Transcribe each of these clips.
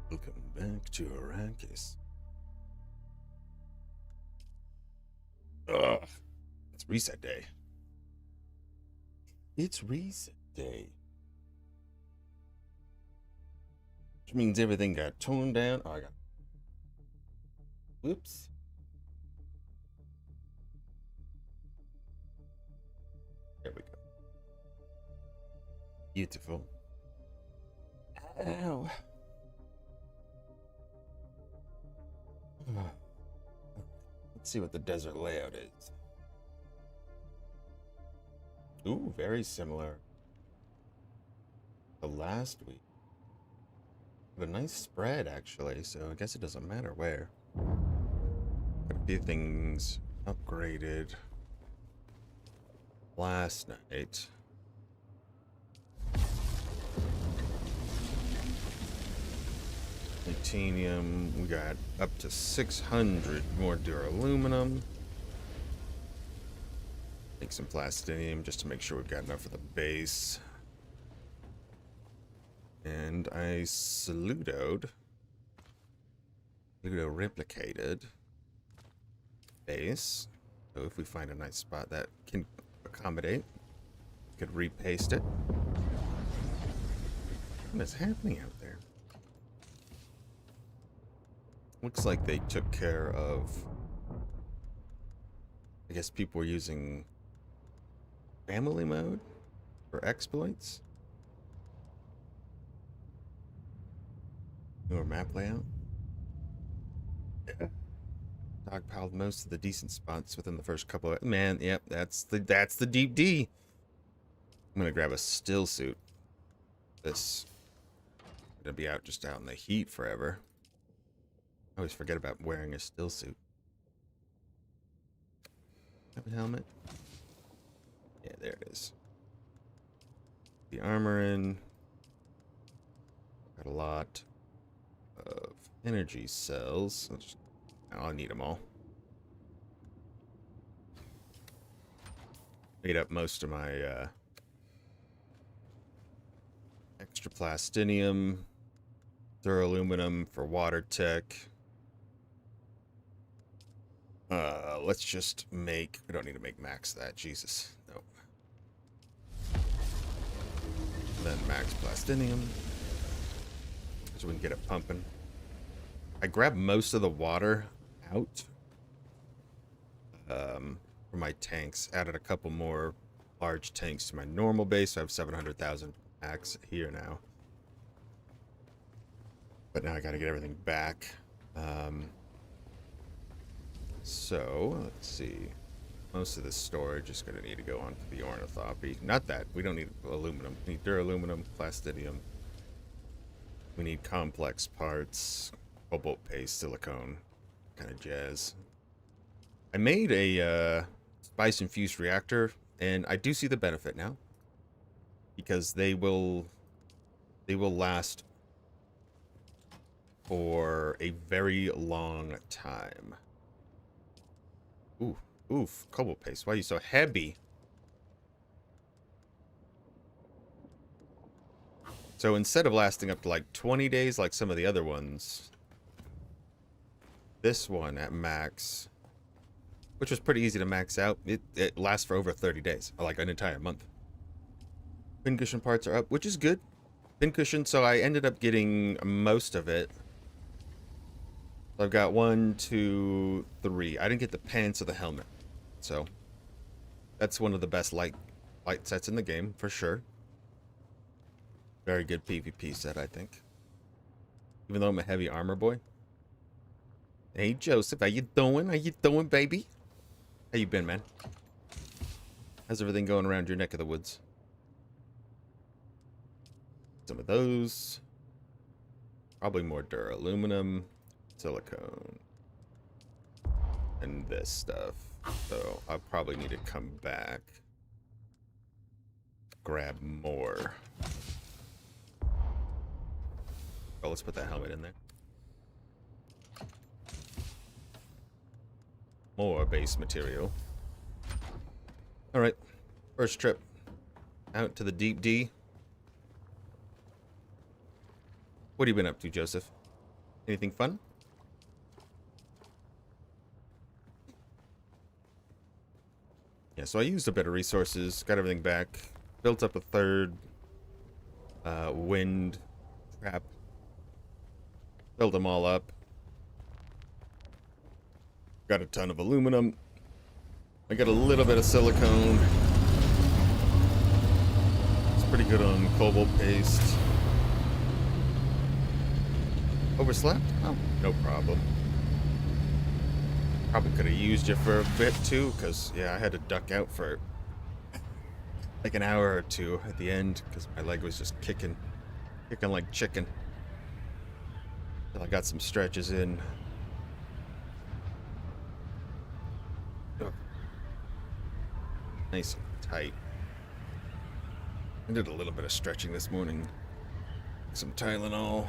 Welcome back to Arrakis. Ugh. It's reset day. It's reset day. Which means everything got torn down. Oh, I got. Whoops. There we go. Beautiful. Ow. Let's see what the desert layout is. Ooh, very similar to last week. But a nice spread, actually, so I guess it doesn't matter where. Got a few things upgraded last night. Titanium, we got up to 600 more duraluminum. Make some plastinium just to make sure we've got enough for the base. And I replicated base. So if we find a nice spot that can accommodate, we could repaste it. What is happening out there? Looks like they took care of, I guess people were using family mode for exploits. Newer map layout. Yeah. Dogpiled most of the decent spots within the first couple of... Man, yep, that's the deep D. I'm gonna grab a still suit. This gonna be out just out in the heat forever. I always forget about wearing a still suit. Have a helmet. Yeah, there it is. The armor in. Got a lot of energy cells. I'll need them all. Made up most of my extra plastinium, duraluminum for water tech. Let's just make... We don't need to make max that. Jesus. Nope. Then max plastinium. So we can get it pumping. I grabbed most of the water out for my tanks. Added a couple more large tanks to my normal base. So I have 700,000 max here now. But now I got to get everything back. So, let's see. Most of this storage is going to need to go on to the ornithopy. Not that. We don't need aluminum. We need duraluminum, plastinium. We need complex parts. Cobalt paste, silicone. Kind of jazz. I made a spice-infused reactor, and I do see the benefit now. Because they will last for a very long time. Ooh, oof, cobalt paste. Why are you so heavy? So instead of lasting up to like 20 days like some of the other ones, this one at max, which was pretty easy to max out, it lasts for over 30 days, or like an entire month. Pincushion parts are up, which is good. Pincushion, so I ended up getting most of it. I've got 1, 2, 3. I didn't get the pants or the helmet. So that's one of the best light sets in the game, for sure. Very good PvP set, I think. Even though I'm a heavy armor boy. Hey, Joseph, how you doing? How you doing, baby? How you been, man? How's everything going around your neck of the woods? Some of those. Probably more duraluminum. Silicone. And this stuff. So I'll probably need to come back. Grab more. Oh, let's put that helmet in there. More base material. Alright. First trip. Out to the deep D. What have you been up to, Joseph? Anything fun? Yeah, so I used a bit of resources, got everything back, built up a third wind trap, filled them all up, got a ton of aluminum, I got a little bit of silicone, it's pretty good on cobalt paste. Overslept? Oh, no problem. Probably could have used you for a bit too, because yeah, I had to duck out for like an hour or two at the end because my leg was just kicking like chicken. Till I got some stretches in. Oh. Nice and tight. I did a little bit of stretching this morning. Some Tylenol,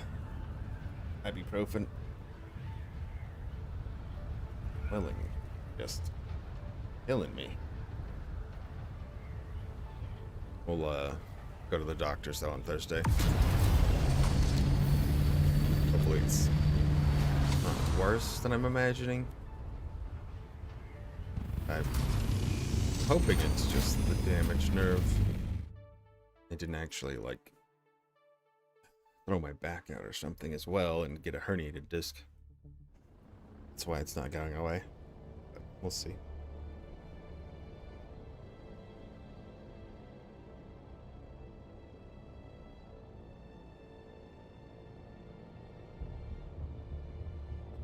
ibuprofen. Swelling, just killing me. We'll go to the doctor's though on Thursday. Hopefully it's not worse than I'm imagining. I'm hoping it's just the damaged nerve. I didn't actually like throw my back out or something as well and get a herniated disc. That's why it's not going away. But we'll see.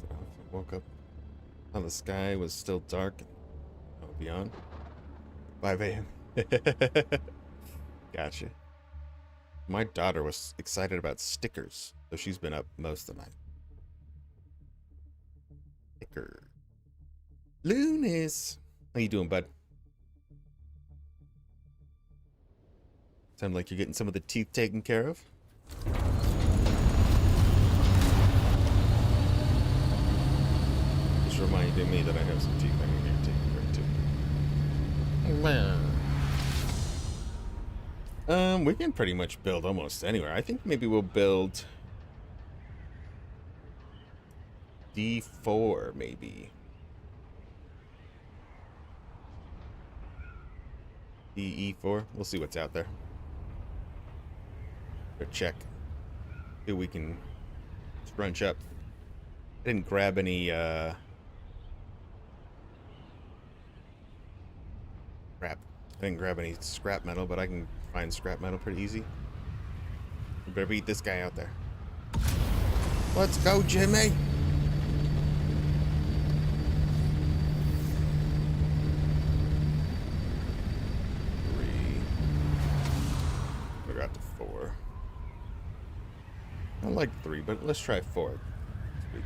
I woke up. Oh, the sky was still dark. Oh, beyond 5 a.m. Gotcha. My daughter was excited about stickers, so she's been up most of the night. Sticker. Lunis. How you doing, bud? Sound like you're getting some of the teeth taken care of. Just reminded me that I have some teeth I need to take care of too. We can pretty much build almost anywhere. I think maybe we'll build D4 maybe. DE4. We'll see what's out there. Or check. See if we can scrunch up. I didn't grab any crap. I didn't grab any scrap metal, but I can find scrap metal pretty easy. You better beat this guy out there. Let's go, Jimmy! I like 3, but let's try 4. Sweet.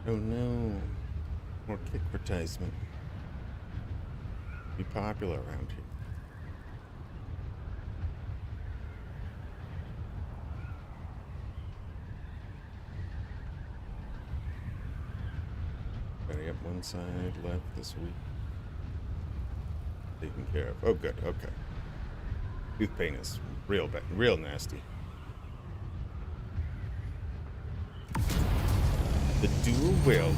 Oh no. More kick advertisement. Be popular around here. Ready up one side, left this week. Taken care of. Oh good, okay. Tooth pain is real bad, real nasty. The dual wielding.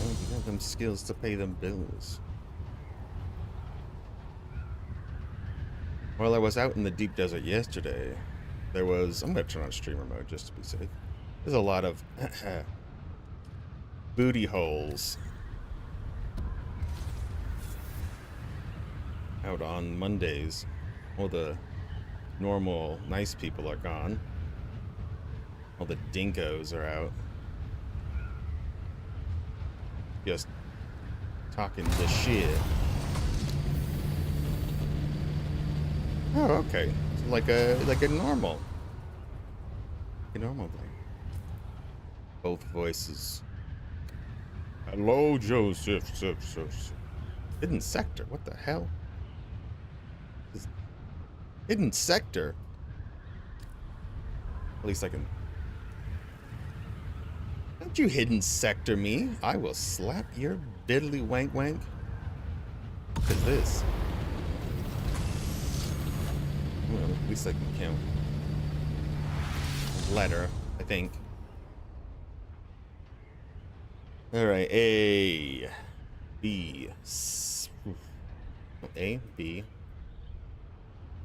Oh, you got them skills to pay them bills. While I was out in the deep desert yesterday, there was, I'm gonna turn on streamer mode just to be safe. There's a lot of booty holes out on Mondays. All the normal nice people are gone. All the dinkos are out. Just talking the shit. Oh, okay. It's like a normal thing. Both voices. Hello, Joseph. Hidden sector. What the hell? Hidden sector. At least I can. Don't you hidden sector me? I will slap your diddly wank wank. What is this? At least I can count. Letter, I think. Alright, A, B, A, B,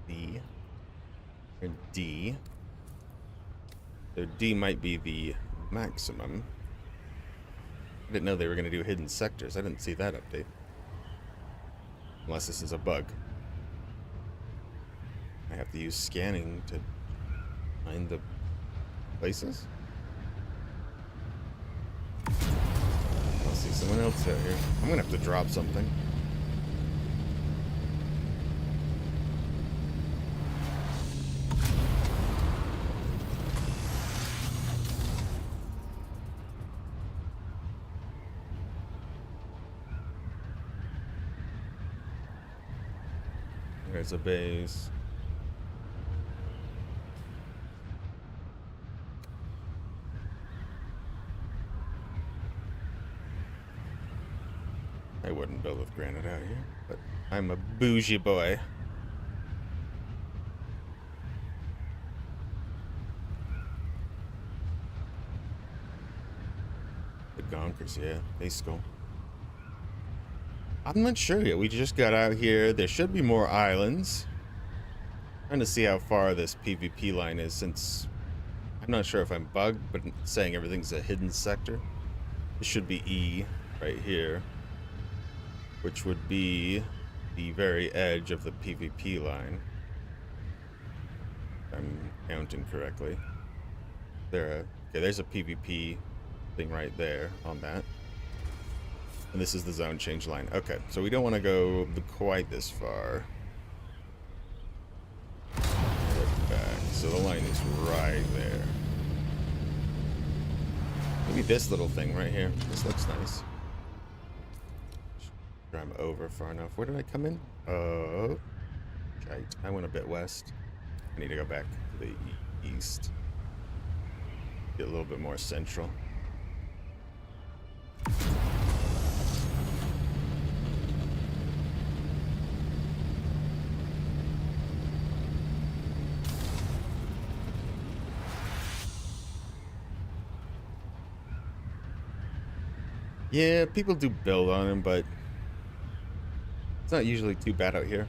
C, and D. So D might be the maximum. I didn't know they were going to do hidden sectors. I didn't see that update. Unless this is a bug. I have to use scanning to find the places. I'll see someone else out here. I'm going to have to drop something. There's a base. I wouldn't build with granite out here, but I'm a bougie boy. The Gonkers, yeah, base skull. I'm not sure yet. We just got out here. There should be more islands. Trying to see how far this PvP line is, since I'm not sure if I'm bugged, but it's saying everything's a hidden sector. It should be E right here, which would be the very edge of the PvP line. If I'm counting correctly. Okay, there's a PvP thing right there on that. And this is the zone change line. Okay, so we don't want to go quite this far. Look back. So the line is right there. Maybe this little thing right here. This looks nice. I'm over far enough. Where did I come in? Oh, right. I went a bit west. I need to go back to the east. Get a little bit more central. Yeah, people do build on him, but it's not usually too bad out here.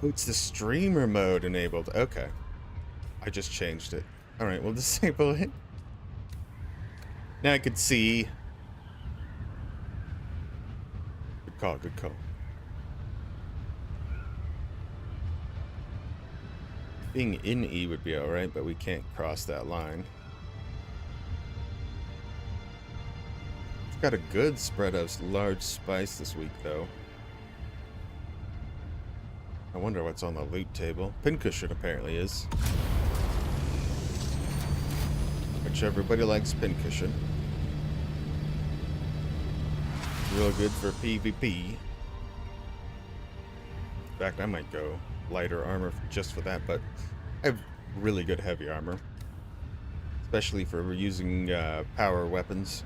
Oh, it's the streamer mode enabled. Okay. I just changed it. Alright, we'll disable it. Now I could see. Good call, good call. Being in E would be alright, but we can't cross that line. Got a good spread of large spice this week, though. I wonder what's on the loot table. Pincushion apparently is. Which everybody likes pincushion. Real good for PvP. In fact, I might go lighter armor just for that, but I have really good heavy armor. Especially for using power weapons.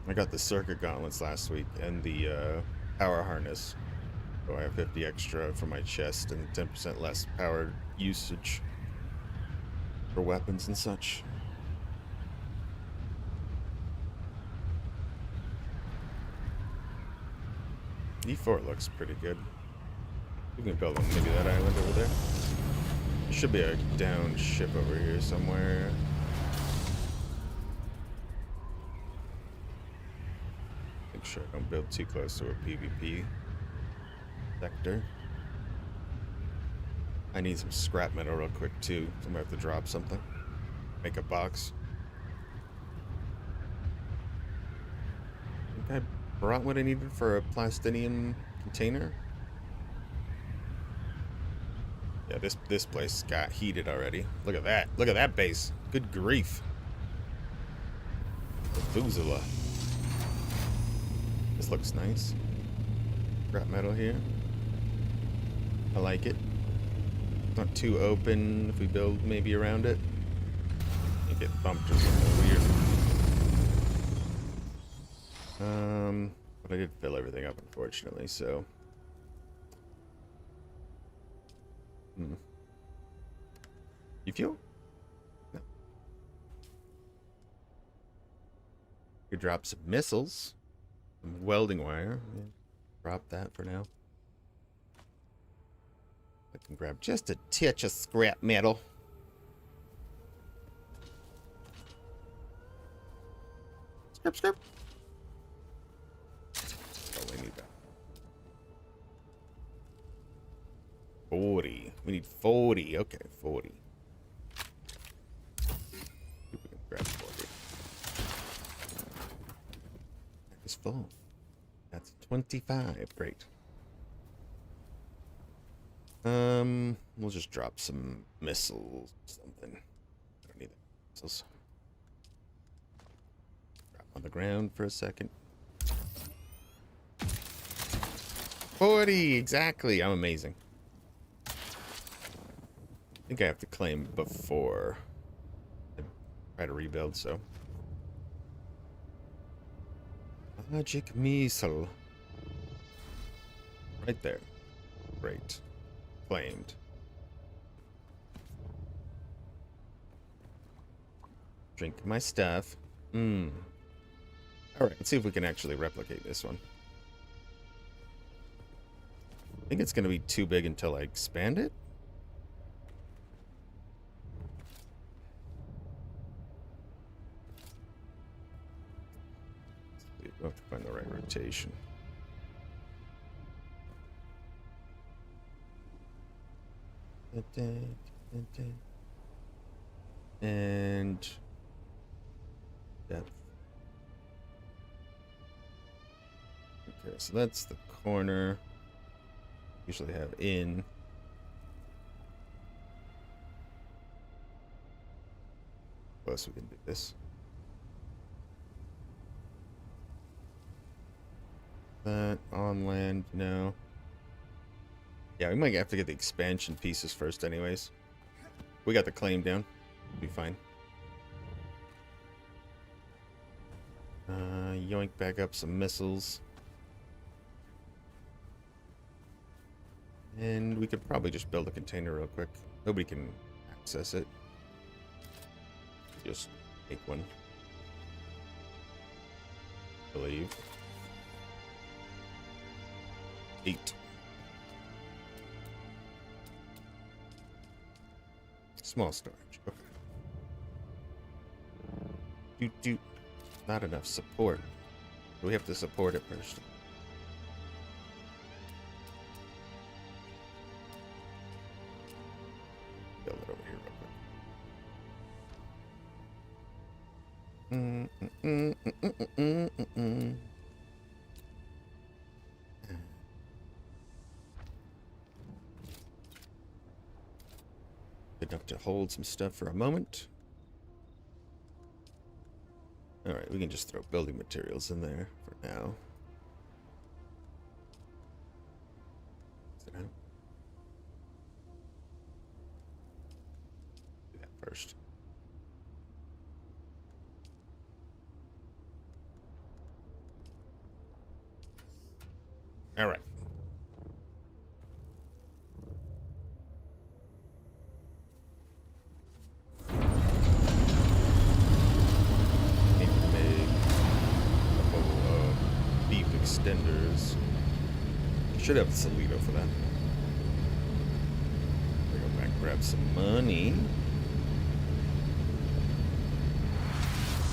I got the circuit gauntlets last week and the power harness. So I have 50 extra for my chest and 10% less power usage for weapons and such. E4 looks pretty good. We can build on maybe that island over there. There should be a down ship over here somewhere. Make sure I don't build too close to a PvP sector. I need some scrap metal real quick too. So I'm gonna have to drop something. Make a box. I think I brought what I needed for a plastinium container. Yeah, this place got heated already. Look at that. Look at that base. Good grief. Methuselah. This looks nice. Scrap metal here. I like it. Not too open if we build maybe around it. You get bumped or something weird. But I did fill everything up unfortunately, so Hmm. You fuel? No. You drop some missiles. Some welding wire. Yeah. Drop that for now. I can grab just a titch of scrap metal. Scrap, scrap. Oh, we need that. 40. We need 40. Okay, 40. See if we can grab 40. That is full. That's 25. Great. We'll just drop some missiles or something. I don't need that. Missiles. Drop on the ground for a second. 40, exactly. I'm amazing. I think I have to claim before I try to rebuild, so. Magic missile. Right there. Great. Claimed. Drink my stuff. Alright, let's see if we can actually replicate this one. I think it's going to be too big until I expand it. We'll have to find the right rotation. And depth. Okay, so that's the corner. Usually have in. Plus we can do this. That on land, no. Yeah, we might have to get the expansion pieces first anyways. We got the claim down. We'll be fine. Yoink back up some missiles. And we could probably just build a container real quick. Nobody can access it. Just make one. I believe. 8. Small storage. Okay. Doot. Not enough support. We have to support it first. Build it over here real quick. Enough to hold some stuff for a moment. Alright, we can just throw building materials in there for now. Sit down. Do that first. Alright. Extenders. Should have Solito for that. Go back, grab some money.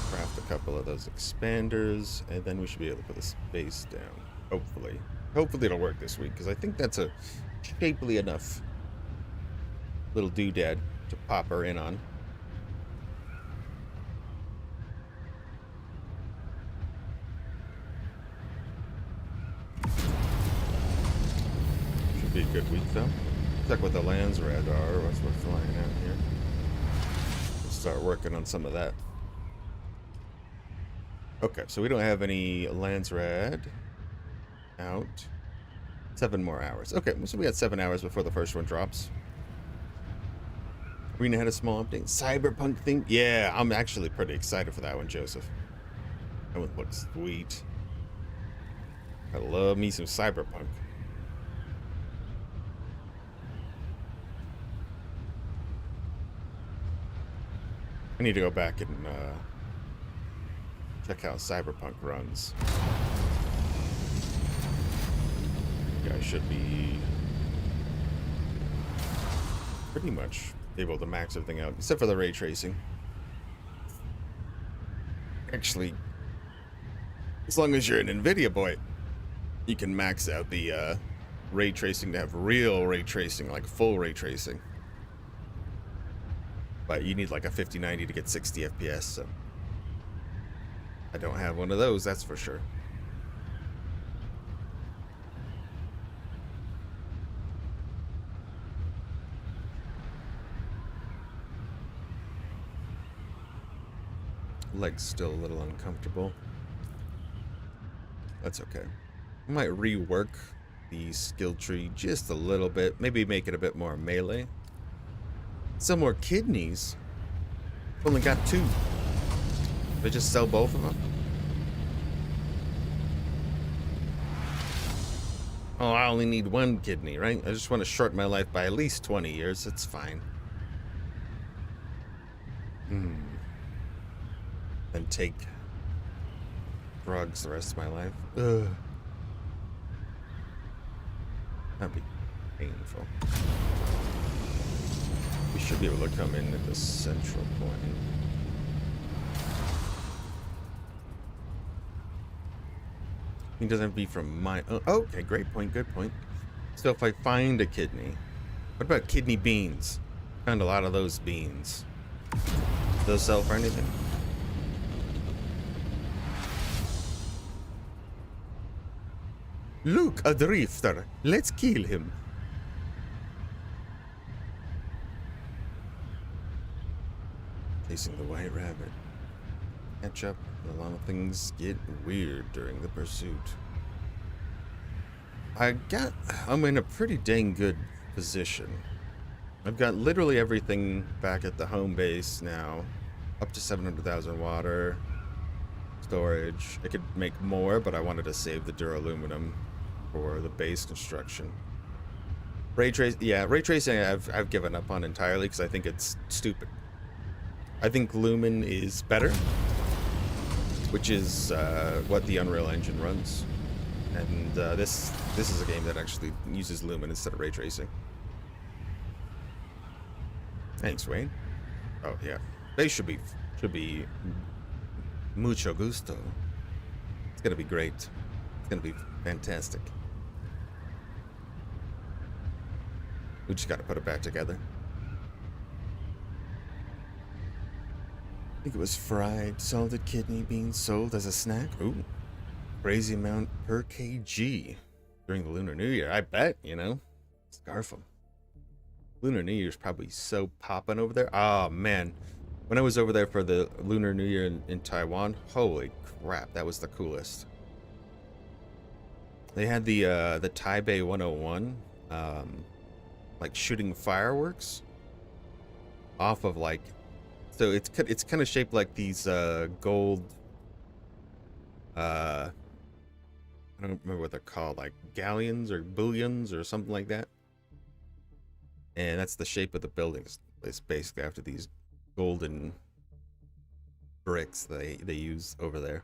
Craft a couple of those expanders, and then we should be able to put the space down. Hopefully. Hopefully it'll work this week, because I think that's a shapely enough little doodad to pop her in on. Be a good week though. Check what the lands red are as we're flying out here. We'll start working on some of that. Okay, so we don't have any lands red out. 7 more hours. Okay, so we got 7 hours before the first one drops. Arena had a small update. Cyberpunk thing? Yeah, I'm actually pretty excited for that one, Joseph. That one looks sweet. I love me some Cyberpunk. I need to go back and check how Cyberpunk runs. Yeah, I should be pretty much able to max everything out, except for the ray tracing. Actually, as long as you're an NVIDIA boy, you can max out the ray tracing to have real ray tracing, like full ray tracing. But you need like a 5090 to get 60 FPS, so I don't have one of those, that's for sure. Leg's still a little uncomfortable. That's okay. I might rework the skill tree just a little bit. Maybe make it a bit more melee. Some more kidneys. Only got 2. They just sell both of them. Oh, I only need 1 kidney, right? I just want to shorten my life by at least 20 years. It's fine. And take drugs the rest of my life. Ugh. That'd be painful. We should be able to come in at the central point. It doesn't have to be from my... Oh, okay, great point, good point. So if I find a kidney... What about kidney beans? Found a lot of those beans. Do those sell for anything? Look, a drifter. Let's kill him. Chasing the white rabbit. Catch up. A lot of things get weird during the pursuit. I'm in a pretty dang good position. I've got literally everything back at the home base now. Up to 700,000 water. Storage. I could make more, but I wanted to save the duraluminum for the base construction. Ray tracing I've given up on entirely because I think it's stupid. I think Lumen is better, which is what the Unreal Engine runs, and this is a game that actually uses Lumen instead of ray tracing. Thanks, Wayne. Oh yeah, base should be mucho gusto. It's gonna be great. It's gonna be fantastic. We just gotta put it back together. I think it was fried salted kidney beans sold as a snack. Ooh, crazy amount per kg during the Lunar New Year. I bet, you know, scarf them. Lunar New Year's probably so popping over there. Oh man, when I was over there for the Lunar New Year in Taiwan, holy crap, that was the coolest. They had the Taipei 101, like shooting fireworks off of like, so it's kind of shaped like these gold, I don't remember what they're called, like galleons or bullions or something like that. And that's the shape of the buildings. It's basically after these golden bricks they use over there.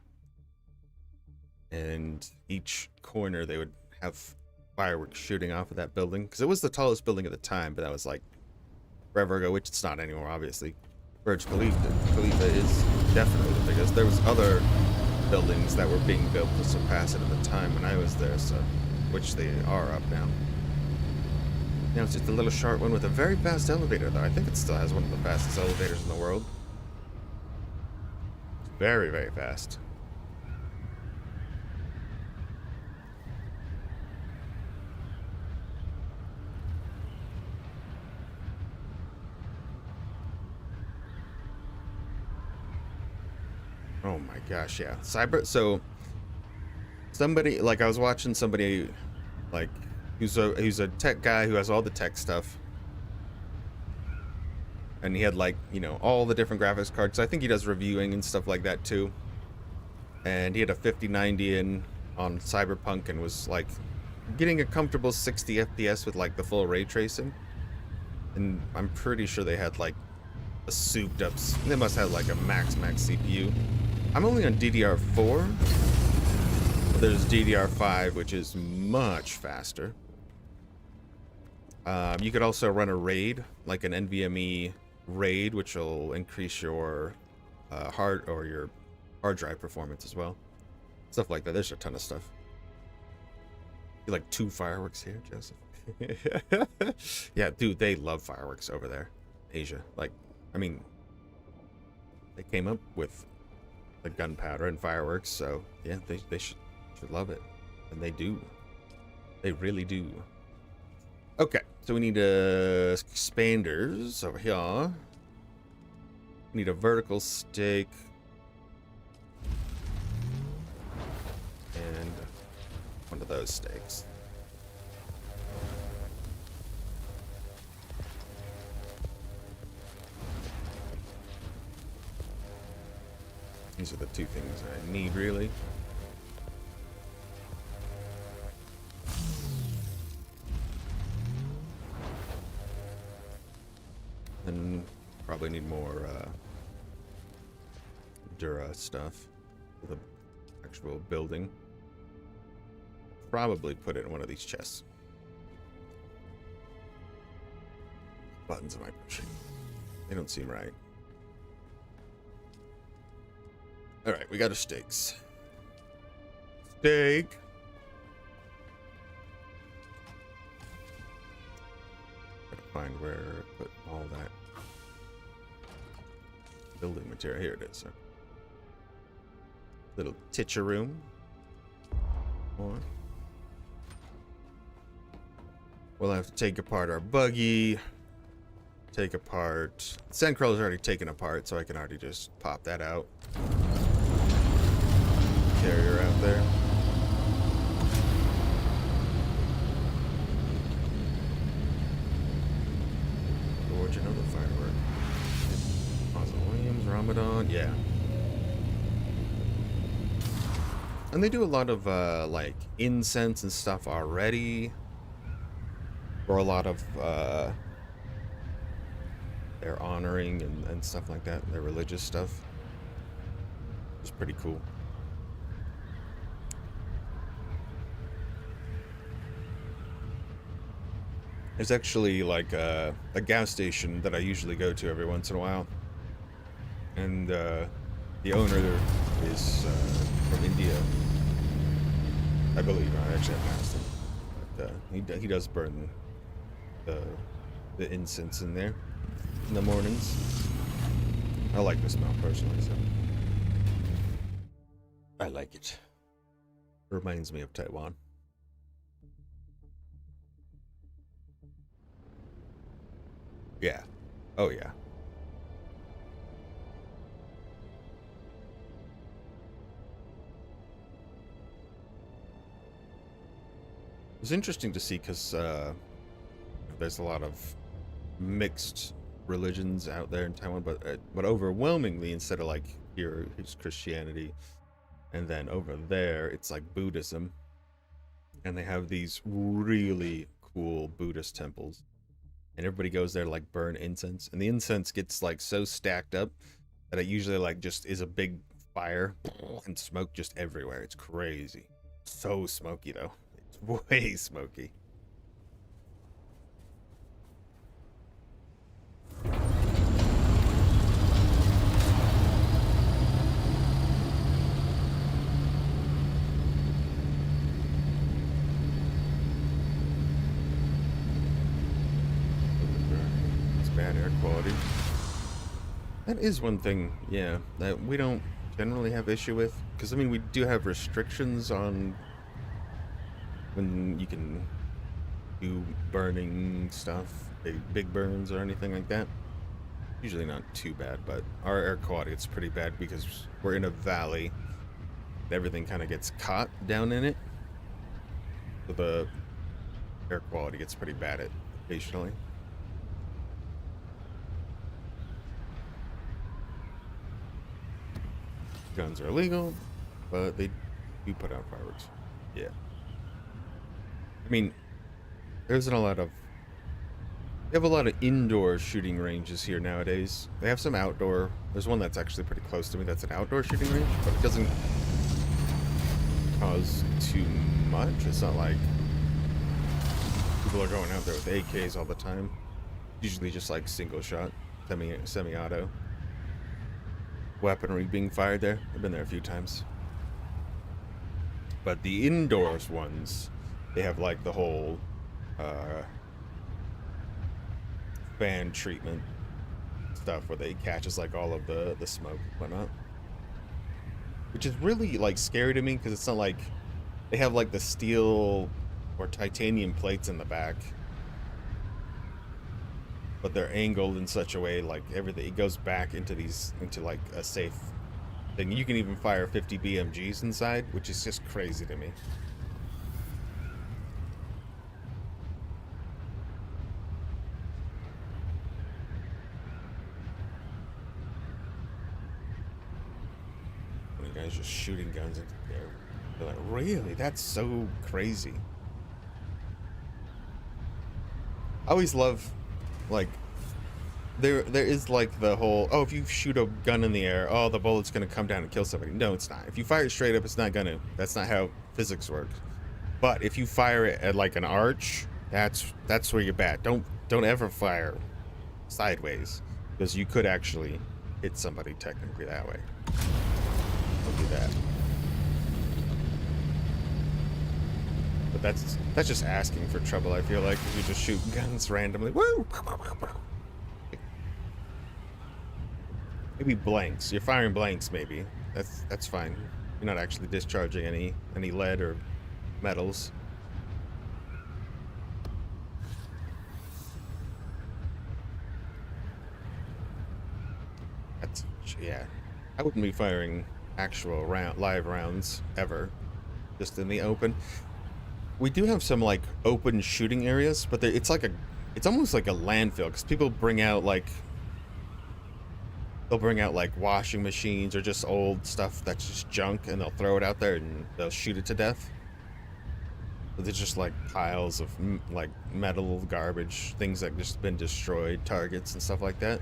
And each corner they would have fireworks shooting off of that building, because it was the tallest building at the time, but that was like forever ago, which it's not anymore, obviously. Burj Khalifa is definitely the biggest. There was other buildings that were being built to surpass it at the time when I was there, so which they are up now. Now it's just a little short one with a very fast elevator, though. I think it still has one of the fastest elevators in the world. Very, very fast. Oh my gosh, yeah. So somebody, like, I was watching somebody, like, who's a tech guy who has all the tech stuff. And he had, like, you know, all the different graphics cards. I think he does reviewing and stuff like that too. And he had a 5090 in on Cyberpunk and was like getting a comfortable 60 FPS with like the full ray tracing. And I'm pretty sure they had like a souped up. They must have like a max CPU. I'm only on DDR4. But there's DDR5, which is much faster. You could also run a RAID, like an NVMe RAID, which will increase your hard drive performance as well. Stuff like that. There's a ton of stuff. You like 2 fireworks here, Joseph? Yeah, dude, they love fireworks over there, Asia. Like, I mean, they came up with the gunpowder and fireworks, so yeah, they should love it, and they do. They really do. Okay, so we need expanders over here. We need a vertical stake and one of those stakes. These are the 2 things I need, really. And probably need more Dura stuff for the actual building. Probably put it in one of these chests. Buttons am I pushing? They don't seem right. Alright, we got our stakes. Steak! Gotta find where to put all that building material. Here it is. Little titcher room. More. We'll have to take apart our buggy. Take apart. Sandcrawler's already taken apart, so I can already just pop that out. Carrier out there. George, another firework. Williams, Ramadan, yeah. And they do a lot of like incense and stuff already, or a lot of their honoring and stuff like that, their religious stuff. It's pretty cool. There's actually like a gas station that I usually go to every once in a while, and the owner is from India, I believe. I actually haven't asked him, but he does burn the incense in there in the mornings. I like the smell personally, so I like it. Reminds me of Taiwan. Yeah. Oh, yeah. It's interesting to see because there's a lot of mixed religions out there in Taiwan, but overwhelmingly, instead of like here, it's Christianity, and then over there, it's like Buddhism, and they have these really cool Buddhist temples. And everybody goes there to like burn incense, and the incense gets like so stacked up that it usually like just is a big fire and smoke just everywhere. It's crazy. So smoky though. It's way smoky. Bad air quality. That is one thing, yeah, that we don't generally have issue with, because I mean we do have restrictions on when you can do burning stuff, big burns or anything like that. Usually not too bad, but our air quality it's pretty bad because we're in a valley. Everything kind of gets caught down in it, so the air quality gets pretty bad occasionally. Guns are illegal, but they do put out fireworks. Yeah. I mean, there isn't a lot of They have a lot of indoor shooting ranges here nowadays. They have some outdoor. There's one that's actually pretty close to me that's an outdoor shooting range, but it doesn't cause too much. It's not like people are going out there with AKs all the time. Usually just like single shot, semi-auto weaponry being fired there. I've been there a few times. But the indoors ones, they have like the whole fan treatment stuff where they catches like all of the smoke and whatnot, which is really like scary to me because it's not like they have like the steel or titanium plates in the back, but they're angled in such a way like everything it goes back into like a safe thing. You can even fire 50 BMGs inside, which is just crazy to me. When you guys just shooting guns into the air. They're like, really? That's so crazy. I always love, like, there is like the whole, oh, if you shoot a gun in the air, oh, the bullet's gonna come down and kill somebody. No, it's not. If you fire it straight up, it's not gonna. That's not how physics works. But if you fire it at like an arch, that's where you're bad. Don't ever fire sideways, because you could actually hit somebody technically that way. Don't do that. But that's just asking for trouble, I feel like, if you just shoot guns randomly. Woo! Maybe blanks. You're firing blanks, maybe. That's fine. You're not actually discharging any lead or metals. That's, yeah. I wouldn't be firing actual live rounds ever, just in the open. We do have some like open shooting areas, but it's almost like a landfill because people bring out like they'll bring out like washing machines or just old stuff that's just junk, and they'll throw it out there and they'll shoot it to death. But there's just like piles of like metal garbage, things that just been destroyed, targets and stuff like that.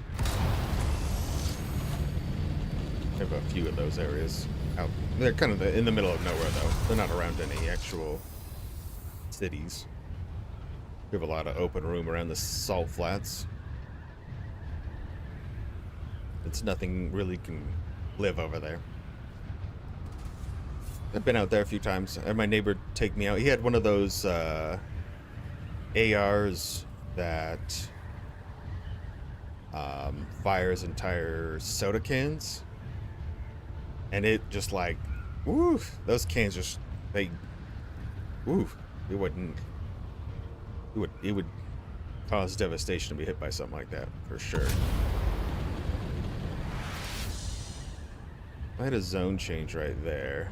I have a few of those areas out. They're kind of in the middle of nowhere though. They're not around any actual cities. We have a lot of open room around the salt flats. It's nothing really can live over there. I've been out there a few times. I had my neighbor take me out. He had one of those ARs that fires entire soda cans, and it just like, woo, those cans just woo, it would cause devastation to be hit by something like that for sure. I had a zone change right there.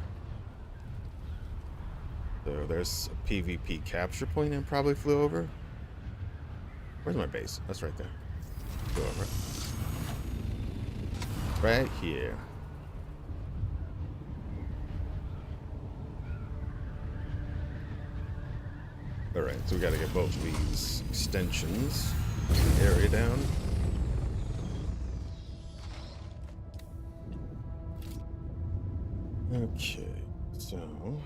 So there's a PvP capture point and probably flew over. Where's my base? That's right there. Go over. Right here. Alright, so we gotta get both these extensions. Area down. Okay, so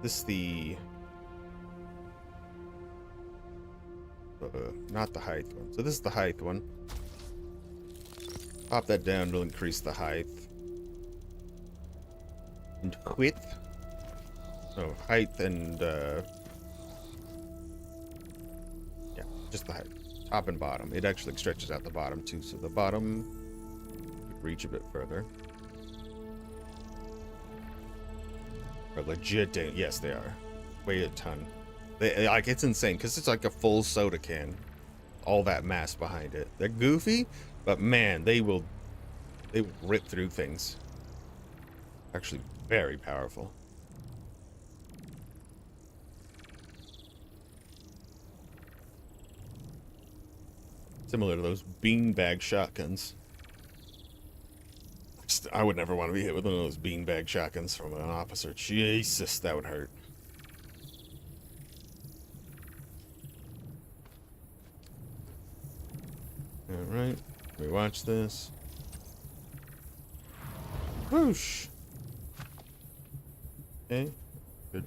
this is the not the height one. So this is the height one. Pop that down to increase the height and width. So height and yeah, just the height, top and bottom. It actually stretches out the bottom too, so the bottom reach a bit further. Are legit, yes, they are. Weigh a ton. Like, it's insane because it's like a full soda can. All that mass behind it. They're goofy, but man, they will rip through things. Actually, very powerful. Similar to those beanbag shotguns. I would never want to be hit with one of those beanbag shotguns from an officer. Jesus, that would hurt. Alright, we watch this. Whoosh! Okay, good.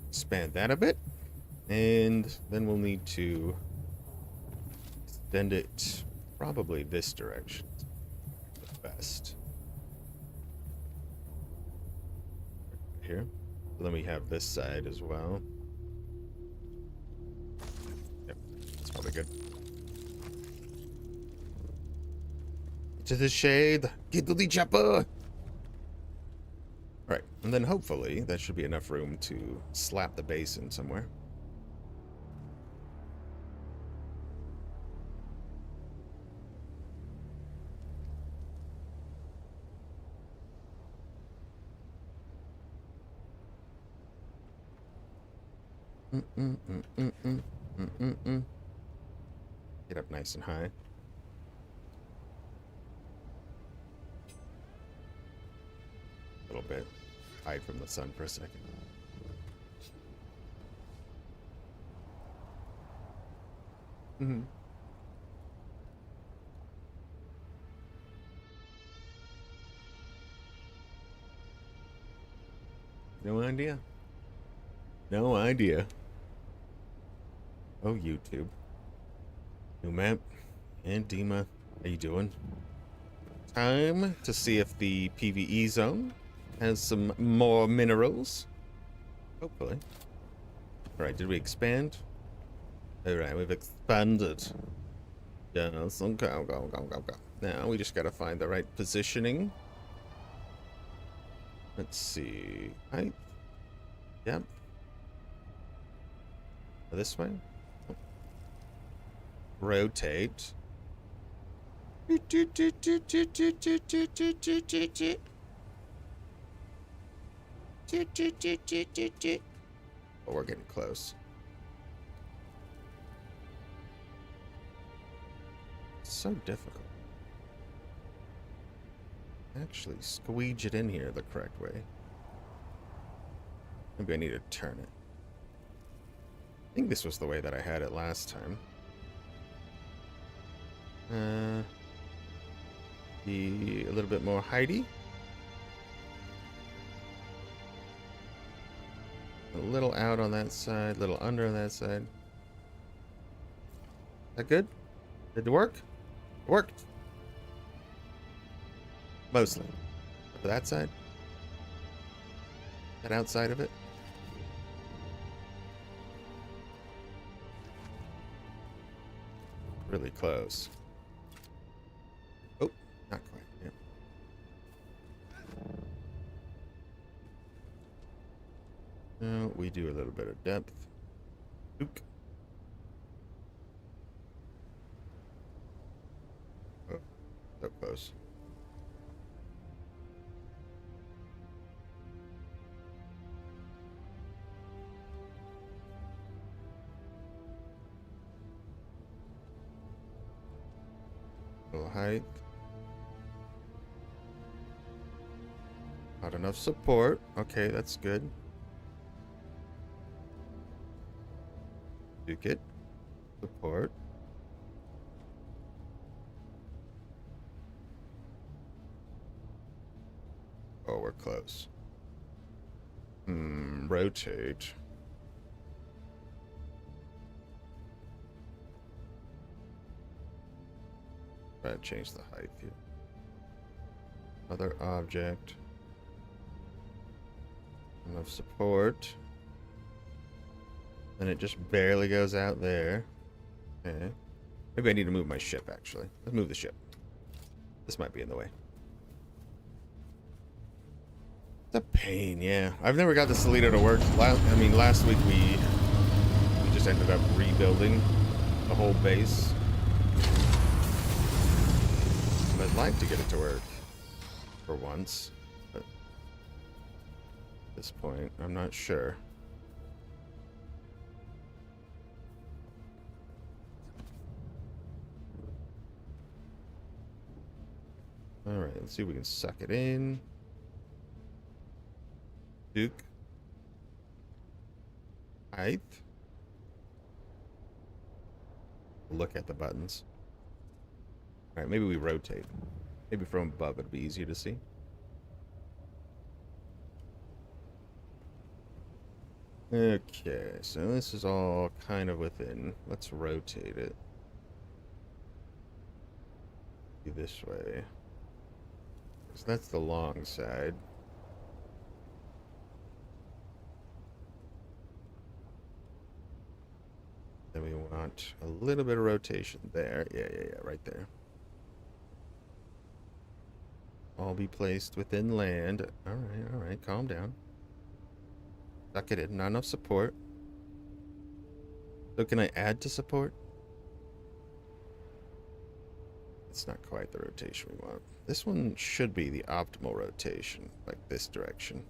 Expand that a bit. And then we'll need to extend it probably this direction. The best. Here. So then we have this side as well. Yep, that's probably good. To the shade, get to the chopper! Alright, and then hopefully that should be enough room to slap the base in somewhere. Get up nice and high. A little bit. Hide from the sun for a second. No idea. No idea. Oh, YouTube. New map. And Dima, how you doing? Time to see if the PvE zone has some more minerals. Hopefully. Alright, did we expand? Alright, we've expanded. Yes, okay, go. Now we just gotta find the right positioning. Let's see. Height. Yep. This way. Rotate. Oh, we're getting close. It's so difficult. Actually, squeeze it in here the correct way. Maybe I need to turn it. I think this was the way that I had it last time. Be a little bit more heighty. A little out on that side, a little under on that side. Is that good? Did it work? It worked. Mostly. For that side. That outside of it. Really close. Oh, not quite. Yep. Now we do a little bit of depth. Ook. Oh, so close. Little height. Not enough support. Okay, that's good. Duke it. Support. Oh, we're close. Rotate. Try to change the height here. Other object. Enough support. And it just barely goes out there. Okay. Maybe I need to move my ship, actually. Let's move the ship. This might be in the way. It's a pain, yeah. I've never got the Salito to work. Last week we just ended up rebuilding the whole base. I'd like to get it to work for once, but at this point, I'm not sure. Alright, let's see if we can suck it in. Duke. Height. Look at the buttons. All right, maybe we rotate. Maybe from above it'll be easier to see. Okay, so this is all kind of within. Let's rotate it. Be this way. So that's the long side. Then we want a little bit of rotation there. Yeah, right there. All be placed within land. All right, calm down. Suck it in. Not enough support. So can I add to support? It's not quite the rotation we want. This one should be the optimal rotation, like this direction.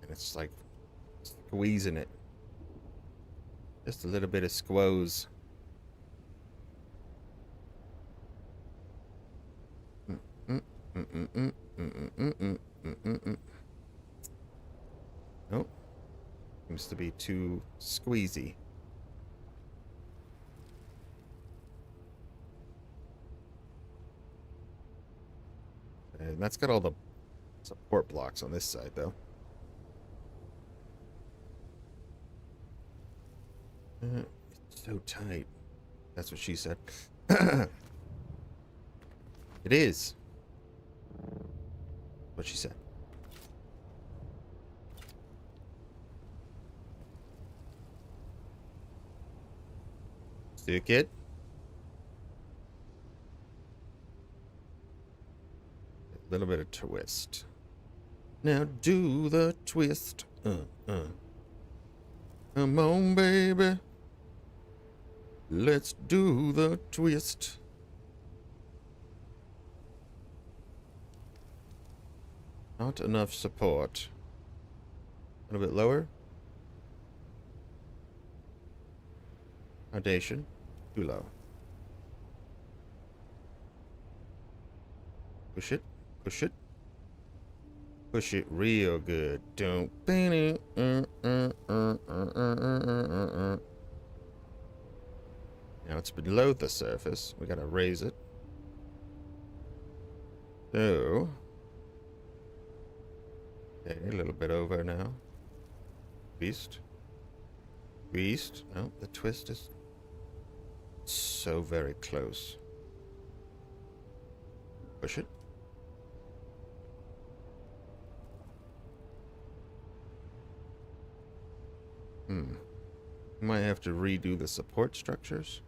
And it's like squeezing it. Just a little bit of squoze. Nope. Seems to be too squeezy. And that's got all the support blocks on this side, though. It's so tight. That's what she said. It is. What she said. Stick it. A little bit of twist. Now do the twist. Come on, baby. Let's do the twist. Not enough support. A little bit lower. Foundation. Too low. Push it. Push it. Push it real good. Don't. Now it's below the surface. We gotta raise it. So. Okay, a little bit over now. Twist. Twist. No, the twist is so very close. Push it. Might have to redo the support structures.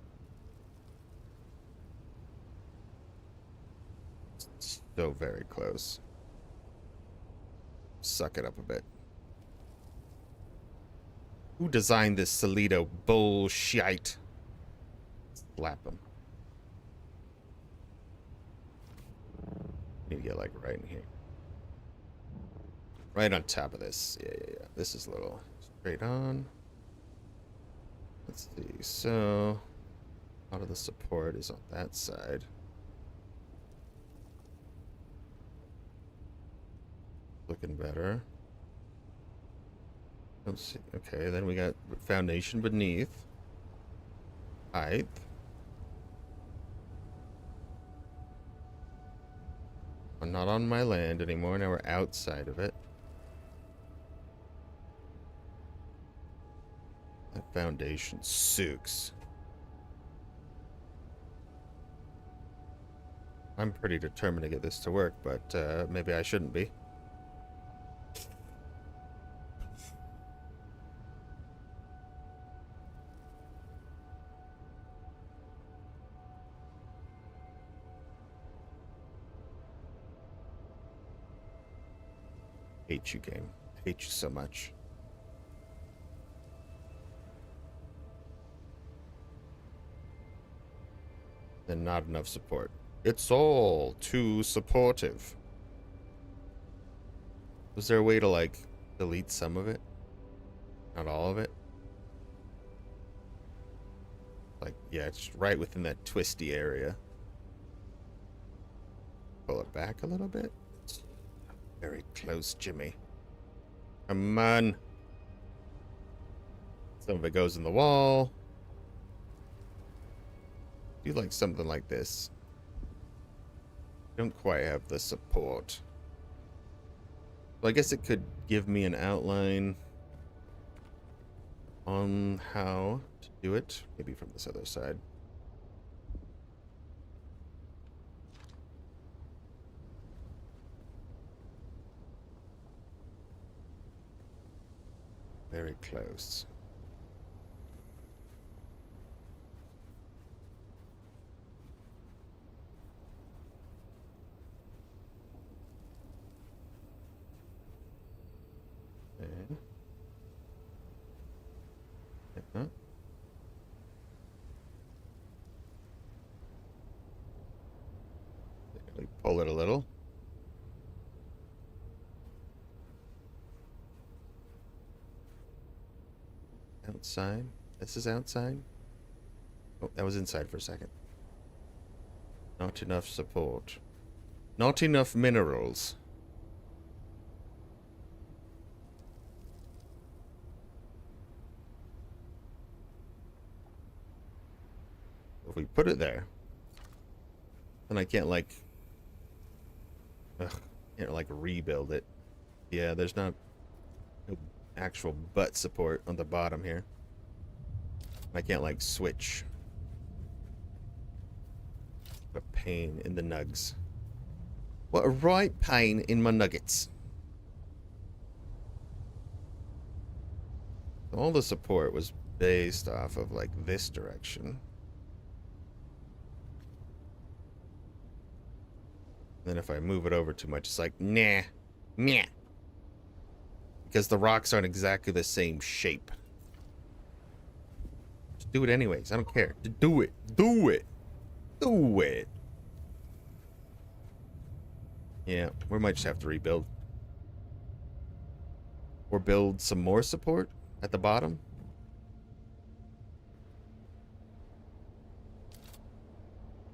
It's so very close. Suck it up a bit. Who designed this Solito bullshit? Slap him. Need to get like right in here. Right on top of this. Yeah. This is a little straight on. Let's see. So, a lot of the support is on that side. Looking better. Let's see. Okay, then we got foundation beneath. Height. I'm not on my land anymore. Now we're outside of it. That foundation sucks. I'm pretty determined to get this to work, but maybe I shouldn't be. Hate you, game. Hate you so much. And not enough support. It's all too supportive. Was there a way to, like, delete some of it? Not all of it? Like, yeah, it's right within that twisty area. Pull it back a little bit. It's very close, Jimmy. Come on. Some of it goes in the wall. Do like something like this. Don't quite have the support. Well, I guess it could give me an outline on how to do it. Maybe from this other side. Very close. Okay. Yeah. Pull it a little. Outside. This is outside. Oh, that was inside for a second. Not enough support. Not enough minerals. If we put it there, then I can't like... can't like rebuild it. Yeah, there's not no actual butt support on the bottom here. I can't like switch. A pain in the nugs. What a right pain in my nuggets. All the support was based off of like this direction. Then if I move it over too much, it's like, nah, meh. Because the rocks aren't exactly the same shape. Just do it anyways. I don't care. Just do it. Do it. Do it. Yeah, we might just have to rebuild. Or build some more support at the bottom.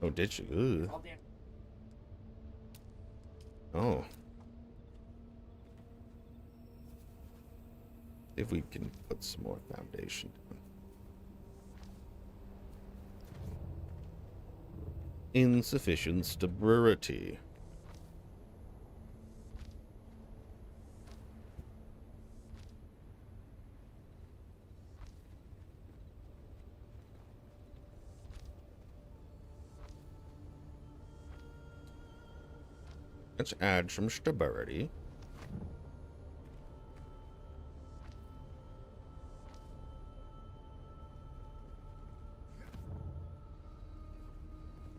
Oh, did you? Ooh. Oh. If we can put some more foundation down. Insufficient stability. Let's add some stability.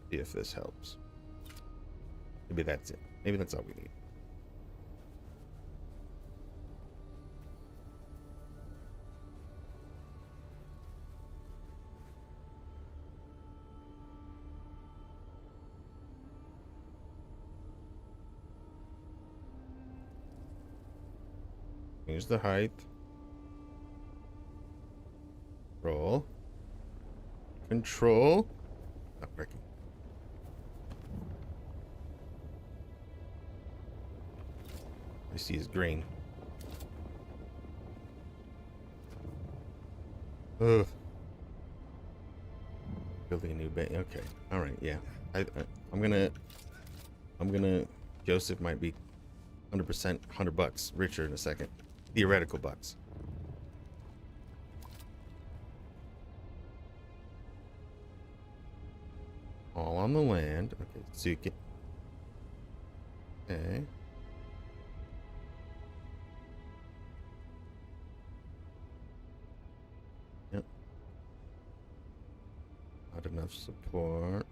See if this helps. Maybe that's it. Maybe that's all we need. Change the height. Roll. Control. Not working. I see is green. Ugh. Building a new bay. Okay. All right. Yeah. I'm gonna. Joseph might be 100%, $100 richer in a second. Theoretical bucks. All on the land. Okay. So you can. Okay. Yep. Not enough support.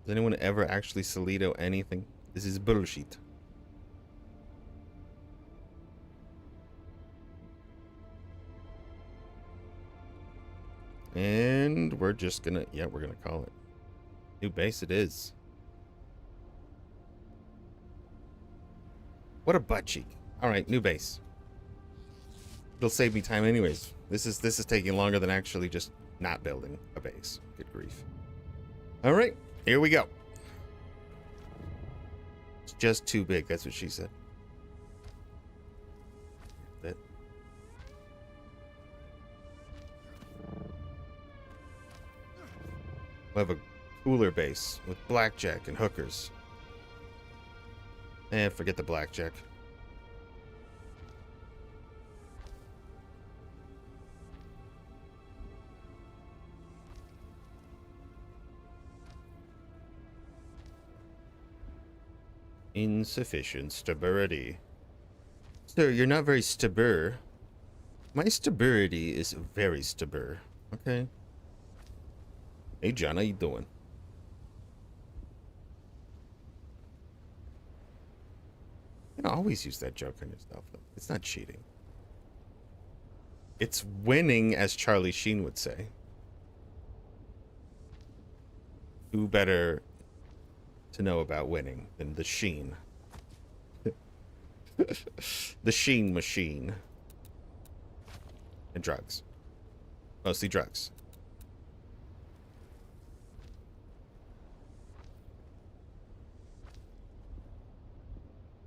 Does anyone ever actually Solito anything? This is bullshit. And we're just gonna, yeah, we're gonna call it. New base it is. What a butt cheek. All right, new base. It'll save me time anyways. This is taking longer than actually just not building a base. Good grief. All right, here we go. It's just too big. That's what she said. That. We'll have a cooler base with blackjack and hookers. And forget the blackjack. Insufficient stability. Sir, you're not very stubborn. My stability is very stubborn. Okay. Hey, John, how you doing? You know, always use that joke on yourself. It's not cheating. It's winning, as Charlie Sheen would say. Who better to know about winning than the Sheen? The Sheen machine. And drugs. Mostly drugs.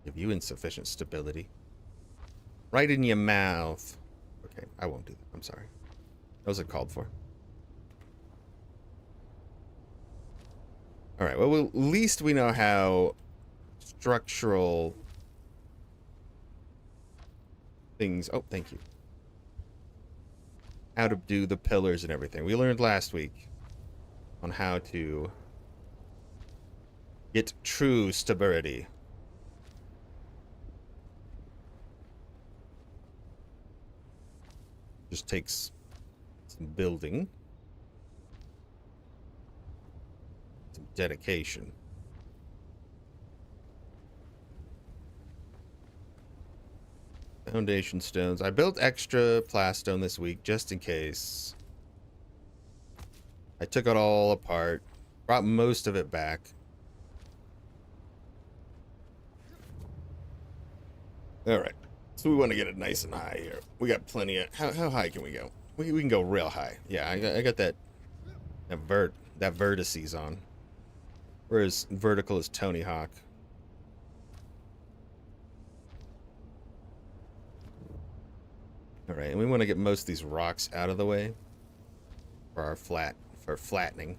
Give you insufficient stability. Right in your mouth. Okay, I won't do that. I'm sorry. That was called for. All right, well, at least we know how structural things... Oh, thank you. How to do the pillars and everything. We learned last week on how to get true stability. Just takes some building. Dedication. Foundation stones. I built extra plastone this week just in case. I took it all apart, brought most of it back. All right, so we want to get it nice and high here. We got plenty of. How high can we go? We can go real high. Yeah, I got that vertices on. We're as vertical as Tony Hawk. All right, and we want to get most of these rocks out of the way for our flattening.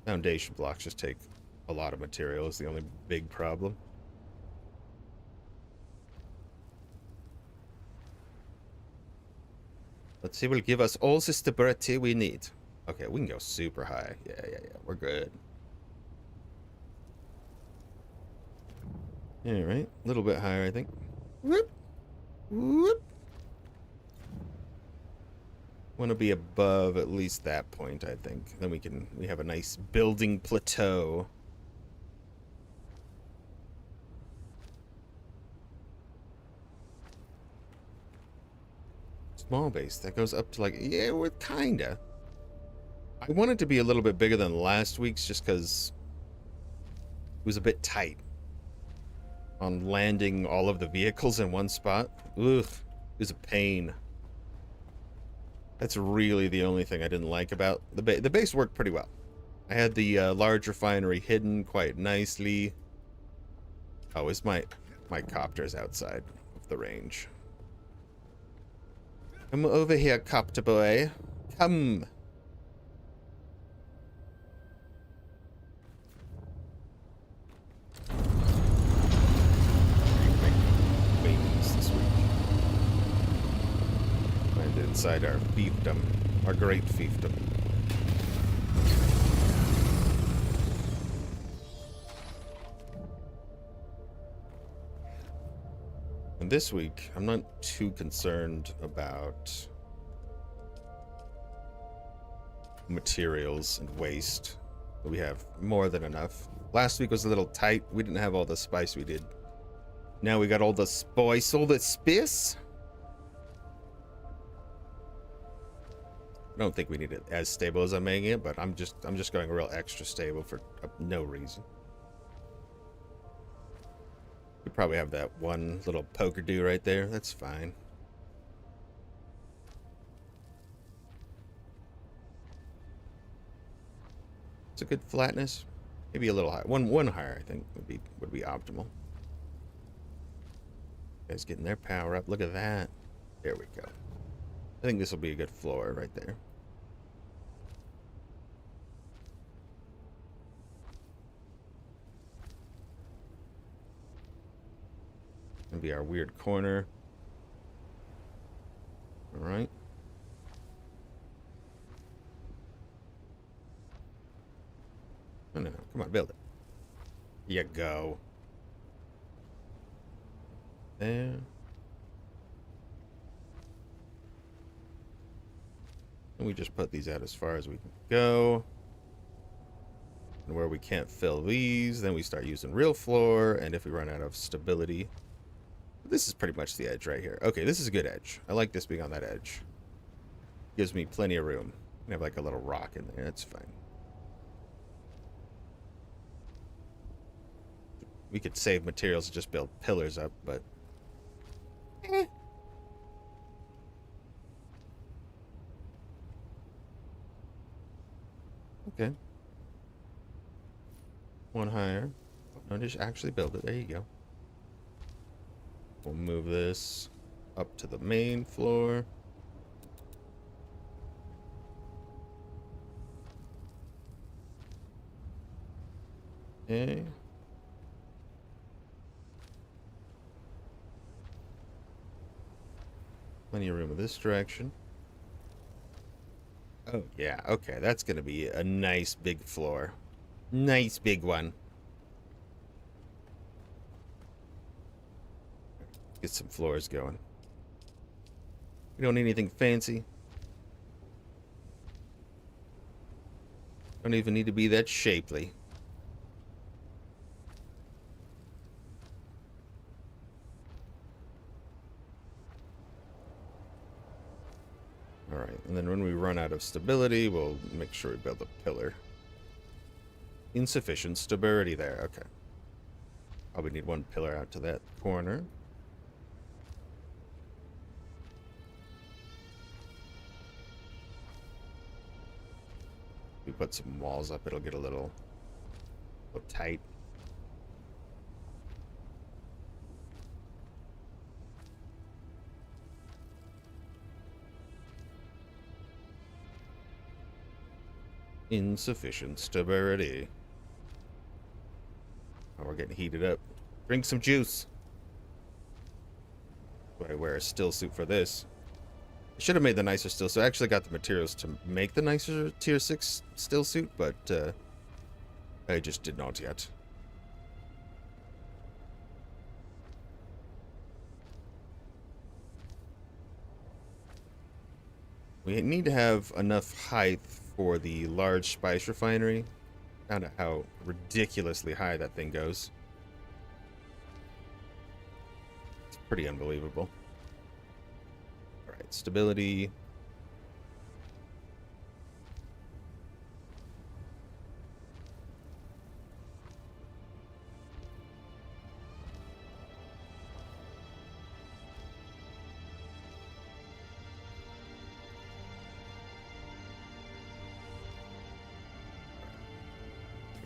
Foundation blocks just take a lot of material is the only big problem. Let's see, will give us all the stability we need. Okay, we can go super high. Yeah, we're good. All right, a little bit higher, I think. Whoop, whoop. Want to be above at least that point, I think. Then we have a nice building plateau. Small base that goes up to like, yeah, we're kinda. I want it to be a little bit bigger than last week's just because it was a bit tight on landing all of the vehicles in one spot. Ugh, it was a pain. That's really the only thing I didn't like about the base. The base worked pretty well. I had the large refinery hidden quite nicely. Oh, is my copter's outside of the range. Come over here, copter boy. Come. Babies this week. Landed inside our fiefdom. Our great fiefdom. And this week, I'm not too concerned about materials and waste. We have more than enough. Last week was a little tight. We didn't have all the spice we did. Now we got all the spice, all the space. don't think we need it as stable as I'm making it, but I'm just going real extra stable for no reason. We probably have that one little poker do right there. That's fine. It's a good flatness. Maybe a little higher. One higher, I think, would be optimal. Guys getting their power up. Look at that. There we go. I think this will be a good floor right there. Gonna be our weird corner. All right. No. Come on, build it. You go. There. And we just put these out as far as we can go. And where we can't fill these, then we start using real floor. And if we run out of stability, this is pretty much the edge right here. Okay, this is a good edge. I like this being on that edge. Gives me plenty of room. I have like a little rock in there. That's fine. We could save materials and just build pillars up, but okay. One higher. Oh, no, just actually build it. There you go. We'll move this up to the main floor. Okay. Plenty of room in this direction. Oh, yeah. Okay, that's going to be a nice big floor. Nice big one. Get some floors going. We don't need anything fancy. Don't even need to be that shapely. Alright, and then when we run out of stability, we'll make sure we build a pillar. Insufficient stability there, okay. Probably need one pillar out to that corner. We put some walls up, it'll get a little tight. Insufficient stability. Oh, we're getting heated up. Drink some juice. Do I wear a still suit for this? I should have made the nicer still suit. I actually got the materials to make the nicer tier 6 still suit, but I just did not yet. We need to have enough height for the large spice refinery. Found out how ridiculously high that thing goes. It's pretty unbelievable. Alright, stability.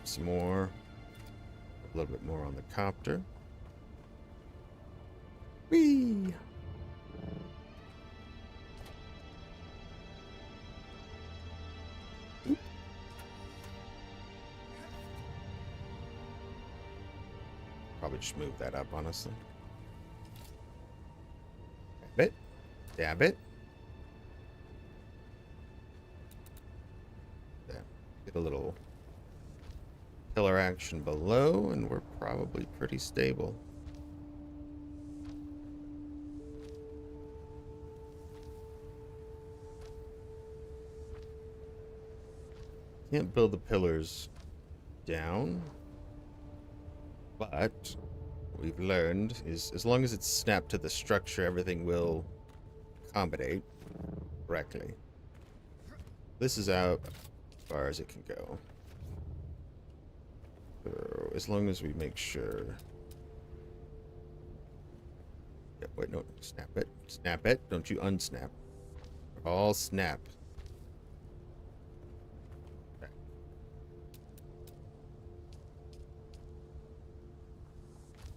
Some more. A little bit more on the copter. Whee! Oop. Probably just move that up, honestly. Dab it. Dab it. Yeah. Get a little pillar action below, and we're probably pretty stable. Can't build the pillars down, but what we've learned is as long as it's snapped to the structure, everything will accommodate correctly. This is out as far as it can go. So as long as we make sure. Yeah, wait, no, snap it. Snap it. Don't you unsnap. All snap. Okay.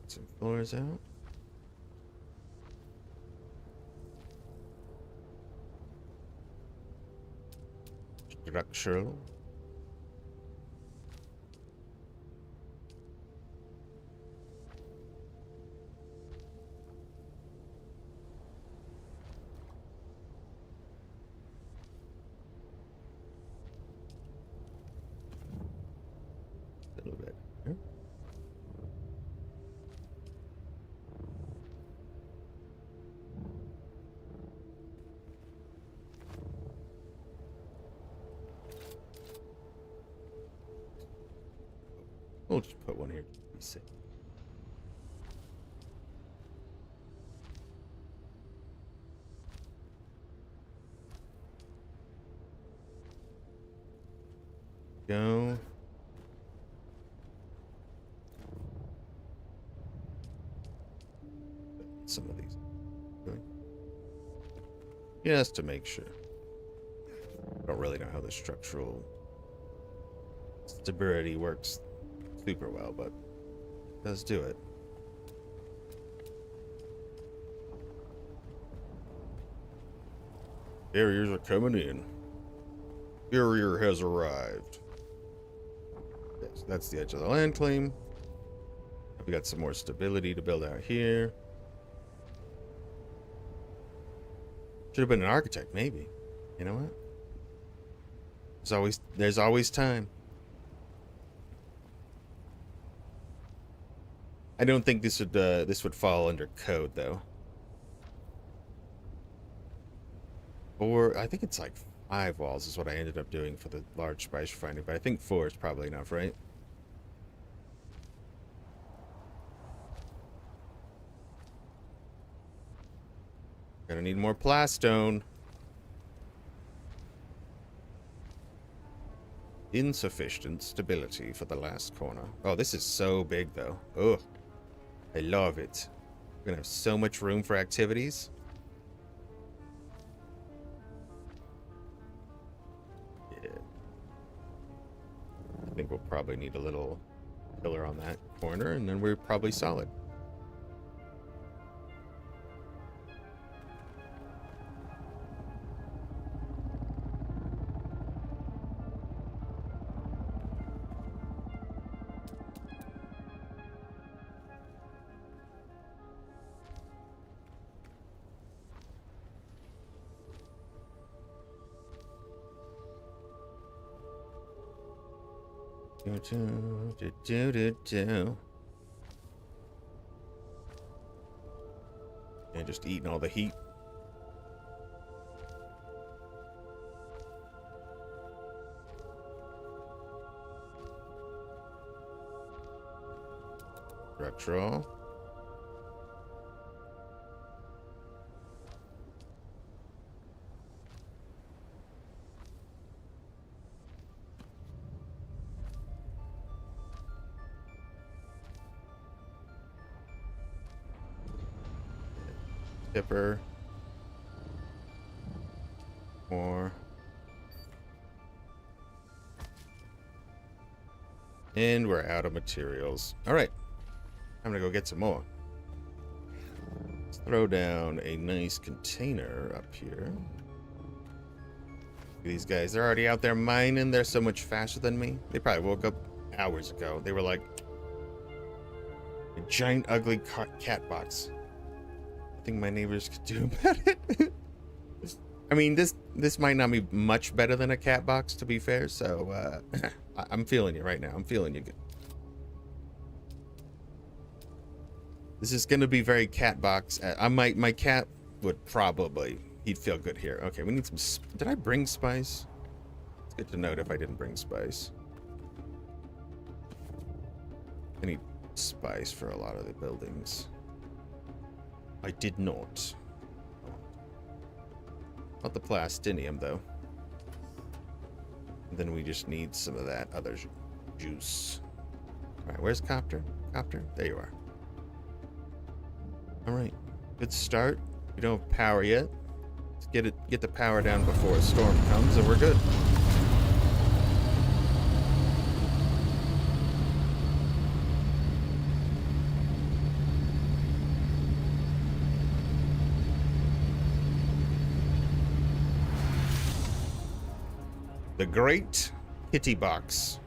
Some floors out. Structural. A little bit here. We'll just put one here to be safe. Go. Some of these. Okay. Just to make sure. Don't really know how the structural stability works super well, but it does do it. Barriers are coming in. Barrier has arrived. Yes, that's the edge of the land claim. We got some more stability to build out here. Should have been an architect, maybe. You know what? There's always time. I don't think this would fall under code though. Or I think it's like 5 walls is what I ended up doing for the large spice refinery, but I think 4 is probably enough, right? Gonna need more plastone. Insufficient stability for the last corner. Oh, this is so big though. Oh, I love it. We're gonna have so much room for activities. Yeah. I think we'll probably need a little pillar on that corner, and then we're probably solid. And just eating all the heat. Structural. Tipper. More. And we're out of materials. All right. I'm gonna go get some more. Let's throw down a nice container up here. These guys are already out there mining. They're so much faster than me. They probably woke up hours ago. They were like a giant ugly cat box. I think my neighbors could do about it. I mean, this might not be much better than a cat box, to be fair. So I'm feeling you right now. I'm feeling you good. This is gonna be very cat box. My cat would probably, he'd feel good here. Okay, we need some. Did I bring spice? It's good to note if I didn't bring spice. I need spice for a lot of the buildings. I did not. Not the plastinium though. Then we just need some of that other juice. All right, where's Copter? Copter? There you are. All right, good start. We don't have power yet. Let's get the power down before a storm comes, and we're good. The Great Kitty Box.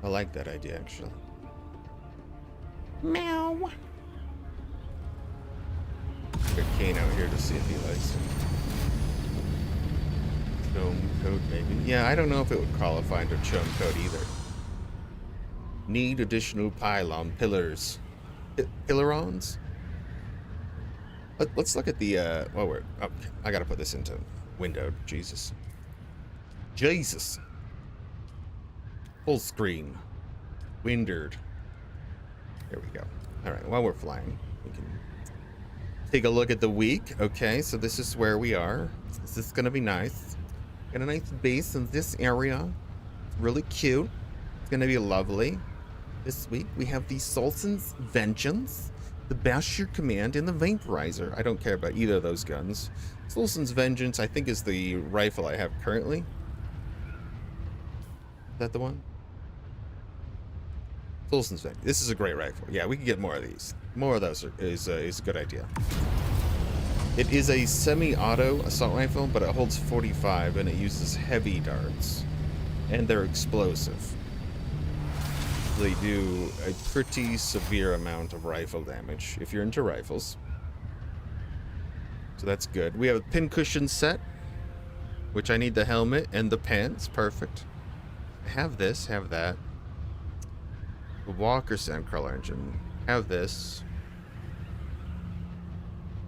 I like that idea, actually. Meow. Get Kane out here to see if he likes it. Chome coat, maybe. Yeah, I don't know if it would qualify under chome coat either. Need additional pylon pillars. Pillarons? Let's look at the, oh, I gotta put this into windowed. Jesus. Jesus. Full screen. Windowed. There we go. All right, while we're flying, we can take a look at the week. Okay, so this is where we are. This is gonna be nice. Got a nice base in this area. It's really cute. It's gonna be lovely. This week we have the Solson's Vengeance, the Bashir Command, and the Vaporizer. I don't care about either of those guns. Solson's Vengeance, I think, is the rifle I have currently. Is that the one? Solson's Vengeance. This is a great rifle. Yeah, we can get more of these. More of those is a good idea. It is a semi-auto assault rifle, but it holds 45 and it uses heavy darts. And they're explosive. They do a pretty severe amount of rifle damage if you're into rifles. So that's good. We have a pincushion set, which I need the helmet and the pants. Perfect. Have this, have that. The Walker Sandcrawler engine. Have this.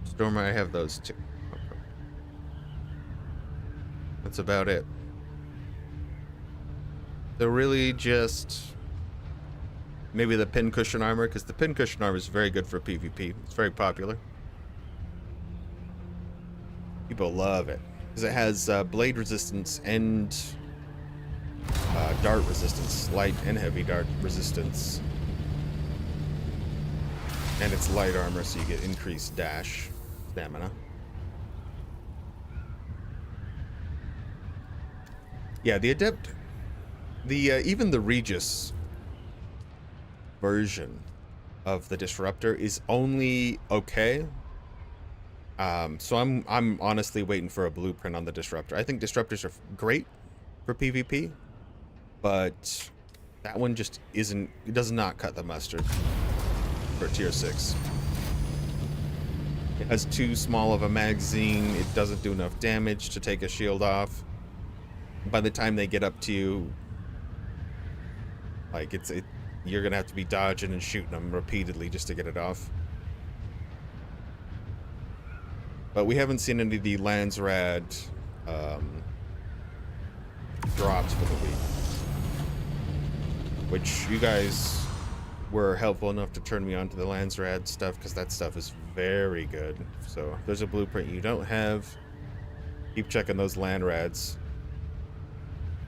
Stormer, I have those too. Okay. That's about it. So really just maybe the pincushion armor, because the pincushion armor is very good for PvP. It's very popular. People love it because it has blade resistance and dart resistance, light and heavy dart resistance. And it's light armor, so you get increased dash stamina. Yeah, the Adept, even the Regis version of the Disruptor is only okay. So I'm honestly waiting for a blueprint on the Disruptor. I think Disruptors are great for PvP, but that one just isn't. It does not cut the mustard for tier 6. It has too small of a magazine. It doesn't do enough damage to take a shield off. By the time they get up to you, like you're gonna have to be dodging and shooting them repeatedly just to get it off. But we haven't seen any of the Landsrad drops for the week, which you guys were helpful enough to turn me on to the Landsrad stuff, because that stuff is very good. So if there's a blueprint you don't have, keep checking those Landrads.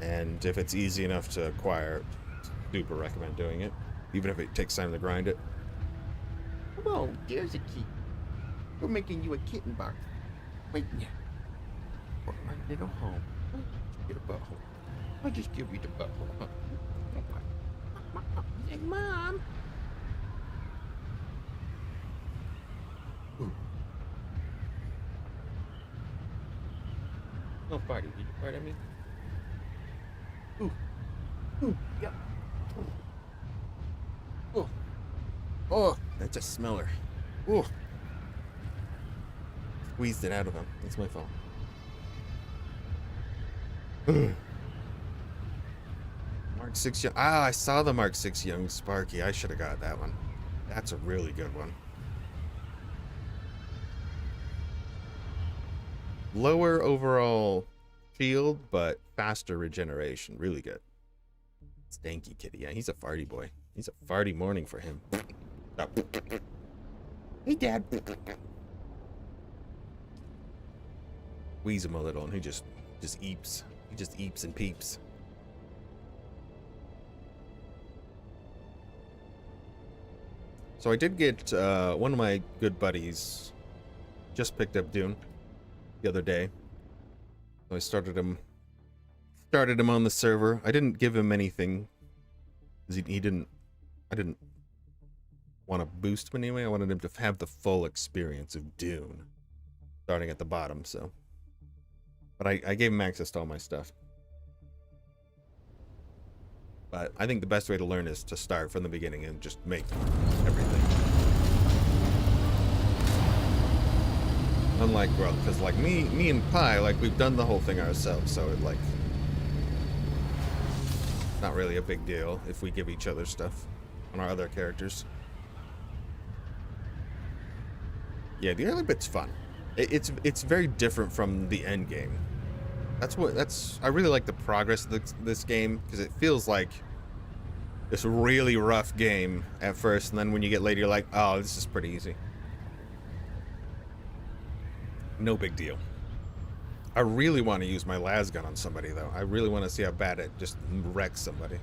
And if it's easy enough to acquire, super recommend doing it, even if it takes time to grind it. Come on, there's a key. We're making you a kitten box. Wait, yeah. For my little home. Get a butthole. I'll just give you the butthole, huh? Hey, Mom. Ooh. No party. Did you fart at me? Ooh. Ooh. Yep. Oh. Oh, that's a smeller. Ooh. Squeezed it out of him. That's my fault. Mark 6 Young. Ah, I saw the Mark 6 Young Sparky. I should have got that one. That's a really good one. Lower overall shield, but faster regeneration. Really good. Stanky kitty. Yeah, he's a farty boy. He's a farty morning for him. Oh. Hey, Dad. Squeeze him a little and he just eeps. He just eeps and peeps. So I did get one of my good buddies just picked up Dune the other day. So I started him on the server. I didn't give him anything. I didn't want to boost him anyway. I wanted him to have the full experience of Dune, starting at the bottom. So, but I gave him access to all my stuff. But I think the best way to learn is to start from the beginning and just make everything. Unlike Grub, because like me and Pi, like we've done the whole thing ourselves, so it like not really a big deal if we give each other stuff on our other characters. Yeah, the early bit's fun. It's very different from the end game. I really like the progress of this game, because it feels like this really rough game at first, and then when you get later, you're like, oh, this is pretty easy. No big deal. I really want to use my las gun on somebody, though. I really want to see how bad it just wrecks somebody.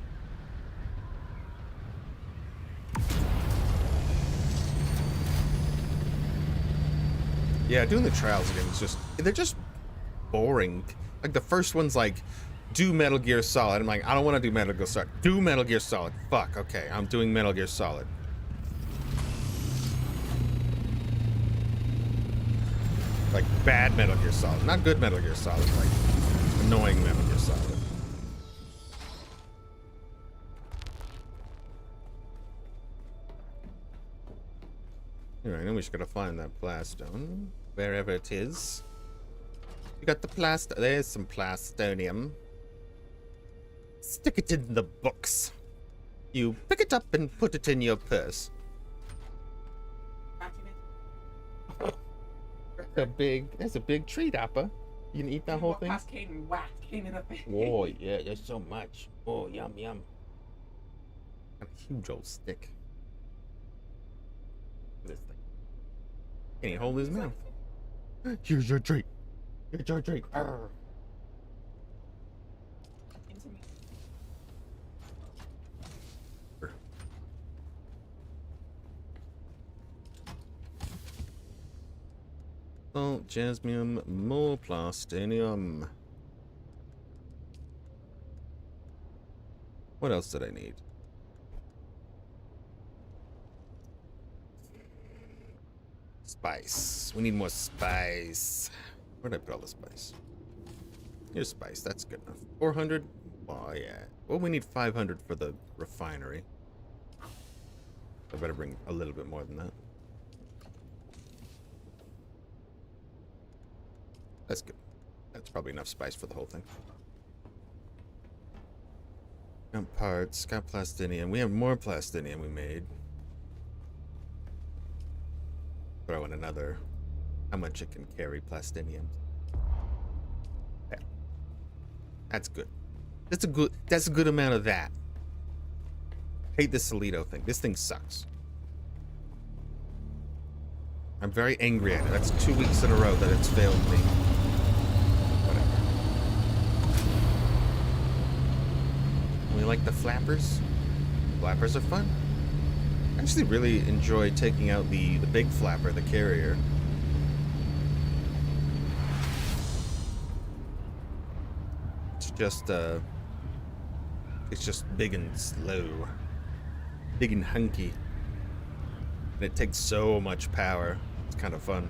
Yeah, doing the trials again is just... they're just boring. Like, the first one's like, do Metal Gear Solid. I'm like, I don't want to do Metal Gear Solid. Do Metal Gear Solid. Fuck, okay, I'm doing Metal Gear Solid. Like, bad Metal Gear Solid. Not good Metal Gear Solid, like, annoying Metal Gear Solid. Anyway, now we just gotta find that plastone, wherever it is. You got the there's some plastonium. Stick it in the box. You pick it up and put it in your purse. That's a big tree, Dapper. You can eat that whole thing? Came in a bit. Oh, yeah, there's so much. Oh, yum, yum. Got a huge old stick. This thing. Can't even hold his mouth. Here's your treat. Here's your treat. Arr. Oh, jasmium, more plastinium. What else did I need? Spice. We need more spice. Where did I put all the spice? Here's spice. That's good enough. 400? Oh, yeah. Well, we need 500 for the refinery. I better bring a little bit more than that. That's good. That's probably enough spice for the whole thing. Got parts, got plastinium. We have more plastinium we made. Throw in another. How much it can carry plastinium. Yeah. That's good. That's a good amount of that. Hate this Solito thing. This thing sucks. I'm very angry at it. That's 2 weeks in a row that it's failed me. Whatever. We like the flappers. Flappers are fun. I actually really enjoy taking out the big flapper, the carrier. It's just big and slow. Big and hunky. And it takes so much power. It's kind of fun.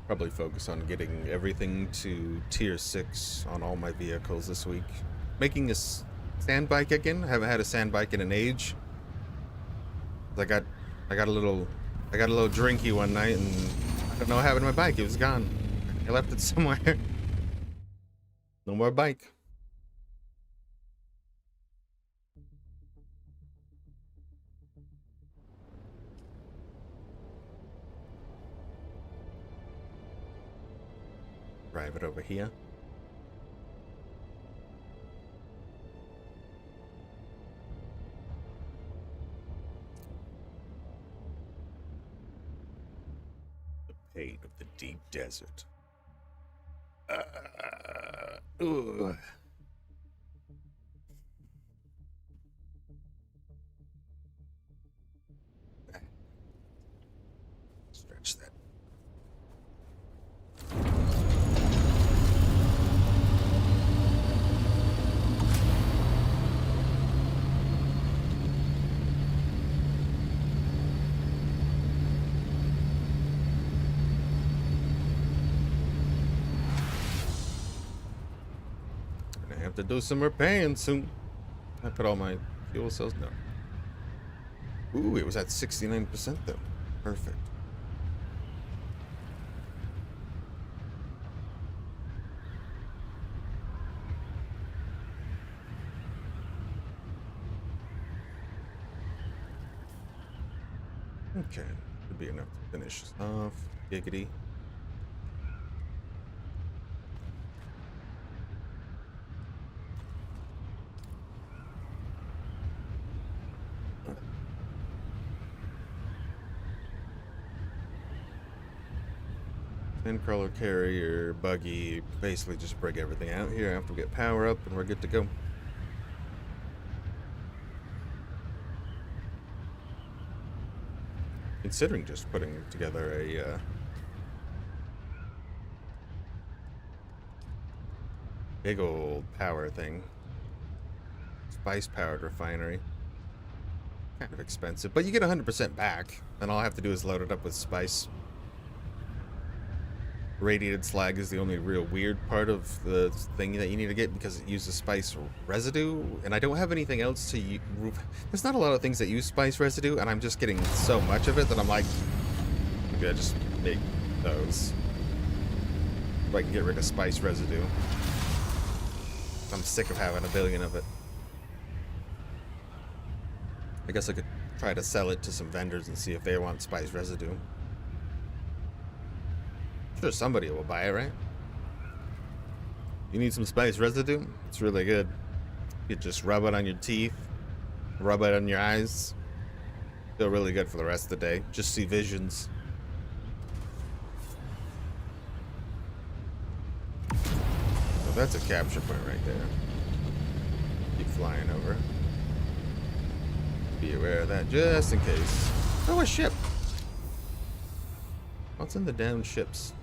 Probably focus on getting everything to tier 6 on all my vehicles this week. Making a sand bike again. I haven't had a sand bike in an age. I got a little drinky one night and I don't know what happened to my bike. It was gone. I left it somewhere. No more bike. Drive it over here. pain of the deep desert. Ooh. Stretch that. I have to do some repairing soon. I put all my fuel cells. No. Ooh, it was at 69% though. Perfect. Okay, should be enough to finish this off. Giggity. Ten crawler carrier, buggy, basically just break everything out here after we get power up and we're good to go. Considering just putting together a big old power thing. Spice powered refinery. Kind of expensive, but you get 100% back. And all I have to do is load it up with spice. Radiated slag is the only real weird part of the thing that you need to get because it uses spice residue, and I don't have anything else to use. There's not a lot of things that use spice residue, and I'm just getting so much of it that I'm like, maybe I just make those. If I can get rid of spice residue. I'm sick of having a billion of it. I guess I could try to sell it to some vendors and see if they want spice residue. Sure, somebody will buy it, right? You need some spice residue? It's really good. You just rub it on your teeth, rub it on your eyes. Feel really good for the rest of the day. Just see visions. So that's a capture point right there. Keep flying over. Be aware of that just in case. Oh, a ship. What's in the down ships?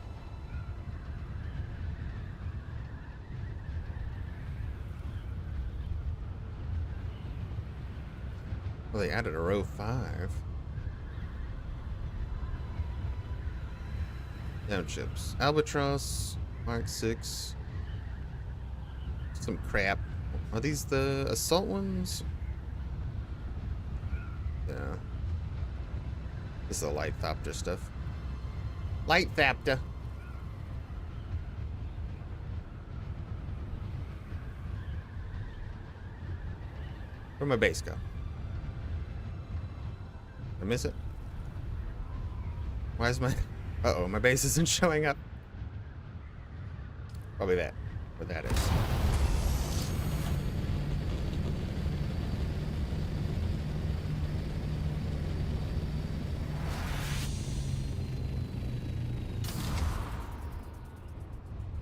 Well, they added a row 5. Down ships. Albatross, Mark 6. Some crap. Are these the assault ones? Yeah. This is the light thopter stuff. Light thopter. Where'd my base go? I miss it? Why is my... Uh-oh, my base isn't showing up. Probably that. Where that is.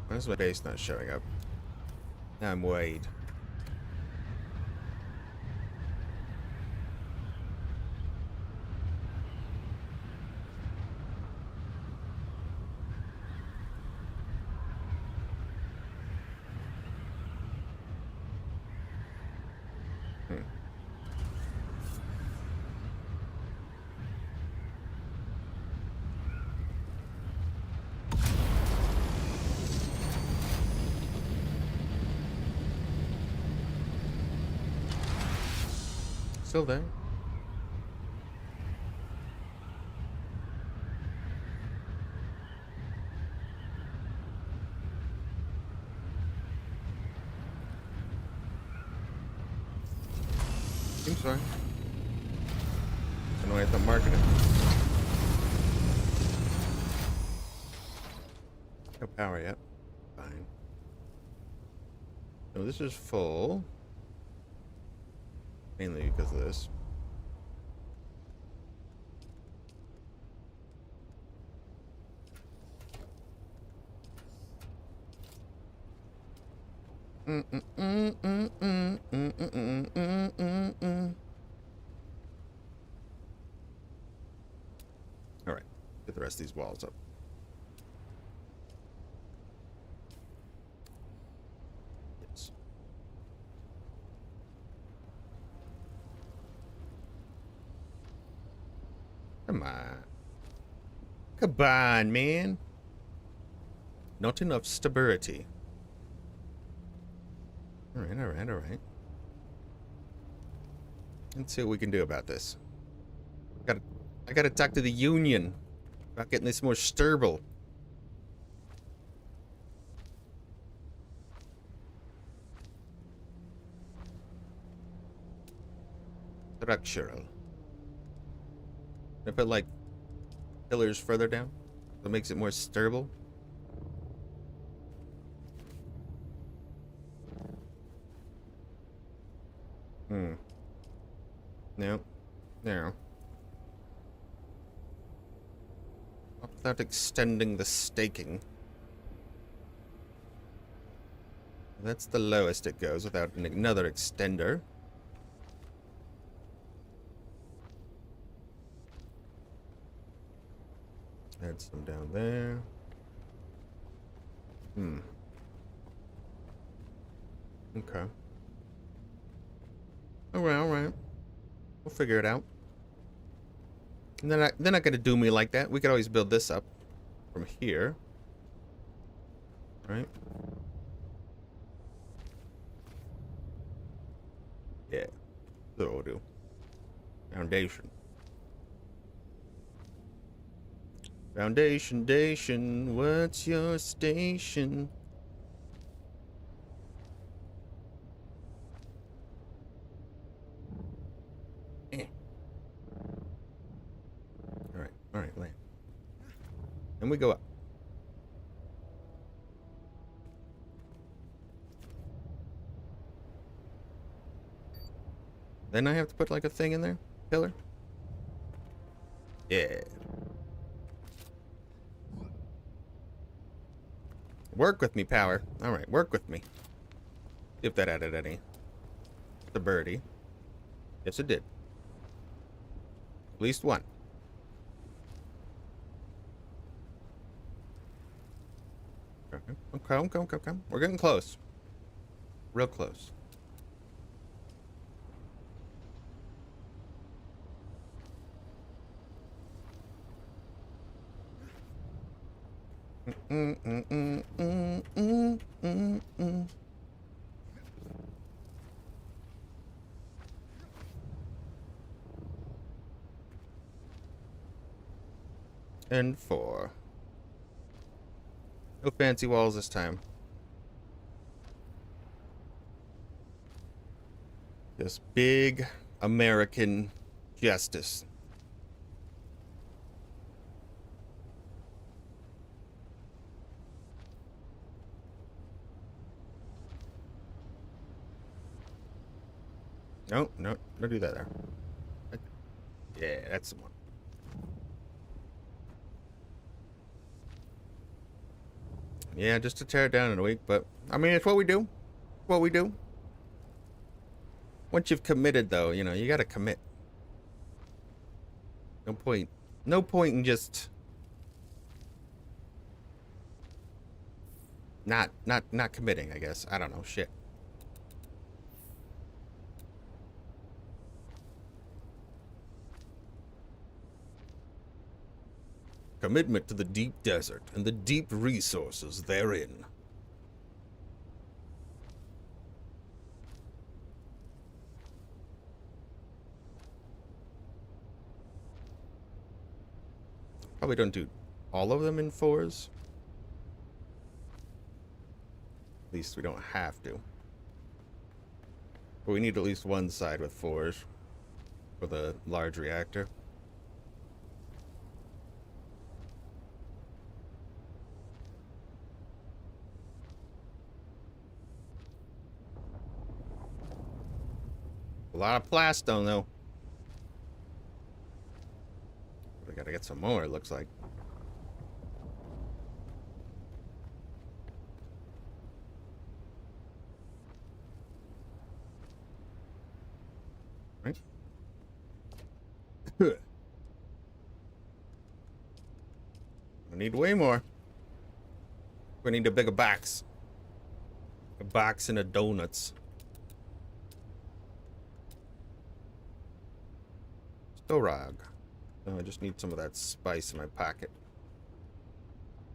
Why is my base not showing up? Now I'm worried. Still there? Seems fine. I know I have to market it. No power yet. Fine. So this is full. Mainly because of this. All right, get the rest of these walls up. Yes. Come on. Come on, man. Not enough stability. All right, all right, all right. Let's see what we can do about this. I gotta talk to the union about getting this more stable. Structural. I put like pillars further down, so it makes it more stable. No. No. Not without extending the staking. That's the lowest it goes without another extender. Add some down there. Okay. Alright, alright. We'll figure it out. And they're not gonna do me like that. We could always build this up from here. Right? Yeah. That's what we'll do. Foundation. Foundation, what's your station? Alright, land. And we go up. Then I have to put like a thing in there? Pillar? Yeah. Work with me, power. Alright, work with me. If that added any. The birdie. Yes, it did. At least one. Okay. We're getting close. Real close. And 4. No fancy walls this time. Just big American justice. No, don't do that there. Yeah, that's the one. Yeah, just to tear it down in a week, but I mean, it's what we do. What we do. Once you've committed, though, you know, you gotta commit. No point. No point in just not committing, I guess. I don't know. Shit. Commitment to the deep desert and the deep resources therein. Probably don't do all of them in 4s. At least we don't have to. But we need at least one side with 4s for the large reactor. A lot of plastone, though. We gotta get some more, it looks like. Right? I need way more. We need a bigger box. A box and a donuts. Storag. Oh, I just need some of that spice in my pocket.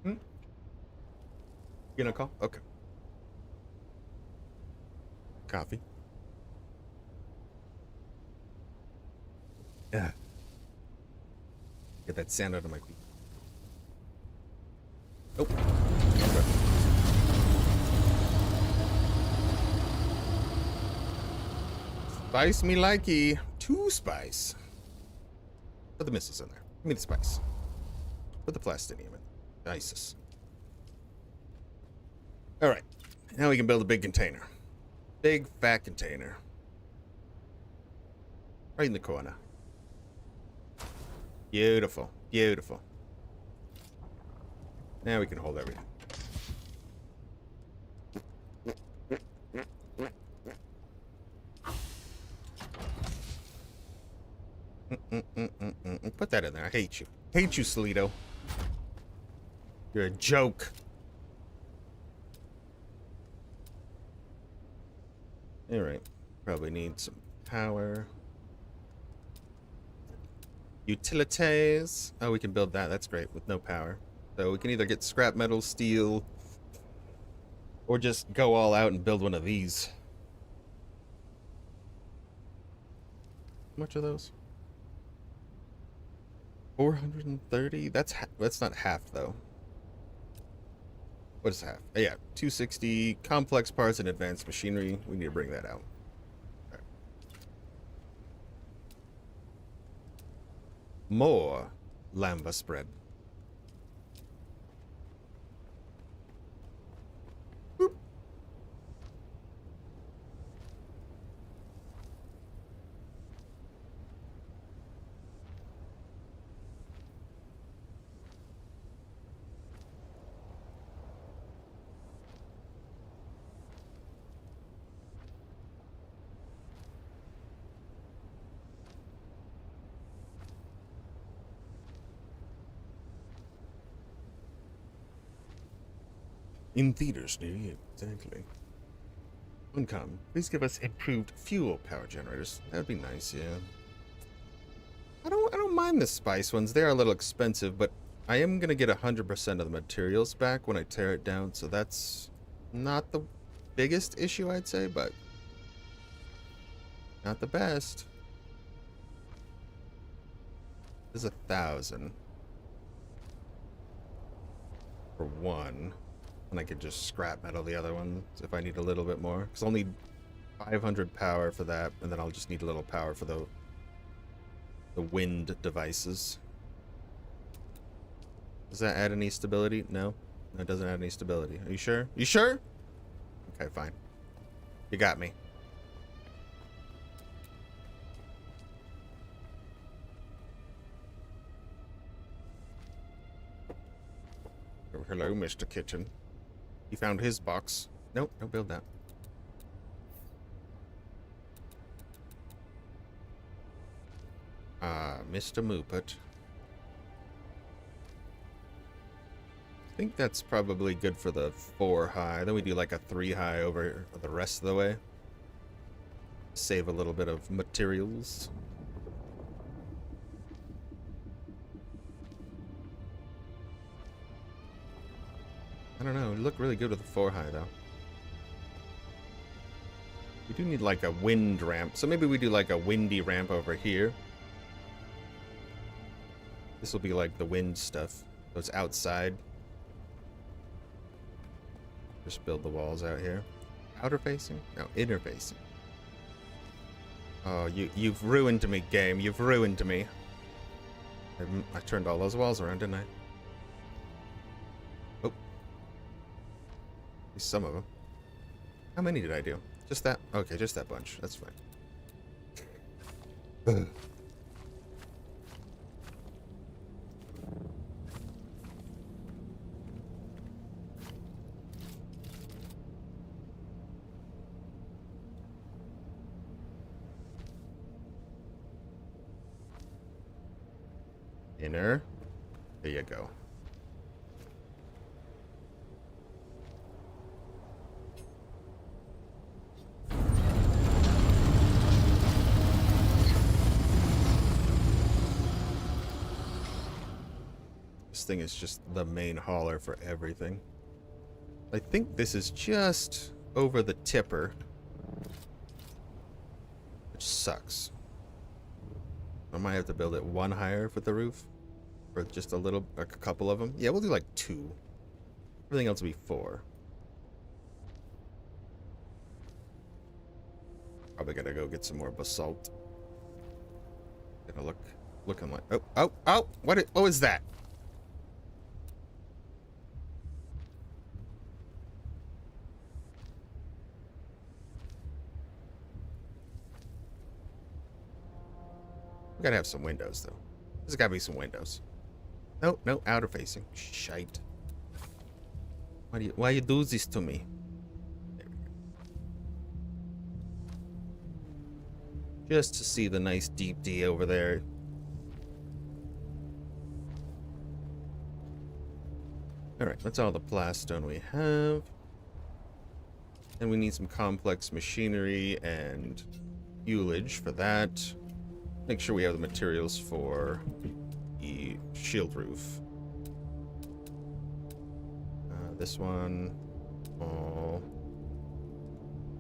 You gonna call? Okay. Coffee. Yeah. Get that sand out of my feet. Nope. Okay. Spice me likey. 2 spice. Put the missiles in there. Give me the spice. Put the plastinium in. ISIS. Alright. Now we can build a big container. Big fat container. Right in the corner. Beautiful. Beautiful. Now we can hold everything. Put that in there. I hate you. Hate you, Salito. You're a joke. Alright. Probably need some power. Utilities. Oh, we can build that. That's great with no power. So we can either get scrap metal, steel, or just go all out and build one of these. How much are those? 430? That's not half, though. What is half? Oh, yeah, 260. Complex parts and advanced machinery. We need to bring that out. Right. More lamba spread. Boop. In theaters near you, exactly. Uncom, please give us improved fuel power generators. That would be nice, yeah. I don't mind the spice ones. They are a little expensive, but I am gonna get 100% of the materials back when I tear it down, so that's not the biggest issue, I'd say, but not the best. There's 1,000 for one. And I could just scrap metal the other ones if I need a little bit more. Because I'll need 500 power for that, and then I'll just need a little power for the wind devices. Does that add any stability? No? That doesn't add any stability. Are you sure? You sure? Okay, fine. You got me. Oh, hello, Mr. Kitchen. He found his box. Nope, don't build that. Mr. Moopet. I think that's probably good for the 4 high. Then we do like a 3 high over the rest of the way. Save a little bit of materials. I don't know. It looked really good with the 4 high, though. We do need, like, a wind ramp. So maybe we do, like, a windy ramp over here. This will be, like, the wind stuff. So it's outside. Just build the walls out here. Outer facing? No, inner facing. Oh, you've ruined me, game. You've ruined me. I turned all those walls around, didn't I? Some of them. How many did I do? Just that? Okay, just that bunch. That's fine. Inner. There you go. This thing is just the main hauler for everything. I think this is just over the tipper, which sucks. I might have to build it one higher for the roof, or just a couple of them. Yeah, we'll do like 2. Everything else will be 4. Probably gotta go get some more basalt. Gonna looking like oh what was that? We gotta have some windows though. There's gotta be some windows. No, outer facing. Shite. Why you do this to me? There we go. Just to see the nice deep D over there. Alright, that's all the plastone we have. And we need some complex machinery and ullage for that. Make sure we have the materials for the shield roof. This one. Oh.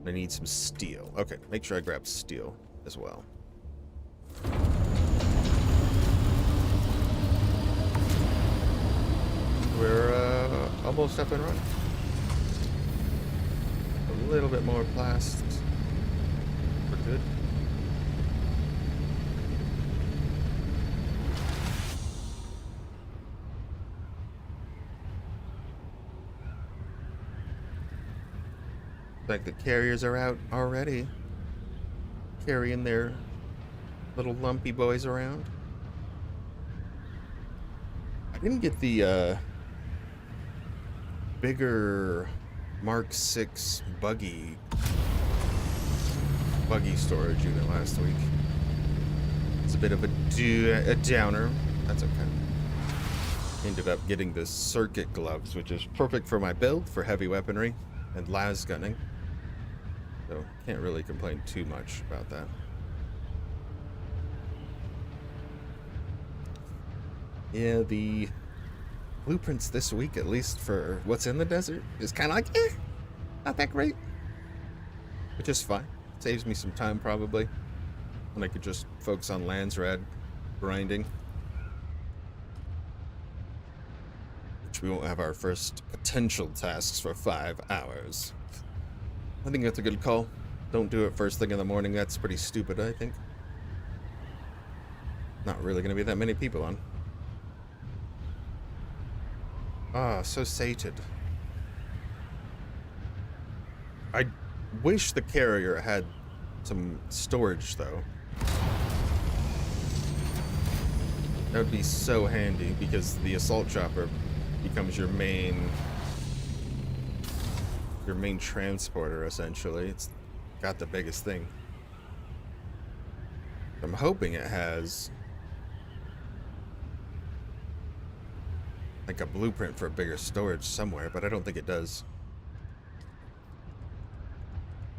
I need some steel. Okay, make sure I grab steel as well. We're almost up and running. A little bit more plastics. We're good. Like the carriers are out already, carrying their little lumpy boys around. I didn't get the bigger Mark 6 buggy storage unit last week. It's a bit of a downer. That's okay. Ended up getting the circuit gloves, which is perfect for my build for heavy weaponry and las gunning. So can't really complain too much about that. Yeah, the blueprints this week, at least for what's in the desert, is kind of like, not that great. Which is fine. Saves me some time probably. And I could just focus on Landsrad grinding. Which we won't have our first potential tasks for 5 hours. I think that's a good call. Don't do it first thing in the morning. That's pretty stupid, I think. Not really going to be that many people on. Ah, so sated. I wish the carrier had some storage, though. That would be so handy, because the assault chopper becomes your main transporter, essentially. It's got the biggest thing. I'm hoping it has like a blueprint for bigger storage somewhere, but I don't think it does.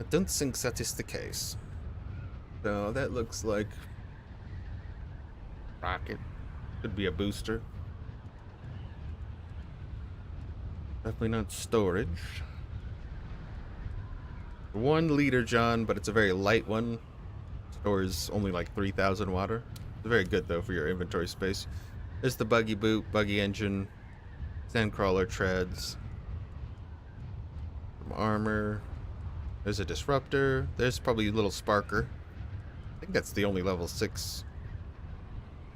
I don't think that is the case. So that looks like rocket. Could be a booster. Definitely not storage. 1 liter, John, but it's a very light one. Stores only like 3,000 water. It's very good though for your inventory space. There's the buggy boot, buggy engine, sandcrawler treads, some armor. There's a disruptor. There's probably a little sparker. I think that's the only level 6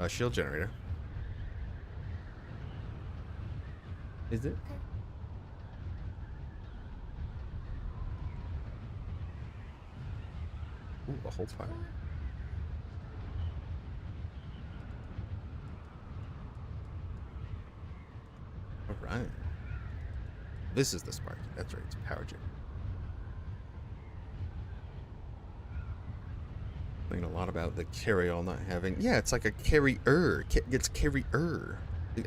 shield generator. Is it? Ooh, a whole fire. Alright. This is the spark. That's right, it's a power gen. Thinking a lot about the carry-all not having... Yeah, it's like a carrier. It's carrier.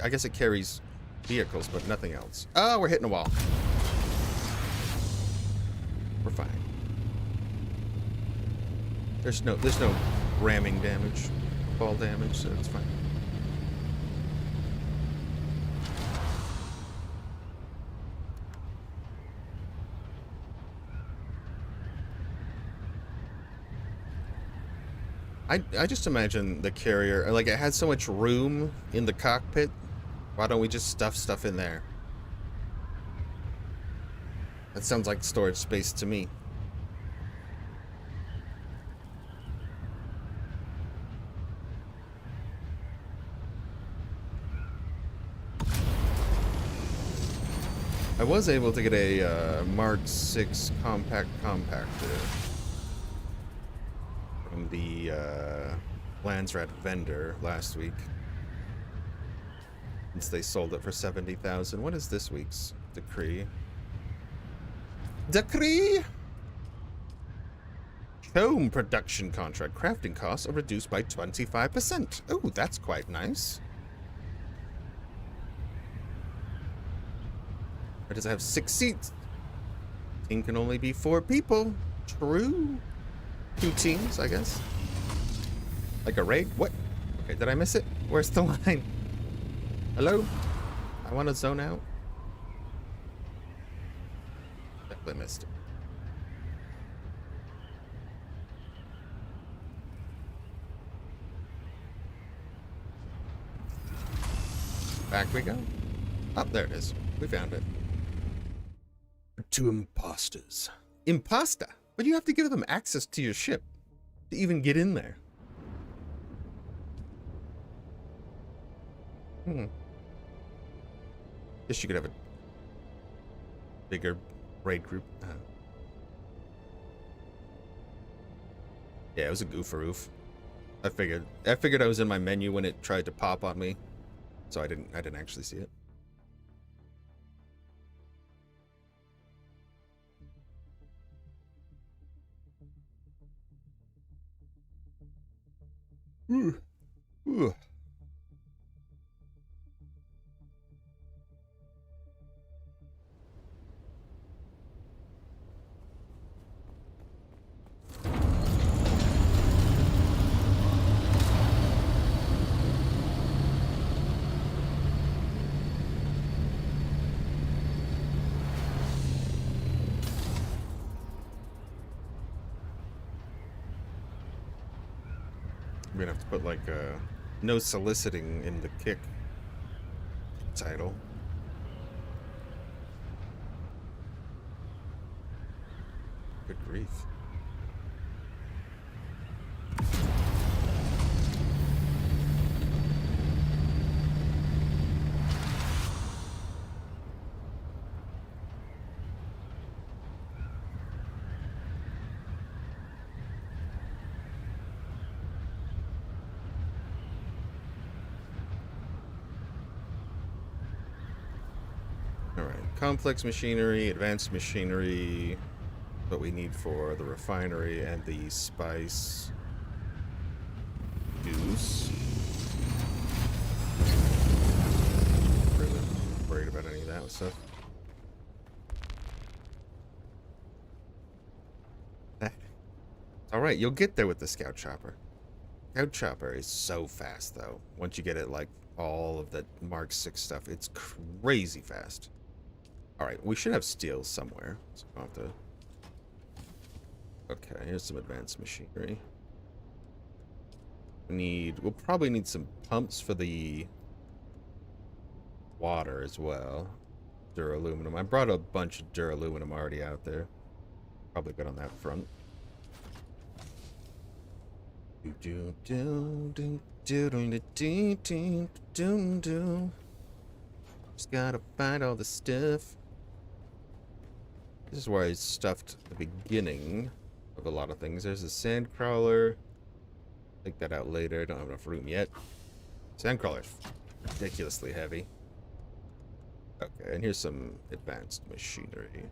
I guess it carries vehicles, but nothing else. Oh, we're hitting a wall. We're fine. There's no ramming damage, fall damage, so it's fine. I just imagine the carrier, like, it has so much room in the cockpit. Why don't we just stuff stuff in there? That sounds like storage space to me. I was able to get a Mark 6 compact compactor from the Landsrat vendor last week, since they sold it for 70,000. What is this week's decree? Decree! Home production contract. Crafting costs are reduced by 25%. Oh, that's quite nice. Or does it have 6 seats? Team can only be 4 people. True. 2 teams, I guess. Like a raid? What? Okay, did I miss it? Where's the line? Hello? I want to zone out. Definitely missed it. Back we go. Oh, there it is. We found it. 2 imposters. Imposter? But you have to give them access to your ship to even get in there. Guess you could have a bigger raid group. Yeah, it was a goofaroof. I figured I was in my menu when it tried to pop on me, so I didn't actually see it. Ooh. We're gonna have to put like no soliciting in the kick title. Good grief. Complex machinery, advanced machinery, what we need for the refinery and the spice juice. Really worried about any of that stuff. All right, you'll get there with the Scout Chopper. Scout Chopper is so fast, though. Once you get it, like, all of the Mark 6 stuff, it's crazy fast. Alright, we should have steel somewhere. So we'll have to... Okay, here's some advanced machinery. We'll probably need some pumps for the water as well. Duraluminum. I brought a bunch of duraluminum already out there. Probably good on that front. Just gotta find all the stuff. This is where I stuffed the beginning of a lot of things. There's a sand crawler. Take that out later. I don't have enough room yet. Sand crawler's ridiculously heavy. Okay, and here's some advanced machinery.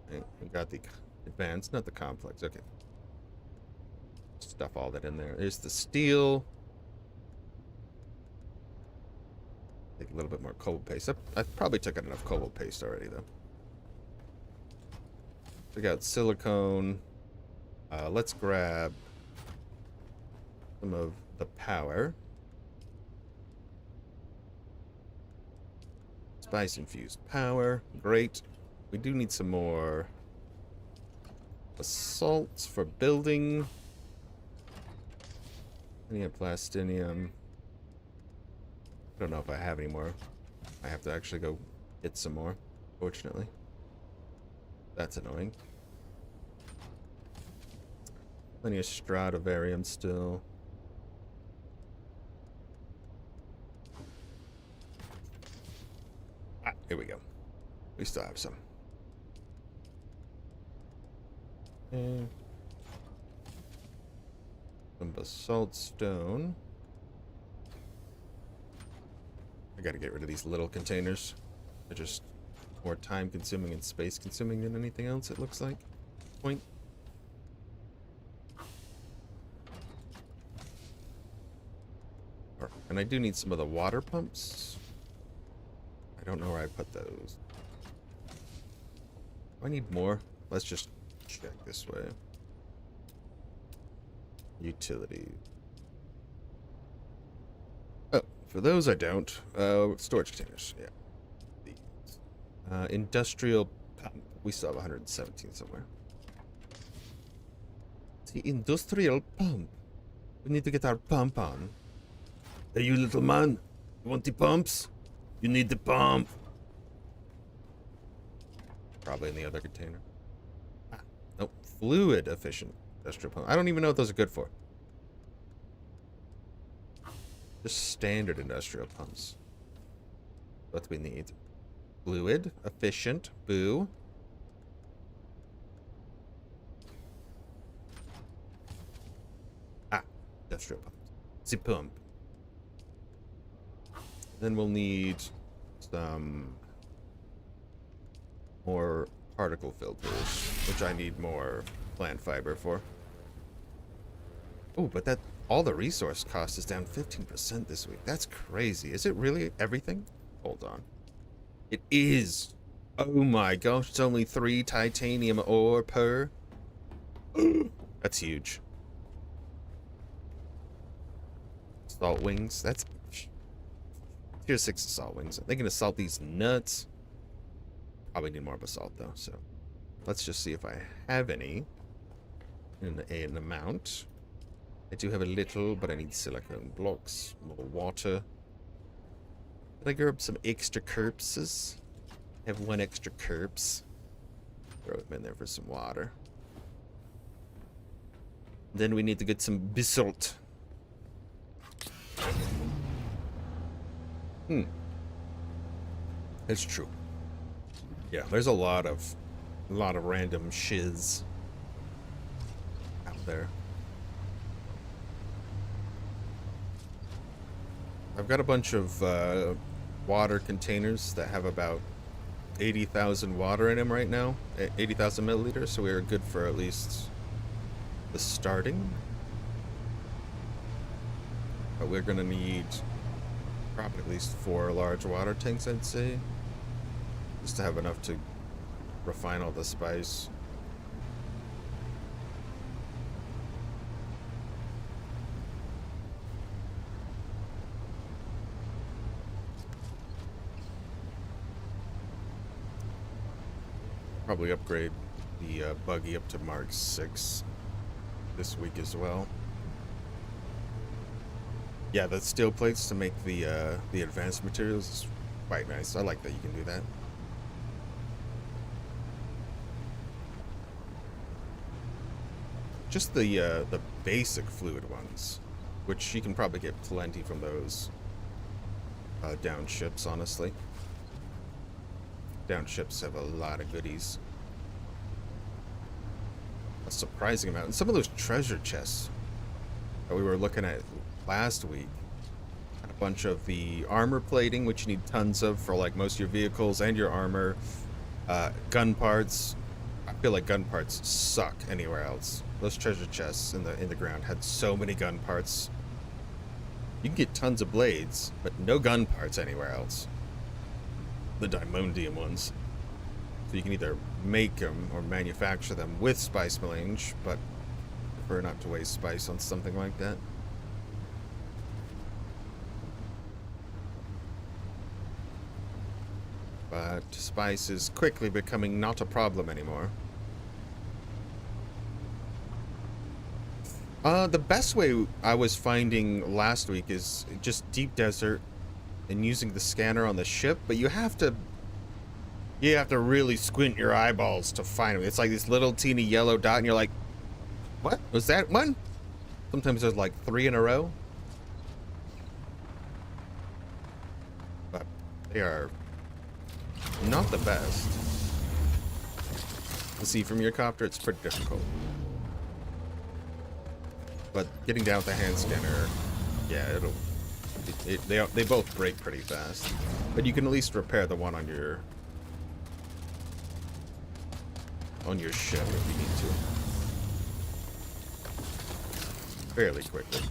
Okay, we got the advanced, not the complex. Okay. Stuff all that in there. There's the steel. Take a little bit more cobalt paste. I probably took out enough cobalt paste already, though. Took out silicone. Let's grab some of the power. Spice infused power. Great. We do need some more basalts for building. Neoplastinium. I don't know if I have any more. I have to actually go get some more, fortunately. That's annoying. Plenty of Stradivarium still. Ah, here we go. We still have some. And some basalt stone. I gotta get rid of these little containers. They're just more time consuming and space consuming than anything else, it looks like. Point. And I do need some of the water pumps. I don't know where I put those. Do I need more? Let's just check this way. Utility. Oh, for those I don't. Storage containers, yeah. These. Industrial pump. We still have 117 somewhere. The industrial pump. We need to get our pump on. Hey, you little man. You want the pumps? You need the pump. Probably in the other container. Ah, nope. Fluid efficient industrial pump. I don't even know what those are good for. Just standard industrial pumps. What we need. Fluid efficient. Boo. Ah, industrial pumps. The pump. Then we'll need some more particle filters, which I need more plant fiber for. Oh, but that all the resource cost is down 15% this week. That's crazy. Is it really everything? Hold on. It is. Oh my gosh, it's only 3 titanium ore per. That's huge. Salt wings. That's Tier 6 assault wings. They can assault these nuts. Probably need more basalt though, so let's just see if I have any in an amount. I do have a little, but I need silicone blocks, more water. Did I grab some extra corpses? I have 1 extra corpse. Throw them in there for some water. Then we need to get some basalt. It's true. Yeah, there's a lot of random shiz out there. I've got a bunch of water containers that have about 80,000 water in them right now, 80,000 milliliters, so we are good for at least the starting. But we're gonna need probably at least 4 large water tanks, I'd say, just to have enough to refine all the spice. Probably upgrade the buggy up to Mark 6 this week as well. Yeah, the steel plates to make the advanced materials is quite nice. I like that you can do that. Just the basic fluid ones, which you can probably get plenty from those down ships, honestly. Down ships have a lot of goodies. A surprising amount. And some of those treasure chests that we were looking at last week had a bunch of the armor plating, which you need tons of for like most of your vehicles and your armor, gun parts, I feel like gun parts suck anywhere else. Those treasure chests in the ground had so many gun parts. You can get tons of blades, but no gun parts anywhere else. The diamondium ones. So you can either make them or manufacture them with spice melange, but I prefer not to waste spice on something like that. But spice is quickly becoming not a problem anymore. The best way I was finding last week is just deep desert and using the scanner on the ship, but you have to really squint your eyeballs to find them. It's like this little teeny yellow dot and you're like, what? Was that one? Sometimes there's like 3 in a row. But they are not the best. To see from your copter, it's pretty difficult. But getting down with the hand scanner, yeah, they both break pretty fast. But you can at least repair the one on your ship if you need to. Fairly quickly.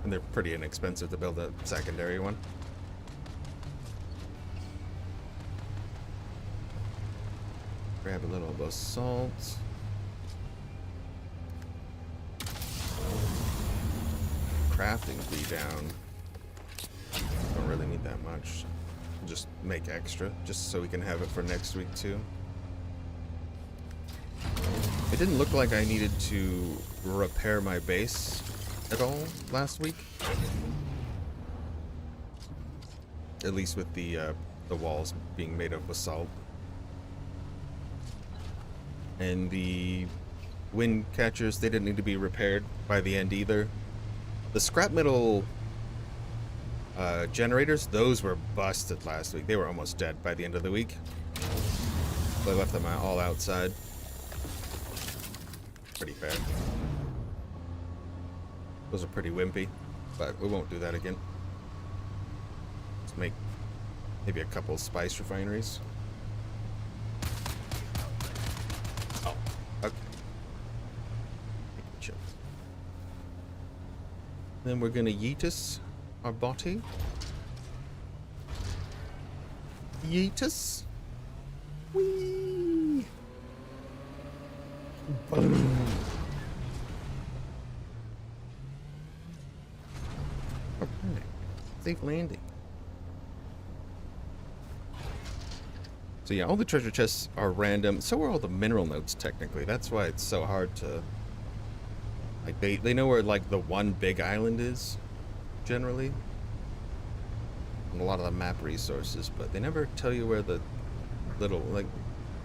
And they're pretty inexpensive to build a secondary one. Grab a little basalt. Crafting fee down. Don't really need that much. Just make extra, just so we can have it for next week too. It didn't look like I needed to repair my base at all last week. At least with the walls being made of basalt. And the wind catchers, they didn't need to be repaired by the end either. The scrap metal generators, those were busted last week. They were almost dead by the end of the week. So I left them all outside. Pretty fair. Those are pretty wimpy, but we won't do that again. Let's make maybe a couple spice refineries. Oh, okay. Then we're gonna yeetus our body. Yeetus. Whee! Boom. Okay. Safe landing. So yeah, all the treasure chests are random. So are all the mineral notes technically. That's why it's so hard to... Like, they know where, like, the one big island is, generally. And a lot of the map resources, but they never tell you where the little, like,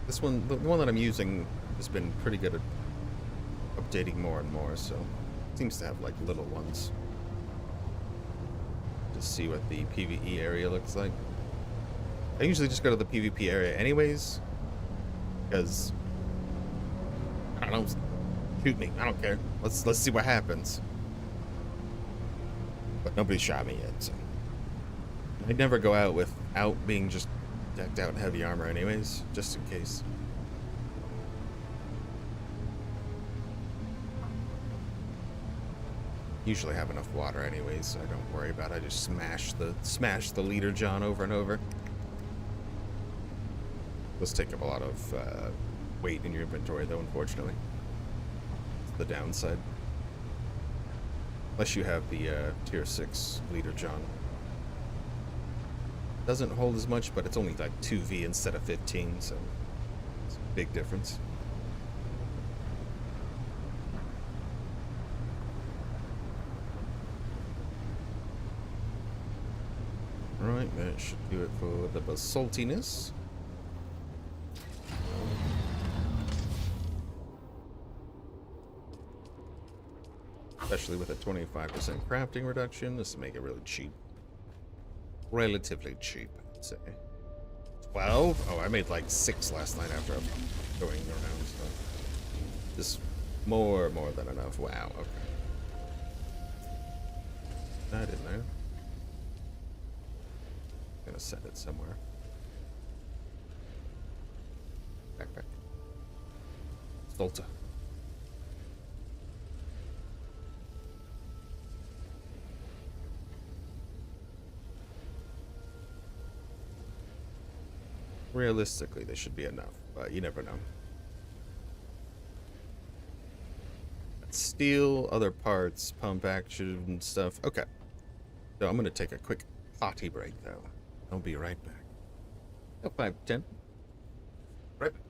this one, the one that I'm using has been pretty good at updating more and more, so it seems to have, like, little ones. To see what the PvE area looks like. I usually just go to the PvP area anyways, because, I don't know, shoot me, I don't care. Let's see what happens. But nobody shot me yet, so I'd never go out without being just decked out in heavy armor anyways, just in case. Usually have enough water anyways, so I don't worry about it. I just smash the leader John over and over. Those take up a lot of weight in your inventory though, unfortunately. The downside, unless you have the tier 6 leader John. Doesn't hold as much, but it's only like 2v instead of 15, so it's a big difference. Right, that should do it for the basaltiness. Especially with a 25% crafting reduction, this will make it really cheap. Relatively cheap, I'd say. 12? Oh, I made like 6 last night after going around, so. Just more than enough. Wow, okay. That in there. I'm gonna set it somewhere. Backpack. Stolza. Realistically, they should be enough, but you never know. Steel, other parts, pump action and stuff. Okay. So I'm gonna take a quick potty break though. I'll be right back. Oh, 5-10. Right back.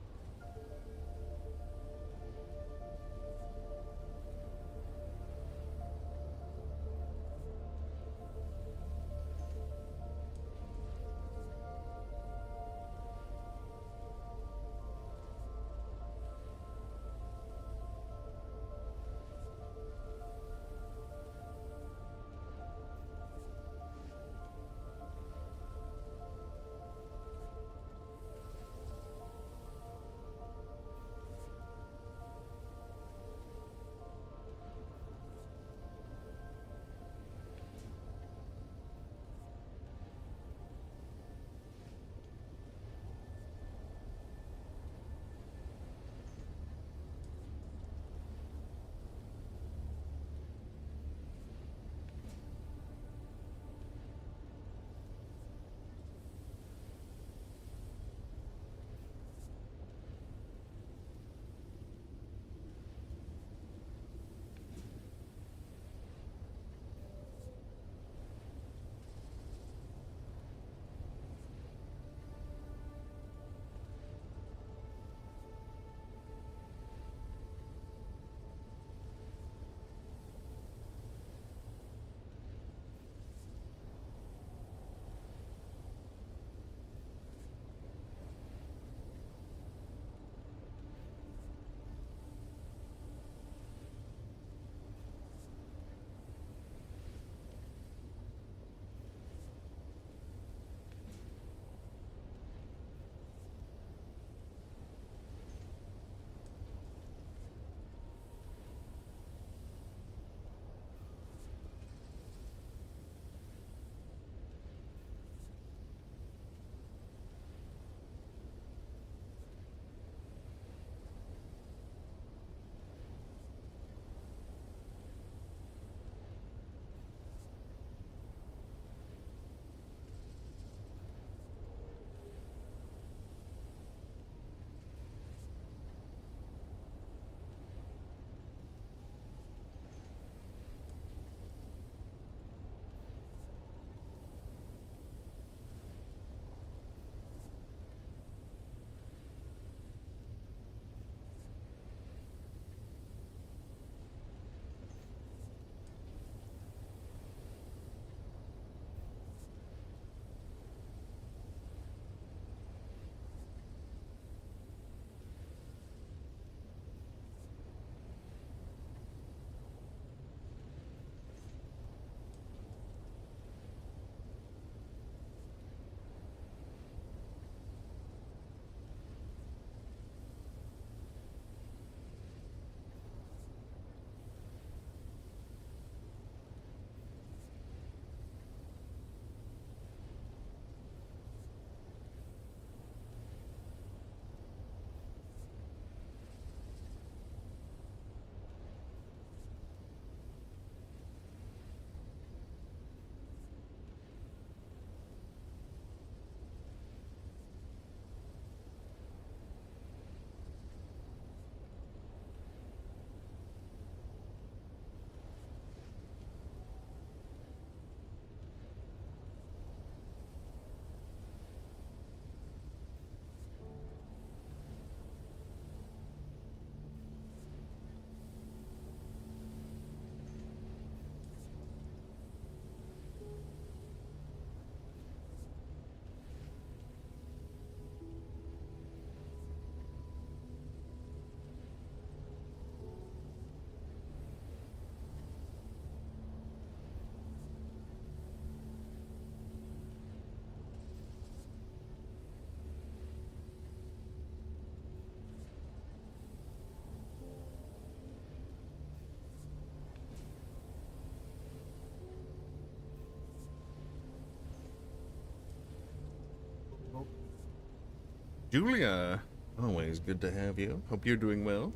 Julia, always good to have you. Hope you're doing well.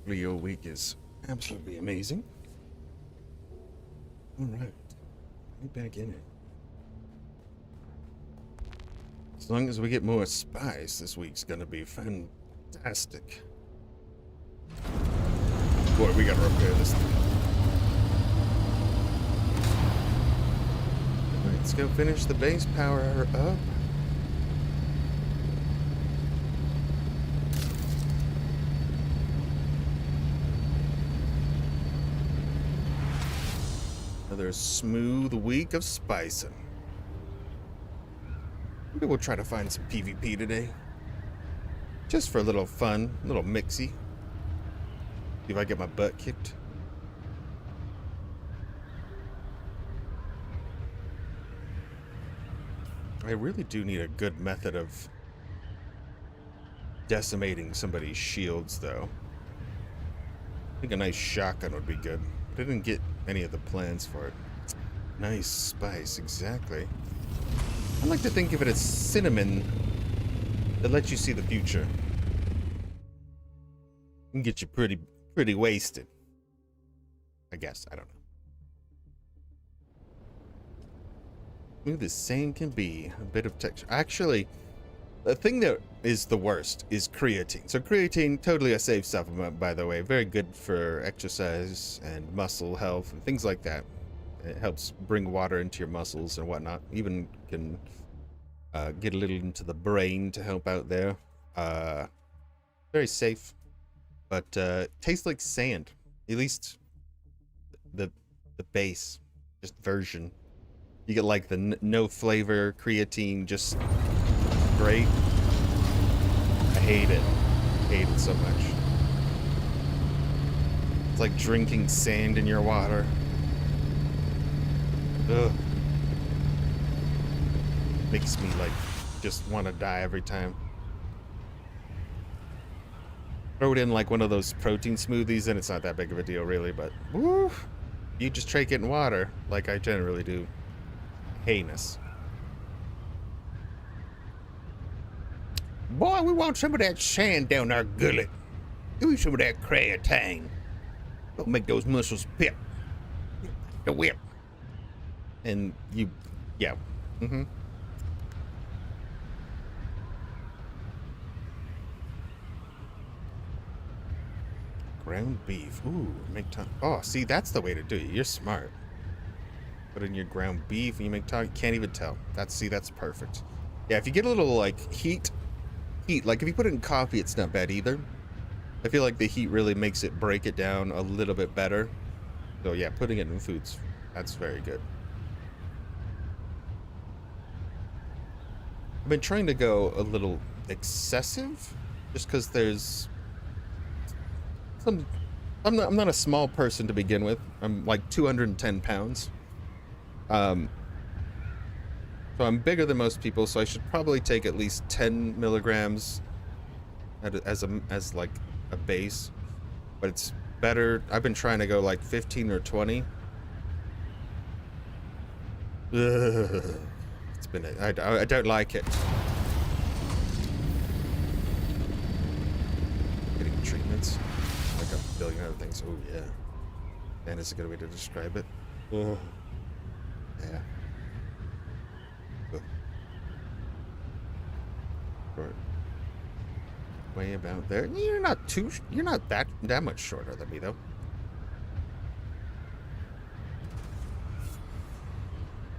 Hopefully your week is absolutely amazing. All right, right back in it. As long as we get more spice, this week's gonna be fantastic. Boy, we gotta repair this thing. Alright, let's go finish the base power up. Another smooth week of spicing. Maybe we'll try to find some PvP today. Just for a little fun, a little mixy. See if I get my butt kicked. I really do need a good method of decimating somebody's shields, though. I think a nice shotgun would be good. But I didn't get any of the plans for it. Nice spice, exactly. I like to think of it as cinnamon that lets you see the future. Can get you pretty wasted. I guess, I don't know. Smooth as sand can be. A bit of texture. Actually, the thing that is the worst is creatine. So creatine, totally a safe supplement, by the way. Very good for exercise and muscle health and things like that. It helps bring water into your muscles and whatnot. Even can get a little into the brain to help out there. Very safe, but tastes like sand. At least the base, just version. You get like the no flavor creatine, just great. I hate it. Hate it so much. It's like drinking sand in your water. Ugh. Makes me like just want to die every time. Throw it in like one of those protein smoothies and it's not that big of a deal really, but woo, you just try getting water like I generally do. Heinous. Boy, we want some of that sand down our gullet. Give me some of that creatine. Don't make those muscles pip. The whip. And you, yeah. Mm-hmm. Ground beef. Ooh, make time. Oh, see, that's the way to do it. You're smart. Put in your ground beef and you make time. Can't even tell. That's perfect. Yeah, if you get a little like heat, like if you put it in coffee, it's not bad either. I feel like the heat really makes it break it down a little bit better. So yeah, putting it in foods, that's very good. I've been trying to go a little excessive, just because there's some. I'm not a small person to begin with. I'm like 210 pounds. So I'm bigger than most people, so I should probably take at least 10 milligrams as like a base. But it's better. I've been trying to go like 15 or 20. Ugh. It's been I don't like it. Getting treatments, like a billion other things. Oh yeah, and it's a good way to describe it. Ugh. Yeah. Ugh. Short. Way about there. You're not that much shorter than me though.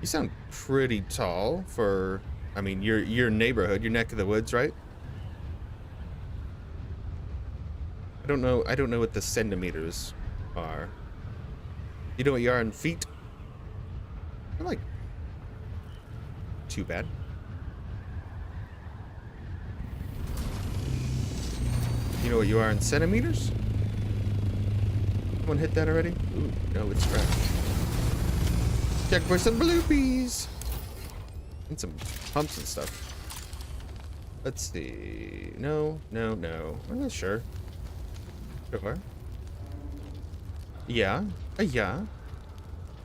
You sound pretty tall for, I mean, your neighborhood, your neck of the woods, right? I don't know what the centimeters are. You know what you are in feet? I'm like, too bad. You know what you are in centimeters? Someone hit that already? Ooh, no, it's right. Check for some bloopies. And some pumps and stuff. Let's see. No. I'm not sure. Sure. Yeah. Yeah.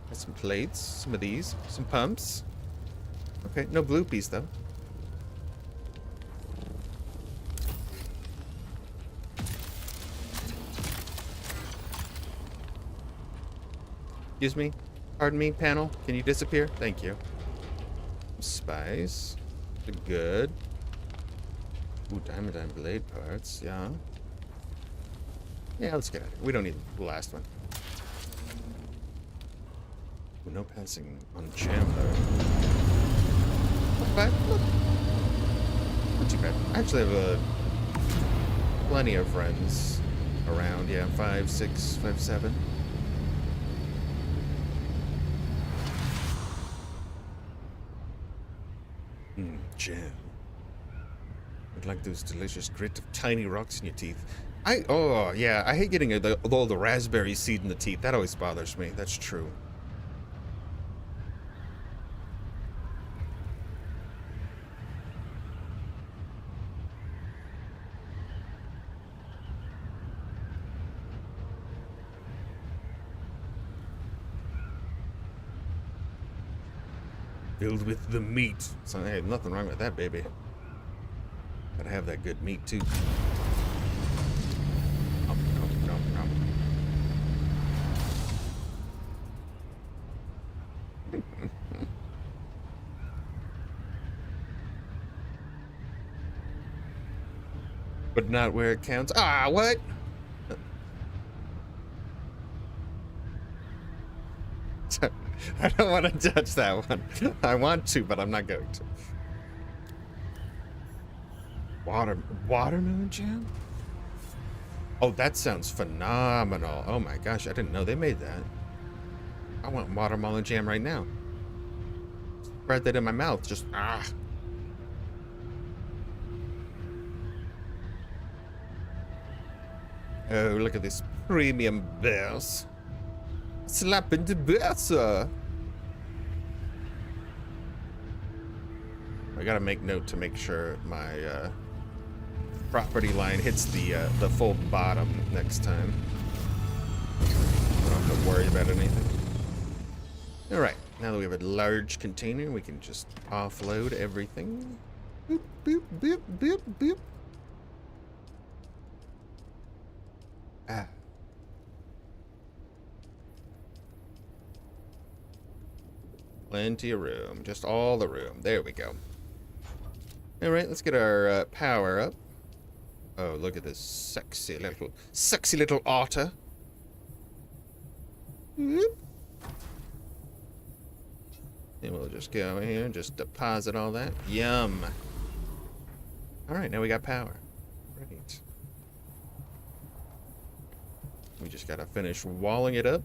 Got some plates. Some of these. Some pumps. Okay, no bloopies though. Excuse me? Pardon me, panel? Can you disappear? Thank you. Spice. Good. Ooh, diamond blade parts. Yeah. Yeah, let's get out of here. We don't need the last one. Ooh, no passing on jam, though. Not bad. Not too bad. I actually have plenty of friends around. Yeah, 5, 6, 5, 7. Jam. I'd like those delicious grit of tiny rocks in your teeth. Oh, yeah, I hate getting all the raspberry seed in the teeth. That always bothers me. That's true. Filled with the meat. So, hey, nothing wrong with that, baby. Gotta have that good meat, too. Nom, nom, nom, nom. But not where it counts. Ah, what? I don't want to touch that one. I want to, but I'm not going to. Watermelon jam? Oh, that sounds phenomenal. Oh my gosh, I didn't know they made that. I want watermelon jam right now. Spread that in my mouth. Just, ah. Oh, look at this premium bass. Slapping the bass. I gotta make note to make sure my property line hits the full bottom next time. I don't have to worry about anything. All right, now that we have a large container, we can just offload everything. Boop, boop, boop, boop, boop. Ah. Plenty of room, just all the room. There we go. All right, let's get our power up. Oh, look at this sexy little otter. Whoop. And we'll just go here and just deposit all that. Yum. All right, now we got power. Great. We just gotta finish walling it up.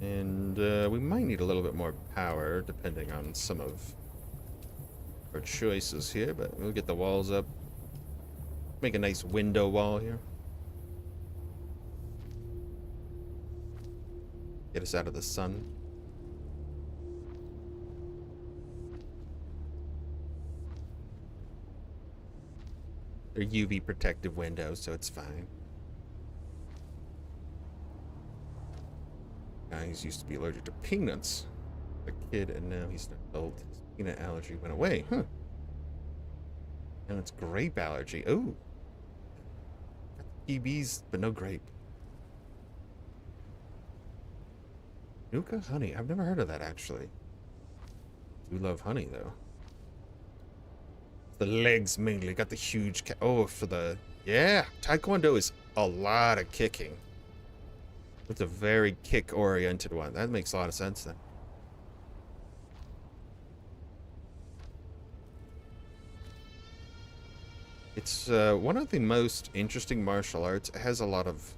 And we might need a little bit more power depending on some of our choices here, but we'll get the walls up. Make a nice window wall here. Get us out of the sun. They're UV protective windows, so it's fine. Guys used to be allergic to peanuts. A kid, and now he's an adult. His peanut allergy went away. Huh. Now it's grape allergy. Ooh. PBs, but no grape. Nuka honey. I've never heard of that, actually. I do love honey, though. The legs mainly. Got the huge... oh, for the... yeah. Taekwondo is a lot of kicking. It's a very kick-oriented one. That makes a lot of sense, then. It's one of the most interesting martial arts. It has a lot of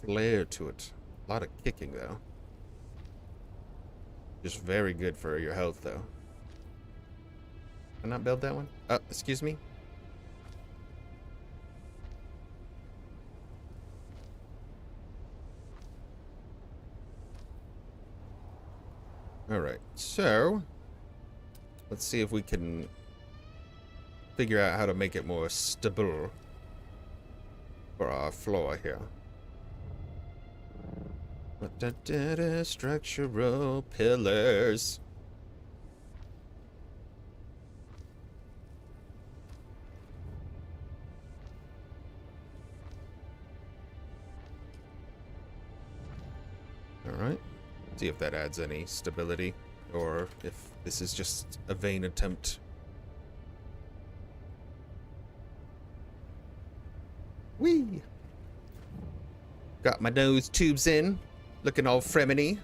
flair to it. A lot of kicking, though. Just very good for your health, though. Can I not build that one? Excuse me? Alright, so... let's see if we can figure out how to make it more stable for our floor here. Structural pillars. Alright. See if that adds any stability, or if this is just a vain attempt. Whee! Got my nose tubes in, looking all fremony.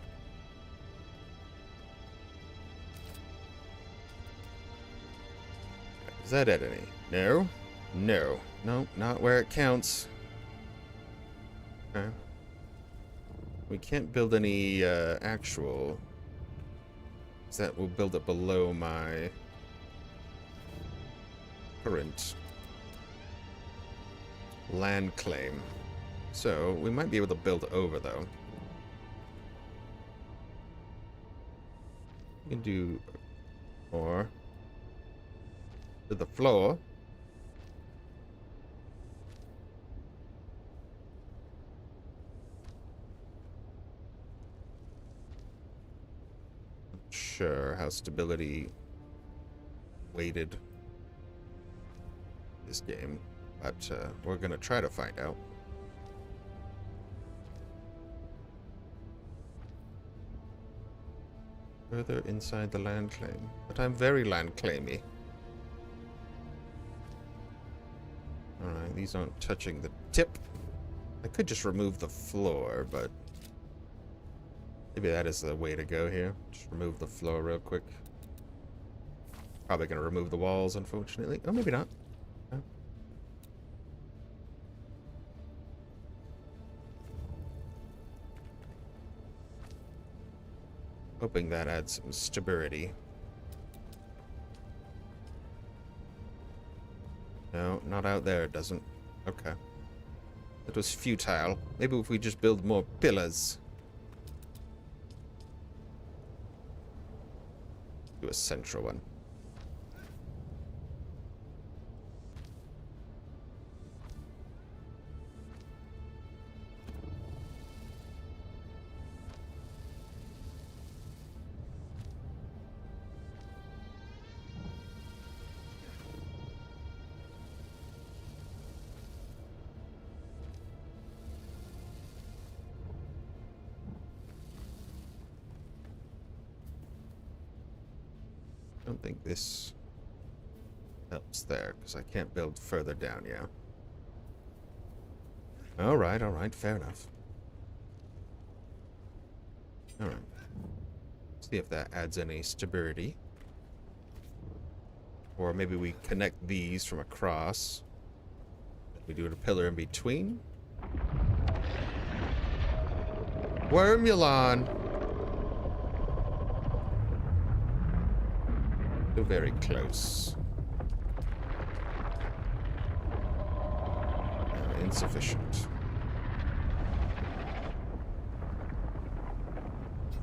Does that add any? No? No. No, not where it counts. Okay. We can't build any actual... because that will build it below my current land claim. So, we might be able to build over, though. We can do more to the floor. Not sure how stability weighted this game, but we're gonna try to find out. Further inside the land claim. But I'm very land claimy. Alright, these aren't touching the tip. I could just remove the floor, but maybe that is the way to go here. Just remove the floor real quick. Probably gonna remove the walls, unfortunately. Oh, maybe not. No. Hoping that adds some stability. No, not out there, it doesn't. Okay. That was futile. Maybe if we just build more pillars. Do a central one. I don't think this helps there, because I can't build further down, yeah. Alright, fair enough. Alright. See if that adds any stability. Or maybe we connect these from across. We do a pillar in between. Wormulon! Very close. Insufficient.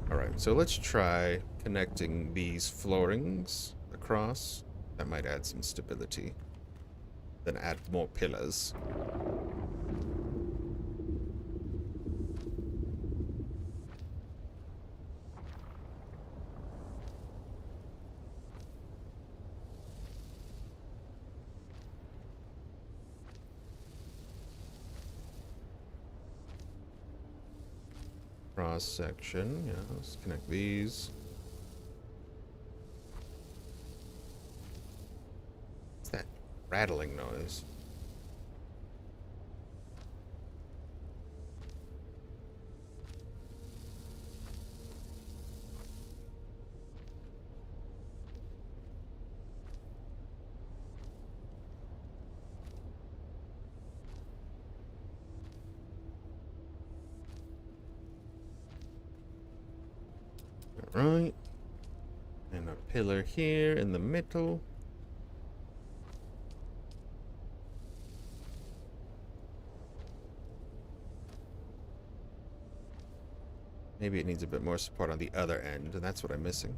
Alright, so let's try connecting these floorings across. That might add some stability. Then add more pillars. Cross section, yeah, let's connect these. What's that rattling noise? Right, and a pillar here in the middle. Maybe it needs a bit more support on the other end, and that's what I'm missing.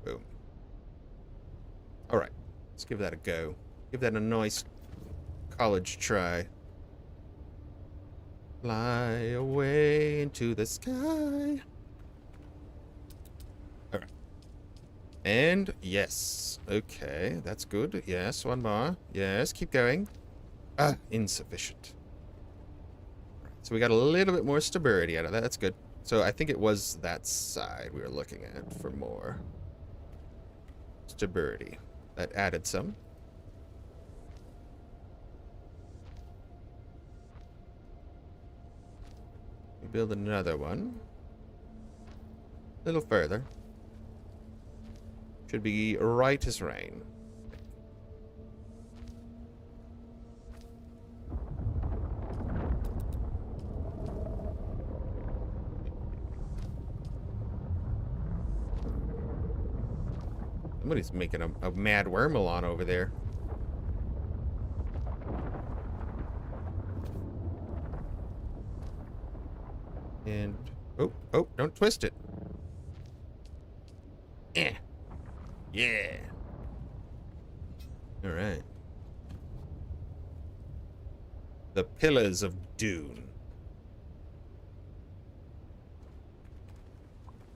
Boom. Alright, let's give that a go. Give that a nice college try. Fly away into the sky. Alright. And yes. Okay, that's good. Yes, one more. Yes, keep going. Insufficient. So we got a little bit more stability out of that. That's good. So I think it was that side we were looking at for more stability. That added some. We build another one. A little further. Should be right as rain. Somebody's making a mad wormalon over there. And oh, don't twist it. Yeah. Yeah. All right. The Pillars of Dune.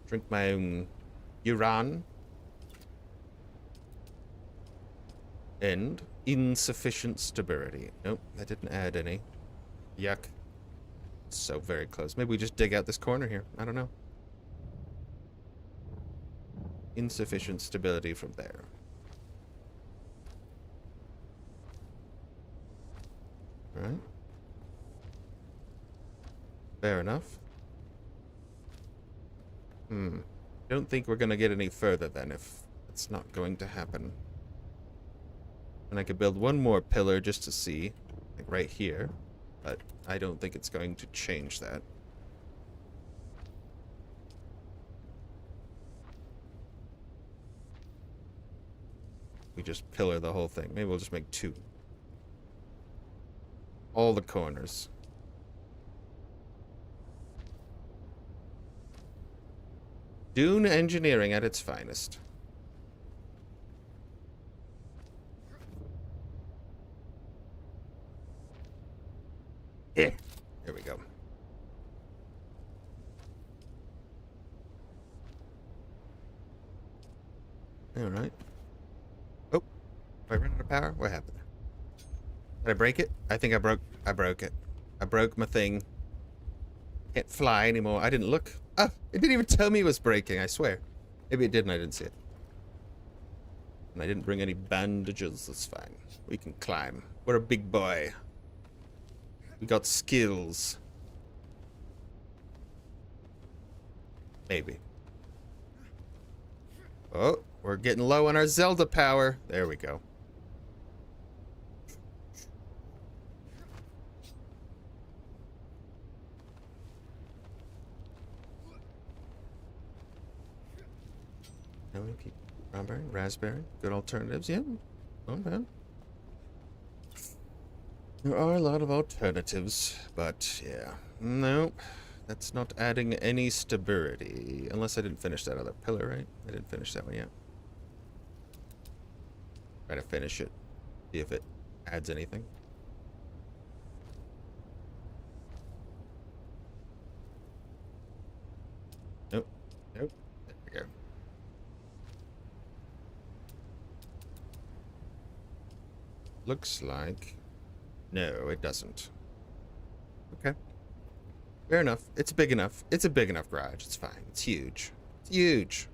Drink my own Uran. And insufficient stability. Nope, that didn't add any. Yuck. So very close. Maybe we just dig out this corner here. I don't know. Insufficient stability from there. Alright. Fair enough. Don't think we're gonna get any further then if it's not going to happen. And I could build one more pillar just to see, like right here, but I don't think it's going to change that. We just pillar the whole thing. Maybe we'll just make 2. All the corners. Dune engineering at its finest. Yeah. There we go. All right. Oh, I ran out of power. What happened? Did I break it? I think I broke it. I broke my thing. Can't fly anymore. I didn't look. Oh, it didn't even tell me it was breaking, I swear. Maybe it did and I didn't see it. And I didn't bring any bandages. That's fine. We can climb. We're a big boy. We got skills. Maybe. Oh, we're getting low on our Zelda power. There we go. How many people? Strawberry, raspberry, good alternatives. Yeah, not bad. There are a lot of alternatives, but yeah. Nope. That's not adding any stability. Unless I didn't finish that other pillar, right? I didn't finish that one yet. Try to finish it. See if it adds anything. Nope. Nope. There we go. Looks like... No, it doesn't. Okay. Fair enough. It's big enough. It's a big enough garage. It's fine. It's huge. It's huge.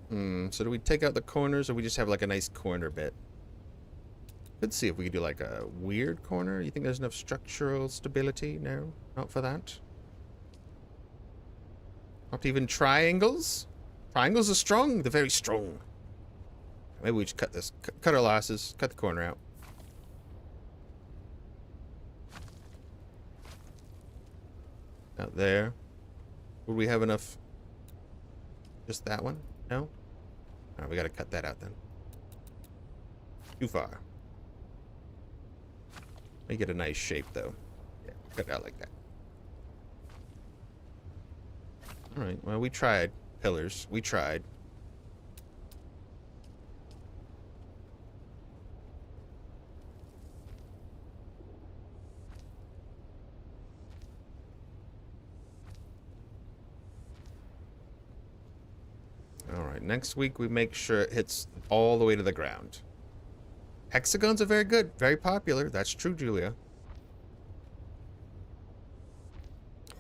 So do we take out the corners or we just have like a nice corner bit? Could see if we could do like a weird corner. You think there's enough structural stability? No? Not for that? Not even triangles? Triangles are strong. They're very strong. Maybe we just cut this. Cut our losses. Cut the corner out. Out there. Would we have enough? Just that one? No? Alright, we gotta cut that out then. Too far. Make it a nice shape though. Yeah, cut it out like that. Alright, well we tried. Pillars. We tried. Alright, next week we make sure it hits all the way to the ground. Hexagons are very good, very popular. That's true, Julia.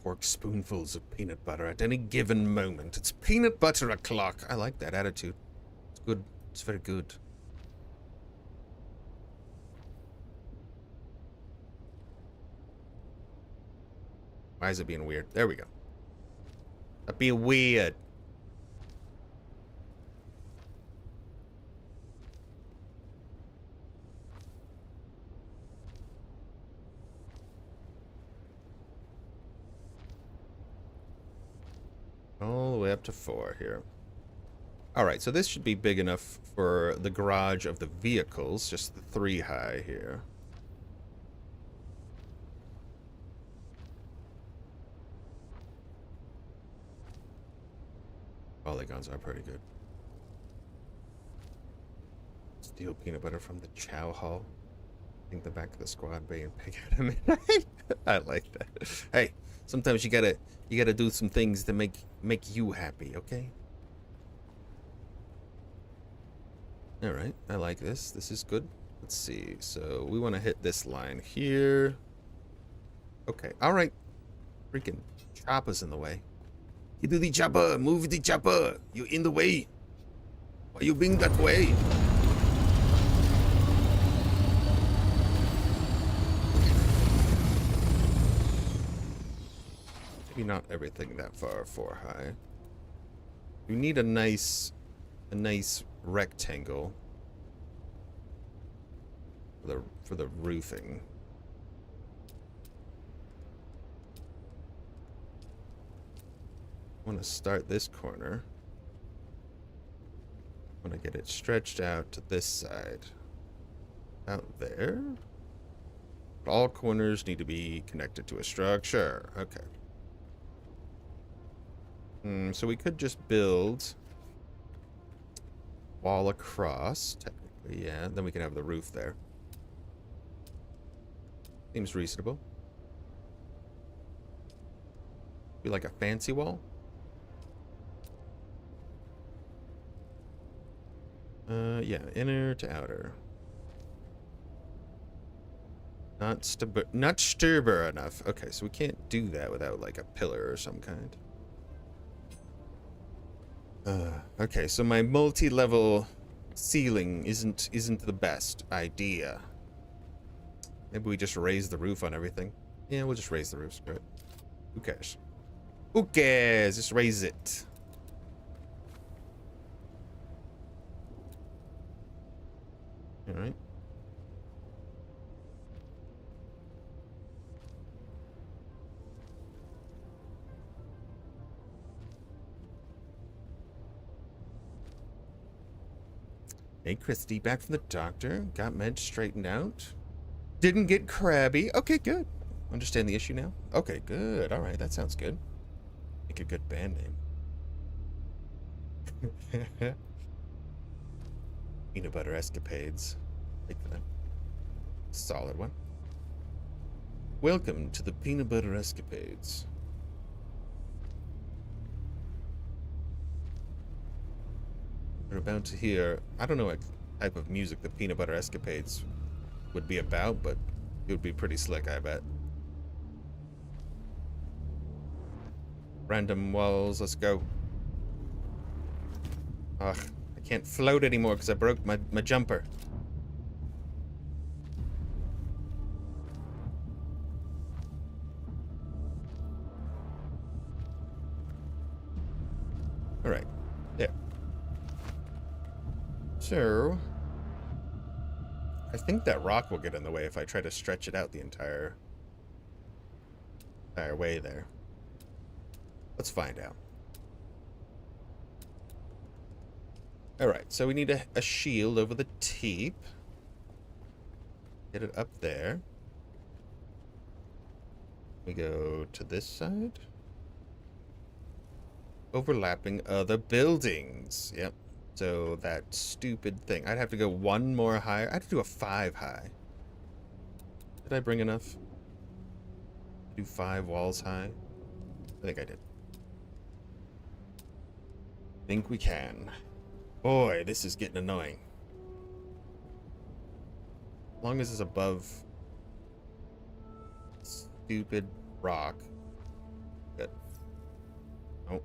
Pork spoonfuls of peanut butter at any given moment. It's peanut butter o'clock. I like that attitude. It's good. It's very good. Why is it being weird? There we go. That'd be weird. All the way up to 4 here. Alright, so this should be big enough for the garage of the vehicles. Just the 3 high here. Polygons are pretty good. Steal peanut butter from the chow hall. I think the back of the squad bay and pick at him. I like that. Hey, sometimes you gotta do some things to make you happy, okay? Alright, I like this. This is good. Let's see. So we want to hit this line here. Okay, alright. Freaking chopper's in the way. You do the chopper, move the chopper. You're in the way. Why you being that way? Maybe not everything that far 4 high. You need a nice rectangle for the roofing. I want to start this corner. I want to get it stretched out to this side. Out there. All corners need to be connected to a structure. Okay. So we could just build wall across, technically, yeah. Then we can have the roof there. Seems reasonable. Be like a fancy wall. Yeah, inner to outer. Not sturber enough. Okay, so we can't do that without like a pillar or some kind. Okay, so my multi-level ceiling isn't the best idea. Maybe we just raise the roof on everything. Yeah, we'll just raise the roof. Screw it. Who cares? Who cares? Just raise it. All right. Hey, Christy, back from the doctor. Got meds straightened out. Didn't get crabby. Okay, good. Understand the issue now? Okay, good. All right, that sounds good. Make a good band name. Peanut butter escapades. Wait for that. Solid one. Welcome to the peanut butter escapades. We're about to hear, I don't know what type of music the peanut butter escapades would be about, but it would be pretty slick, I bet. Random walls, let's go. Ugh, I can't float anymore because I broke my jumper. Alright, there. So, I think that rock will get in the way if I try to stretch it out the entire way there. Let's find out. Alright, so we need a shield over the teep. Get it up there. We go to this side. Overlapping other buildings. Yep. So that stupid thing. I'd have to go one more higher. I'd have to do a 5 high. Did I bring enough? Do 5 walls high? I think I did. Think we can. Boy, this is getting annoying. long as it's above stupid rock. Good. Oh.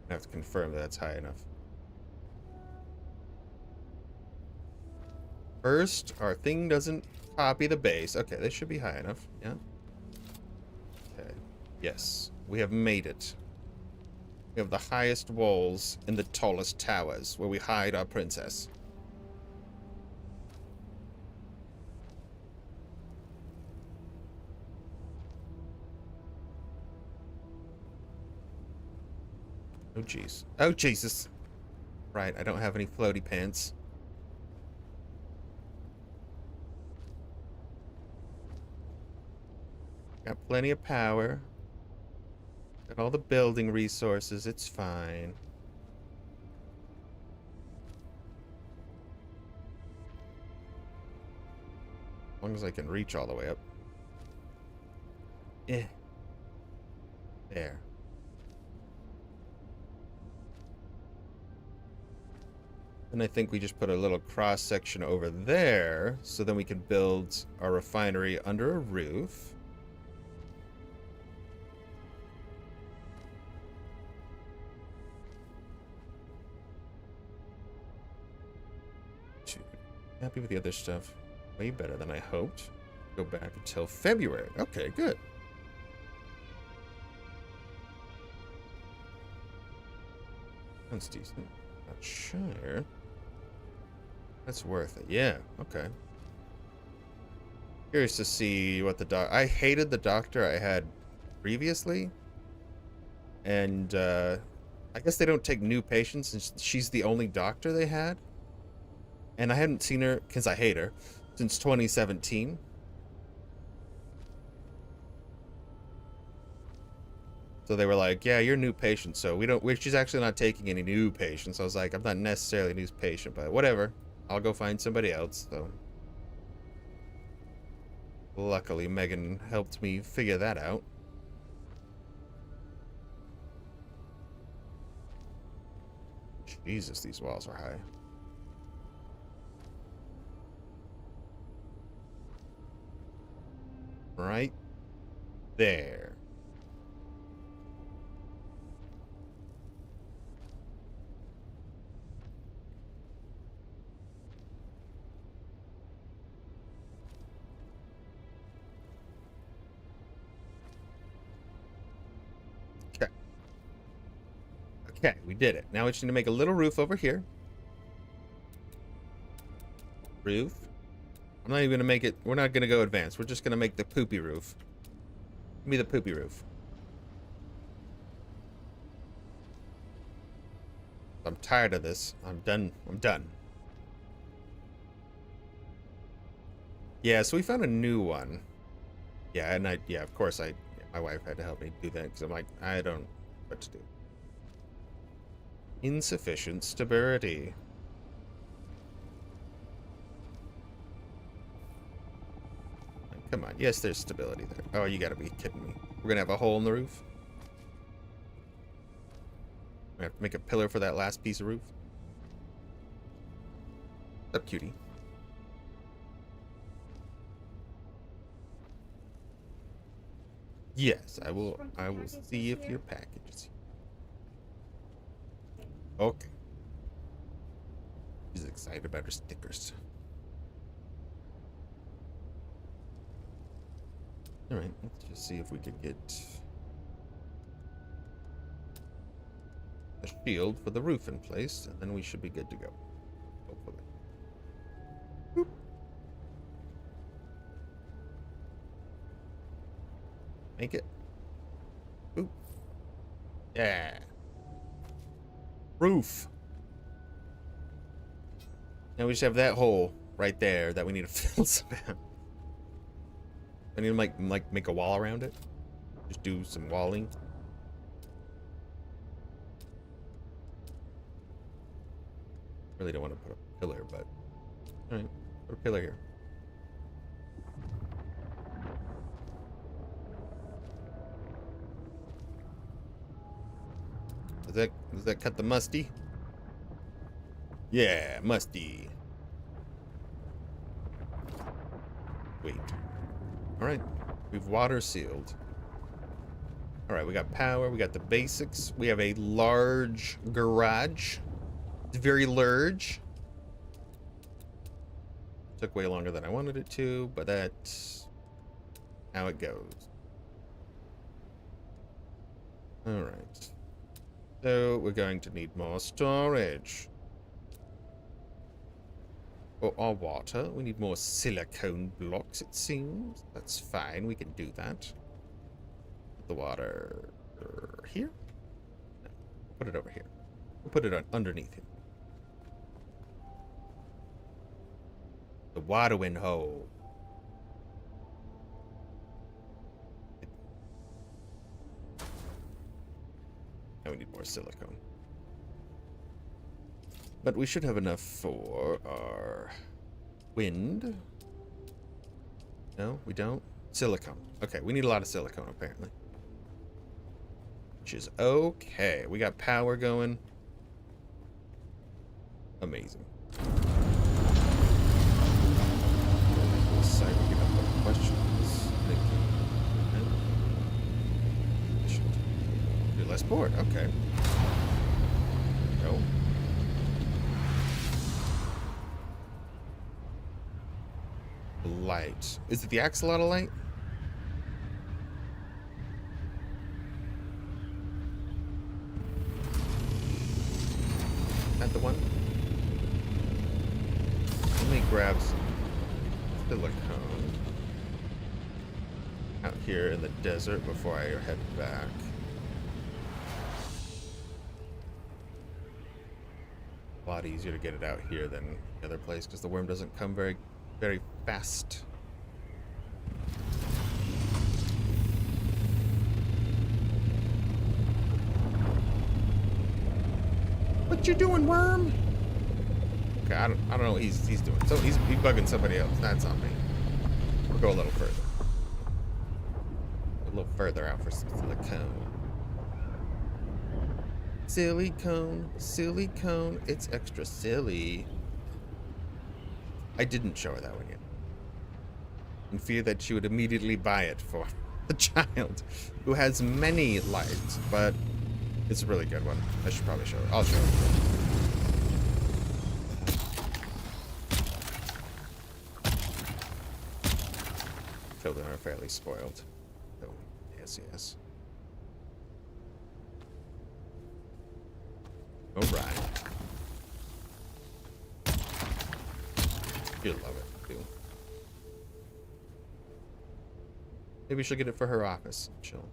I have to confirm that that's high enough. First, our thing doesn't copy the base. Okay, this should be high enough. Yeah. Okay. Yes, we have made it. We have the highest walls and the tallest towers where we hide our princess. Oh, jeez. Oh, Jesus. Right, I don't have any floaty pants. Got plenty of power. Got all the building resources. It's fine. As long as I can reach all the way up. Eh. There. And I think we just put a little cross section over there, so then we can build our refinery under a roof. Happy with the other stuff. Way better than I hoped. Go back until February. Okay, good. Sounds decent. Not Shire. That's worth it. Yeah, okay. Curious to see what the I hated the doctor I had previously. And I guess they don't take new patients, and she's the only doctor they had. And I hadn't seen her, because I hate her, since 2017. So they were like, yeah, you're a new patient, so she's actually not taking any new patients. I was like, I'm not necessarily a new patient, but whatever. I'll go find somebody else, so. Luckily, Megan helped me figure that out. Jesus, these walls are high. Right there. Okay. Okay, we did it. Now we just need to make a little roof over here. Roof. I'm not even gonna make it. We're not gonna go advanced. We're just gonna make the poopy roof. Give me the poopy roof. I'm tired of this. I'm done. I'm done. Yeah, so we found a new one. Yeah, and of course my wife had to help me do that because I'm like, I don't know what to do. Insufficient stability. Come on. Yes, there's stability there. Oh, you gotta be kidding me. We're gonna have a hole in the roof? We have to make a pillar for that last piece of roof? What's up, cutie? Yes, I will see if your package is here. Okay. She's excited about her stickers. Alright, let's just see if we could get a shield for the roof in place, and then we should be good to go. Hopefully. Boop. Make it. Boop. Yeah. Roof. Now we just have that hole right there that we need to fill somehow. I need to make a wall around it. Just do some walling. Really don't want to put a pillar, but alright, put a pillar here. Does that cut the musty? Yeah, musty. Wait. All right, we've water sealed. All right, we got power. We got the basics. We have a large garage. It's very large. Took way longer than I wanted it to, but that's how it goes. All right. So we're going to need more storage. For our water, we need more silicone blocks, it seems. That's fine, we can do that. Put the water here? No, put it over here. We'll put it underneath here. The watering hole. Now we need more silicone. But we should have enough for our wind. No, we don't. Silicone. Okay, we need a lot of silicone, apparently. Which is okay. We got power going. Amazing. This side we can have more questions. Do less board. Okay. Go. Light. Is it the axolotl light? Is that the one? Let me grab some silicone out here in the desert before I head back. A lot easier to get it out here than the other place because the worm doesn't come very fast. What you doing, worm? Okay, I don't know what he's doing. So he's bugging somebody else. That's on me. We'll go a little further. A little further out for some silicone. Silicone, silicone. It's extra silly. I didn't show her that one yet. In fear that she would immediately buy it for the child who has many lights, but it's a really good one. I should probably show her. I'll show her. Children are fairly spoiled. Oh, yes, yes. All right. You'll love it, too. Maybe she'll get it for her office. She'll.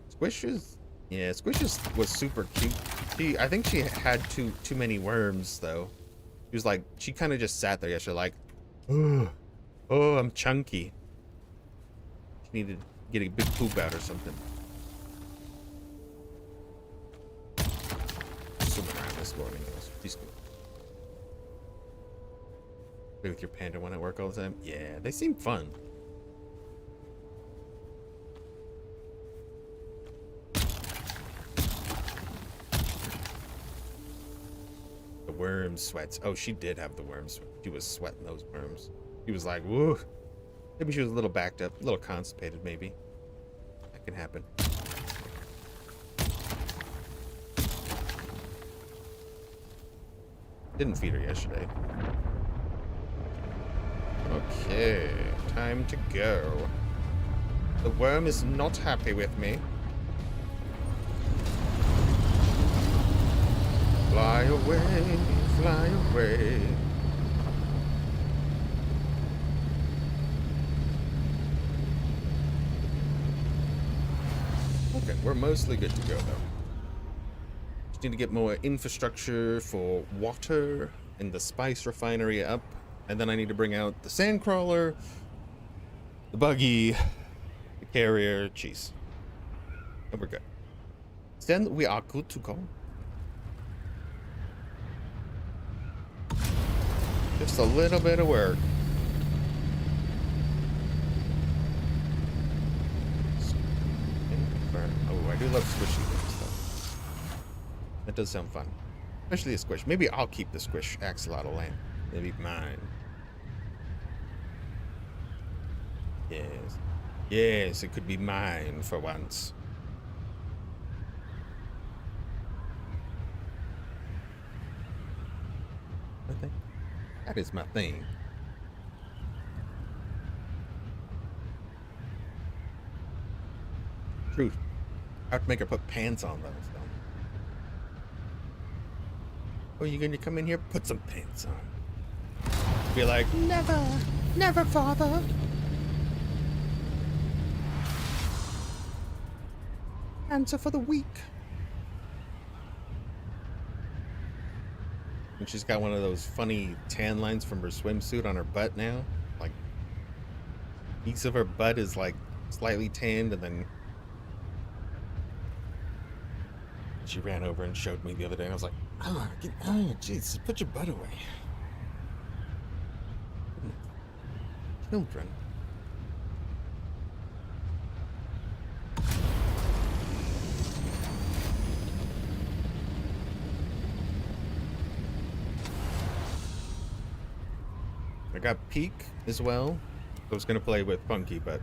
Squishes? Yeah, Squishes was super cute. I think she had too many worms, though. She was like, she kind of just sat there yesterday like, oh, I'm chunky. She needed to get a big poop out or something. Swimming around this morning. She's good. Play with your panda one at work all the time? Yeah, they seem fun. The worm sweats. Oh, she did have the worms. She was sweating those worms. She was like, woo. Maybe she was a little backed up, a little constipated, maybe. That can happen. Didn't feed her yesterday. Okay, time to go. The worm is not happy with me. Fly away, fly away. Okay, we're mostly good to go, though. Just need to get more infrastructure for water and the spice refinery up. And then I need to bring out the sandcrawler, the buggy, the carrier, jeez. And we're good. Then we are good to go. Just a little bit of work. Oh, I do love squishy things, though. That does sound fun. Especially a squish. Maybe I'll keep the squish axolotl land. Maybe mine. Yes. Yes, it could be mine for once. Okay. That is my thing. Truth. I have to make her put pants on those, though. Oh, you gonna come in here? Put some pants on. Be like, never, never, father. Answer for the weak. And she's got one of those funny tan lines from her swimsuit on her butt now. Like, piece of her butt is like slightly tanned, and then she ran over and showed me the other day, and I was like, oh, jeez, put your butt away. Children. I got Peak as well. I was gonna play with Punky, but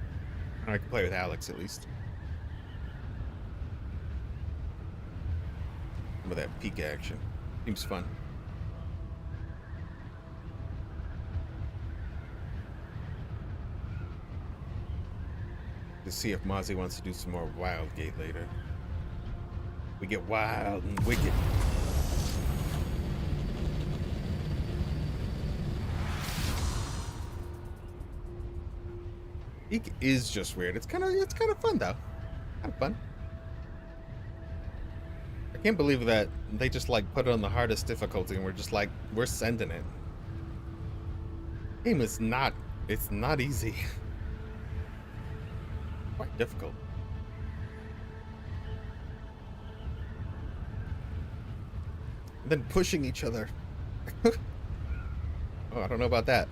I can play with Alex at least. Some of that Peak action seems fun. To see if Mozzie wants to do some more Wild Gate later. We get wild and wicked. Peak is just weird. It's kind of fun though. Kind of fun. I can't believe that they just like put it on the hardest difficulty and we're just like, we're sending it. Game is not, it's not easy. Quite difficult. And then pushing each other. Oh, I don't know about that.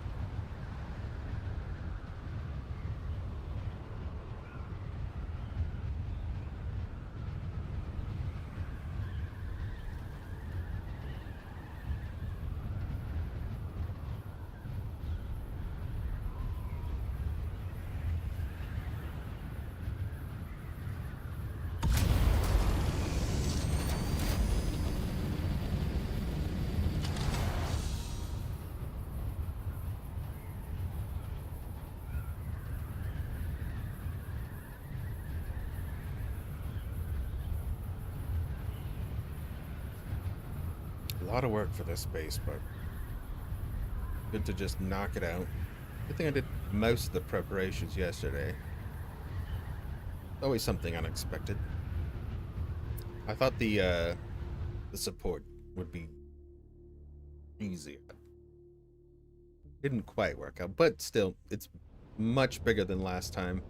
A lot of work for this base, but good to just knock it out. I think I did most of the preparations yesterday. Always something unexpected. I thought the support would be easier. Didn't quite work out, but still, it's much bigger than last time.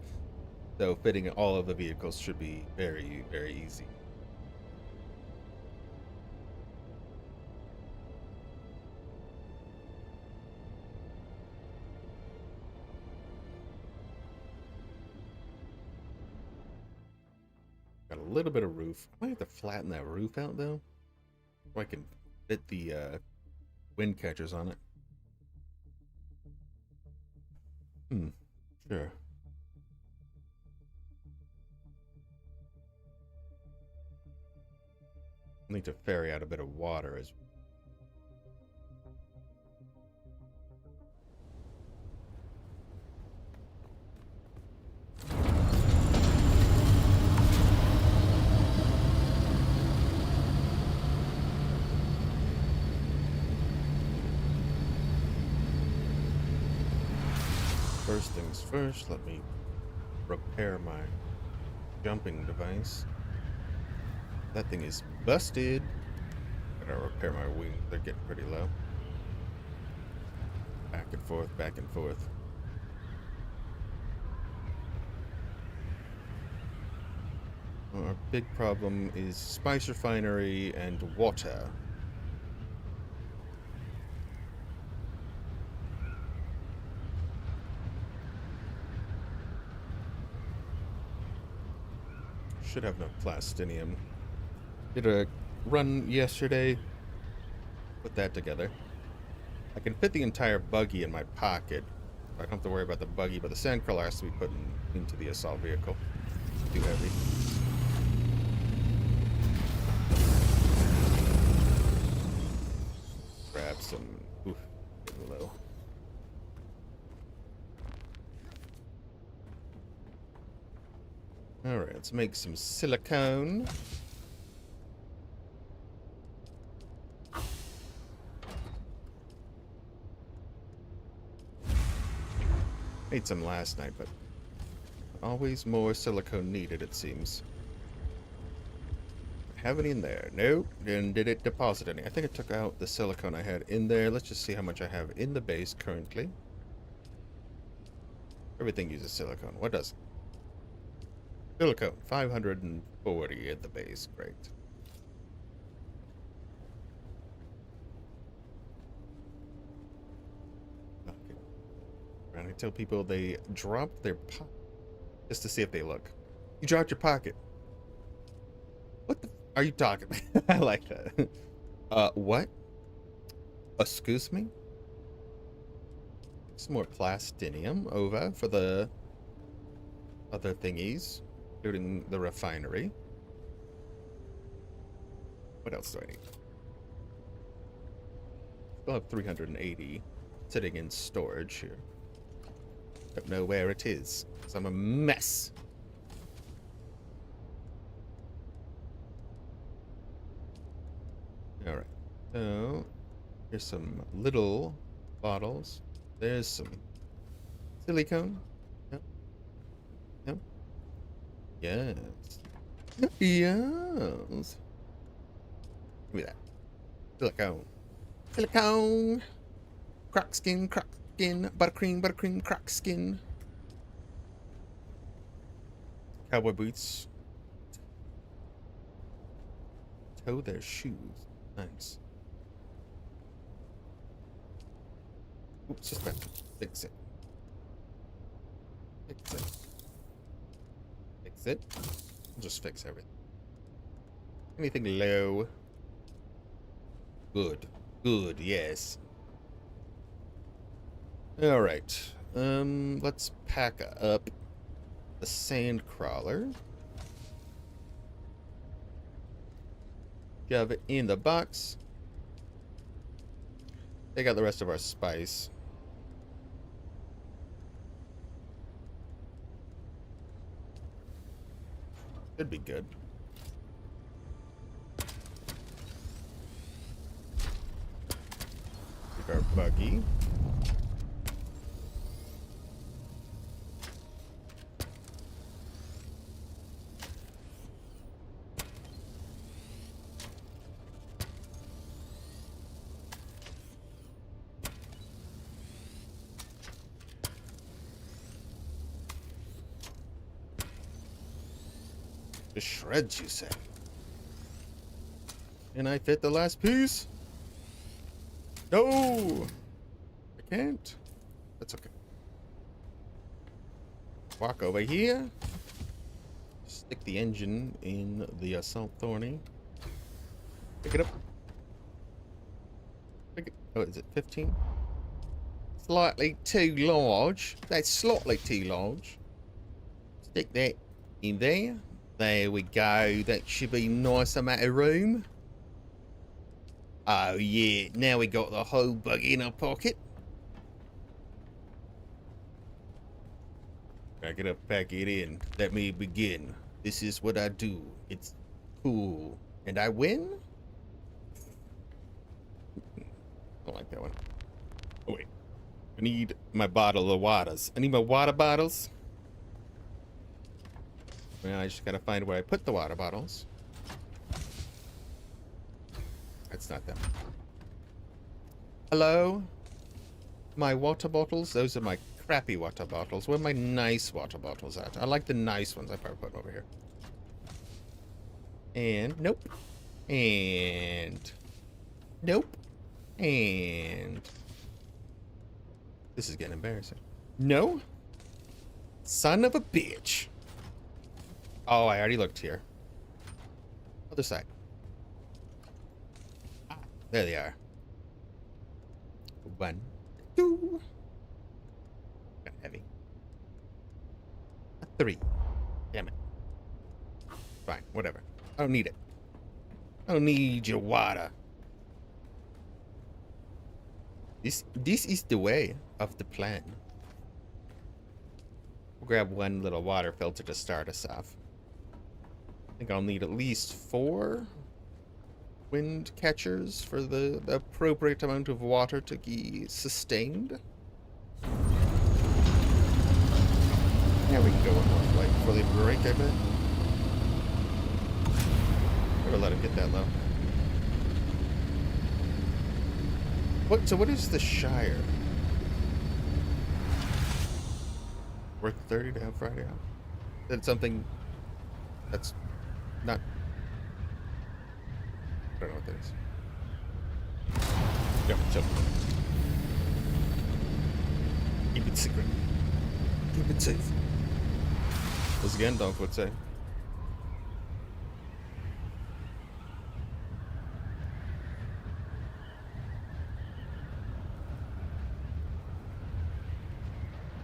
So fitting all of the vehicles should be very, very easy. Got a little bit of roof. I might have to flatten that roof out though, so I can fit the wind catchers on it. Sure. Need to ferry out a bit of water as first things first, let me repair my jumping device. That thing is busted. Gotta repair my wings. They're getting pretty low. Back and forth, back and forth. Well, our big problem is spice refinery and water. Should have no plastinium. Did a run yesterday. Put that together. I can fit the entire buggy in my pocket. I don't have to worry about the buggy, but the sandcrawler has to be put into the assault vehicle. It's too heavy. Grab some. Oof, getting low. Alright, let's make some silicone. Made some last night, but always more silicone needed, it seems. Have any in there? Nope. Then did it deposit any? I think it took out the silicone I had in there. Let's just see how much I have in the base currently. Everything uses silicone. What does? Silicone. 540 at the base. Great. Okay. And I tell people they drop their pocket just to see if they look. You dropped your pocket. What the are you talking about? I like that. What? Excuse me? Some more plastinium over for the other thingies, including the refinery. What else do I need? Still have 380 sitting in storage here. Don't know where it is, because I'm a mess. Alright, so here's some little bottles. There's some silicone. Yep. Yep. Yes. Yes. Give me that. Silicone. Silicone. Croc skin, buttercream, croc skin. Cowboy boots. Toe their shoes. Nice. Oops, just about to fix it. Fix it. Fix it. I'll just fix everything. Anything low? Good. Good, yes. Alright. Let's pack up the sand crawler. Shove it in the box. Take out the rest of our spice. Should be good. Take our buggy. The shreds, you say? Can I fit the last piece? No! I can't. That's okay. Walk over here. Stick the engine in the Assault Thorny. Pick it up. Pick it. Oh, is it 15? Slightly too large. That's slightly too large. Stick that in there. There we go. That should be nice amount of room. Oh yeah, now we got the whole buggy in our pocket. Pack it up, pack it in. Let me begin. This is what I do. It's cool. And I win? I don't like that one. Oh wait. I need my bottle of waters. I need my water bottles. Well, I just gotta find where I put the water bottles. That's not them. Hello? My water bottles? Those are my crappy water bottles. Where are my nice water bottles at? I like the nice ones. I probably put them over here. And nope. And nope. And this is getting embarrassing. No. Son of a bitch. Oh, I already looked here. Other side. Ah, there they are. 1, 2. Kind of heavy. 3. Damn it. Fine, whatever. I don't need it. I don't need your water. This is the way of the plan. We'll grab one little water filter to start us off. I think I'll need at least 4 wind catchers for the appropriate amount of water to be sustained. Yeah, we can go one more flight before they break, I bet. Never let it get that low. So what is the Shire? Work 30 to have Friday off? That's something that's not... I don't know what that is. No, so... Keep it secret. Keep it safe. Once again, don't would say.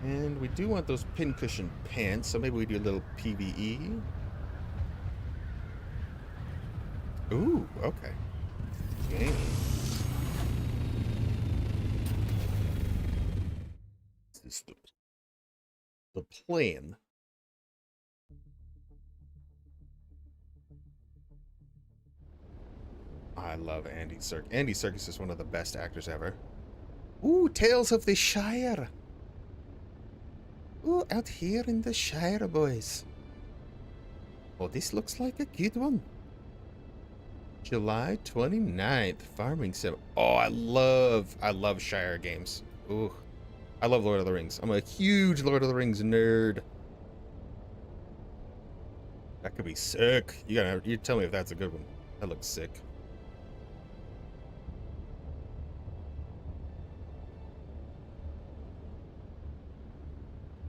And we do want those pincushion pants, so maybe we do a little PvE. Ooh, okay. Game. This is the plan. I love Andy Serkis. Andy Serkis is one of the best actors ever. Ooh, Tales of the Shire. Ooh, out here in the Shire, boys. Oh, this looks like a good one. July 29th, Farming Sim. Oh, I love Shire games. Ooh, I love Lord of the Rings. I'm a huge Lord of the Rings nerd. That could be sick. You tell me if that's a good one. That looks sick.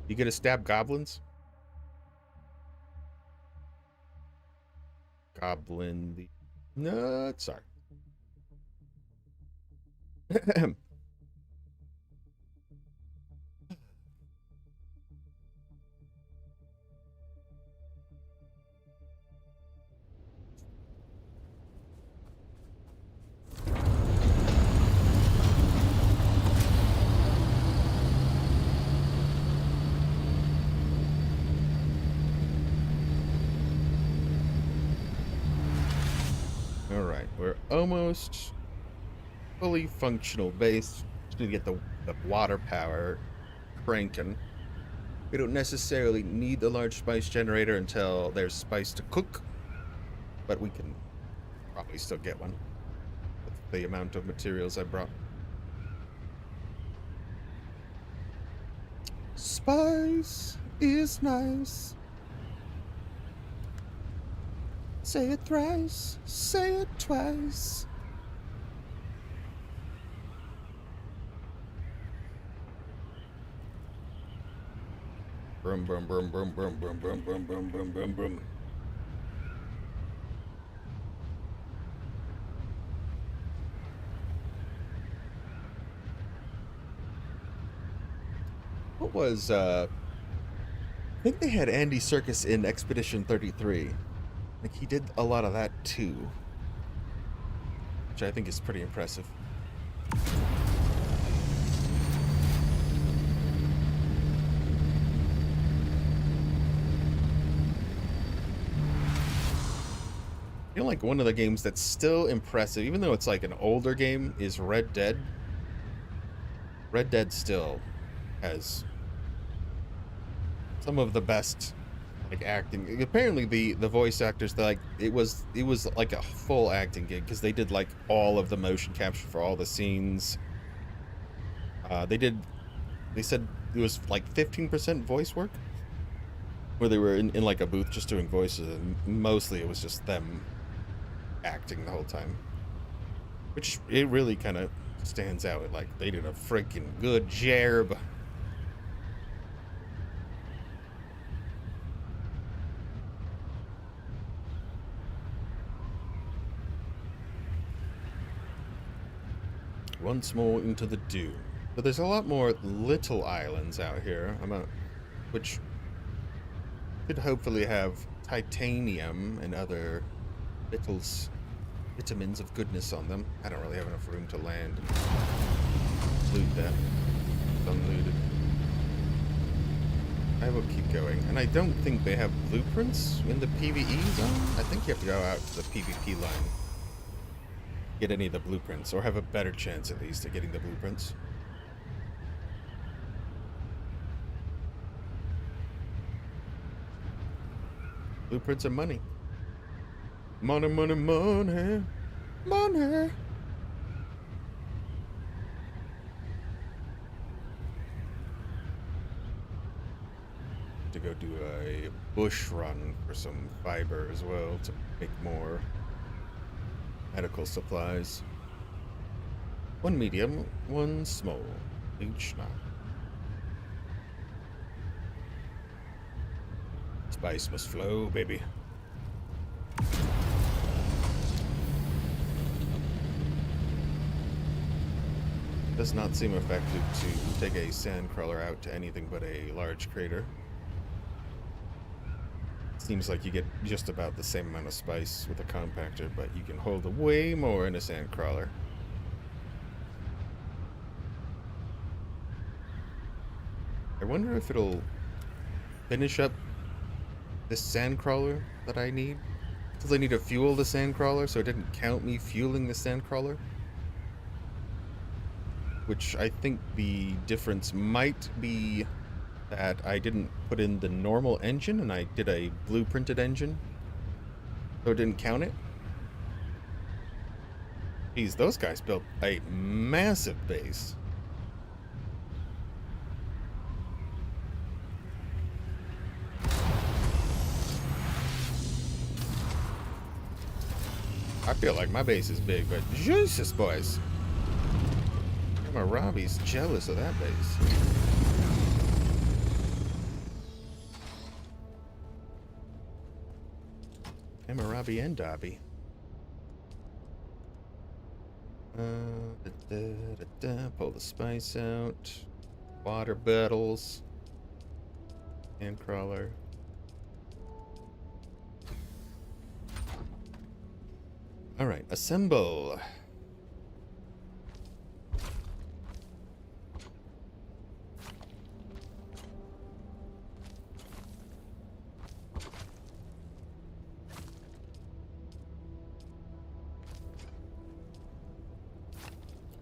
You gonna stab goblins? Goblin the... No, sorry. Alright, we're almost fully functional base. Just need to get the water power cranking. We don't necessarily need the large spice generator until there's spice to cook, but we can probably still get one with the amount of materials I brought. Spice is nice. Say it thrice, say it twice. Brum brum brum brum brum brum brum brum brum brum brum brum. What was I think they had Andy Serkis in Expedition 33. Like, he did a lot of that too, which I think is pretty impressive. You know, like, one of the games that's still impressive, even though it's like an older game, is Red Dead. Red Dead still has some of the best, like, acting. Apparently the voice actors, like, it was like a full acting gig, because they did like all of the motion capture for all the scenes. They said it was like 15% voice work, where they were in like a booth just doing voices, and mostly it was just them acting the whole time, which it really kind of stands out. Like, they did a freaking good job. once more into the Doom. But there's a lot more little islands out here, which should hopefully have titanium and other vitamins of goodness on them. I don't really have enough room to land and loot that. It's unlooted. I will keep going. And I don't think they have blueprints in the PvE zone. I think you have to go out to the PvP line. Get any of the blueprints, or have a better chance at least at getting the blueprints. Blueprints are money. Money, money, money. Money. To go do a bush run for some fiber as well to make more medical supplies. One medium, one small, each not. Spice must flow, baby. Does not seem effective to take a sand crawler out to anything but a large crater. Seems like you get just about the same amount of spice with a compactor, but you can hold way more in a sand crawler. I wonder if it'll finish up this sand crawler that I need. Because I need to fuel the sand crawler, so it didn't count me fueling the sand crawler. Which I think the difference might be that I didn't put in the normal engine and I did a blueprinted engine, so it didn't count it. Geez, those guys built a massive base. I feel like my base is big, but Jesus, boys. Robbie's jealous of that base. Robbie and Dobby. Pull the spice out. Water bottles. Hand crawler. Alright, assemble.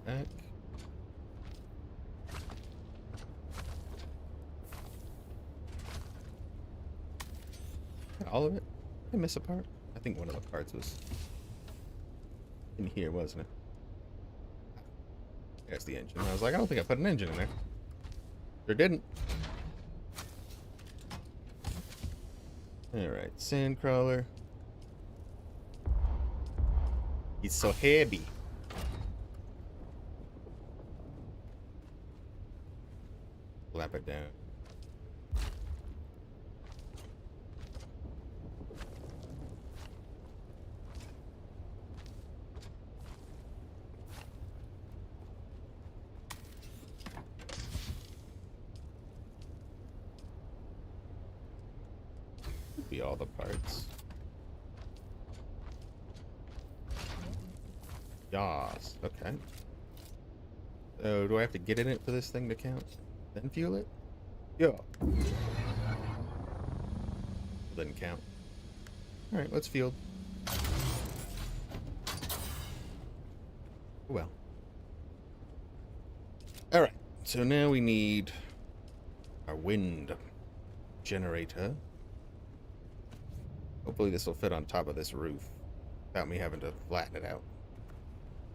Back. All of it? Did I miss a part? I think one of the parts was in here, wasn't it? There's the engine. I was like, I don't think I put an engine in there. Sure didn't. Alright, sandcrawler. It's so heavy. Slap it down. Could be all the parts. Yas. Okay. So do I have to get in it for this thing to count? Then fuel it? Yeah. Didn't count. Alright, let's fuel. Well. Alright, so now we need our wind generator. Hopefully this will fit on top of this roof without me having to flatten it out.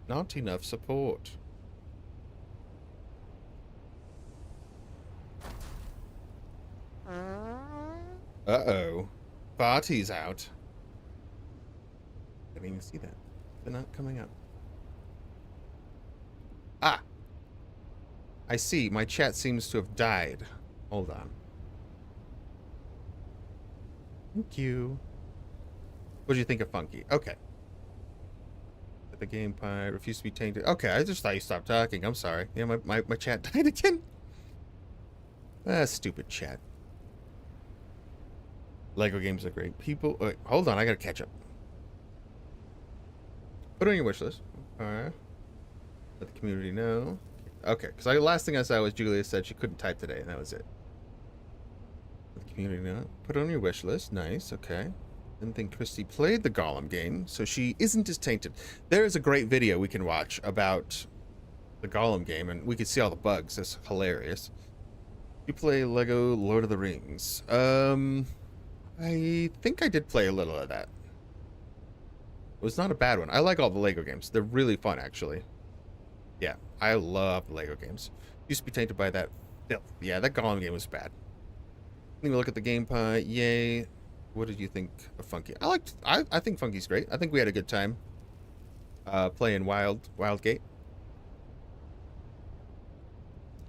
Not enough support. Uh-oh. Party's out. I didn't even see that. They're not coming up. Ah! I see. My chat seems to have died. Hold on. Thank you. What do you think of Funky? Okay. the game pie. Refuse to be tainted. Okay, I just thought you stopped talking. I'm sorry. Yeah, my chat died again. Ah, stupid chat. Lego games are great. People... Wait, hold on, I gotta catch up. Put it on your wish list. Alright. Let the community know. Okay, because the last thing I saw was Julia said she couldn't type today, and that was it. Let the community know. Put it on your wish list. Nice, okay. Didn't think Christy played the Golem game, so she isn't as tainted. There is a great video we can watch about the Golem game, and we can see all the bugs. It's hilarious. You play Lego Lord of the Rings. I think I did play a little of that. It was not a bad one. I like all the Lego games. They're really fun, actually. Yeah, I love the Lego games. Used to be tainted by that filth. Yeah, that Golem game was bad. Let me look at the game pie. Yay. What did you think of Funky? I think Funky's great. I think we had a good time playing Wildgate.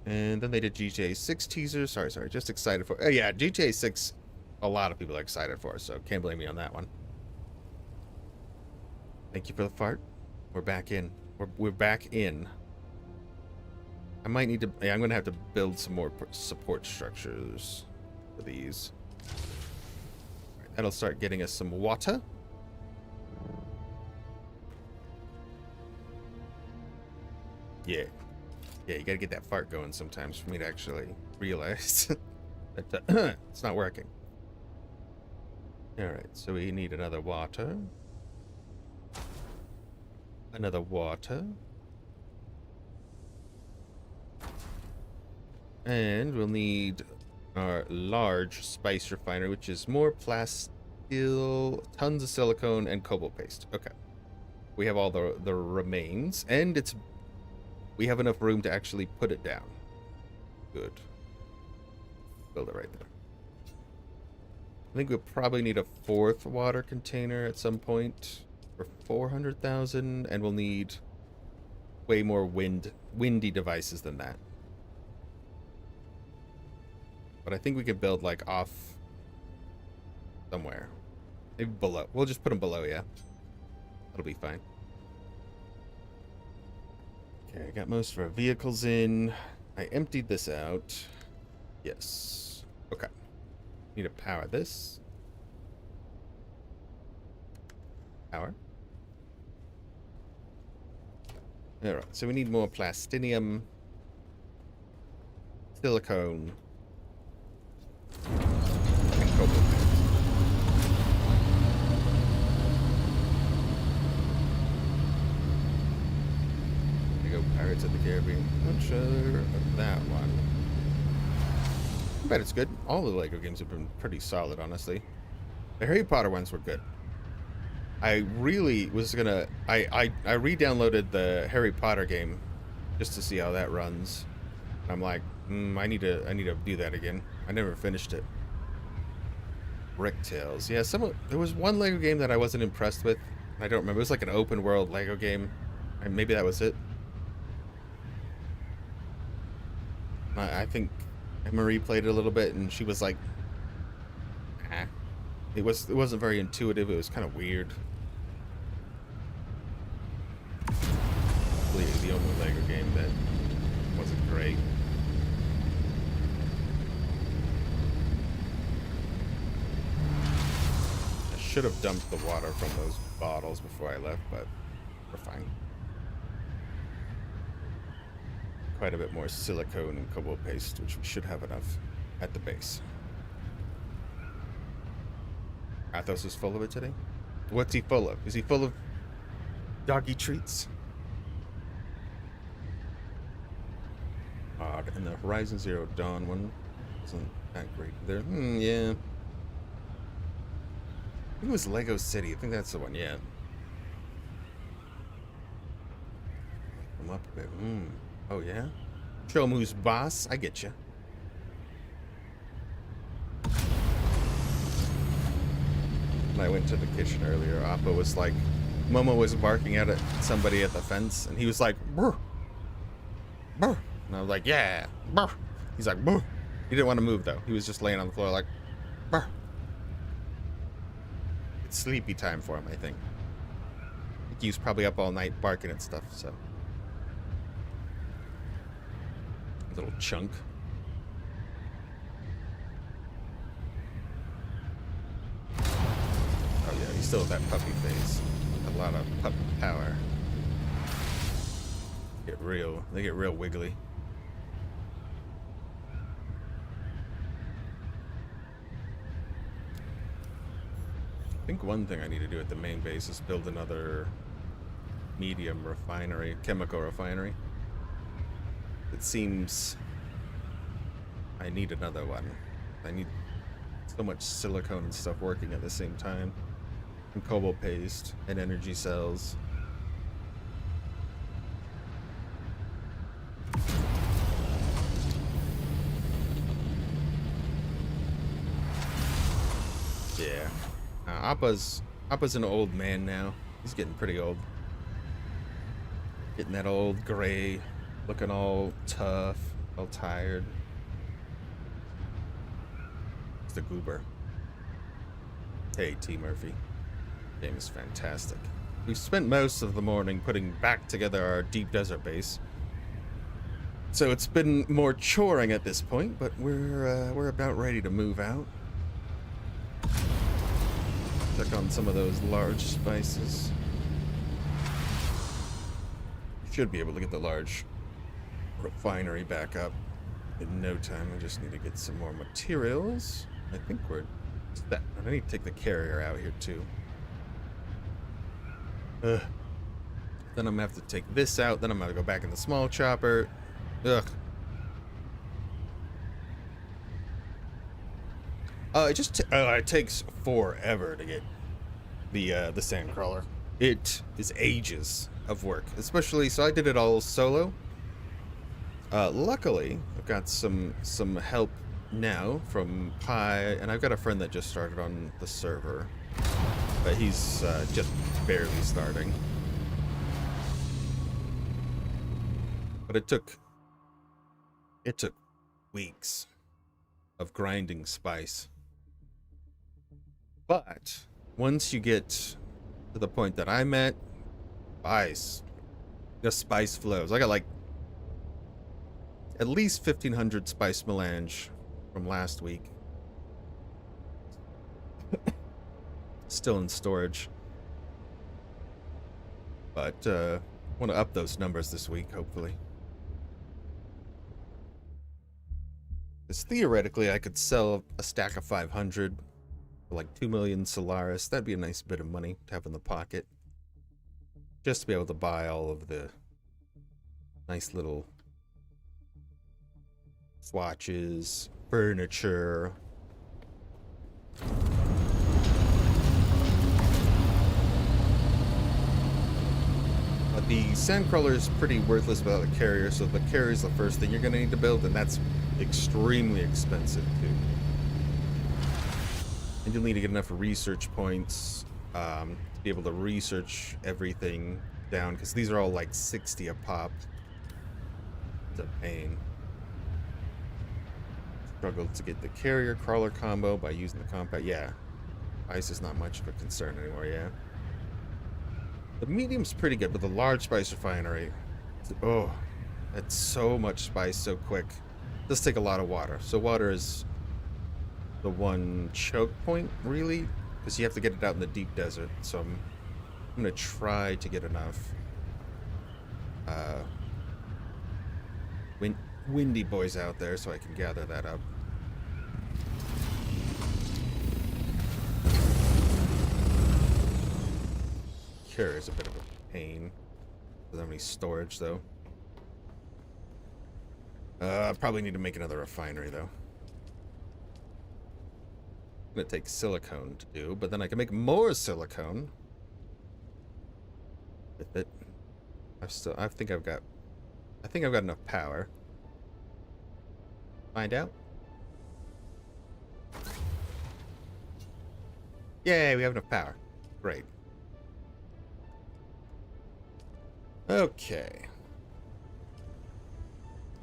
And then they did GTA 6 teaser. Sorry, just excited for... Oh, yeah, GTA 6, a lot of people are excited for, so can't blame me on that one. Thank you for the fart. We're back in. We're back in. I might need to... Yeah, I'm going to have to build some more support structures for these. Right, that'll start getting us some water. Yeah. Yeah, you gotta get that fart going sometimes for me to actually realize that it's not working. Alright, so we need another water. Another water. And we'll need our large spice refiner, which is more plasteel, tons of silicone, and cobalt paste. Okay. We have all the remains, and we have enough room to actually put it down. Good. Build it right there. I think we'll probably need a 4th water container at some point for 400,000, and we'll need way more windy devices than that. But I think we could build like off somewhere. Maybe below. We'll just put them below, yeah. That'll be fine. Okay, I got most of our vehicles in. I emptied this out. Yes. Okay. Need to power this. Power. Alright, so we need more plastinium, silicone, and cobalt. Pirates of the Caribbean. Not sure of that one. I bet it's good. All the Lego games have been pretty solid, honestly. The Harry Potter ones were good. I really was gonna... I re-downloaded the Harry Potter game just to see how that runs. I'm like, I need to do that again. I never finished it. Brick Tales. Yeah, there was one Lego game that I wasn't impressed with. I don't remember. It was like an open world Lego game. Maybe that was it. I think Marie played it a little bit, and she was like, it wasn't very intuitive. It was kind of weird. Probably the only Lego game that wasn't great. I should have dumped the water from those bottles before I left, but we're fine. Quite a bit more silicone and cobalt paste, which we should have enough at the base. Athos is full of it today? What's he full of? Is he full of doggy treats? Odd. And the Horizon Zero Dawn one wasn't that great there. Yeah. I think it was Lego City. I think that's the one, yeah. Come up a bit. Oh, yeah? Show him who's boss. I get you. When I went to the kitchen earlier, Appa was like, Momo was barking at somebody at the fence, and he was like, brr, brr. And I was like, yeah, brr. He's like, brr. He didn't want to move, though. He was just laying on the floor like, brr. It's sleepy time for him, I think. rescue's probably up all night barking at stuff, so. Little chunk. Oh yeah, he's still at that puppy phase. A lot of puppy power. They get real wiggly. I think one thing I need to do at the main base is build another medium refinery, chemical refinery. It seems I need another one. I need so much silicone and stuff working at the same time. And cobalt paste and energy cells. Yeah. Appa's an old man now. He's getting pretty old. Getting that old gray, looking all tough, all tired. It's the goober. Hey, T. Murphy. Game is fantastic. We've spent most of the morning putting back together our deep desert base. So it's been more choring at this point, but we're about ready to move out. Check on some of those large spices. Should be able to get the large refinery back up in no time. I just need to get some more materials. I think we're set. I need to take the carrier out here too. Ugh. Then I'm gonna have to take this out. Then I'm gonna go back in the small chopper. Ugh. It takes forever to get the sand crawler. It is ages of work, especially. So I did it all solo. Luckily, I've got some help now from Pi, and I've got a friend that just started on the server, but he's just barely starting. But it took weeks of grinding spice. But once you get to the point that I'm at, the spice flows. I got like at least 1,500 spice melange from last week. Still in storage. But want to up those numbers this week, hopefully. Because theoretically, I could sell a stack of 500 for like 2 million Solaris. That'd be a nice bit of money to have in the pocket. Just to be able to buy all of the nice little swatches, furniture. But the sandcrawler is pretty worthless without a carrier, so the carrier is the first thing you're going to need to build, and that's extremely expensive too. And you'll need to get enough research points to be able to research everything down, because these are all like 60 a pop. It's a pain. Struggled to get the carrier crawler combo by using the compact. Yeah, ice is not much of a concern anymore. Yeah, the medium's pretty good, but the large spice refinery, oh, that's so much spice so quick. It does take a lot of water, so water is the one choke point really, because you have to get it out in the deep desert. So I'm gonna try to get enough windy boys out there so I can gather that up. Cure is a bit of a pain. Doesn't have any storage though. I probably need to make another refinery though. Gonna take silicone to do, but then I can make more silicone with it. I think I've got enough power. Find out. Yay, we have enough power. Great. Okay.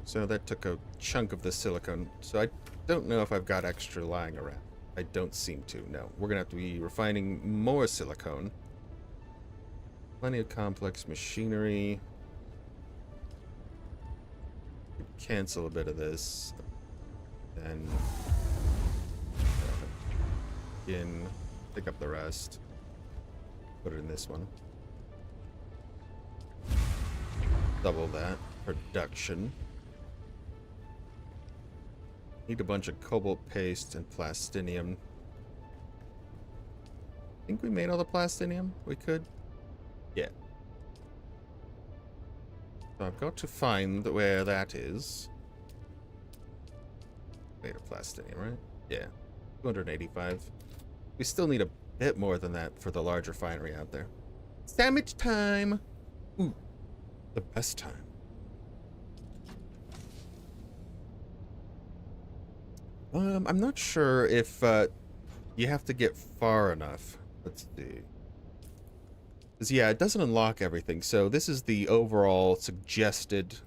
So that took a chunk of the silicone. So I don't know if I've got extra lying around. I don't seem to, no. We're gonna have to be refining more silicone. Plenty of complex machinery. Cancel a bit of this. Then again, pick up the rest. Put it in this one. Double that. Production. Need a bunch of cobalt paste and plastinium. Think we made all the plastinium we could? Yeah. So I've got to find where that is. Made of plastinium, right? Yeah. 285. We still need a bit more than that for the large refinery out there. Sandwich time! Ooh. The best time. I'm not sure if you have to get far enough. Let's see. 'Cause, yeah, it doesn't unlock everything. So this is the overall suggested.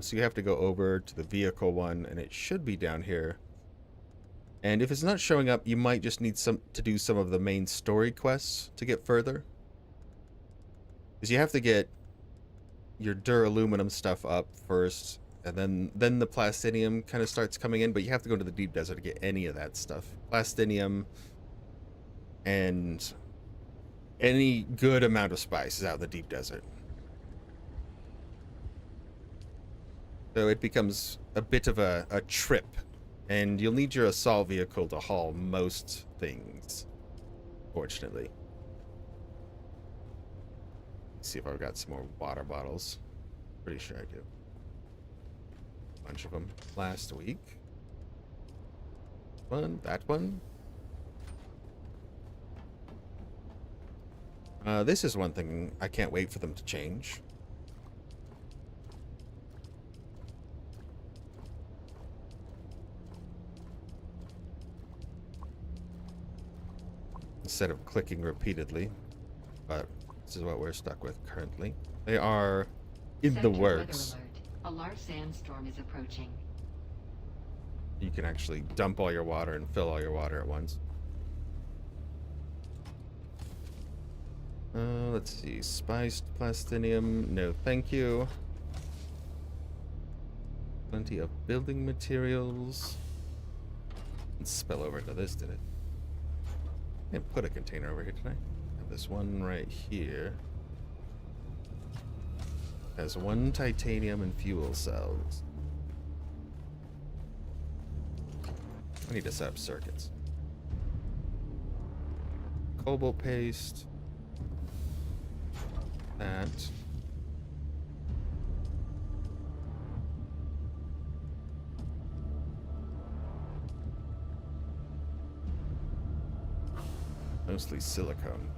So you have to go over to the vehicle one, and it should be down here. And if it's not showing up, you might just need to do some of the main story quests to get further. Because you have to get your duraluminum stuff up first, and then the plastinium kind of starts coming in, but you have to go to the deep desert to get any of that stuff. Plastinium and any good amount of spice is out in the deep desert. So it becomes a bit of a trip, and you'll need your assault vehicle to haul most things, fortunately. Let's see if I've got some more water bottles. Pretty sure I do. Bunch of them last week. That one. This is one thing I can't wait for them to change. Instead of clicking repeatedly, but this is what we're stuck with currently. They are in the works. A large sandstorm is approaching. You can actually dump all your water and fill all your water at once. Let's see. Spiced plastinium. No, thank you. Plenty of building materials. Didn't spill over into this, did it? I didn't put a container over here, did I? Have this one right here. Has one titanium and fuel cells. I need to set up circuits. Cobalt paste. That. Mostly silicone.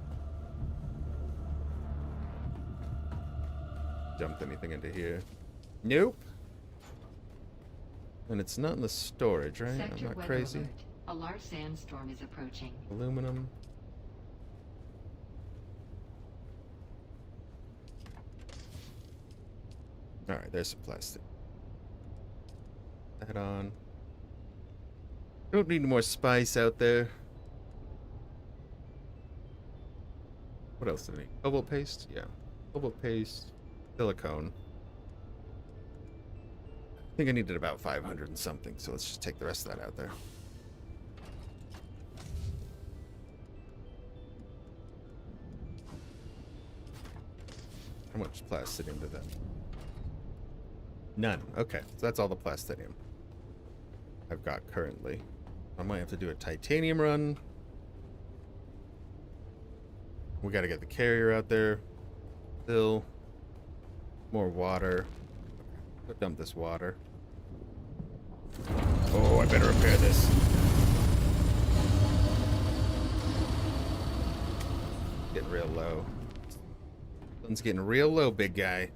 Dumped anything into here? Nope. And it's not in the storage, right? Sector I'm not weather crazy. alert. A large sandstorm is approaching. Aluminum. Alright, there's some plastic. That on. Don't need more spice out there. What else do I need? Cobalt paste? Yeah. Cobalt paste. Silicone. I think I needed about 500 and something, so let's just take the rest of that out there. How much plastinium did that? None. Okay, so that's all the plastinium I've got currently. I might have to do a titanium run. We gotta get the carrier out there. Still. More water. Go dump this water. Oh, I better repair this. Getting real low. Sun's getting real low, big guy.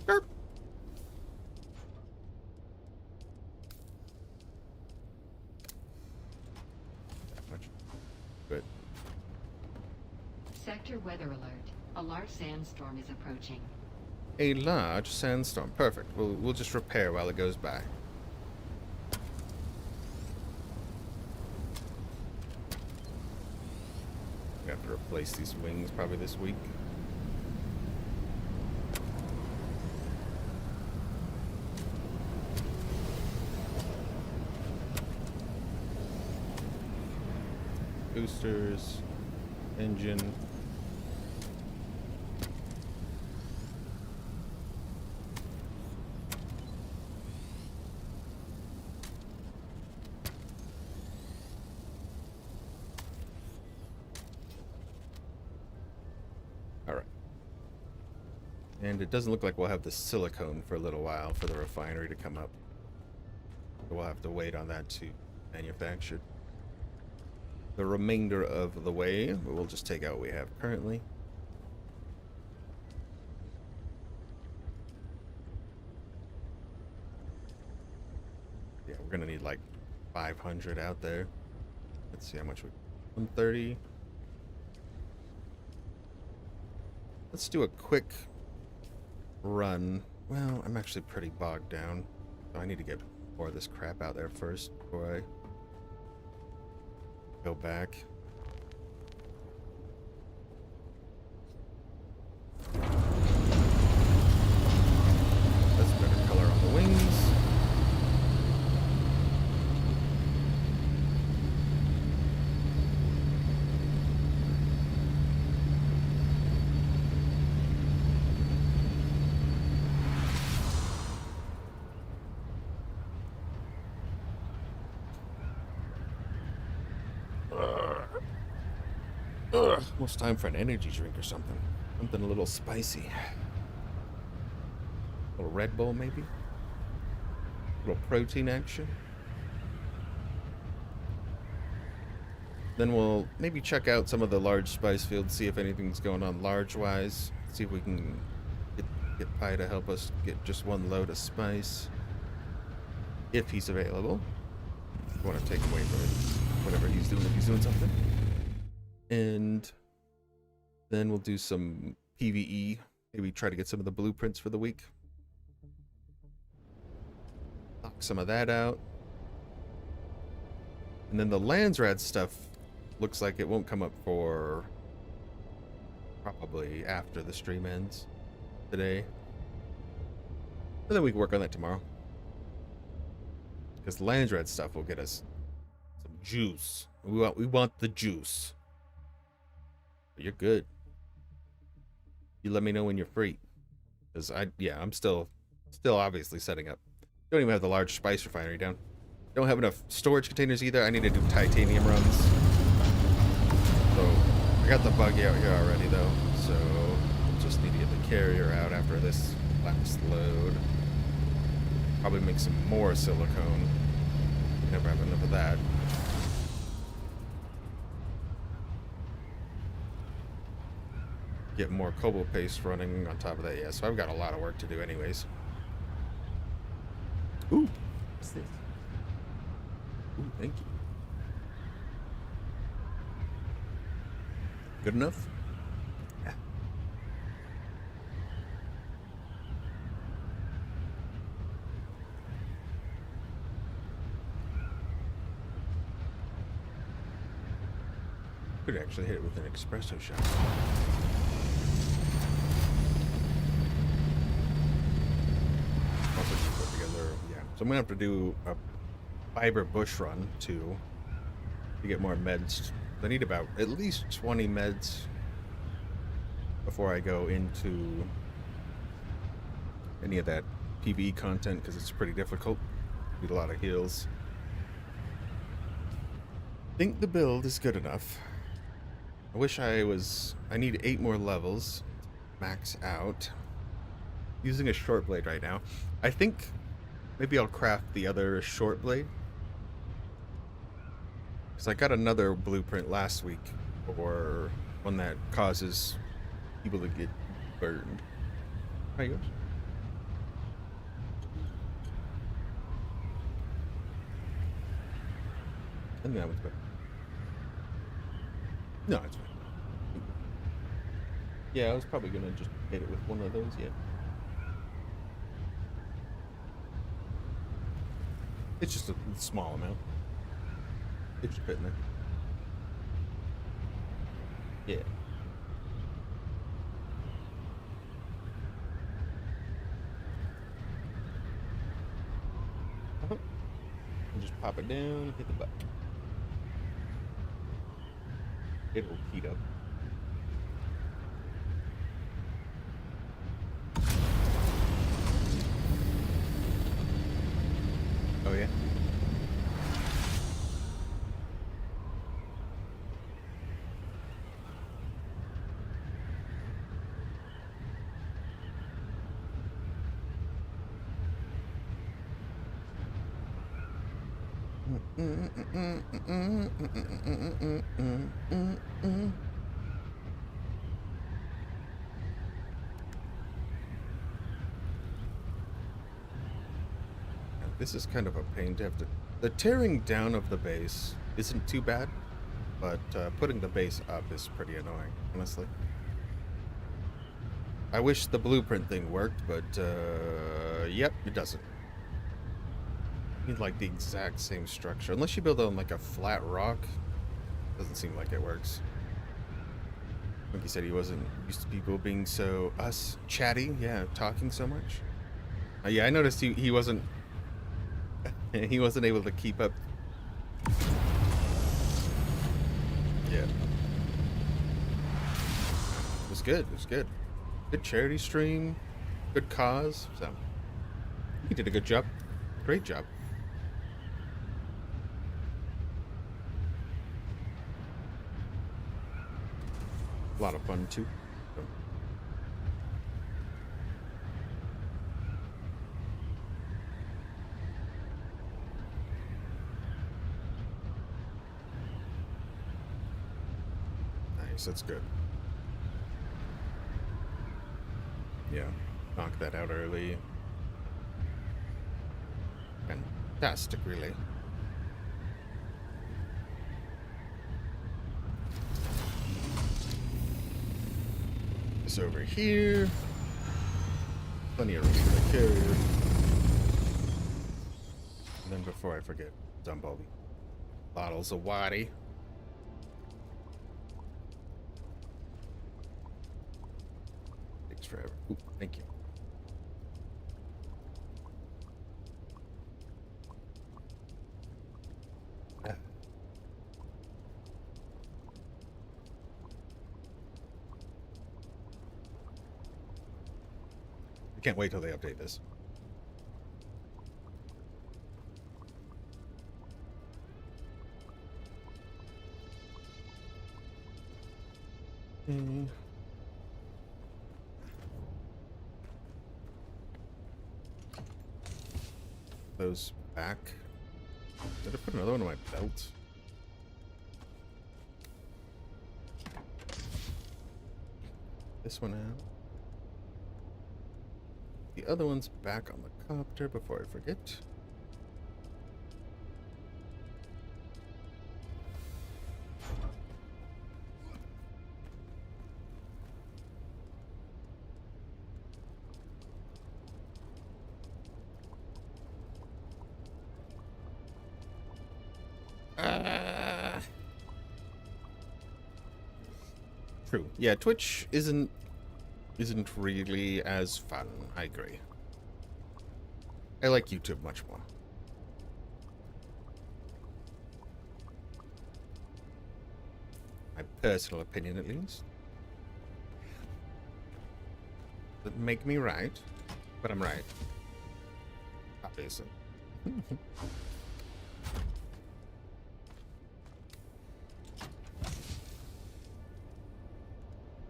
Derp. That much. Good. Sector weather alert. A large sandstorm is approaching. A large sandstorm. Perfect. We'll just repair while it goes by. to replace these wings probably this week. Boosters, engine. All right. And it doesn't look like we'll have the silicone for a little while for the refinery to come up. So we'll have to wait on that to manufacture. The remainder of the way, we'll just take out what we have currently. Yeah, we're gonna need like 500 out there. Let's see how much we... 130. Let's do a quick run. Well, I'm actually pretty bogged down, so I need to get more of this crap out there first before I go back. That's better color on the wings. Almost time for an energy drink or something. Something a little spicy. A little Red Bull, maybe? A little protein action. Then we'll maybe check out some of the large spice fields, see if anything's going on large-wise. See if we can get Pi to help us get just one load of spice. If he's available. I want to take away from whatever he's doing, if he's doing something. And then we'll do some PvE. Maybe try to get some of the blueprints for the week. Knock some of that out. And then the Landsrad stuff looks like it won't come up for probably after the stream ends today. And then we can work on that tomorrow. Because the Landsrad stuff will get us some juice. We want the juice. But you're good. You let me know when you're free. Because I'm still obviously setting up. Don't even have the large spice refinery down. Don't have enough storage containers either. I need to do titanium runs. So I got the buggy out here already though. So just need to get the carrier out after this last load. Probably make some more silicone. Never have enough of that. Get more cobalt paste running on top of that. Yeah, so I've got a lot of work to do anyways. Ooh, what's this? Ooh, thank you. Good enough? Yeah. Could actually hit it with an espresso shot. Also just put together, yeah. So I'm gonna have to do a fiber bush run too to get more meds. I need about at least 20 meds before I go into any of that PvE content because it's pretty difficult. Need a lot of heals. Think the build is good enough. I wish I need 8 more levels to max out. Using a short blade right now. I think maybe I'll craft the other short blade. Because I got another blueprint last week for one that causes people to get burned. There you go. And that was better. No, it's fine. Yeah, I was probably gonna just hit it with one of those, yeah. It's just a small amount. It should fit in there. Yeah. Uh-huh. And just pop it down, hit the button. It'll heat up. Oh yeah. This is kind of a pain to have to. The tearing down of the base isn't too bad, but putting the base up is pretty annoying, honestly. I wish the blueprint thing worked, but yep, it doesn't. You need like the exact same structure, unless you build on like a flat rock. Doesn't seem like it works. Like you said, he wasn't used to people being so chatty, yeah, talking so much. Yeah, I noticed he wasn't. He wasn't able to keep up. Yeah. It was good. It was good. Good charity stream. Good cause. So he did a good job. Great job. A lot of fun too. So. Nice, that's good. Yeah, knock that out early. Fantastic, really. This over here. Plenty of room for the carrier. And then before I forget, Dumbalby. Bottles of Waddy. Takes forever. Ooh, thank you. Ah. I can't wait till they update this. Those back. Did I put another one in my belt? This one out. The other one's back on the copter before I forget. True. Yeah, Twitch isn't really as fun. I agree. I like YouTube much more. My personal opinion, at least. Doesn't make me right, but I'm right. Obviously.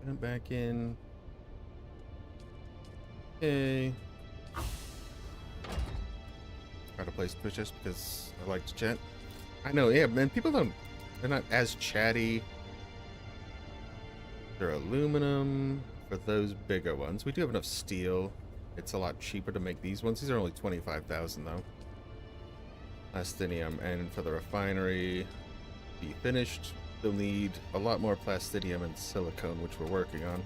Get back in. Okay. Try to play Twitch just because I like to chat. I know, yeah, man. People don't. They're not as chatty. They're aluminum for those bigger ones. We do have enough steel. It's a lot cheaper to make these ones. These are only 25,000 though. Plastinium, and for the refinery, be finished. They'll need a lot more plastinium and silicone, which we're working on.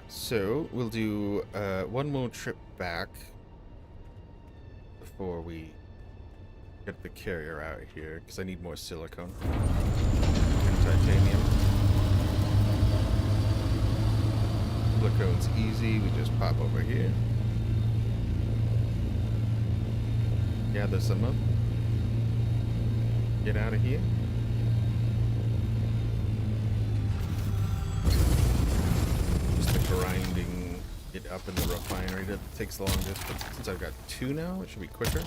So we'll do one more trip back before we get the carrier out here, because I need more silicone. And titanium. Silicone's easy. We just pop over here. Gather some up. Get out of here. Just the grinding it up in the refinery that takes the longest. But since I've got 2 now, it should be quicker.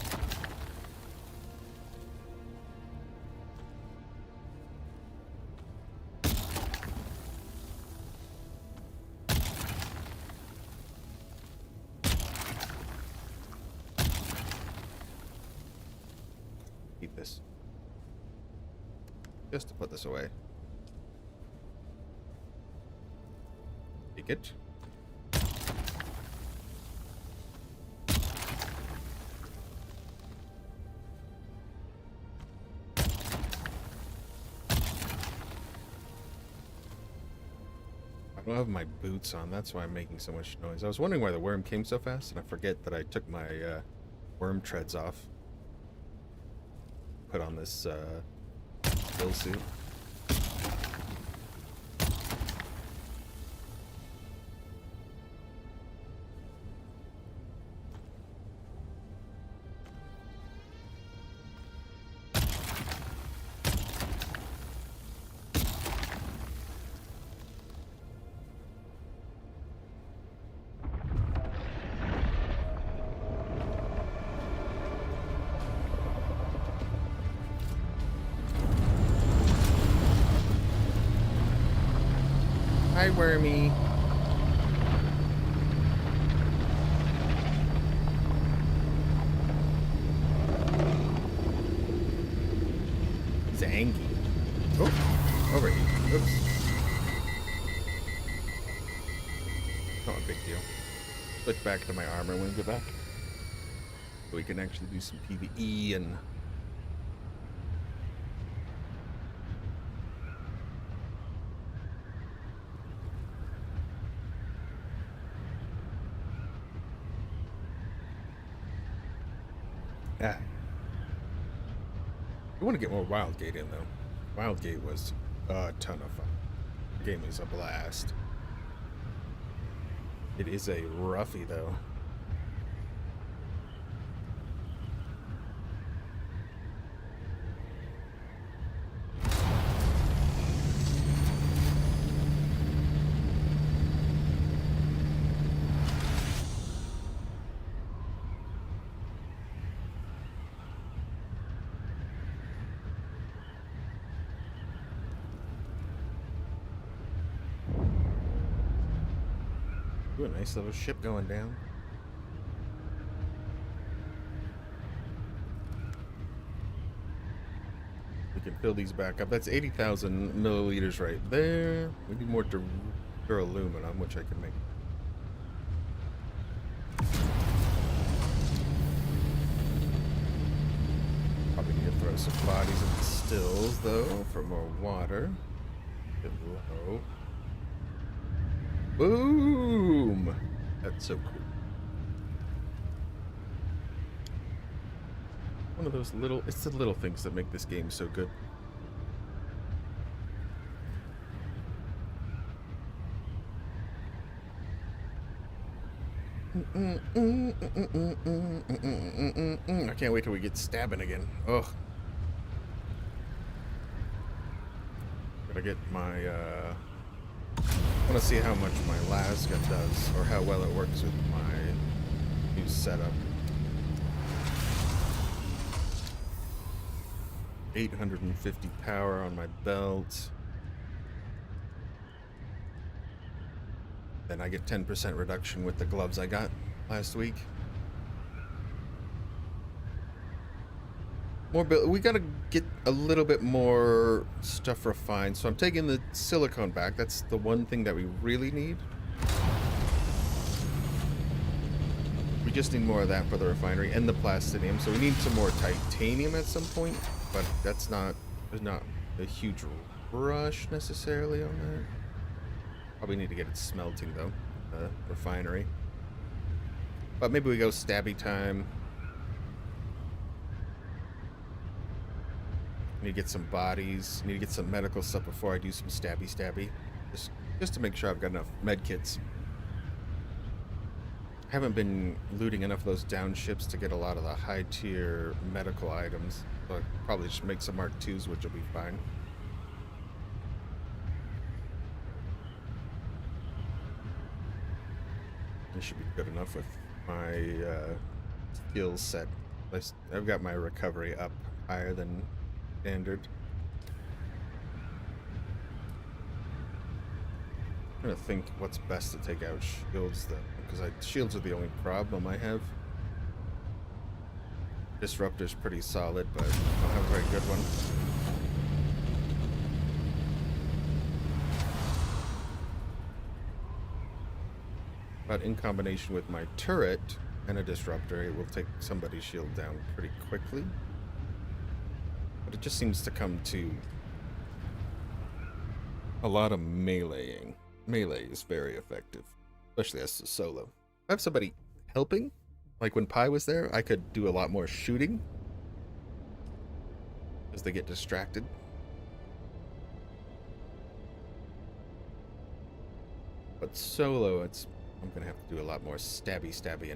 Keep this. Just to put this away. Take it. I don't have my boots on, that's why I'm making so much noise. I was wondering why the worm came so fast, and I forget that I took my worm treads off. Put on this bill suit. Hi, Wormy. Zangy. Oh, overheat. Oops. Not a big deal. Switch back to my armor when we get back. So we can actually do some PvE and... Yeah. We want to get more Wildgate in, though. Wildgate was a ton of fun. The game is a blast. It is a roughie, though. Ooh, a nice little ship going down. We can fill these back up. That's 80,000 milliliters right there. We need more duraluminum, which I can make. Probably need to throw some bodies in the stills, though, for more water. Get low. Boom! That's so cool. One of those little... It's the little things that make this game so good. I can't wait till we get stabbing again. Ugh. Gotta get my, I want to see how much my Lasga does, or how well it works with my new setup. 850 power on my belt. Then I get 10% reduction with the gloves I got last week. We gotta get a little bit more stuff refined. So I'm taking the silicone back. That's the one thing that we really need. We just need more of that for the refinery and the plastinium. So we need some more titanium at some point, but there's not a huge rush necessarily on that. Probably need to get it smelting though, the refinery. But maybe we go stabby time. Need to get some bodies. Need to get some medical stuff before I do some stabby. Just to make sure I've got enough med kits. I haven't been looting enough of those down ships to get a lot of the high tier medical items. So I'll probably just make some Mark IIs, which will be fine. This should be good enough with my skill set. I've got my recovery up higher than standard. I'm trying to think what's best to take out shields though, because shields are the only problem I have. Disruptor's pretty solid, but I don't have a very good one. But in combination with my turret and a disruptor, it will take somebody's shield down pretty quickly. But it just seems to come to a lot of meleeing. Melee is very effective, especially as a solo. If I have somebody helping, like when Pi was there, I could do a lot more shooting as they get distracted. But solo, I'm gonna have to do a lot more stabby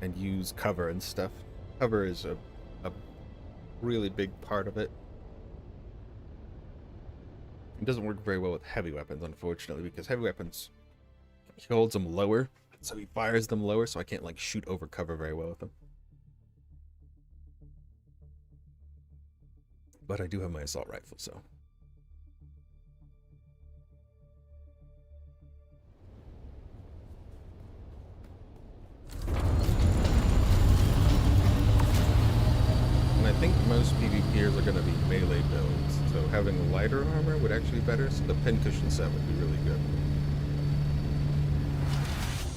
and use cover and stuff. Cover is a really big part of it. It doesn't work very well with heavy weapons, unfortunately, because heavy weapons, he holds them lower, so he fires them lower, so I can't like shoot over cover very well with them. But I do have my assault rifle, so. And I think most PvPers are going to be melee builds, so having lighter armor would actually be better, so the pincushion set would be really good.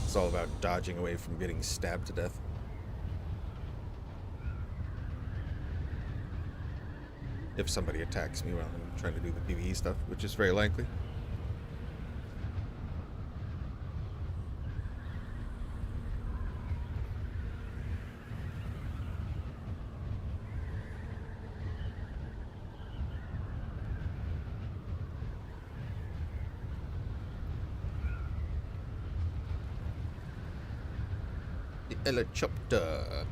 It's all about dodging away from getting stabbed to death. If somebody attacks me while I'm trying to do the PvE stuff, which is very likely. Helicopter.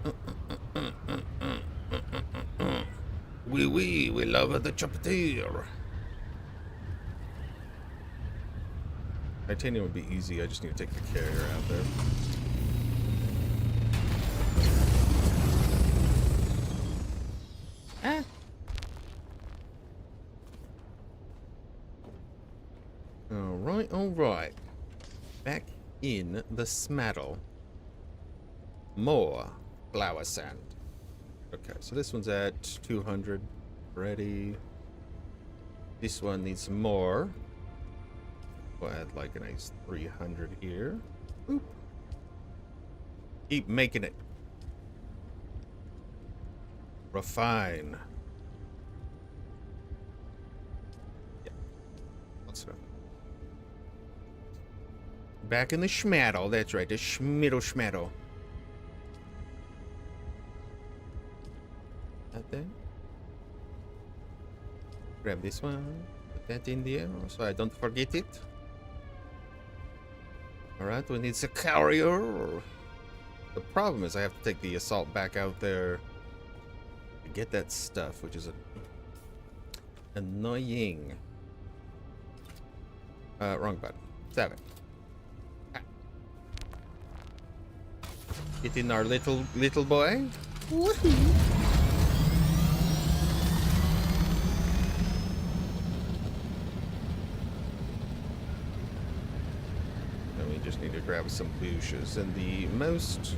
We love the chopper. Titanium would be easy, I just need to take the carrier out there. Alright. Back in the smaddle. More flower sand. Okay, so this one's at 200 already. This one needs some more. We'll add like a nice 300 here. Boop. Keep making it. Refine. Yeah. That's enough. Back in the schmaddle. That's right, the schmiddle. That there. Grab this one, put that in there so I don't forget it. Alright, we need a carrier. The problem is I have to take the assault back out there to get that stuff, which is annoying. Wrong button. 7. Get in our little boy. Woohoo! Just need to grab some bushes, and the most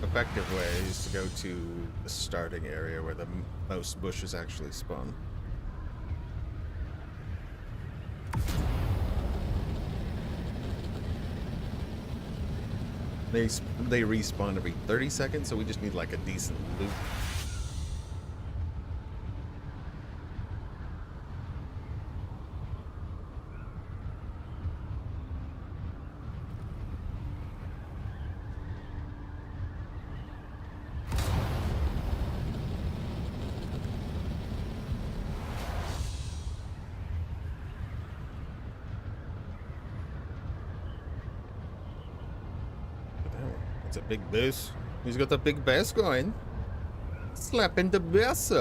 effective way is to go to the starting area where the most bushes actually spawn. They respawn every 30 seconds, so we just need like a decent loop. It's a big bass. He's got a big bass going. Slapping the bass. See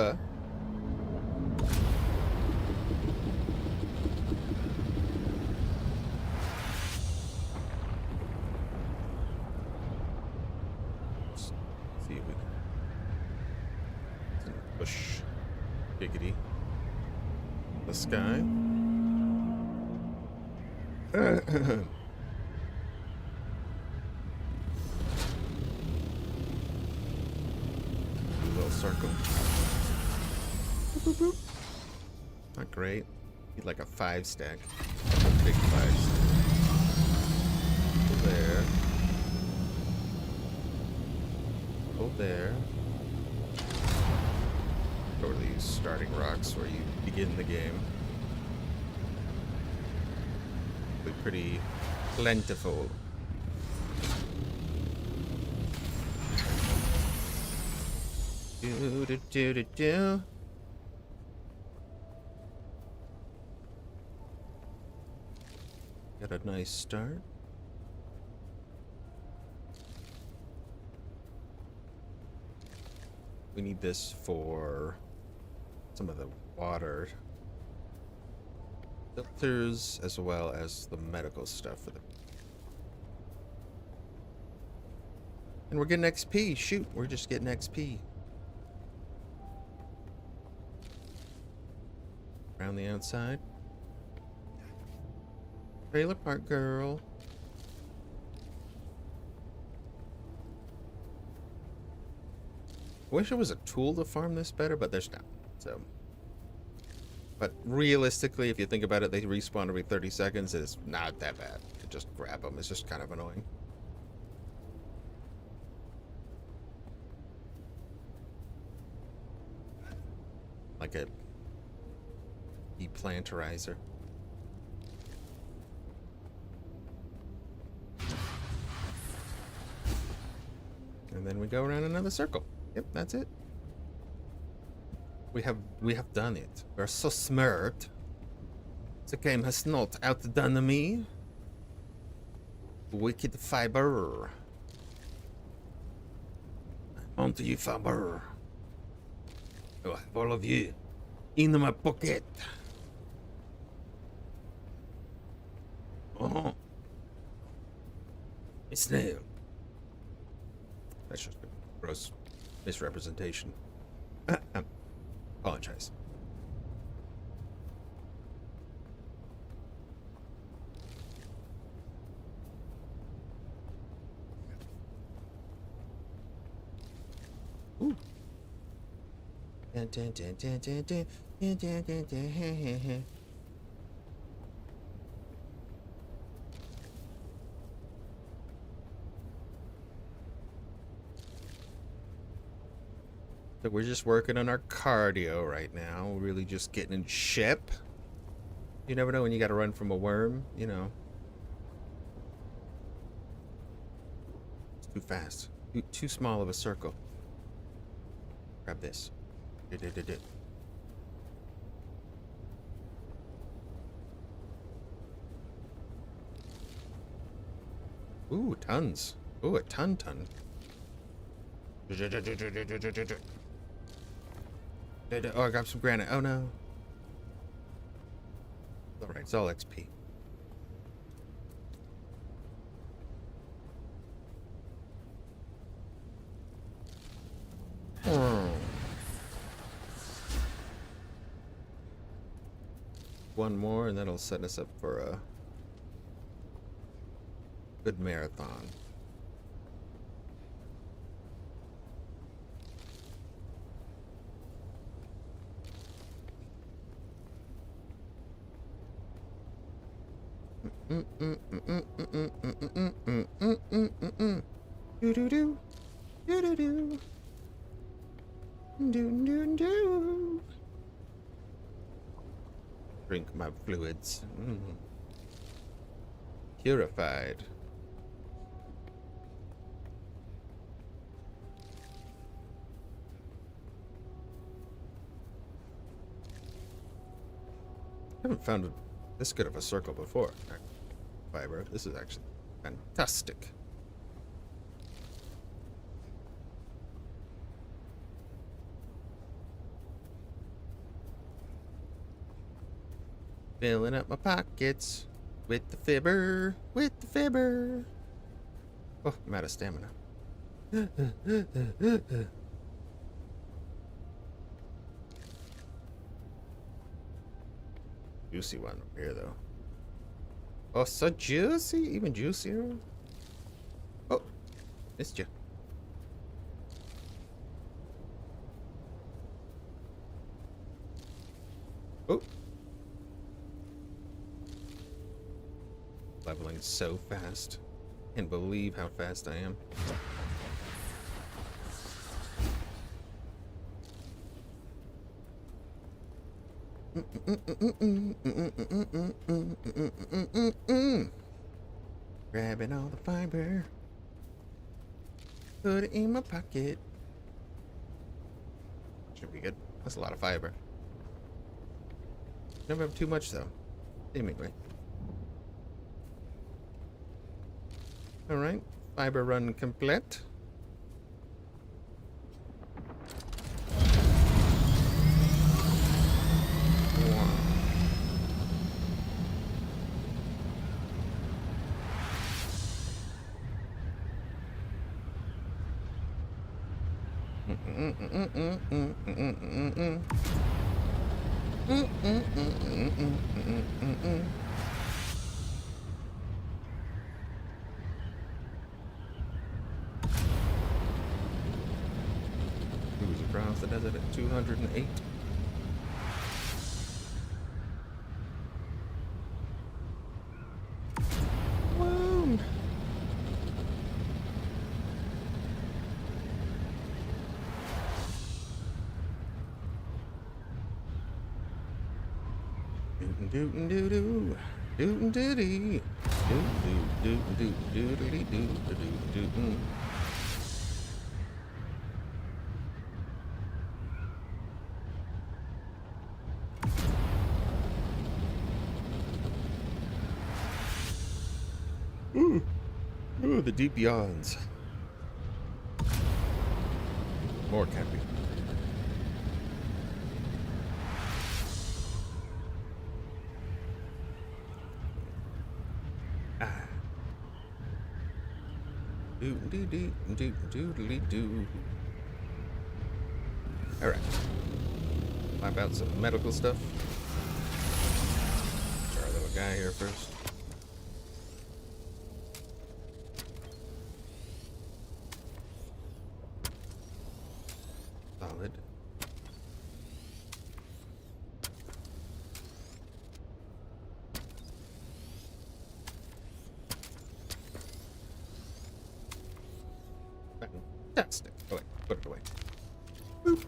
if we can push giggity the sky. Little circle. Boop, boop, boop. Not great. Need like a 5 stack. A big 5 stack. Go there. Go there. Over these starting rocks where you begin the game. They're pretty plentiful. Do do do do do. Got a nice start. We need this for some of the water filters as well as the medical stuff for the. And we're getting XP. Shoot, we're just getting XP. Around the outside. Trailer park girl. I wish there was a tool to farm this better, but there's not. So, but realistically, if you think about it, they respawn every 30 seconds. It's not that bad to just grab them. It's just kind of annoying. Like a deplanterizer. And then we go around another circle. Yep, that's it. We have done it. We're so smart. The game has not outdone me. Wicked fiber. Onto you, fiber. I have all of you in my pocket. Oh, it's nailed. That's just a gross misrepresentation. Apologize. Ooh. Dun, dun, dun, dun, dun, dun, dun, dun, dun, dun. So we're just working on our cardio right now. We're really just getting in shape. You never know when you gotta run from a worm, you know. It's too fast. Too small of a circle. Grab this. Ooh, tons. Ooh, a ton. Oh, I got some granite. Oh no. Alright, it's all XP. One more and that'll set us up for a good marathon. Drink my fluids. Purified. I haven't found this good of a circle before. Fiber. This is actually fantastic. Filling up my pockets with the fibber, with the fibber. Oh, I'm out of stamina. Juicy one up here, though. Oh, so juicy, even juicier. Oh, missed you. Oh. Leveling so fast. Can't believe how fast I am. Grabbing all the fiber. Put it in my pocket. Should be good. That's a lot of fiber. Never have too much though. Seemingly. Alright. Fiber run complete. Cruise across the desert at 208. Whoa. Dootin' doo doo, dootin' doo dee, dootin' doo doodly doo doo doo. Ooh, the deep yawns. More camping. Doodly-doo. Alright. Wipe out some medical stuff. Try our little guy here first. Solid. Fantastic. Oh wait, put it away. Boop.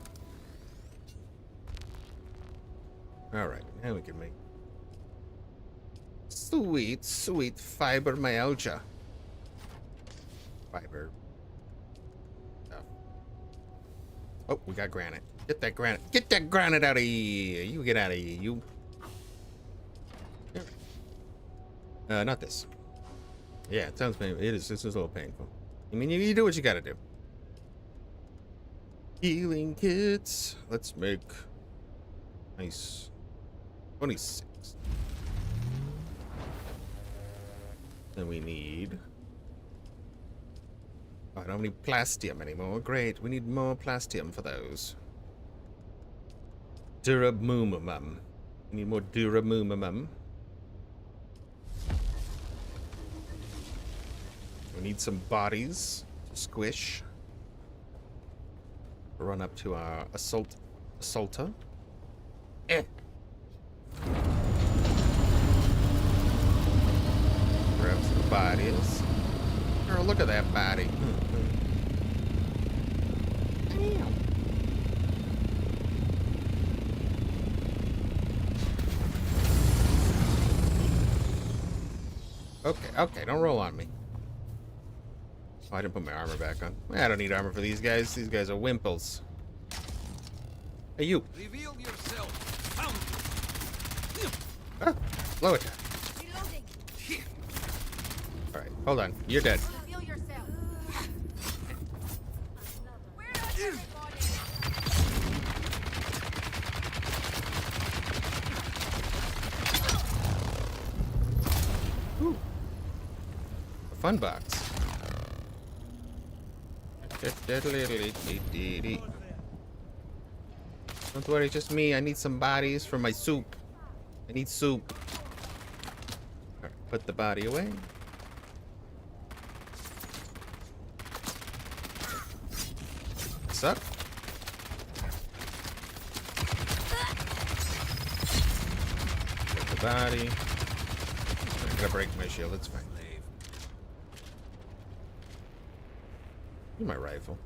Alright, now we can make sweet, sweet fibromyalgia. Fiber. Stuff. Oh, we got granite. Get that granite. Get that granite out of here. You get out of here, you. Not this. Yeah, it sounds painful. It is. This is a little painful. I mean, you do what you gotta do. Healing kits. Let's make nice 26. Then we need. Oh, I don't need plastium anymore. Great. We need more plastium for those. Durabumum. We need more durabumum. We need some bodies to squish. Run up to our assaulter. Eh. Grab some bodies. Girl, look at that body. Damn. Okay, don't roll on me. Oh, I didn't put my armor back on. I don't need armor for these guys. These guys are wimples. Hey, you. Reveal yourself. Ah, blow it. Alright, hold on. You're dead. Reveal yourself. Where's everybody? fun box. Don't worry, just me. I need some bodies for my soup. I need soup. Alright, put the body away. Suck. Put the body. I'm gonna break my shield, it's fine. Here's my rifle.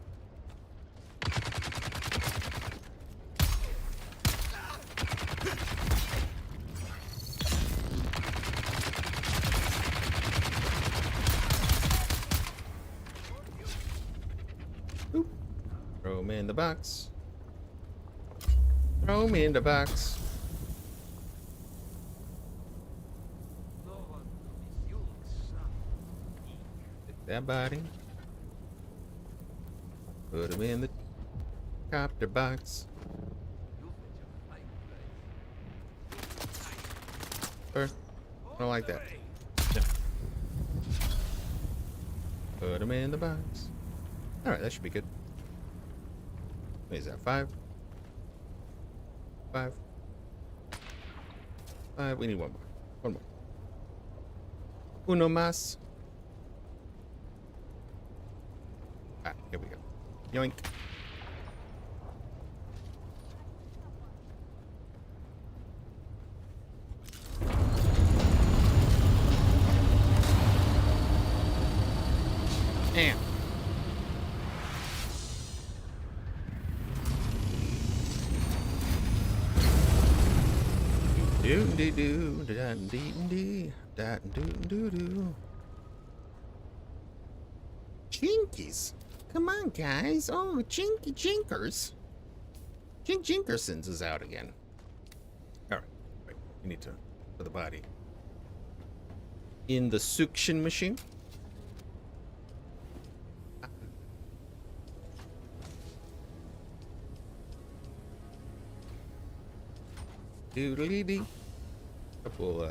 Oop. Throw him in the box. Throw him in the box. Take that body. Put him in the copter box. Or, I don't like that. No. Put him in the box. Alright, that should be good. What is that? 5? 5. 5. We need one more. One more. Uno más. Ah, here we go. Yoink. Damn. Do do do da dee dee da do do do. Jinkies. Come on, guys. Oh, Jinky Jinkers. Jink Jinkersons is out again. Alright. Wait. We need to put the body in the suction machine. Doodly dee. Couple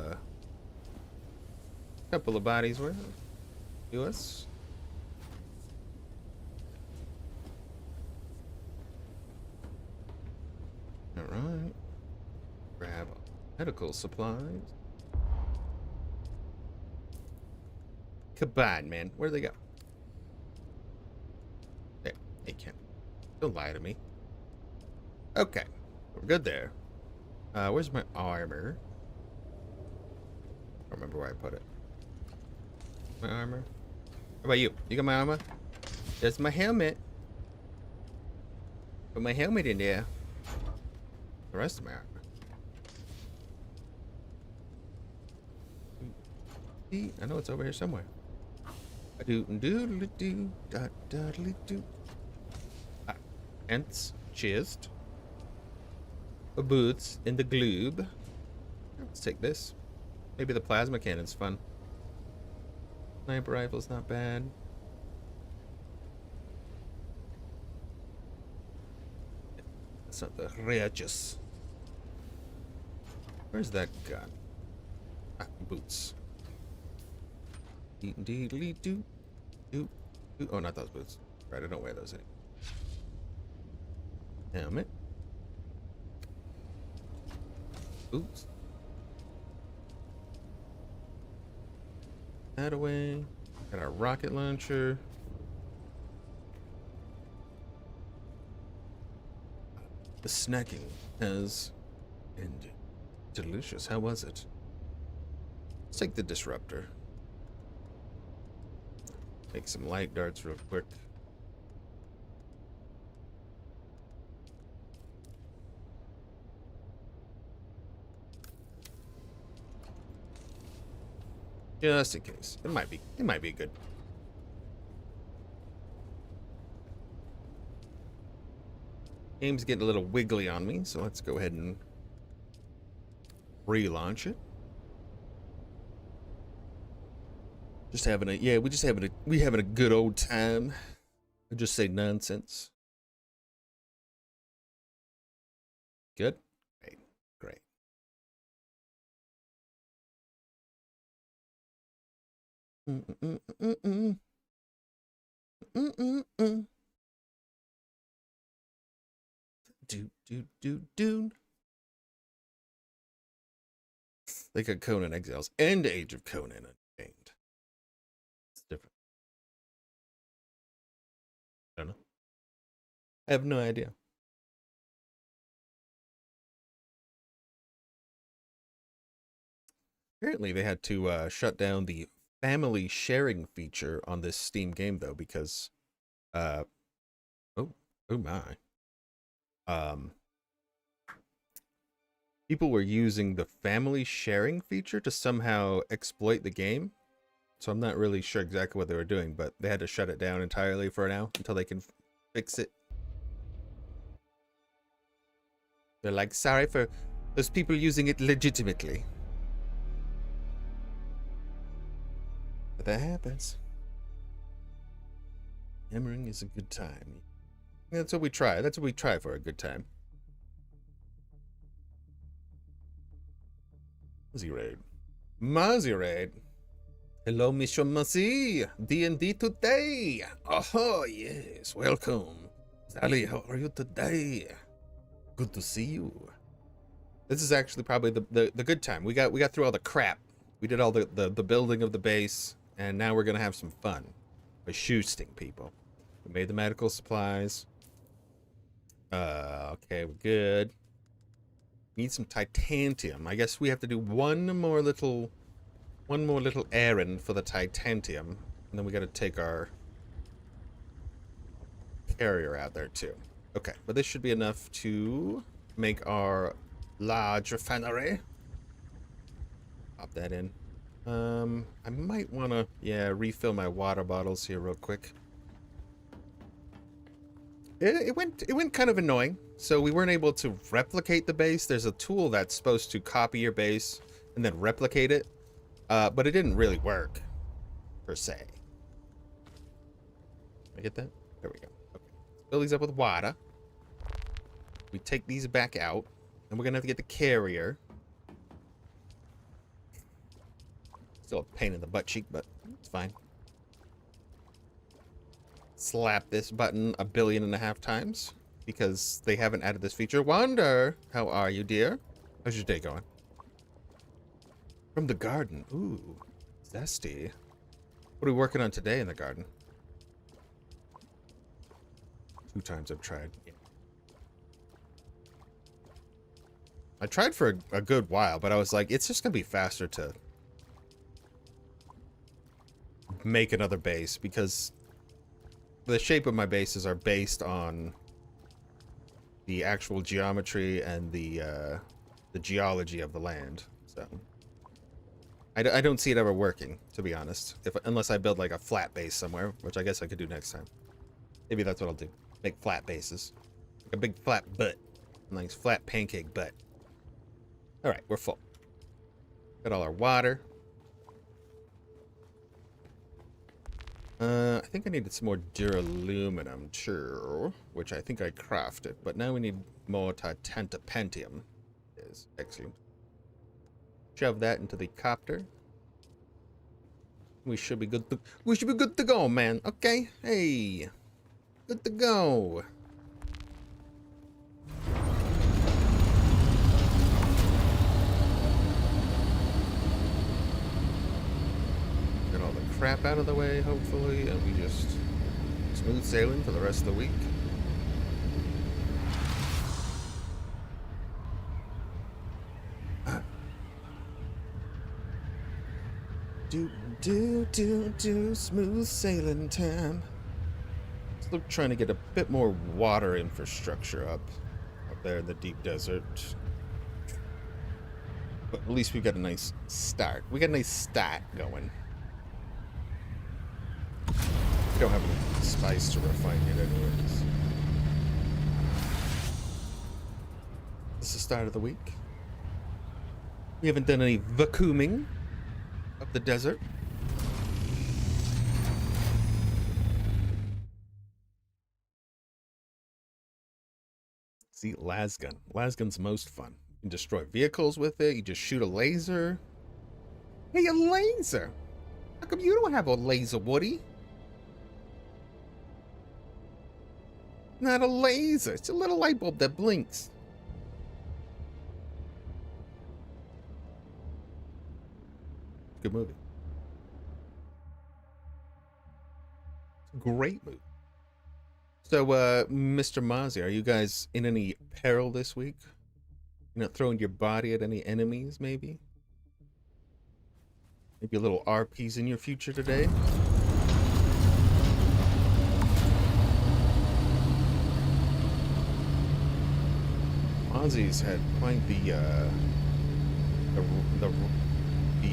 of bodies worth. Do us. Alright. Grab medical supplies. Kabad, man. Where'd they go? There. They can't. Don't lie to me. Okay. We're good there. Where's my armor? I don't remember where I put it. My armor? How about you? You got my armor? There's my helmet. Put my helmet in there. The rest of my armor. I know it's over here somewhere. Pants, chest, boots in the gloob. Let's take this. Maybe the plasma cannon's fun. Sniper rifle's not bad. That's not the righteous. Where's that gun? Ah, boots. Deedly do. Oh, not those boots. Right, I don't wear those anymore. Helmet. Boots. That away. Got our rocket launcher. The snacking has ended. Delicious. How was it? Let's take the disruptor. Make some light darts real quick. Just in case. It might be good. Game's getting a little wiggly on me, so let's go ahead and relaunch it. Just having a we having a good old time. I just say nonsense. Good? Great. Great. Mm-mm-mm-mm. Mm-mm-mm. Do. They got Conan Exiles and Age of Conan Unchained. It's different. I don't know. I have no idea. Apparently, they had to shut down the family sharing feature on this Steam game, though, because, oh, oh my, um, people were using the family sharing feature to somehow exploit the game. So I'm not really sure exactly what they were doing, but they had to shut it down entirely for now until they can fix it. They're like, sorry for those people using it legitimately. But that happens. Hammering is a good time. That's what we try. That's what we try for, a good time. Muzzy Raid. Muzzy Raid. Hello, Mr. Muzzy. D&D today. Oh, yes. Welcome. Sally, how are you today? Good to see you. This is actually probably the good time. We got through all the crap. We did all the building of the base, and now we're gonna have some fun by shooting people. We made the medical supplies. Okay, we're good. Need some titanium. I guess we have to do one more little errand for the titanium, and then we got to take our carrier out there too. Okay, but this should be enough to make our large refinery. Pop that in. I might want to, yeah, refill my water bottles here real quick. It went kind of annoying. So we weren't able to replicate the base. There's a tool that's supposed to copy your base and then replicate it, but it didn't really work per se. I get that? There we go. Okay, fill these up with water. We take these back out, and we're gonna have to get the carrier. Still a pain in the butt cheek, but it's fine. Slap this button 1.5 billion times because they haven't added this feature. Wanda, how are you, dear? How's your day going? From the garden. Ooh, zesty. What are we working on today in the garden? 2 times I've tried. Yeah. I tried for a good while, but I was like, it's just gonna be faster to make another base because the shape of my bases are based on the actual geometry and the geology of the land. So I don't see it ever working, to be honest. Unless I build like a flat base somewhere, which I guess I could do next time. Maybe that's what I'll do. Make flat bases. Like a big flat butt. A nice flat pancake butt. Alright, we're full. Got all our water. I think I needed some more duraluminum too, which I think I crafted, but now we need more titantapentium. Is excellent. Shove that into the copter. We should be good to go, man. Okay? Hey. Good to go. Crap out of the way, hopefully, and we just smooth sailing for the rest of the week. Do smooth sailing time. Still trying to get a bit more water infrastructure up there in the deep desert. But at least we got a nice start. We got a nice start going. We don't have any spice to refine it anyways. This is the start of the week. We haven't done any vacuuming of the desert. See, lasgun. Lasgun's most fun. You can destroy vehicles with it. You just shoot a laser. Hey, a laser! How come you don't have a laser, Woody? Not a laser. It's a little light bulb that blinks. Good movie. Great movie. So, Mr. Mozzie, are you guys in any peril this week? You know, throwing your body at any enemies, maybe? Maybe a little RPs in your future today? Mozzie's had quite the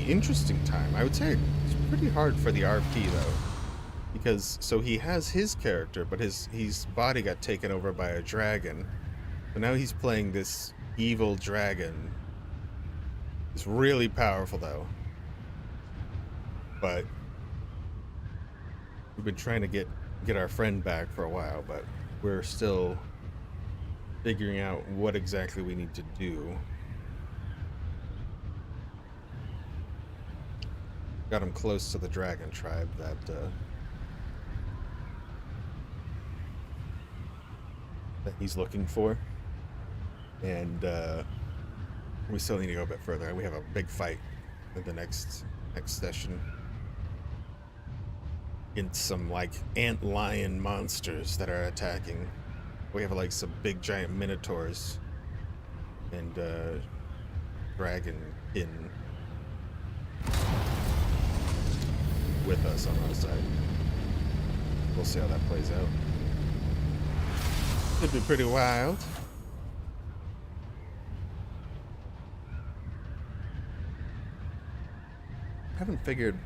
interesting time. I would say it's pretty hard for the RP though, because so he has his character, but his body got taken over by a dragon. So now he's playing this evil dragon. It's really powerful though. But we've been trying to get our friend back for a while, but we're still figuring out what exactly we need to do. Got him close to the dragon tribe that he's looking for, and we still need to go a bit further. We have a big fight in the next session against some like ant lion monsters that are attacking. We have like some big giant minotaurs and dragon kin with us on our side. We'll see how that plays out. Could be pretty wild. Haven't figured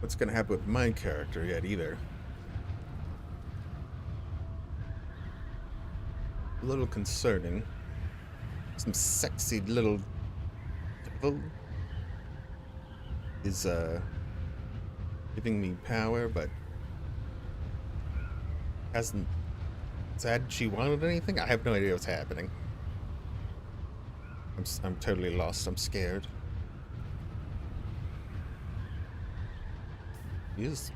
what's gonna happen with my character yet either. A little concerning. Some sexy little devil is giving me power, but hasn't said she wanted anything. I have no idea what's happening. I'm totally lost. I'm scared. She's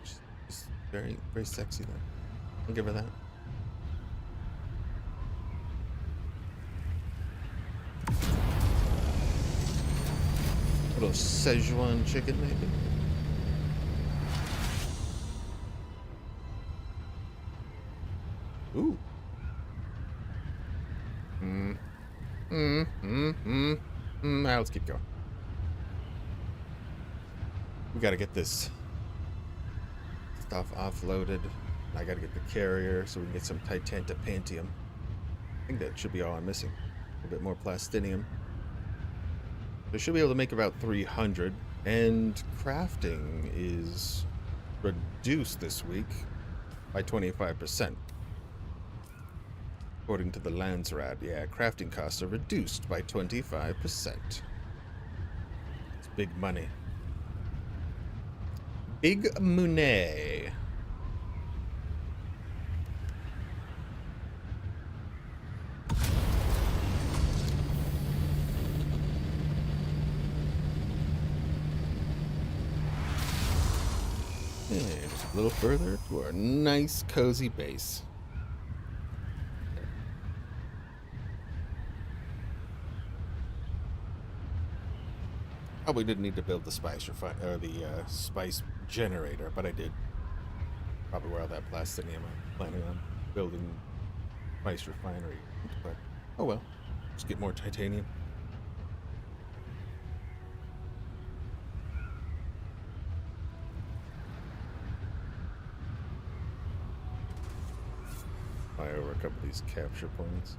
very, very sexy though. I'll give her that. A little Szechuan chicken, maybe. Ooh. Now let's keep going. We gotta get this stuff offloaded. I gotta get the carrier so we can get some titanium. I think that should be all I'm missing. A little bit more plastinium. We should be able to make about 300, and crafting is reduced this week by 25%. According to the Landsrat, yeah, crafting costs are reduced by 25%. It's big money. Big money. And a little further to our nice, cozy base. Probably didn't need to build the spice spice generator, but I did. Probably where all that plastinium I'm planning on building spice refinery. But oh well, just get more titanium. Fly over a couple of these capture points.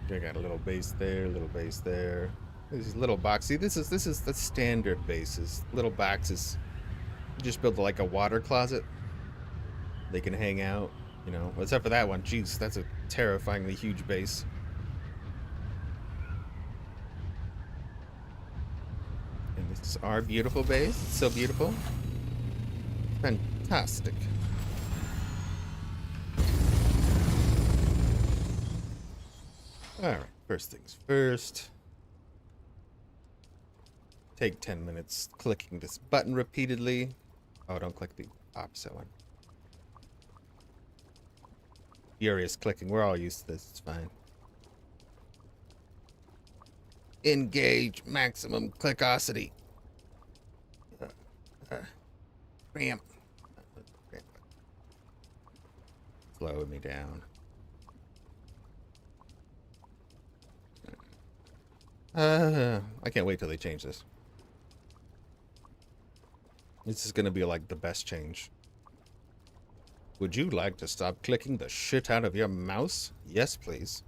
I got a little base there, little base there. These little boxes. See, this is the standard bases. Little boxes. You just build like a water closet. They can hang out, you know. Except for that one. Jeez, that's a terrifyingly huge base. And this is our beautiful base. It's so beautiful. Fantastic. Alright, first things first. take 10 minutes clicking this button repeatedly. Oh, don't click the opposite one. Furious clicking. We're all used to this. It's fine. Engage maximum clickosity. Bam. Slow me down. I can't wait till they change this. This is gonna be like the best change. Would you like to stop clicking the shit out of your mouse? Yes, please.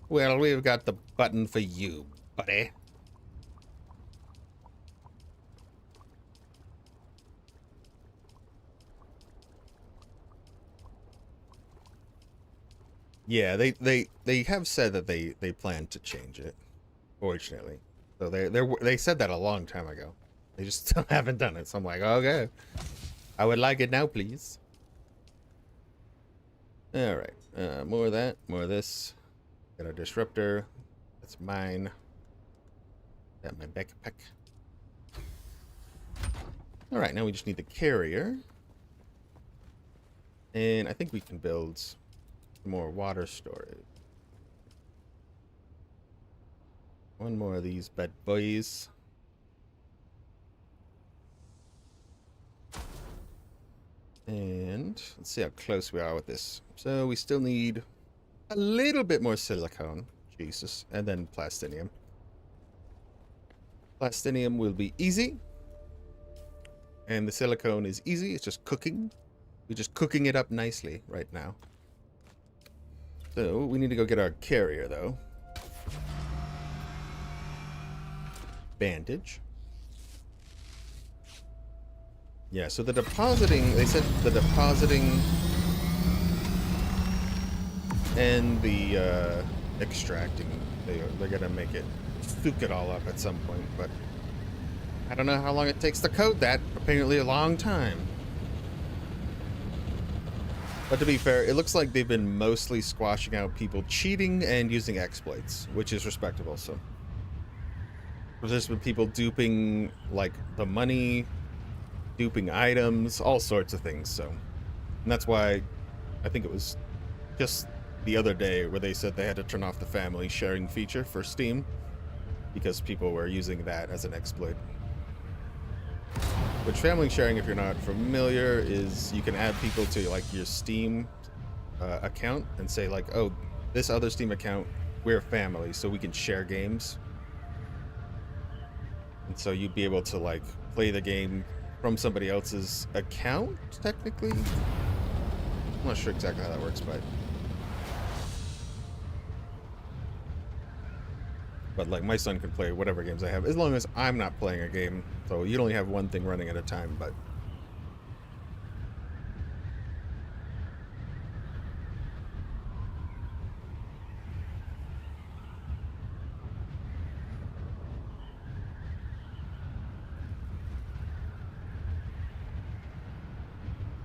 Well, we've got the button for you, buddy. Yeah, they have said that they plan to change it. Fortunately, so they said that a long time ago. They just still haven't done it. So I'm like, okay, I would like it now, please. All right, more of that, more of this. Got a disruptor. That's mine. Got my backpack. All right, now we just need the carrier, and I think we can build more water storage. One more of these bad boys. And let's see how close we are with this. So we still need a little bit more silicone. Jesus. And then plastinium. Plastinium will be easy. And the silicone is easy. It's just cooking. We're just cooking it up nicely right now. So we need to go get our carrier, though. Bandage. Yeah, so the depositing, they said the depositing and the extracting, they're gonna make it, spook it all up at some point, but I don't know how long it takes to code that. Apparently a long time. But to be fair, it looks like they've been mostly squashing out people cheating and using exploits, which is respectable, so. There's been people duping, like, the money, duping items, all sorts of things, so. And that's why I think it was just the other day where they said they had to turn off the family sharing feature for Steam because people were using that as an exploit. Which family sharing, if you're not familiar, is you can add people to, like, your Steam account and say, like, oh, this other Steam account, we're a family, so we can share games. And so you'd be able to, like, play the game from somebody else's account, technically. I'm not sure exactly how that works, but like, my son can play whatever games I have, as long as I'm not playing a game. So you'd only have one thing running at a time, but...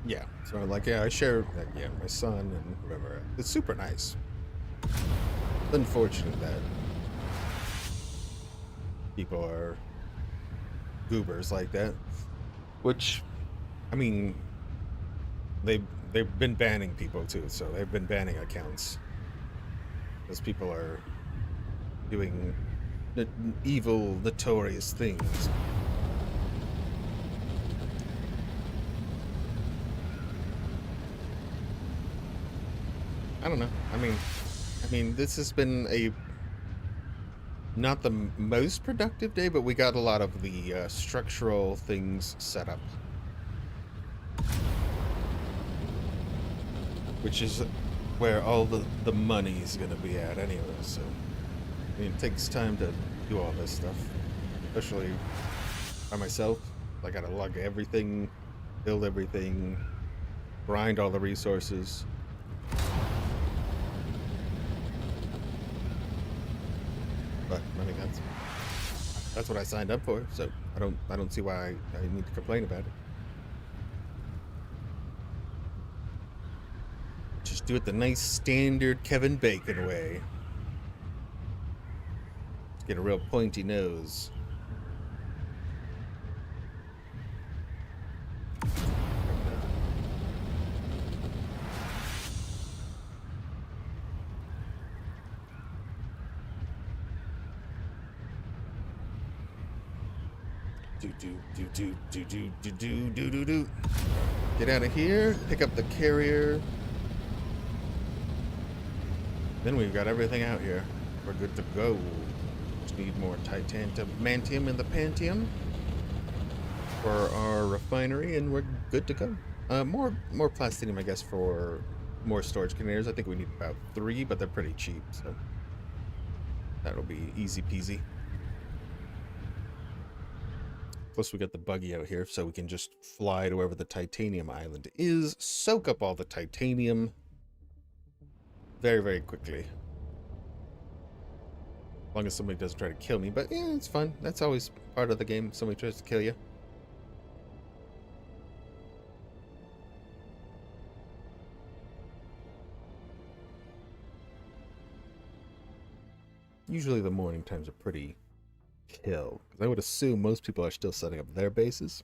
yeah, so like, yeah, I share, like, yeah, my son and whoever. It's super nice. It's unfortunate that people are goobers like that, which, I mean, they've been banning people too, so they've been banning accounts because people are doing evil, notorious things. I don't know. I mean, this has been a not the most productive day, but we got a lot of the structural things set up, which is where all the money is going to be at anyway. So, I mean, it takes time to do all this stuff, especially by myself. I got to lug everything, build everything, grind all the resources. But I mean, that's what I signed up for, so I don't see why I need to complain about it. Just do it the nice standard Kevin Bacon way. Get a real pointy nose. Do. Get out of here. Pick up the carrier. Then we've got everything out here. We're good to go. Just need more titanium in the pantium for our refinery, and we're good to go. More plastinium, I guess, for more storage containers. I think we need about 3, but they're pretty cheap, so that'll be easy peasy. Plus, we got the buggy out here, so we can just fly to wherever the titanium island is, soak up all the titanium very, very quickly. As long as somebody doesn't try to kill me, but yeah, it's fun. That's always part of the game. Somebody tries to kill you. Usually the morning times are pretty chill. I would assume most people are still setting up their bases.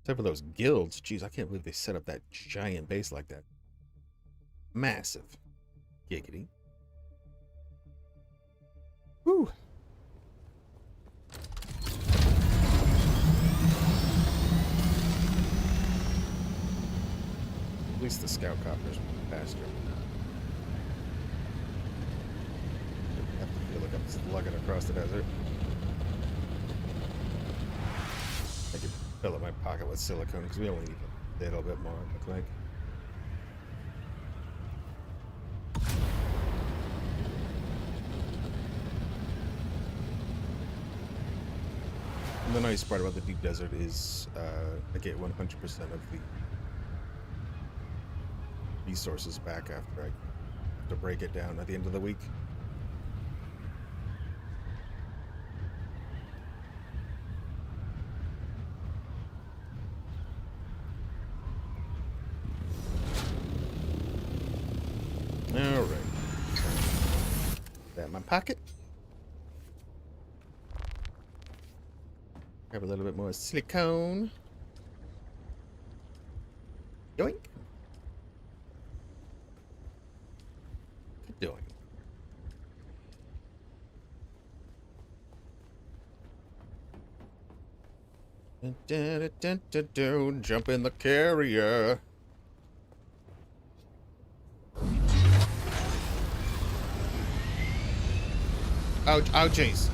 Except for those guilds. Jeez, I can't believe they set up that giant base like that. Massive. Giggity. Whew. At least the scout copters faster. I feel like I'm slugging across the desert. I could fill up my pocket with silicone because we only need a little bit more, it looks like. And the nice part about the deep desert is I get 100% of the resources back after I have to break it down at the end of the week. All right. That in my pocket. Grab a little bit more silicone. Yoink. Good doing. Jump in the carrier. Ouch, ouchies.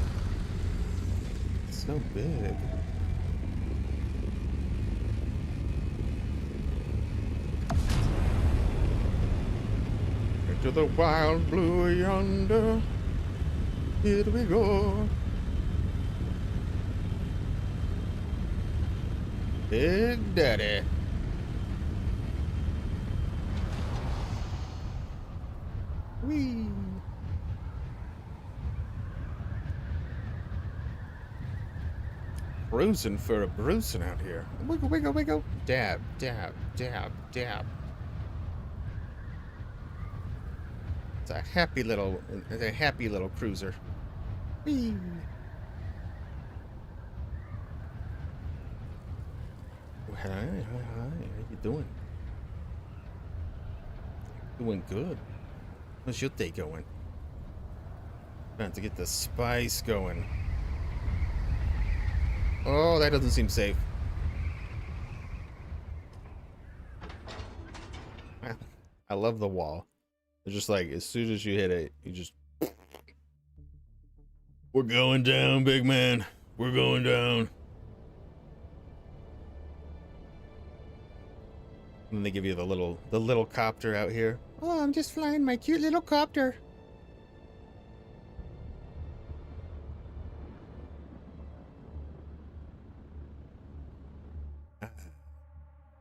It's so big. Into the wild blue yonder. Here we go. Big Daddy. Whee! Bruising for a bruising out here. Wiggle, wiggle, wiggle. Dab, dab, dab, dab. It's a happy little cruiser. Whee! Hi, hi, hi. How you doing? Doing good. How's your day going? Trying to get the spice going. Oh, that doesn't seem safe. I love the wall. It's just like, as soon as you hit it, you just... We're going down, big man. We're going down. And they give you the little copter out here. Oh, I'm just flying my cute little copter.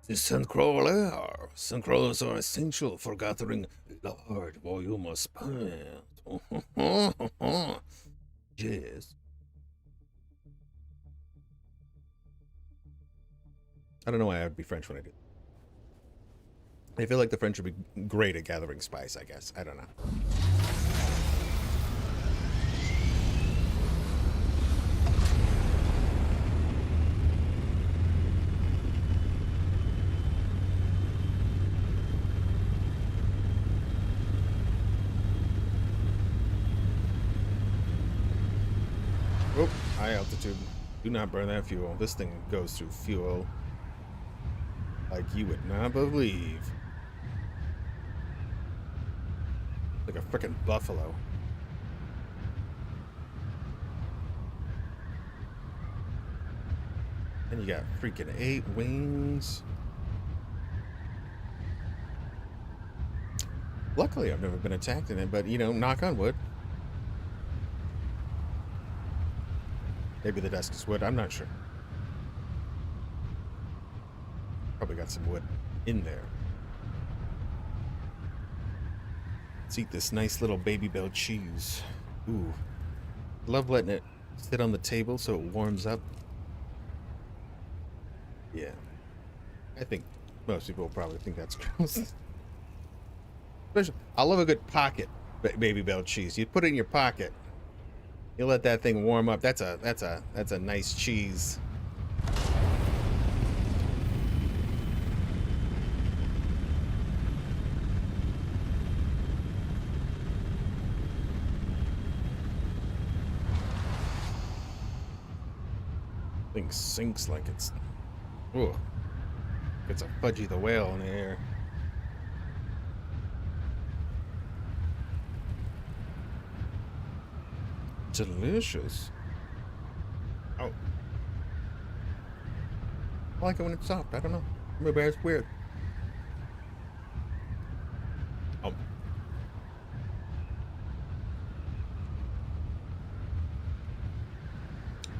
The Suncrawlers are essential for gathering large volume of spam. Yes. I don't know why I would be French when I do. I feel like the French would be great at gathering spice, I guess. I don't know. Do not burn that fuel. This thing goes through fuel like you would not believe. Like a freaking buffalo. And you got freaking 8 wings. Luckily, I've never been attacked in it, but you know, knock on wood. Maybe the desk is wood, I'm not sure. Probably got some wood in there. Let's eat this nice little Baby Bell cheese. Ooh. Love letting it sit on the table so it warms up. Yeah. I think most people will probably think that's gross. Especially, I love a good pocket Baby Bell cheese. You put it in your pocket. You let that thing warm up. That's a nice cheese. Thing sinks like it's, ooh, it's a Fudgy the Whale in the air. Delicious. Oh, I like it when it's soft. I don't know. Maybe it's weird. Oh.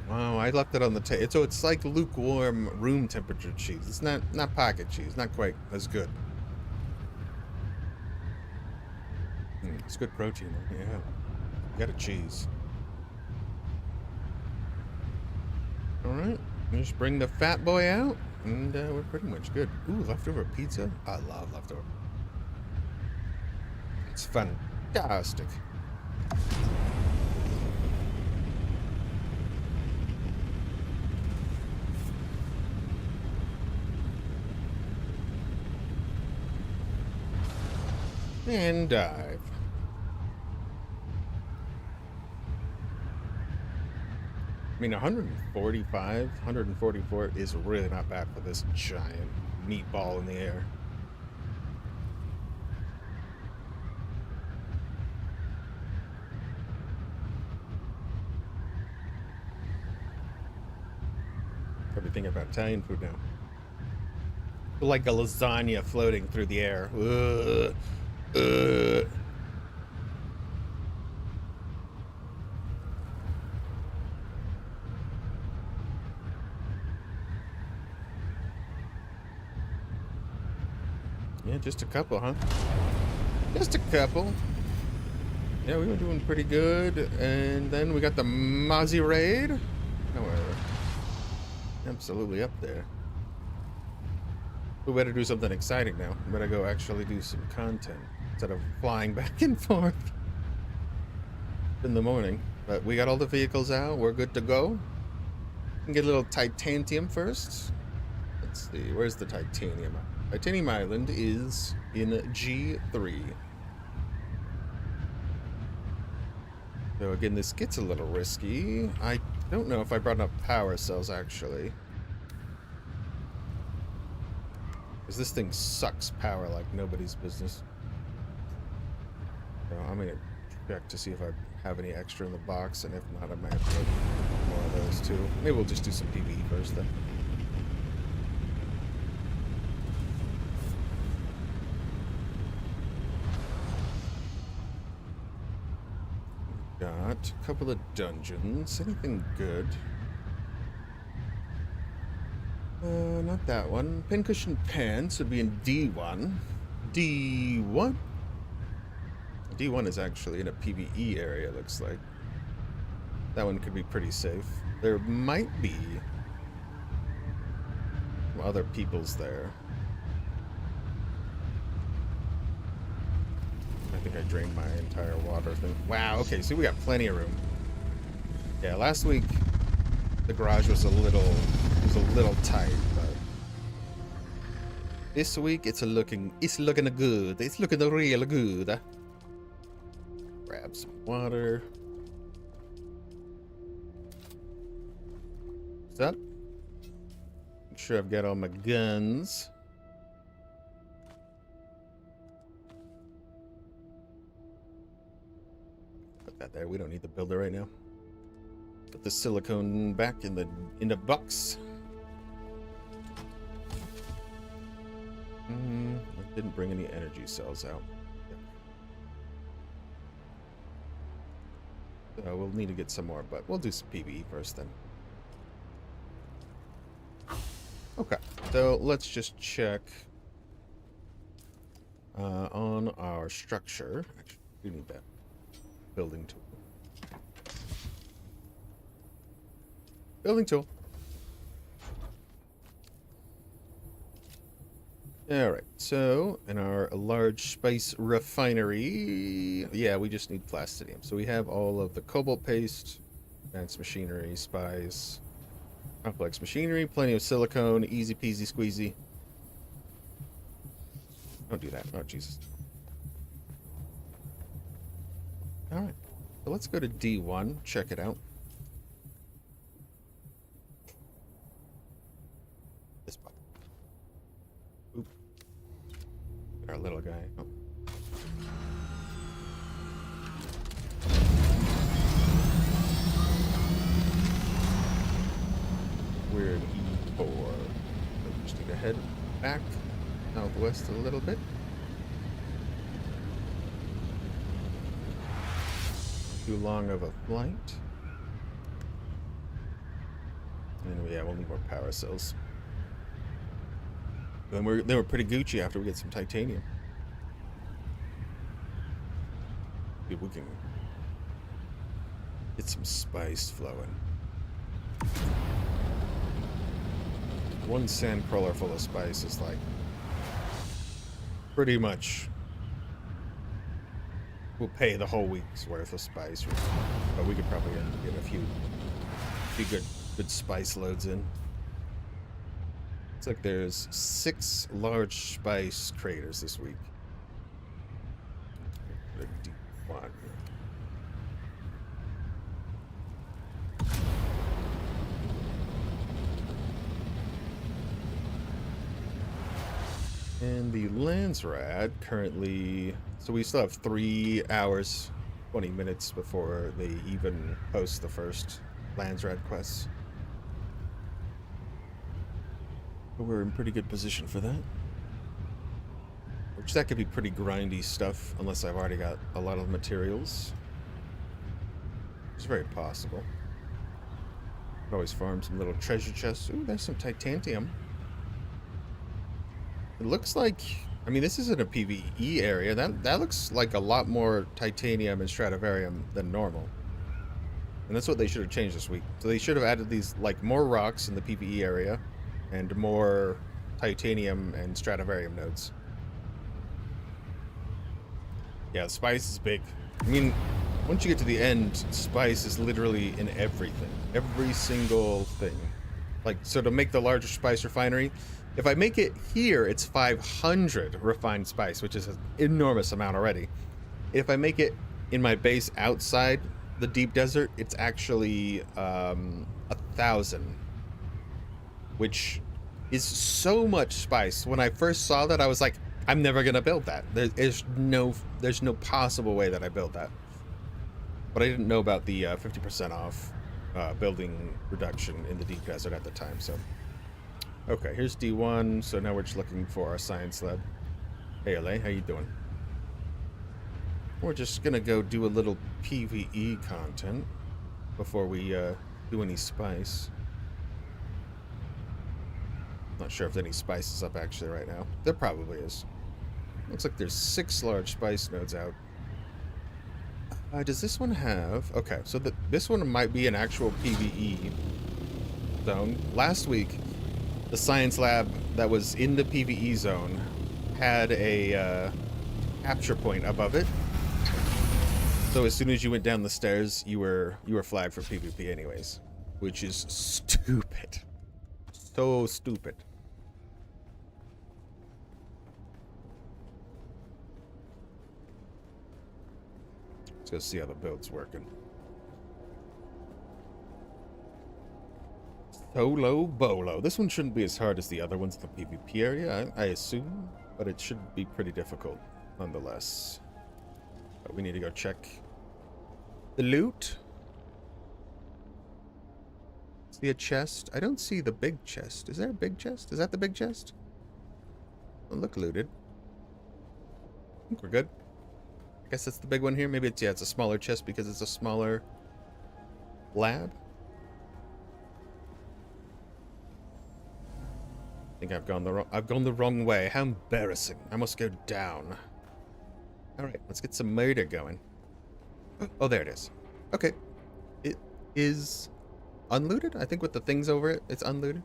Wow, I left it on the table. So it's like lukewarm room temperature cheese. It's not pocket cheese. Not quite as good. It's good protein. Yeah, you got a cheese. All right, just bring the fat boy out, and we're pretty much good. Ooh, leftover pizza. I love leftover. It's fantastic. And dive. I mean, 145, 144 is really not bad for this giant meatball in the air. Probably thinking about Italian food now. Like a lasagna floating through the air. Yeah, just a couple, huh? Just a couple. Yeah, we were doing pretty good. And then we got the Mozzie Raid. However, absolutely up there. We better do something exciting now. We better go actually do some content instead of flying back and forth in the morning. But we got all the vehicles out. We're good to go. We can get a little titanium first. Let's see. Where's the titanium? Titanium Island is in G3. So again, this gets a little risky. I don't know if I brought enough power cells, actually. Because this thing sucks power like nobody's business. So I'm going to check to see if I have any extra in the box, and if not, I might have to make more of those too. Maybe we'll just do some PvE first then. Got a couple of dungeons. Anything good? Not that one. Pincushion Pants would be in D1. D1? D1 is actually in a PvE area, looks like. That one could be pretty safe. There might be other peoples there. I think I drained my entire water thing. Wow, okay, so we got plenty of room. Yeah, last week the garage was a little tight, but this week it's looking good. It's looking real good. Grab some water. What's up? Make sure I've got all my guns. Put that there. We don't need the builder right now. Put the silicone back in the box. I didn't bring any energy cells out. So we'll need to get some more, but we'll do some PvE first then. Okay, so let's just check on our structure. Actually, we need that building tool. Building tool. Alright, so in our large spice refinery, yeah, we just need plastidium. So we have all of the cobalt paste, advanced machinery, spice, complex machinery, plenty of silicone, easy peasy squeezy. Don't do that. Oh, Jesus. Alright, so let's go to D1, check it out. This button. Oop. Our little guy. Oh. We're in E4. So we just need to head back southwest a little bit. Too long of a flight. And yeah, we'll need more power cells. Then they were pretty Gucci after we get some titanium. Dude, we can get some spice flowing. One sand crawler full of spice is like pretty much will pay the whole week's worth of spice. But we could probably get a few good spice loads in. Looks like there's 6 large spice craters this week. The deep one. And the Landsrad currently, so we still have 3 hours, 20 minutes before they even post the first Landsrad quests. But we're in pretty good position for that. Which that could be pretty grindy stuff, unless I've already got a lot of materials. It's very possible. Could always farm some little treasure chests. Ooh, there's some titanium. It looks like, I mean, this isn't a PvE area. That looks like a lot more titanium and Stradivarium than normal. And that's what they should have changed this week. So they should have added these, like, more rocks in the PvE area and more titanium and Stradivarium nodes. Yeah, spice is big. I mean, once you get to the end, spice is literally in everything. Every single thing. Like, so to make the larger spice refinery, if I make it here, it's 500 refined spice, which is an enormous amount already. If I make it in my base outside the deep desert, it's actually 1,000, which is so much spice. When I first saw that, I was like, I'm never gonna build that. There's no possible way that I build that. But I didn't know about the 50% off building reduction in the deep desert at the time, so. Okay, here's D1, so now we're just looking for our science lab. Hey, LA, how you doing? We're just gonna go do a little PvE content before we do any spice. Not sure if any spice is up actually right now. There probably is. Looks like there's 6 large spice nodes out. Does this one have... Okay, so this one might be an actual PvE zone. Last week, the science lab that was in the PvE zone had a capture point above it. So as soon as you went down the stairs, you were flagged for PvP anyways, which is stupid. So stupid. Let's go see how the build's working. Solo Bolo. This one shouldn't be as hard as the other ones in the PvP area, I assume, but it should be pretty difficult nonetheless. But we need to go check the loot. See a chest? I don't see the big chest. Is there a big chest? Is that the big chest? Don't look looted. I think we're good. I guess that's the big one here. Maybe it's, yeah, it's a smaller chest because it's a smaller lab. I think I've gone the wrong way. How embarrassing. I must go down. Alright, let's get some murder going. Oh, there it is. Okay. It is unlooted? I think with the things over it, it's unlooted.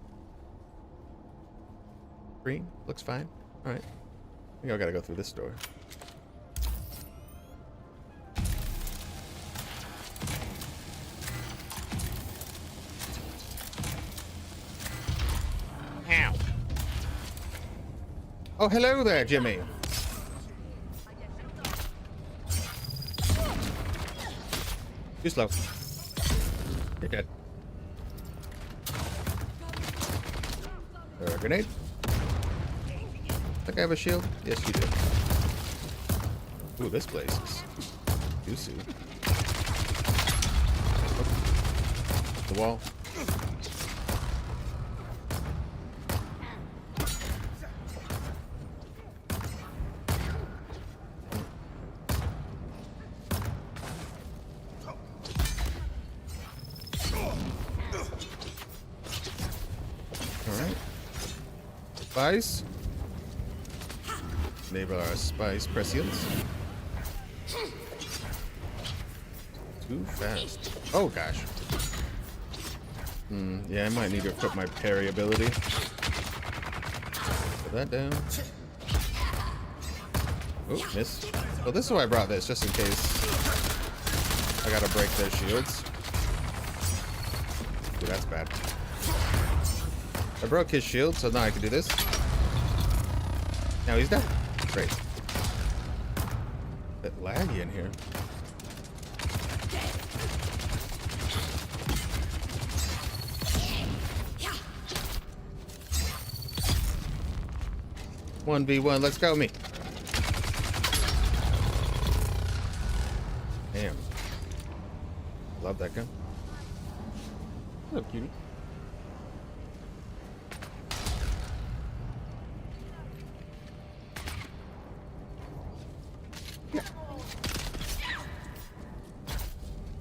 Green. Looks fine. Alright. I think I gotta go through this door. Ow. Oh, hello there, Jimmy. Too slow. You're dead. Grenade. Think I have a shield? Yes, you do. Ooh, this place is juicy. Oh. The wall. Spice. Enable our spice prescience. Too fast. Oh gosh. Yeah, I might need to equip my parry ability. Put that down. Oh, miss. Well, this is why I brought this, just in case I gotta break their shields. Dude, that's bad. I broke his shield, so now I can do this. Now he's dead. Great. A bit laggy in here. One v one. Let's go, me. Damn. Love that gun. Hello, cutie.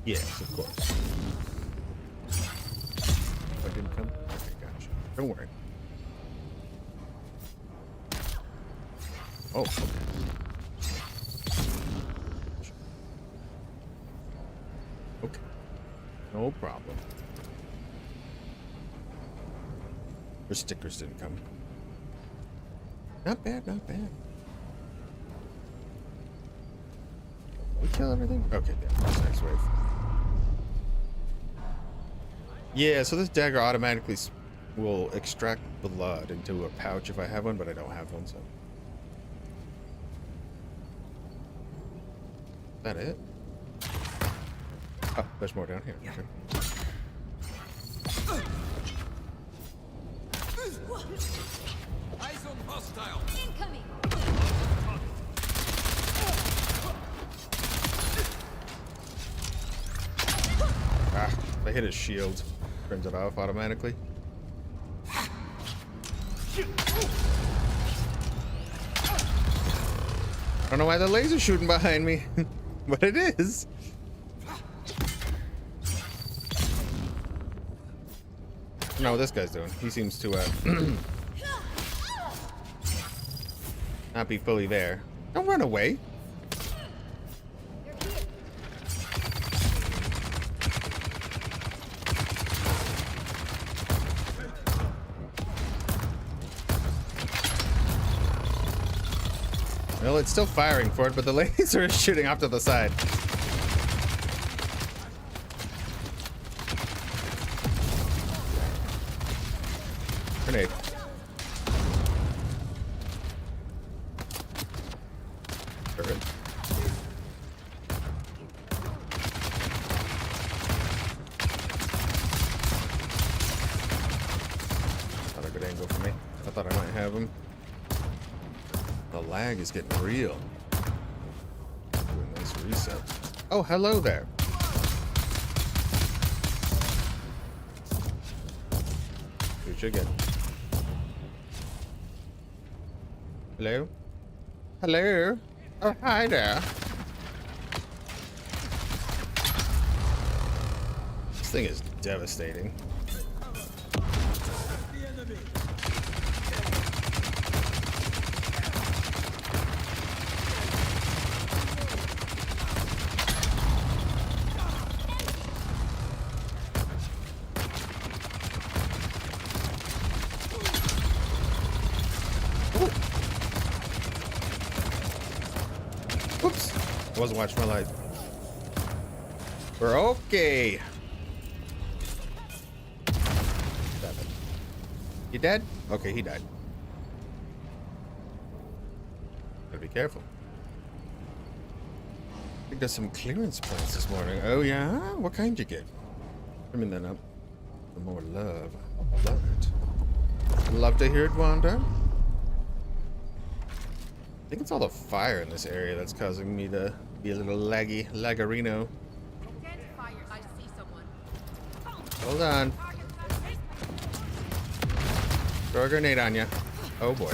Yes, of course. I didn't come? Okay, gotcha. Don't worry. Oh, okay. Okay. No problem. Your stickers didn't come. Not bad, not bad. We kill everything? Okay, yeah, that's the next wave. Yeah, so this dagger automatically will extract blood into a pouch if I have one, but I don't have one, so. Is that it? Oh, there's more down here. Yeah. Okay. Eyes on hostile. Incoming. Ah, if I hit his shield, turns it off automatically. I don't know why the laser's shooting behind me, but it is. I don't know what this guy's doing. He seems to not be fully there. Don't run away. Well, it's still firing for it, but the laser is shooting off to the side. Grenade. Perfect. angle for me. I thought I might have him. The lag is getting real. Do a nice reset. Oh, hello there. Shoot you again. Hello? Hello? Oh, hi there. This thing is devastating. Whoops. I wasn't watching my life. We're okay. Stop it. You dead? Okay, he died. Gotta be careful. I think there's some clearance points this morning. Oh yeah? What kind you get? Trimming that up. The more love. Love it. Love to hear it, Wanda. I think it's all the fire in this area that's causing me to be a little lagarino. Identify your. I see someone. Hold on. Throw a grenade on you. Oh boy.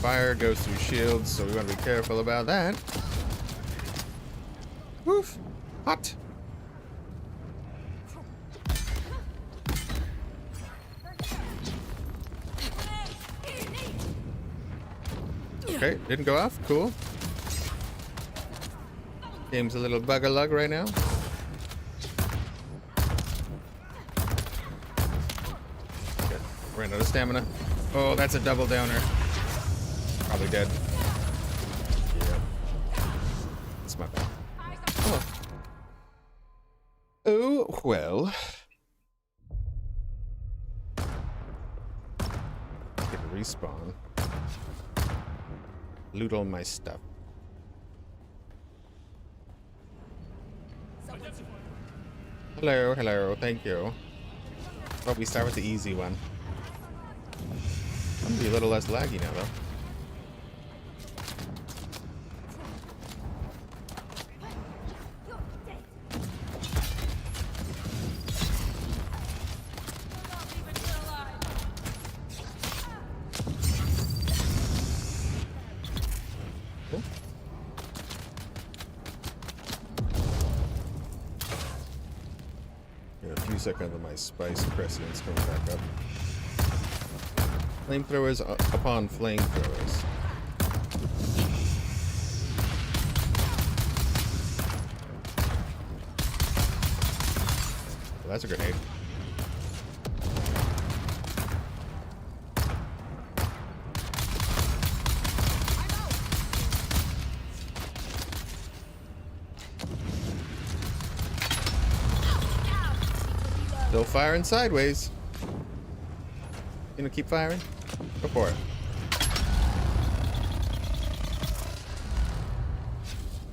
Fire goes through shields, so we want to be careful about that. Woof. Hot. Okay, didn't go off. Cool. Game's a little bug-a-lug right now. Good. Ran out of stamina. Oh, that's a double downer. Probably dead. Yeah. It's my bad. Oh. Oh, well. Get a respawn. Loot all my stuff. Hello, hello, thank you. Well, we start with the easy one. I'm gonna be a little less laggy now, though. Cool. In a few seconds of my spice precedence coming back up. Flamethrowers upon flamethrowers. Well, that's a grenade. Still firing sideways. You gonna keep firing? Go for it.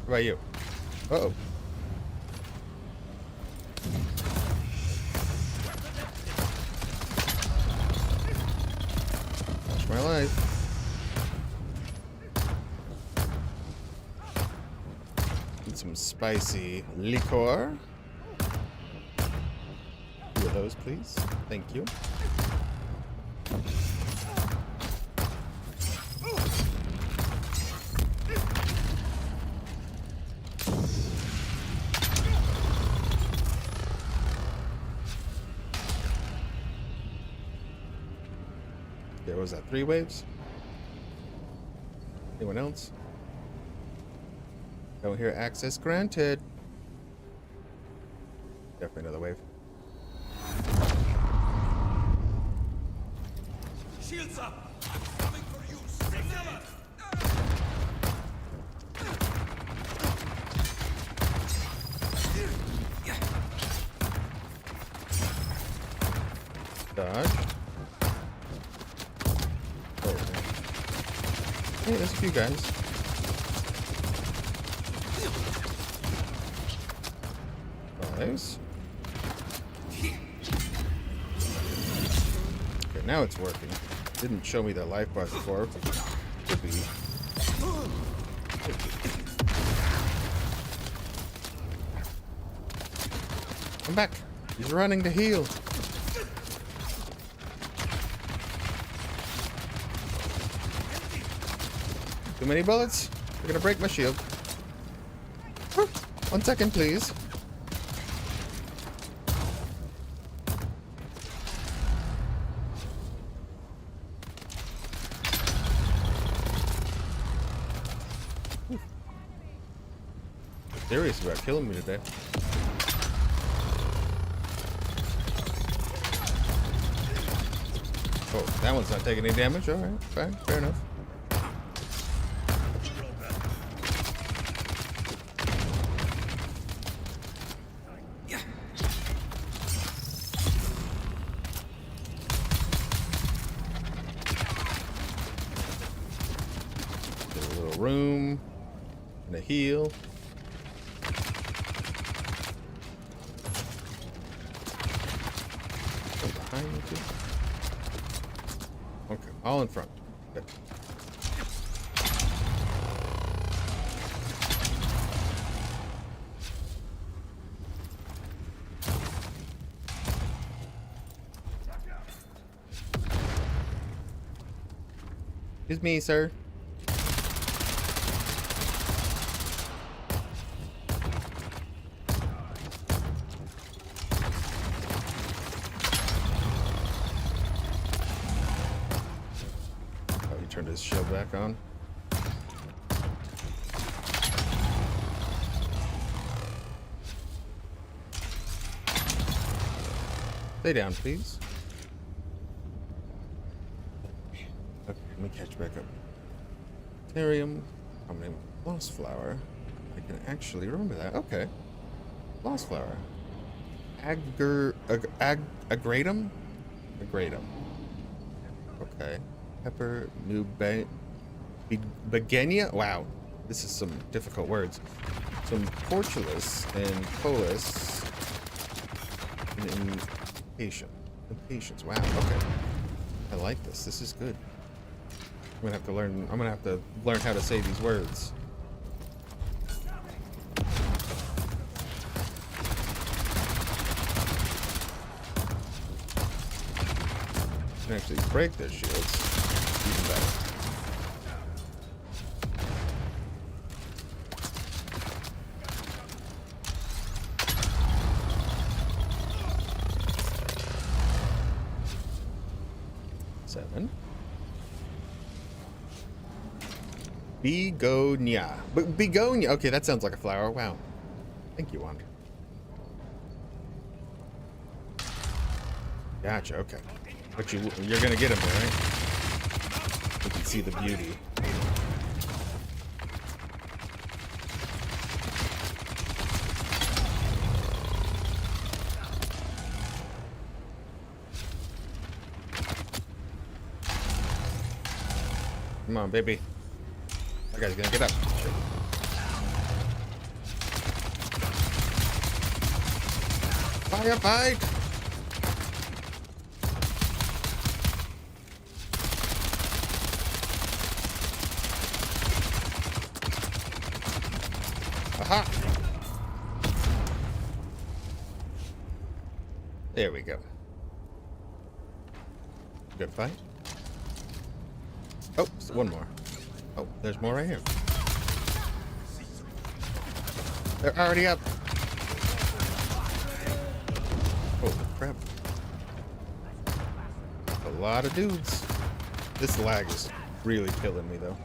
What about you? Uh-oh. Watch my life. Need some spicy liquor. Two of those, please. Thank you. There was that 3 waves. Anyone else? Don't hear access granted. Definitely another wave. Shields up! I'm coming for you! Signal! Dodge. Oh, man. Hey, there's a few guys. Nice. now it's working. Didn't show me that life bars before. Could be. Come back. He's running to heal. Too many bullets. They're gonna break my shield. 1 second, please. Serious about killing me today. Oh, that one's not taking any damage. All right, fine, fair enough. Get a little room and a heal. Behind me too. Okay, all in front. Good. Excuse me, sir. Turned his shield back on. Stay down, please. Okay, let me catch back up. Therium, Lost Flower. I can actually remember that. Okay. Lost Flower. Agratum? Agratum. Okay. Pepper, Begenia? Wow, this is some difficult words. Some Portulus and Colus and Impatience. Wow, okay. I like this. This is good. I'm gonna have to learn how to say these words. Can actually break their shields. Even better. Seven. Begonia. Begonia. Okay, that sounds like a flower. Wow. Thank you, Wander. Gotcha. Okay. But you're gonna get him there, right? You can see the beauty. Come on, baby. That guy's gonna get up. Sure. Firefight! Aha! There we go. Good fight. Oh, one more. Oh, there's more right here. They're already up. Holy crap. A lot of dudes. This lag is really killing me though.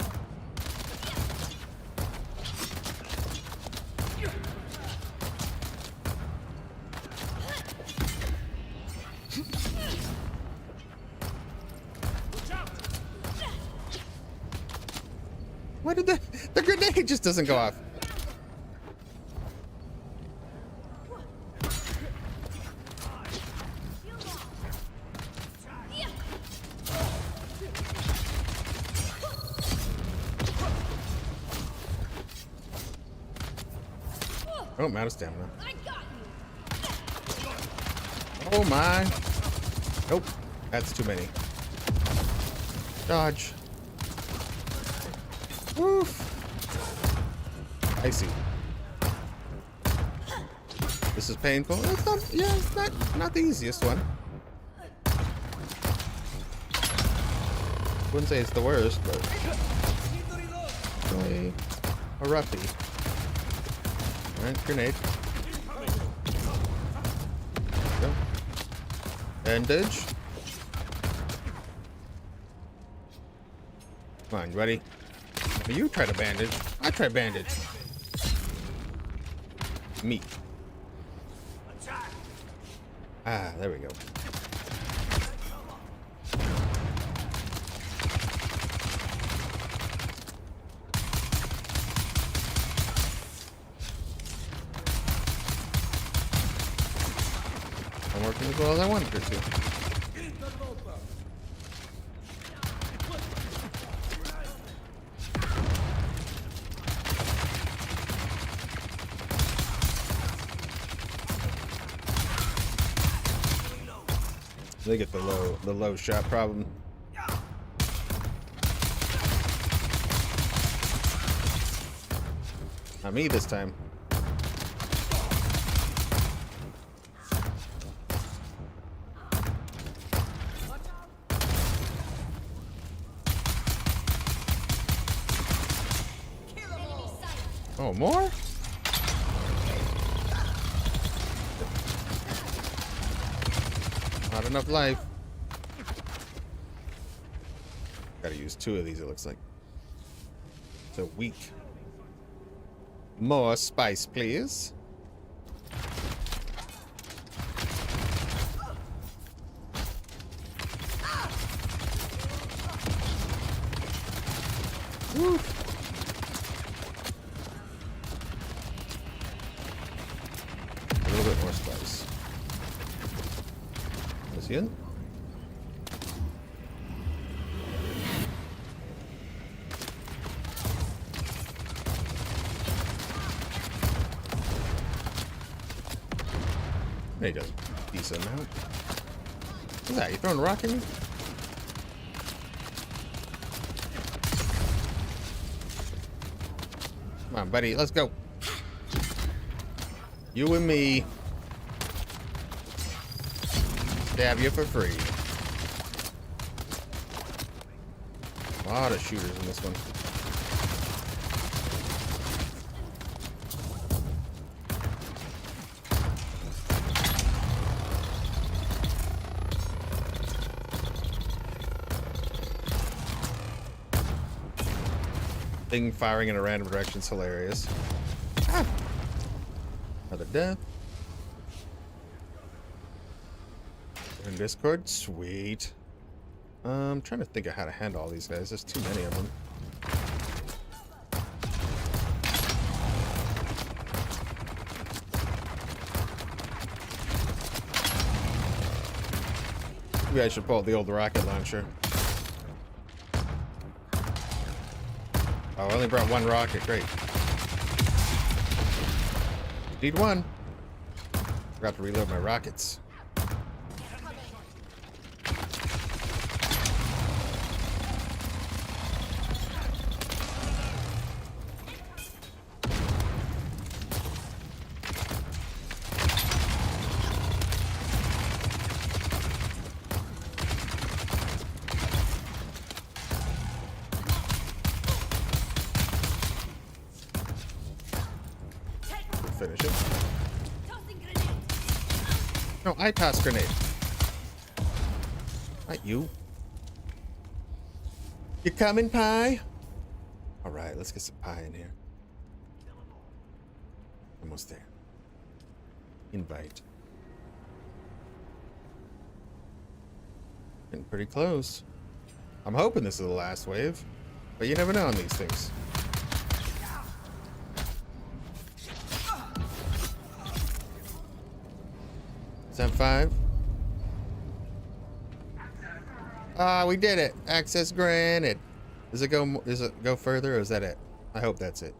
Why did the grenade just doesn't go off? Oh, I'm out of stamina. Oh my. Nope, that's too many. Dodge. Woof. I see. This is painful. It's not, yeah, it's not the easiest one. Wouldn't say it's the worst, but definitely a roughie. Alright, grenade. Go. Bandage. Come on, buddy. You try to bandage. I try bandage. Me. Ah, there we go. I'm working as well as I wanted it to. They get the low shot problem. Not me this time. Oh, more? Not enough life. Gotta use 2 of these, it looks like. So weak. More spice, please. Woo. A little bit more spice. Is he in? He does a decent amount. What's that? You throwing a rock at me? Come on, buddy. Let's go. You and me. Stab you for free. A lot of shooters in this one. Thing firing in a random direction is hilarious. Ah. Another death. In Discord, sweet. I'm trying to think of how to handle all these guys. There's too many of them. Maybe I should pull out the old rocket launcher. Oh, I only brought 1 rocket. Great. Need 1. Forgot to reload my rockets. Finish it. No, I toss grenade. Not you. You coming, pie? All right, let's get some pie in here. Almost there. Invite. Getting pretty close. I'm hoping this is the last wave, but you never know on these things. Is that 5? Ah, we did it. Access granted. Does it go further, or is that it? I hope that's it.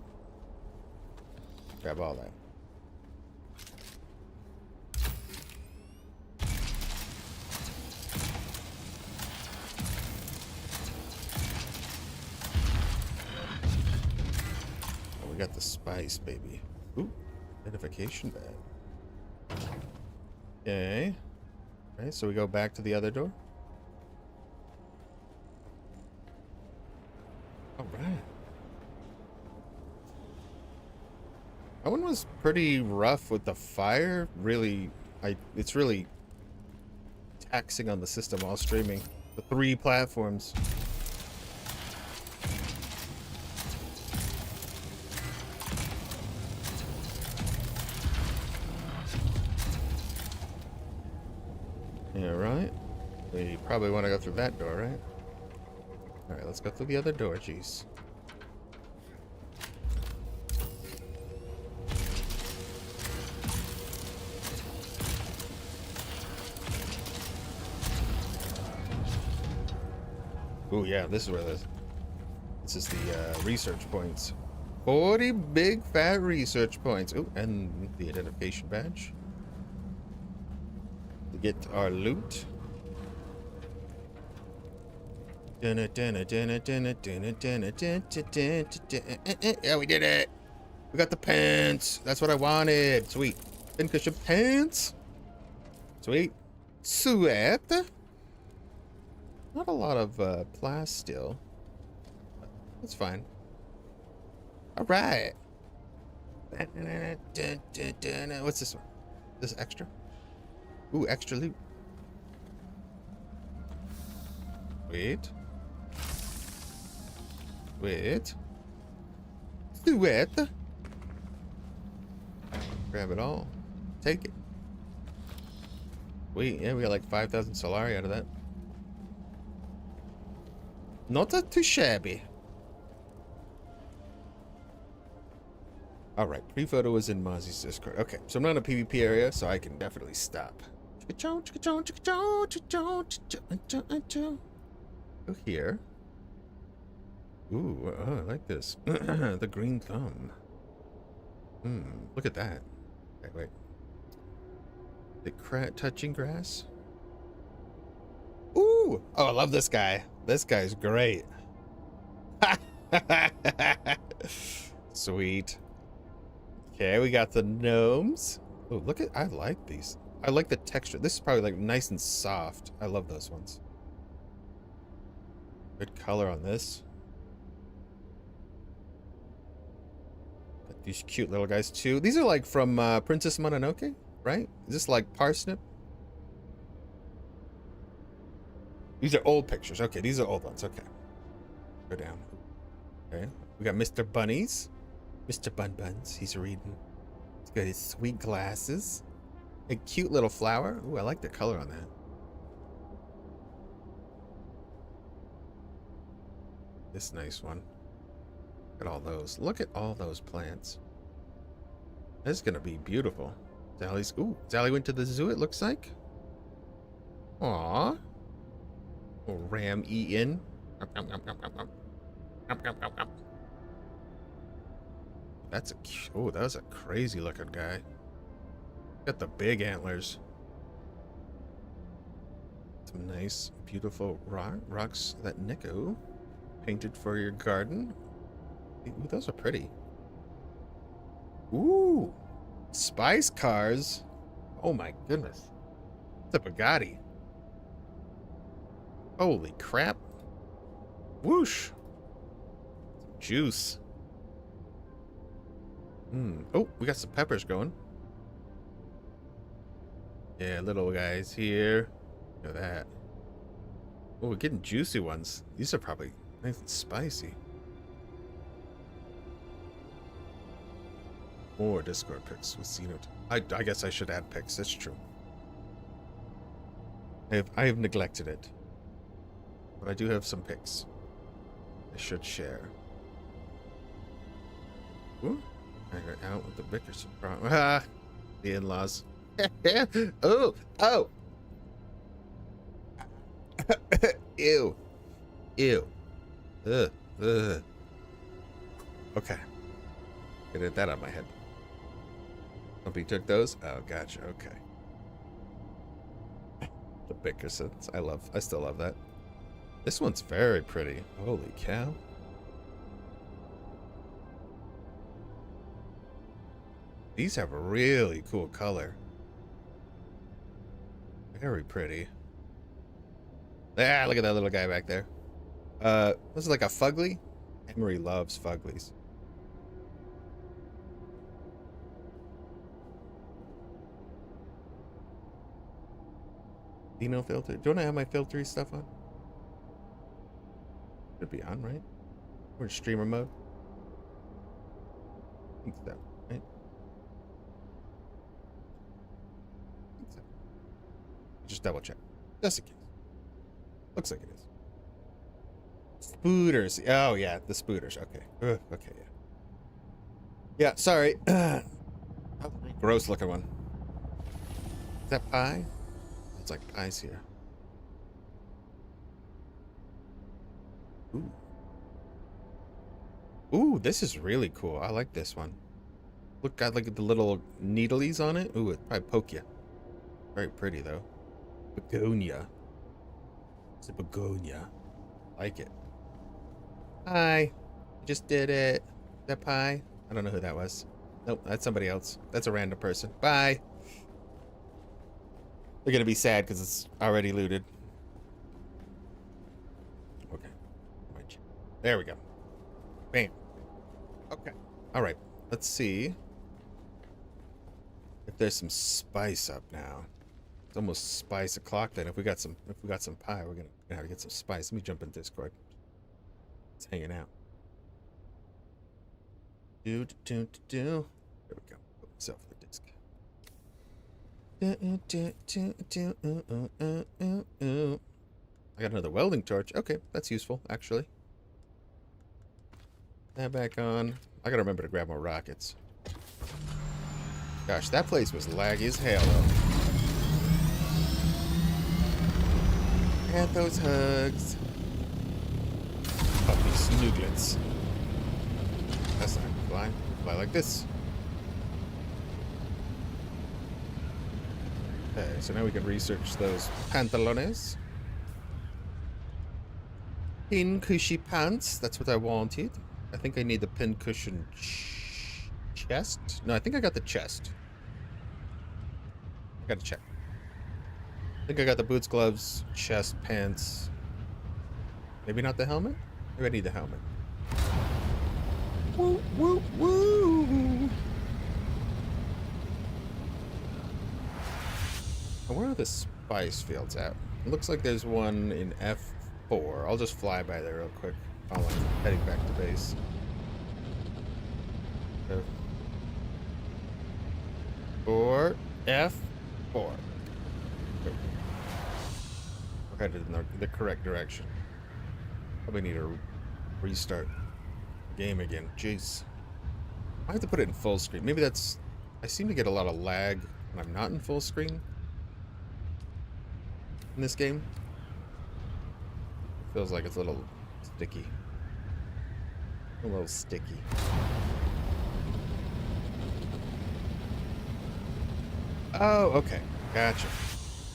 Grab all that. got the spice, baby. Ooh, identification badge. Okay. Alright, so we go back to the other door. Alright. That one was pretty rough with the fire. Really, it's really taxing on the system while streaming. The 3 platforms. Yeah, right? We probably want to go through that door, right? Alright, let's go through the other door, jeez. Oh yeah, this is where this is the research points. 40 big fat research points. Oh, and the identification badge. To get our loot. Yeah, we did it. We got the pants. That's what I wanted. Sweet. Pincushion pants. Sweet. Sweat. Not a lot of plasteel. That's fine. All right. What's this one? This extra? Ooh, extra loot. Wait. Wait. Sweat. Grab it all. Take it. Wait, yeah, we got like 5,000 Solari out of that. Not too shabby. Alright, pre-photo is in Mozzie's Discord. Okay, so I'm not in a PvP area, so I can definitely stop. Go here. Ooh, oh, I like this. The green thumb. Look at that. Wait. The touching grass? Ooh! Oh, I love this guy. This guy's great. Sweet. Okay, we got the gnomes. Oh, look at, I like these. I like the texture. This is probably like nice and soft. I love those ones. Good color on this. Got these cute little guys too. These are like from Princess Mononoke, right? Is this like parsnip? These are old pictures. Okay, these are old ones. Okay. Go down. Okay. We got Mr. Bunnies. Mr. Bun Buns. He's reading. He's got his sweet glasses. A cute little flower. Ooh, I like the color on that. This nice one. Look at all those. Look at all those plants. This is gonna be beautiful. Sally's. Ooh, Sally went to the zoo, it looks like. Aww. Oh, ram eaten. That's a. Oh, that was a crazy looking guy. Got the big antlers. Some nice, beautiful rocks that Nico painted for your garden. Ooh, those are pretty. Ooh, spice cars. Oh my goodness. It's a Bugatti. Holy crap. Whoosh. Juice. Oh, we got some peppers going. Yeah, little guys here. Look at that. Oh, we're getting juicy ones. These are probably nice and spicy. More Discord pics with Xenot. I guess I should add pics. That's true. I have neglected it. But I do have some pics. I should share. Ooh. I got out with the Bickerson problem. Ah, the in-laws. Oh, oh. Ew. Ew. Ugh. Ugh. Okay. Get that out of my head. Somebody took those? Oh, gotcha. Okay. The Bickersons. I still love that. This one's very pretty. Holy cow. These have a really cool color. Very pretty. Ah, look at that little guy back there. This is like a fugly. Emery loves fuglies. Dino filter. Don't I have my filtery stuff on? Should be on, right? We're in streamer mode. I think so, right? I think so. Just double check. Just in case. Looks like it is. Spooters. Oh, yeah, the spooters. Okay. Okay, yeah. Yeah, sorry. Oh, gross looking one. Is that pie? It's like pies here. Ooh. Ooh, this is really cool. I like this one. Look, got like the little needlies on it. Ooh, it probably poke you. Very pretty though. Begonia. It's a begonia. Like it. Hi. Just did it. Is that pie? I don't know who that was. Nope, that's somebody else. That's a random person. Bye. They're gonna be sad because it's already looted. Okay. There we go. Bam. Okay. All right. Let's see if there's some spice up now. It's almost spice o'clock. Then if we got some pie, we're gonna have to get some spice. Let me jump in Discord. It's hanging out. There we go. Put myself in the disc. I got another welding torch. Okay, that's useful, actually. That back on. I gotta remember to grab more rockets. Gosh, that place was laggy as hell, though. And those hugs. Puppy snooglets. That's not fly. Fly like this. Okay, so now we can research those pantalones. Pin cushy pants. That's what I wanted. I think I need the pin cushion chest. No, I think I got the chest. I gotta check. I think I got the boots, gloves, chest, pants. Maybe not the helmet? Maybe I need the helmet. Woo, woo, woo! Where are the spice fields at? It looks like there's one in F4. I'll just fly by there real quick while I'm heading back to base. F4. F4. We're headed in the correct direction. Probably need to restart the game again. Jeez. I have to put it in full screen. Maybe that's... I seem to get a lot of lag when I'm not in full screen in this game. Feels like it's a little sticky. A little sticky. Oh, okay. Gotcha.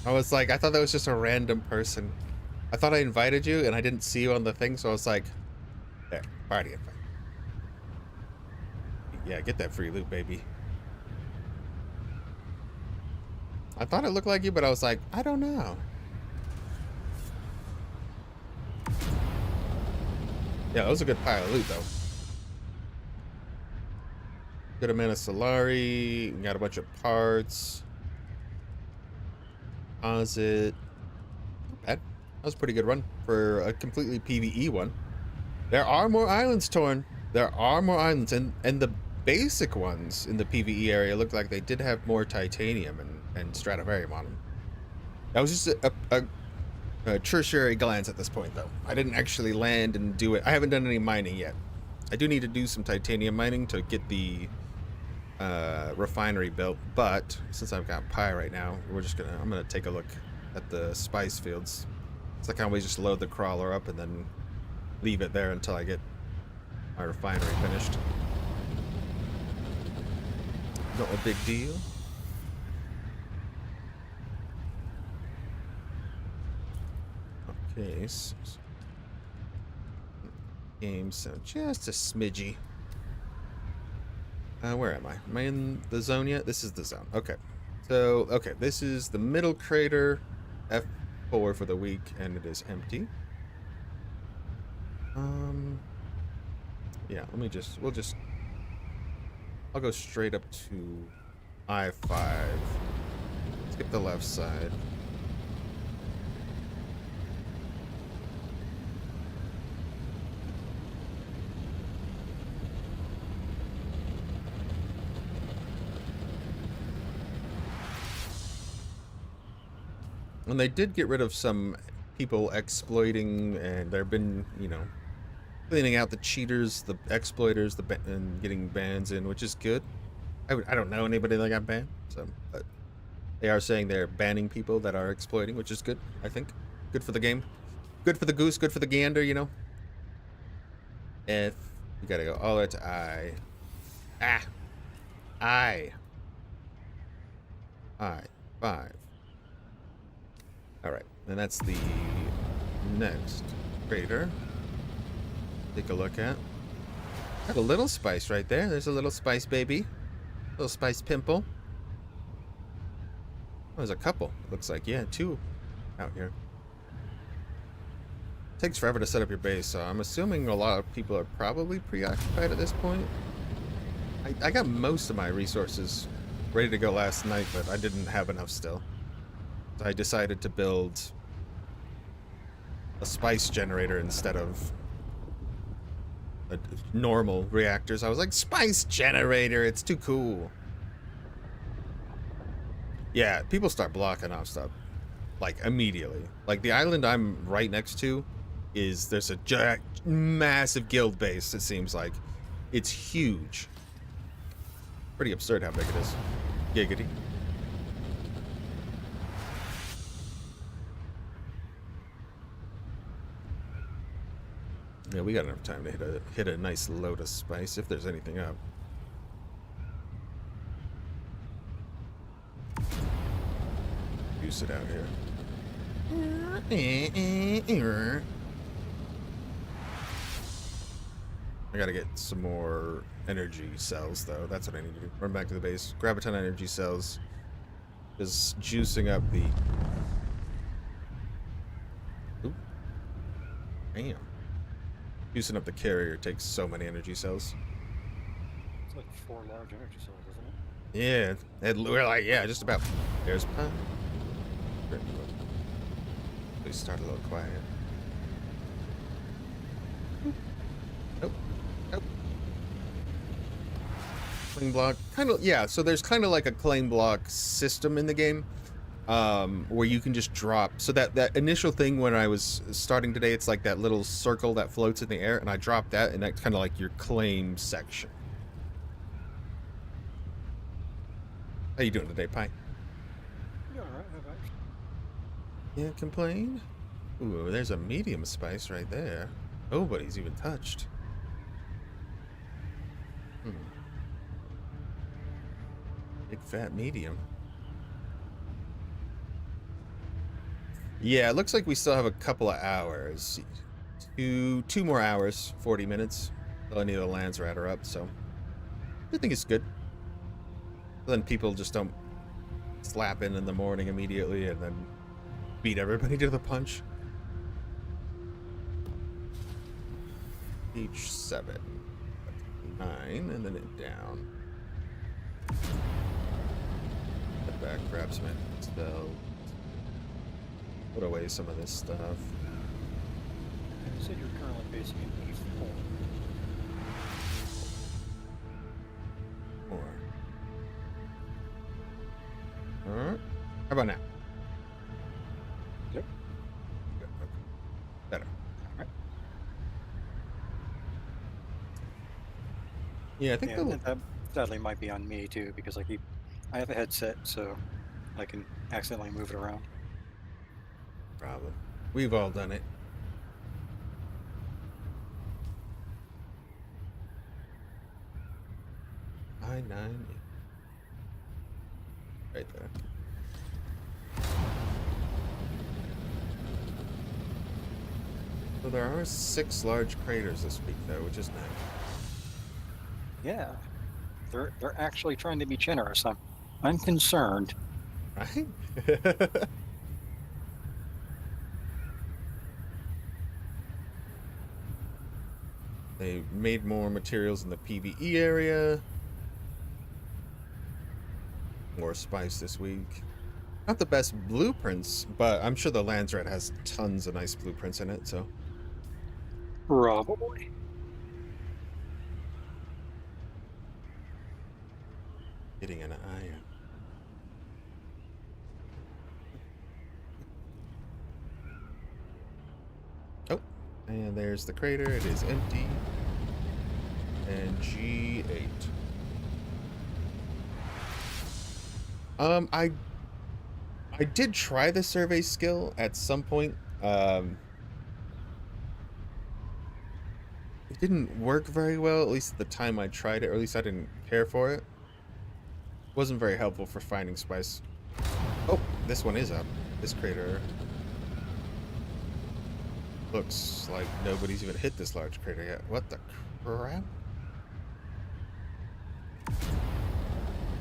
I was like, I thought that was just a random person. I thought I invited you and I didn't see you on the thing, so I was like, there, party invite. Yeah, get that free loot, baby. I thought it looked like you, but I was like, I don't know. Yeah, that was a good pile of loot, though. Good amount of Solari. We got a bunch of parts. Deposit. Not bad. That was a pretty good run for a completely PvE one. There are more islands, Torn. There are more islands, and the basic ones in the PvE area look like they did have more titanium and stradivarium on them. That was just a tertiary glance at this point, though. I didn't actually land and do it. I haven't done any mining yet. I do need to do some titanium mining to get the refinery built, but since I've got pie right now, I'm gonna take a look at the spice fields. So I can always just load the crawler up and then leave it there until I get my refinery finished. Not a big deal. Okay, so game sound just a smidgy. Where am I? Am I in the zone yet? This is the zone. Okay. So, okay, this is the middle crater, F4 for the week, and it is empty. Yeah, I'll go straight up to I-5. Skip the left side. And they did get rid of some people exploiting, and there have been, you know, cleaning out the cheaters, the exploiters, and getting bans in, which is good. I don't know anybody that got banned, so, but they are saying they're banning people that are exploiting, which is good, I think. Good for the game. Good for the goose, good for the gander, you know? If you gotta go all the way to I. I-5. Alright, and that's the next crater. Take a look at. Got a little spice right there. There's a little spice baby. Little spice pimple. Oh, there's a couple. It looks like, yeah, 2 out here. Takes forever to set up your base, so I'm assuming a lot of people are probably preoccupied at this point. I got most of my resources ready to go last night, but I didn't have enough still. So I decided to build a spice generator instead of a normal reactors. I was like, spice generator, it's too cool. Yeah, people start blocking off stuff like immediately. Like the island I'm right next to there's a massive guild base, it seems like. It's huge. Pretty absurd how big it is. Giggity. Yeah, we got enough time to hit a nice load of spice if there's anything up. Use it out here. I gotta get some more energy cells though. That's what I need to do. Run back to the base, grab a ton of energy cells. Just juicing up the. Oop. Damn. Juicing up the carrier takes so many energy cells. It's like 4 large energy cells, isn't it? Yeah, we're like, yeah, just about. There's Please start a little quiet. Nope. Nope. Claim block. Kind of, yeah, so there's kind of like a claim block system in the game. Where you can just drop. So that initial thing when I was starting today, it's like that little circle that floats in the air, and I dropped that, and that's kind of like your claim section. How you doing today, Pi? Yeah, alright, how about you? Can't complain. Ooh, there's a medium spice right there. Nobody's even touched. Big fat medium. Yeah, it looks like we still have a couple of hours. Two more hours, 40 minutes. Till any of the lands are up, so I think it's good. Then people just don't slap in the morning immediately and then beat everybody to the punch. Each 7, 9, and then it down. Get back, grab some spell. Put away some of this stuff. You said you're currently basing in E4. How about now? Yep. Good, okay. Better. Alright. Yeah, I think Yeah, and that sadly might be on me too, because I have a headset, so I can accidentally move it around. problem. We've all done it. I-9. Right there. So there are 6 large craters this week, though, which is nice. Yeah. they're actually trying to be generous. I'm concerned. Right? They made more materials in the PvE area. More spice this week. Not the best blueprints, but I'm sure the Landsrat has tons of nice blueprints in it, so. Probably. Getting an eye out. Oh, and there's the crater. It is empty. And G8. I did try the survey skill at some point. It didn't work very well, at least at the time I tried it, or at least I didn't care for it. Wasn't very helpful for finding spice. Oh, this one is up. This crater looks like nobody's even hit this large crater yet. What the crap?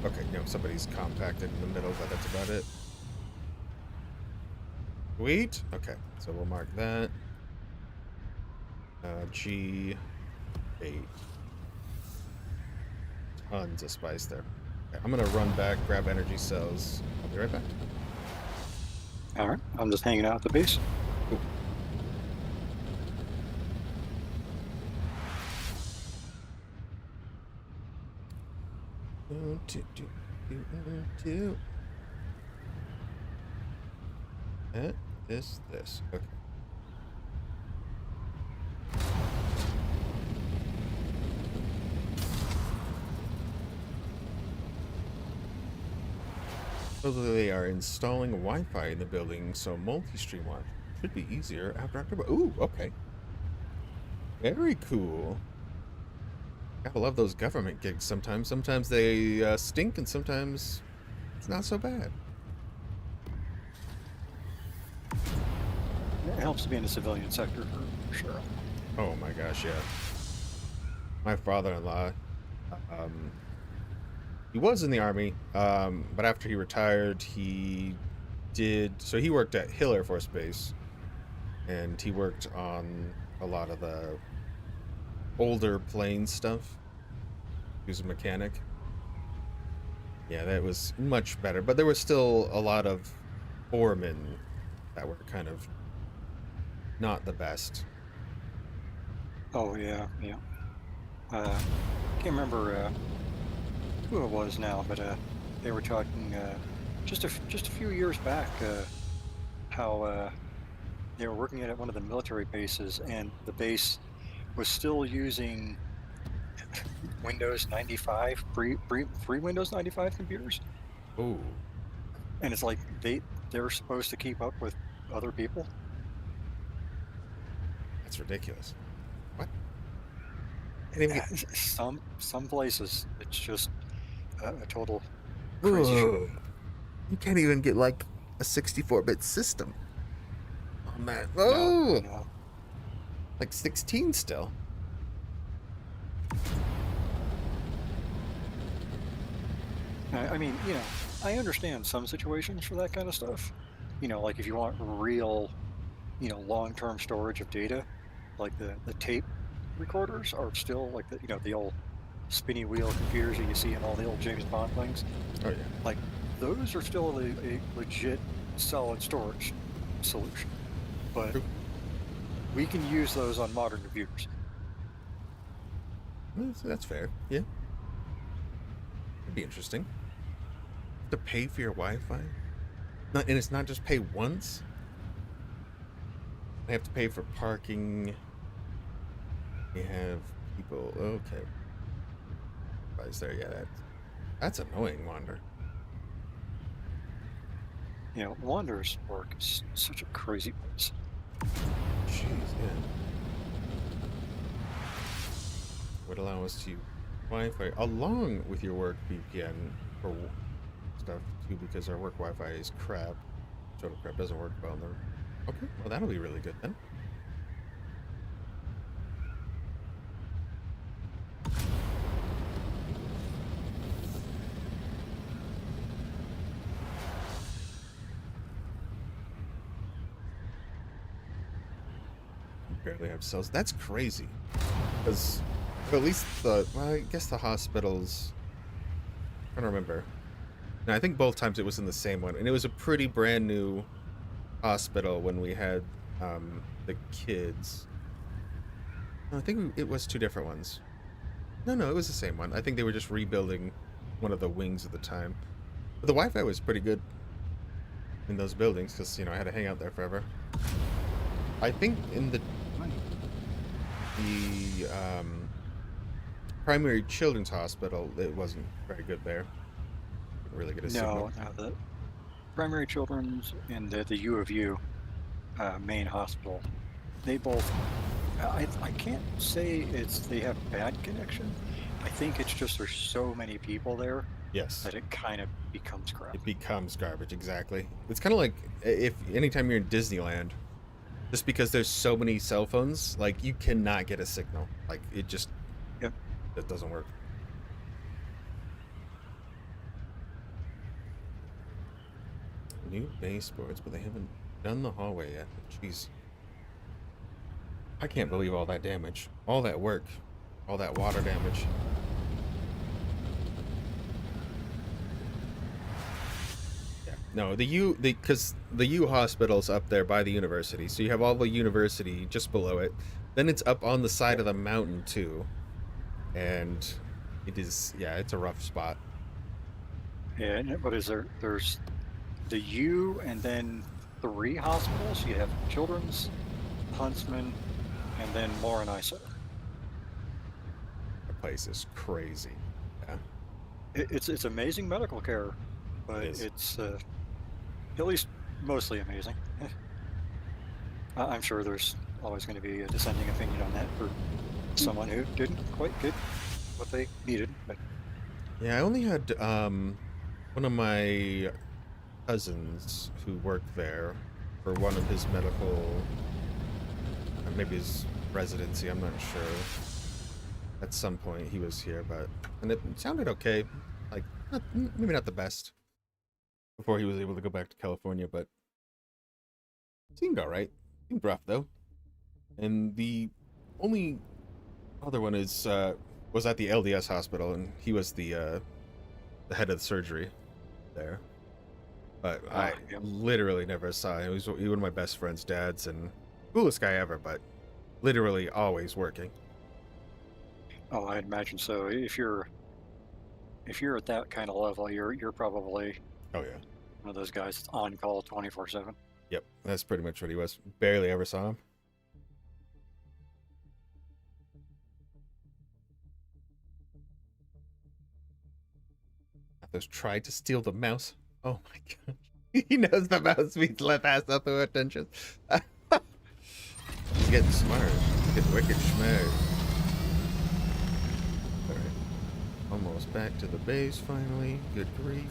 Okay, no, somebody's compacted in the middle, but that's about it. Sweet. Okay, so we'll mark that. G8. Tons of spice there. Okay, I'm gonna run back, grab energy cells. I'll be right back. All right, I'm just hanging out at the base. Cool. This. Okay. So they are installing Wi-Fi in the building, so multi-stream Wi-Fi should be easier after October. Ooh, okay. Very cool. Gotta love those government gigs sometimes. Sometimes they stink, and sometimes it's not so bad. It helps to be in the civilian sector for sure. Oh my gosh, yeah. My father-in-law, he was in the army, but after he retired, he worked at Hill Air Force Base, and he worked on a lot of the older plane stuff. He was a mechanic. Yeah, that was much better, but there was still a lot of foremen that were kind of not the best. Oh yeah. Can't remember who it was now, but they were talking just a few years back how they were working at one of the military bases, and the base was still using Windows 95, free Windows 95 computers, Oh, and it's like they're supposed to keep up with other people. that's ridiculous. What? I didn't even get... Some places it's just a total crazy. Whoa. You can't even get like a 64-bit system. Oh man. Oh, No. like 16 still. I mean, I understand some situations for that kind of stuff. Like if you want real, long-term storage of data, like the tape recorders are still like the old spinny wheel computers that you see in all the old James Bond things. Oh yeah. Like those are still a legit solid storage solution, but True. we can use those on modern computers. That's fair. Yeah. It'd be interesting. To pay for your Wi-Fi? And it's not just pay once? I have to pay for parking. You have people. Okay. Wi-Fi's there. Yeah, that's annoying, Wander. Wander's work is such a crazy place. Jeez, yeah. Would allow us to use Wi-Fi along with your work VPN for stuff too, because our work Wi-Fi is crap. Total crap, doesn't work well there. Okay, well that'll be really good then. barely have cells. That's crazy. Because at least the, well, I guess the hospitals, I don't remember. No, I think both times it was in the same one, and it was a pretty brand new hospital when we had the kids. No, I think it was two different ones. No, it was the same one. I think they were just rebuilding one of the wings at the time. But the Wi-Fi was pretty good in those buildings because, you know, I had to hang out there forever. I think in the primary children's hospital, it wasn't very good there. Didn't really get a signal. No, the primary children's and the U of U main hospital, they both. I can't say they have bad connection. I think it's just there's so many people there Yes. that it kind of becomes crap. It becomes garbage, exactly. It's kind of like if anytime you're in Disneyland, just because there's so many cell phones, like you cannot get a signal. Like it just, Yep. it doesn't work. New baseboards, but they haven't done the hallway yet. Jeez. I can't believe all that damage. All that work. All that water damage. Yeah. No, because the U hospital's up there by the university. So you have all the university just below it. Then it's up on the side of the mountain too. And it is, yeah, it's a rough spot. Yeah, and what is there? There's the U and then 3 hospitals. You have Children's, Huntsman, and then Lauren Eye Center. The place is crazy. Yeah. It's amazing medical care, but It is. it's at least mostly amazing. I'm sure there's always going to be a dissenting opinion on that for someone who didn't quite get what they needed. But Yeah, I only had one of my cousins who worked there for one of his medical, maybe his residency, I'm not sure. At some point he was here, and it sounded okay. Like, maybe not the best before he was able to go back to California, but seemed all right. Seemed rough though. And the only other one was at the LDS hospital, and he was the head of the surgery there. But I yep. literally never saw him. He was one of my best friend's dads and coolest guy ever, but literally always working. oh, I'd imagine so. If you're at that kind of level, you're probably Oh yeah. one of those guys that's on call 24/7. Yep, that's pretty much what he was. Barely ever saw him. Athos tried to steal the mouse. Oh my god. He knows the mouse means left ass up to attention. He's getting smart. He's getting wicked smart. Alright. Almost back to the base finally. Good grief.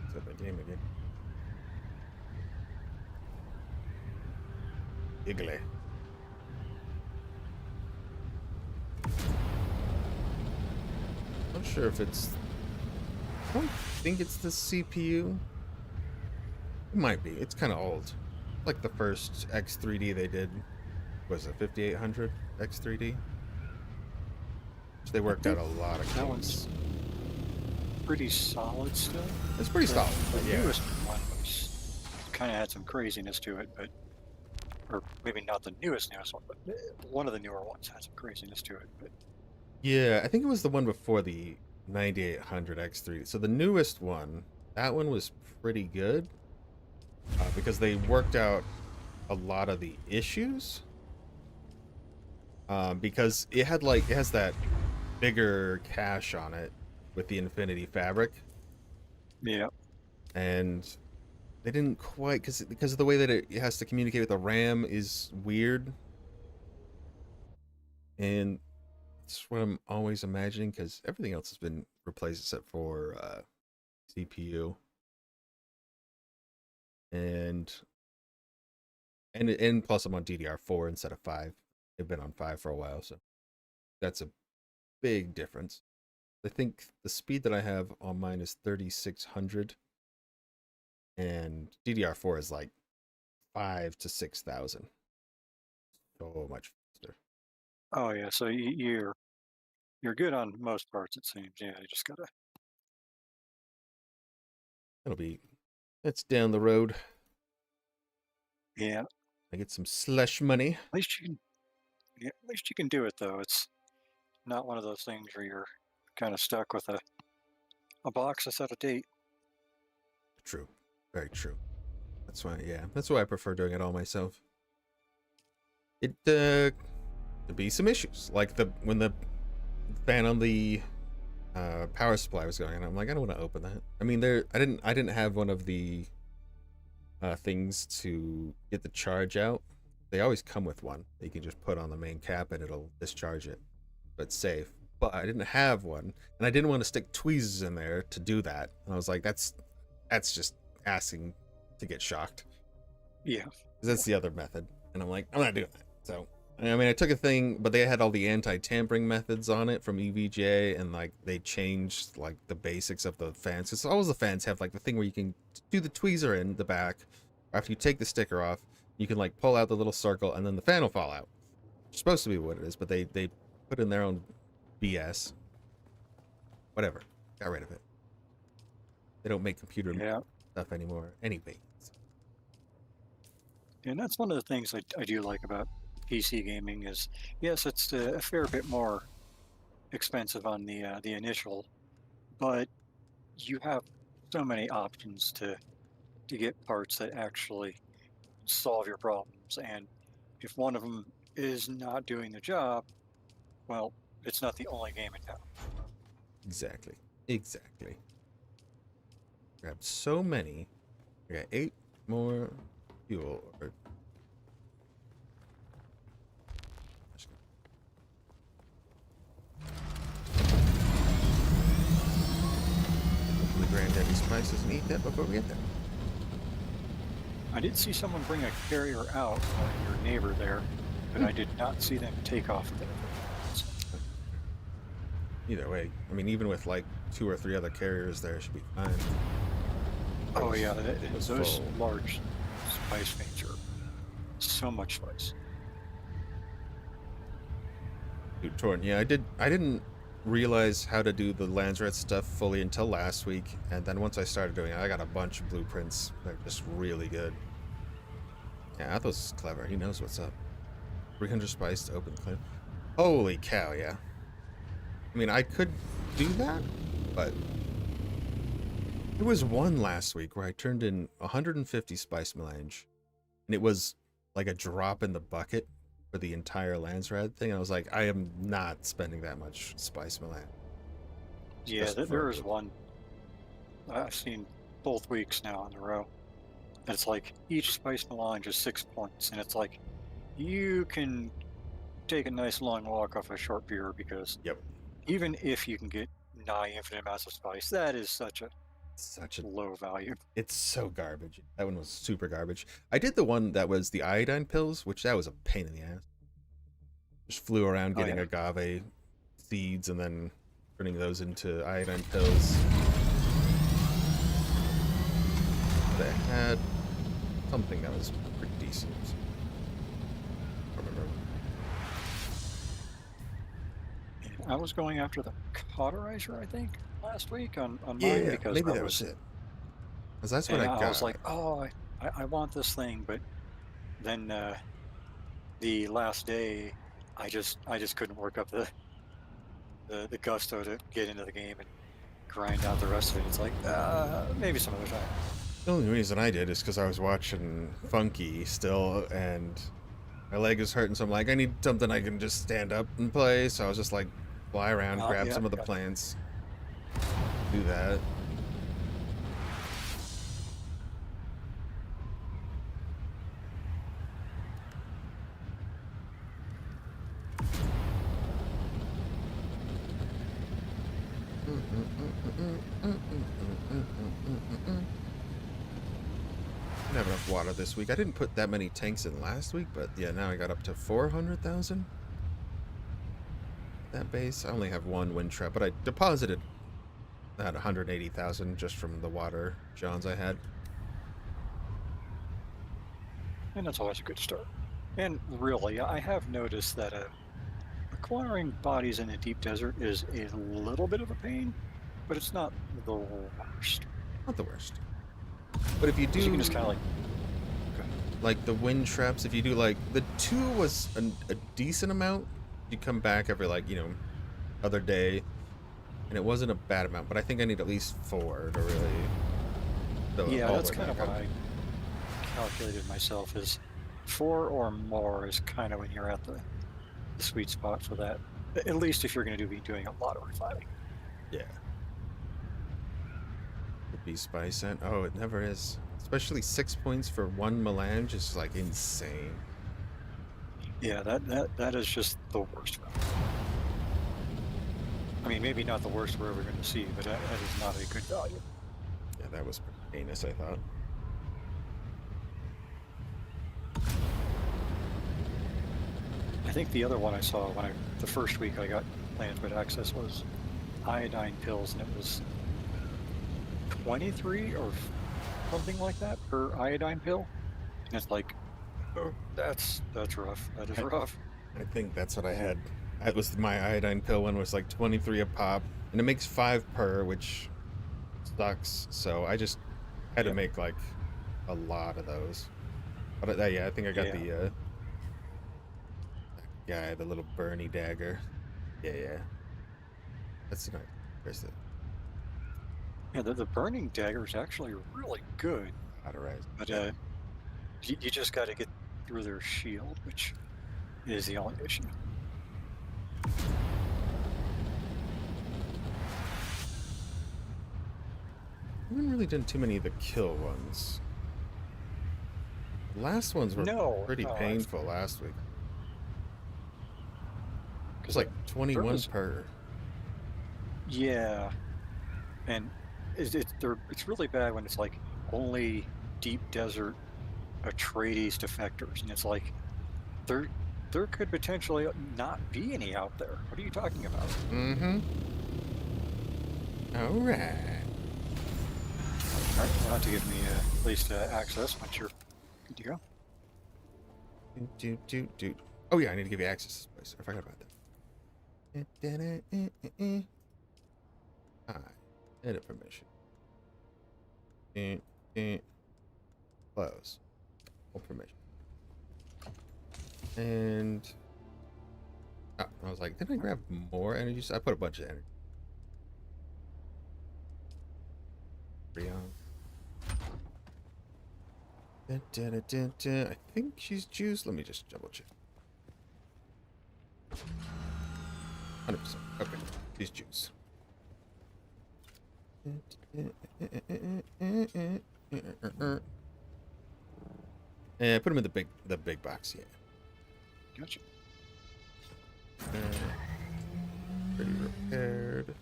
Is that the game again? Iggly. Not sure if it's. I don't think it's the CPU. It might be. It's kind of old. Like the first X3D they did. Was it 5800 X3D? Which they worked out a lot of That games. one's pretty solid still. It's pretty solid, The but yeah. newest one was kind of had some craziness to it, but or maybe not the newest one, but one of the newer ones had some craziness to it. But Yeah, I think it was the one before the 9800 X3D. So the newest one, that one was pretty good because they worked out a lot of the issues. Because it has that bigger cache on it with the Infinity Fabric, yeah, and they didn't quite because of the way that it has to communicate with the RAM is weird, and it's what I'm always imagining because everything else has been replaced except for CPU and plus I'm on DDR4 instead of 5. They've been on 5 for a while, so that's a big difference. I think the speed that I have on mine is 3600, and DDR4 is like 5 to 6,000. So much faster. Oh yeah, so you're good on most parts, it seems. Yeah, you just gotta. That's down the road. Yeah, I get some slush money. at least you can. Yeah, at least you can do it though. It's not one of those things where you're kind of stuck with a box that's out of date. True. Very true. That's why I prefer doing it all myself. It could be some issues. Like when the fan on the power supply was going on, I'm like, I don't want to open that. I mean, I didn't have one of the things to get the charge out. They always come with one that you can just put on the main cap and it'll discharge it. But it's safe. But I didn't have one, and I didn't want to stick tweezers in there to do that. And I was like, that's just asking to get shocked. Yeah. 'Cause that's the other method. And I'm like, I'm not doing that. So I mean, I took a thing, but they had all the anti-tampering methods on it from EVGA, and like they changed like the basics of the fans. Because all the fans have like the thing where you can do the tweezer in the back. After you take the sticker off, you can like pull out the little circle, and then the fan will fall out. It's supposed to be what it is, but they put in their own BS. Whatever, got rid of it. They don't make computer stuff anymore, anyway. And that's one of the things I do like about PC gaming is, yes, it's a fair bit more expensive on the initial, but you have so many options to get parts that actually solve your problems. And if one of them is not doing the job, well, it's not the only game in town. Exactly. Grabbed so many. I got 8 more fuel. Hopefully Granddaddy Spice doesn't eat that before we get there. I did see someone bring a carrier out, your neighbor there, but I did not see them take off with it. Either way, I mean, even with like 2 or 3 other carriers there, should be fine. Oh yeah, was those full. large spice veins are so much spice. Dude, Torn, yeah, I didn't realize how to do the Landsrat stuff fully until last week, and then once I started doing it, I got a bunch of blueprints. They're just really good. Yeah, Athos is clever. He knows what's up. 300 spice to open the clip. Holy cow, yeah. I mean, I could do that, but there was one last week where I turned in 150 spice melange, and it was like a drop in the bucket for the entire Landsrad thing. I was like, I am not spending that much spice melange. Yeah, Just there for- is one I've seen both weeks now in a row. And it's like each spice melange is 6 points, and it's like you can take a nice long walk off a short beer because Yep. even if you can get nigh infinite amounts of spice, that is such a Such a low value. It's so garbage. That one was super garbage. I did the one that was the iodine pills, which that was a pain in the ass. Just flew around Oh, getting yeah. agave seeds and then turning those into iodine pills. But I had something that was pretty decent. I don't remember. And I was going after the cauterizer, I think, last week on mine Yeah, because maybe that was it. 'Cause that's what and I got. I was like, oh, I want this thing, but then the last day, I just couldn't work up the gusto to get into the game and grind out the rest of it. It's like maybe some other time. The only reason I did is because I was watching Funky still, and my leg is hurting, so I'm like, I need something I can just stand up and play. So I was just like, fly around, grab Yeah, some of the yeah. plants, do that. I have enough water this week. I didn't put that many tanks in last week, but yeah, now I got up to 400,000. That base, I only have one wind trap, but I deposited that 180,000 just from the water Johns I had. And that's always a good start. And really, I have noticed that acquiring bodies in a deep desert is a little bit of a pain, but it's not the worst. Not the worst. But if you 'Cause do, you can just kind of like the wind traps, if you do like the 2 was a decent amount. You come back every like, you know, other day, and it wasn't a bad amount, but I think I need at least 4 to really fill it yeah, all that's the way kind of back what up. I calculated myself is 4 or more is kind of when you're at the sweet spot for that. At least if you're going to be doing a lot of refining. Yeah. The Beast Spy scent. Oh, it never is. Especially 6 points for 1 melange is like insane. Yeah, that is just the worst one. I mean, maybe not the worst we're ever going to see, but that is not a good value. Yeah, that was pretty heinous, I thought. I think the other one I saw when the first week I got Landsbed access was iodine pills, and it was 23 or something like that per iodine pill. And it's like, oh, that's rough. That is rough. I think that's what I had. That was my iodine pill one was like 23 a pop, and it makes 5 per, which sucks. So I just had to make like a lot of those. But yeah, I think I got the that guy, the little Bernie dagger. Yeah. That's nice. Where's it? Yeah, the burning dagger is actually really good, Cauterized. but you just got to get through their shield, which is the only issue. I haven't really done too many of the kill ones. The last ones were pretty painful last week. It was like 21 per. Yeah, and it's really bad when it's like only deep desert Atreides defectors, and it's like there could potentially not be any out there. What are you talking about? Mm-hmm. All right. All right, you'll have to give me at least access once you're good to go. Do. Oh yeah, I need to give you access to this place. I forgot about that. Edit permission. Close. Full permission. And I was like, didn't I grab more energy? I put a bunch of energy. I think she's juiced. Let me just double check. 100%. Okay, she's juiced. And put them in the big box. Yeah. Gotcha. Pretty repaired.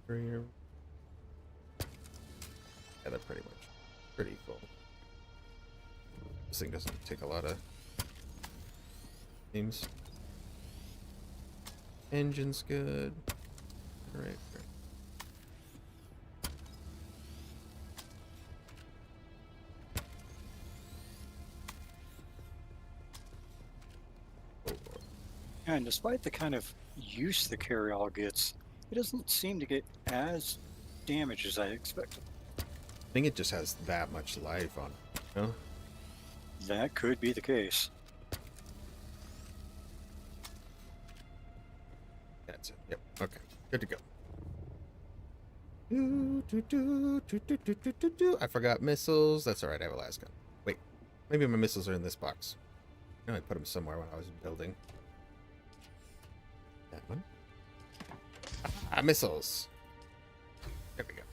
Sure. Yeah, they're pretty full. This thing doesn't take a lot of names. Engine's good. Great. And despite the kind of use the carryall gets, it doesn't seem to get as damaged as I expected. I think it just has that much life on it, you know? That could be the case. That's it. Yep. Okay. Good to go. I forgot missiles. That's alright, I have a las gun. Wait. Maybe my missiles are in this box. I know I put them somewhere when I was building. That one. Missiles. There we go.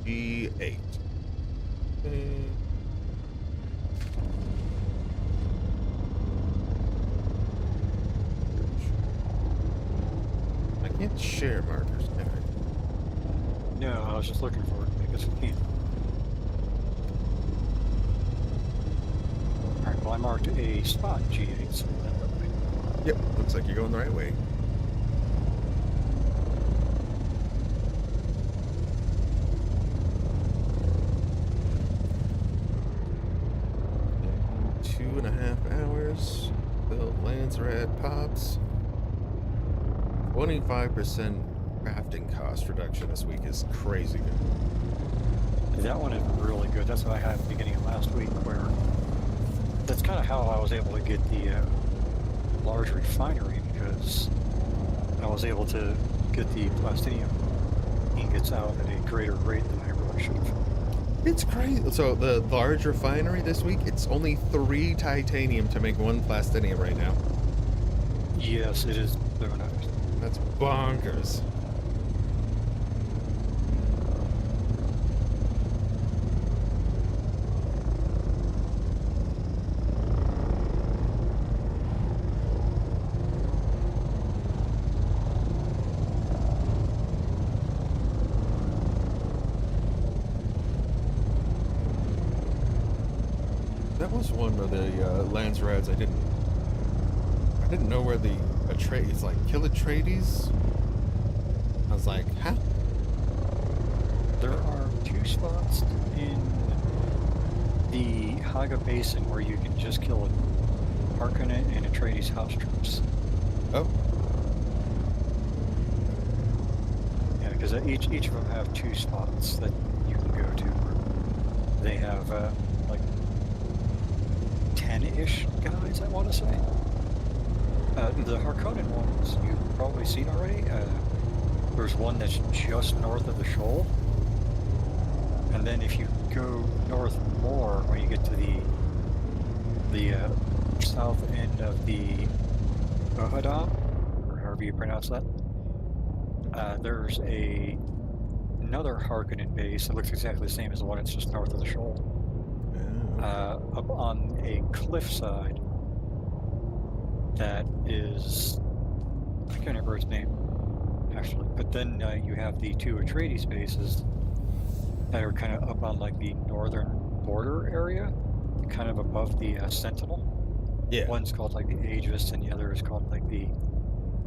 G8. share markers, can I? No, I was just looking for it because we can't. Alright, well I marked a spot G8, so that looked right. Yep, looks like you're going the right way. In 2.5 hours. The Landsrad pops. 25% crafting cost reduction this week is crazy good. That one is really good. That's what I had at the beginning of last week, where that's kind of how I was able to get the large refinery, because I was able to get the plastinium ingots out at a greater rate than I really should have. It's crazy. So the large refinery this week, it's only 3 titanium to make 1 plastinium right now. Yes, it is so nice. That's bonkers. That was one of the Landsrads I didn't know where the Atreides, like kill Atreides. I was like, huh? There are 2 spots in the Haga Basin where you can just kill a Harkonnen and Atreides house troops. Oh, Yeah, because each of them have 2 spots that you can go to. Where they have like 10-ish guys, I want to say. The Harkonnen ones you've probably seen already. There's one that's just north of the shoal, and then if you go north more, when you get to the south end of the Ohadam, or however you pronounce that, there's another Harkonnen base that looks exactly the same as the one that's just north of the shoal, up on a cliffside that is, I can't remember its name actually, but then you have the 2 Atreides bases that are kind of up on like the northern border area, kind of above the Sentinel. yeah. One's called like the Aegis, and the other is called like the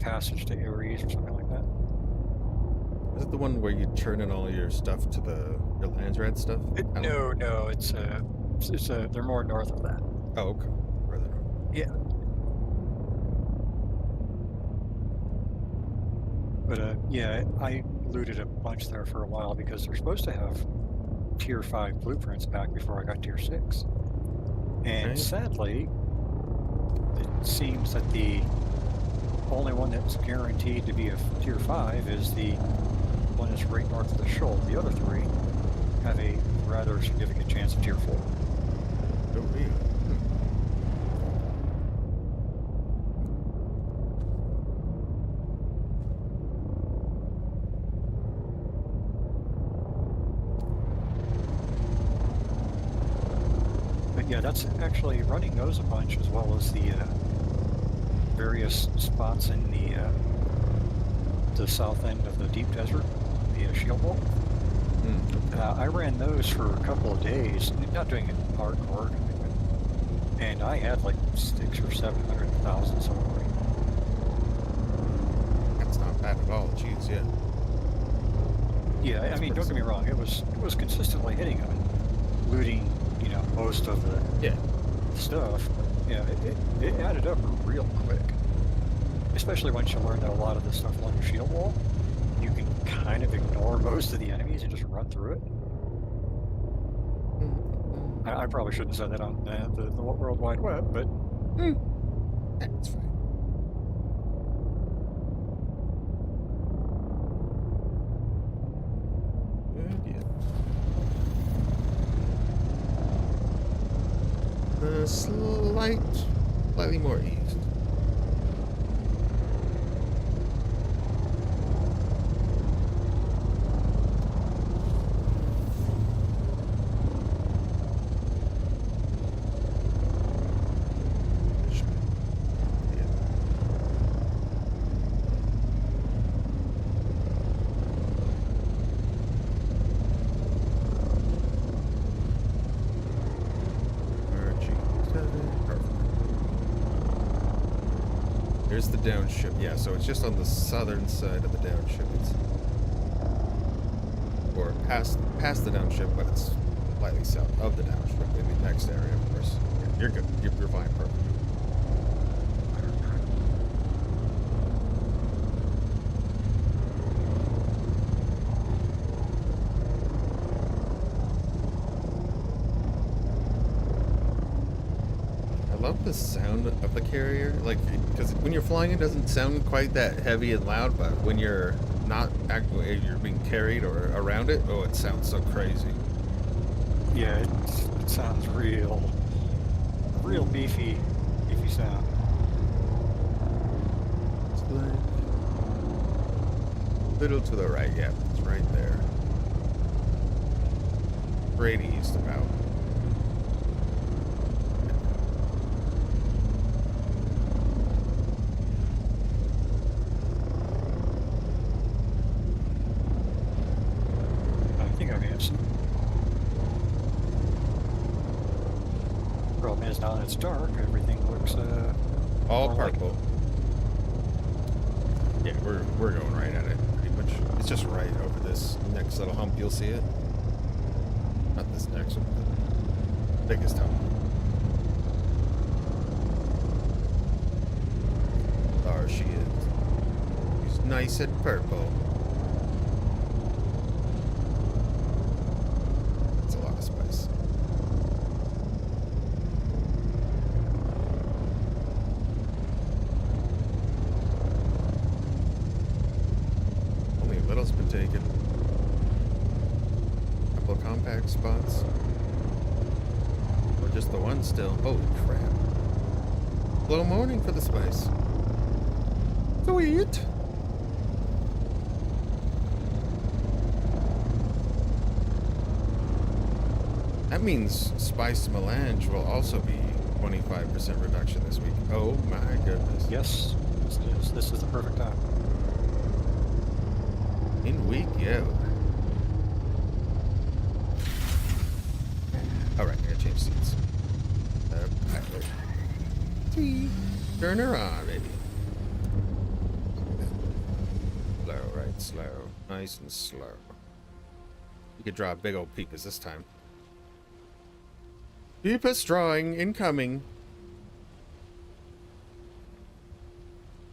Passage to Ares or something like that. Is it the one where you turn in all your stuff to your Landsrad stuff? No, it's they're more north of that. Oh, okay. Further north. Yeah. But yeah, I looted a bunch there for a while because they're supposed to have tier 5 blueprints back before I got tier 6. And Right. sadly, it seems that the only one that's guaranteed to be a tier 5 is the one that's right north of the shoal. The other 3 have a rather significant chance of tier 4. Oh, really? But yeah, that's actually running those a bunch, as well as the various spots in the south end of the deep desert, the shield wall. I ran those for a couple of days, not doing it hardcore, and I had like 600,000 or 700,000 somewhere. That's not bad at all. Jeez, yeah. Yeah, I That's mean, don't pretty get me wrong, it was consistently hitting them and looting, most of the Yeah. stuff. Yeah, it added up real quick. Especially once you learn that a lot of the stuff along the shield wall, you can kind of ignore most of the enemies and just run through it. I probably shouldn't have said that on the World Wide Web, but That's fine. Good, yeah. Slightly more east. There's the downship. Yeah, so it's just on the southern side of the downship. Or past the downship, but it's slightly south of the downship in the next area, of course. Yeah, you're good. You're fine, perfect. I love the sound of the carrier, like, because when you're flying, it doesn't sound quite that heavy and loud, but when you're not actually, you're being carried or around it, oh, it sounds so crazy. Yeah, it sounds real beefy sound. It's like a little to the right, yeah, it's right there. Straight east about. I think I may have seen. Problem is now that it's dark, everything looks All more like- purple. Yeah, we're going right at it, pretty much. It's just right over this next little hump, you'll see it. Not this next one, but the biggest hump. There she is. She's nice and purple. That's a lot of spice. Only a little's been taken. Couple of compact spots. Or just the one still. Holy crap. Slow morning for the spice. Sweet. That means spice melange will also be 25% reduction this week. Oh my goodness. Yes, this is the perfect time. In week, yo. Alright, I gotta change seats. Pilot. T. Turn her on, baby. Slow, right, slow. Nice and slow. You could draw big old peepers this time. Peepus drawing incoming.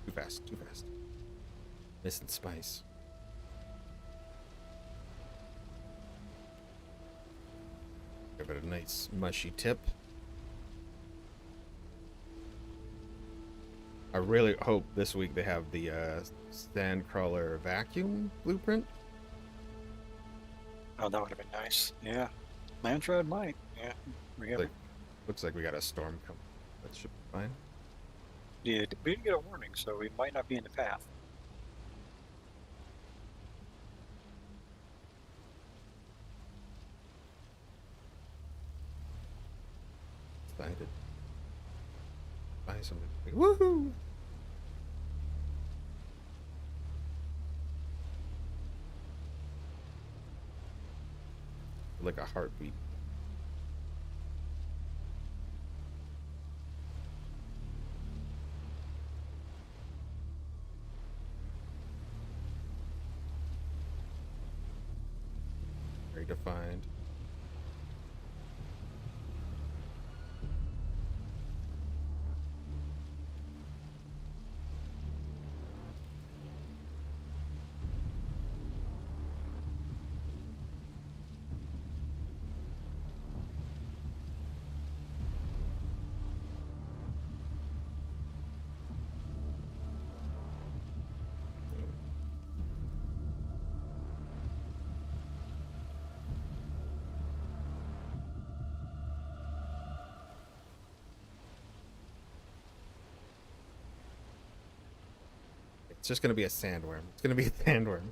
Too fast, too fast. Missing spice. Give it a nice mushy tip. I really hope this week they have the Sandcrawler vacuum blueprint. Oh, that would have been nice. Yeah, Lantrad might. Yeah, we have. Like, looks like we got a storm coming. That should be fine. Yeah, we didn't get a warning, so we might not be in the path. Excited. Buy something. Woohoo! Like a heartbeat. Very defined. It's just gonna be a sandworm. It's gonna be a sandworm.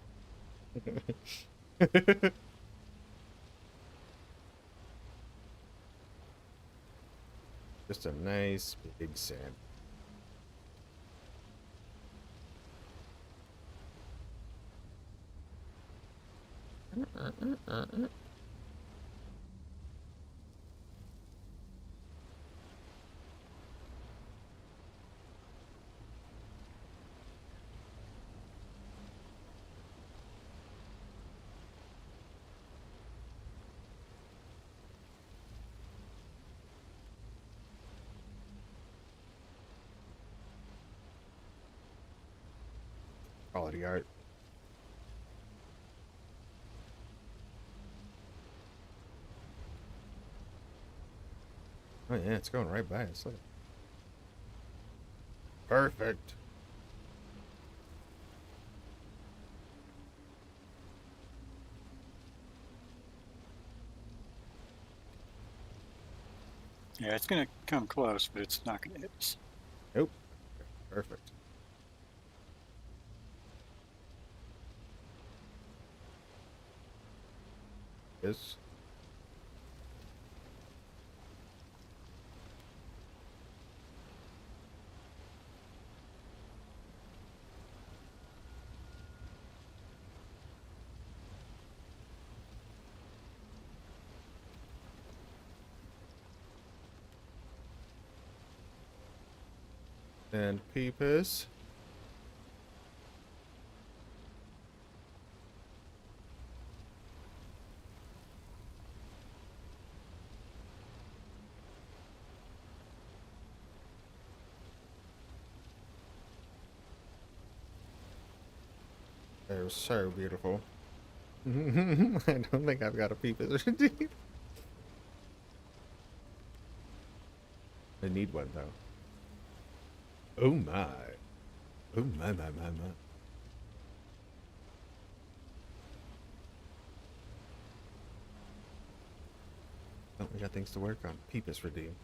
Just a nice big sand. quality art. Oh yeah, it's going right by us. Look. Perfect. Yeah, it's gonna come close, but it's not gonna hit us. Nope. Perfect. Yes. And Peepus. They're so beautiful. I don't think I've got a Peepus. I need one though. Oh my. Oh my. Oh, we got things to work on. Peepus redeem.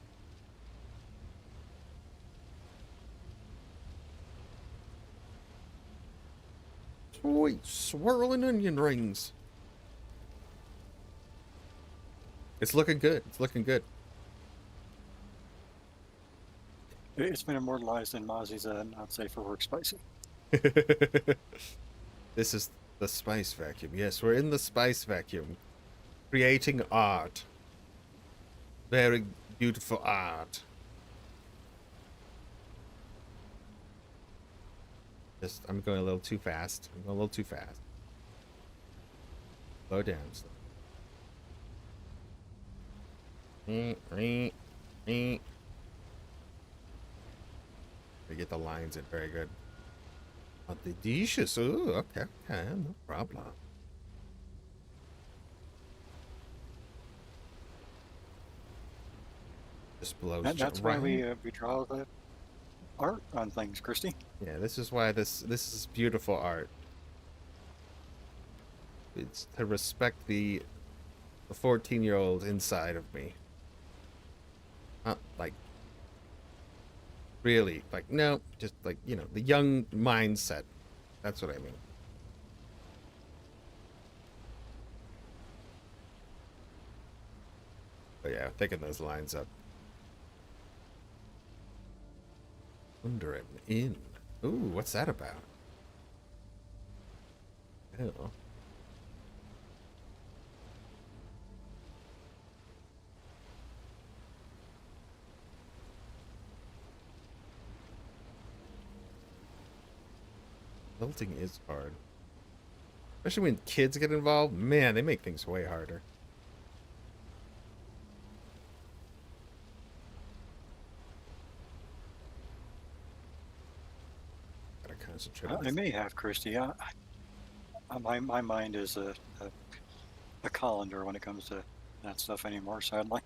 Sweet swirling onion rings. It's looking good. It's looking good. It's been immortalized in Mozzie's not safe for work spicy. This is the spice vacuum. Yes, we're in the spice vacuum. Creating art. Very beautiful art. Just, I'm going a little too fast. I'm going a little too fast. Slow down. We get the lines in very good. Oh, the dishes. Ooh, okay, no problem. Just blows. That's why we draw the art on things, Christy. Yeah, this is why this is beautiful art. It's to respect the 14-year-old inside of me. Not like really, like, no, just like, you know, the young mindset. That's what I mean. But yeah, thinking those lines up. Under an inn. Ooh, what's that about? Oh. Building is hard. Especially when kids get involved. Man, they make things way harder. Gotta concentrate on I this. may have, Christy. My mind is a colander when it comes to that stuff anymore, sadly.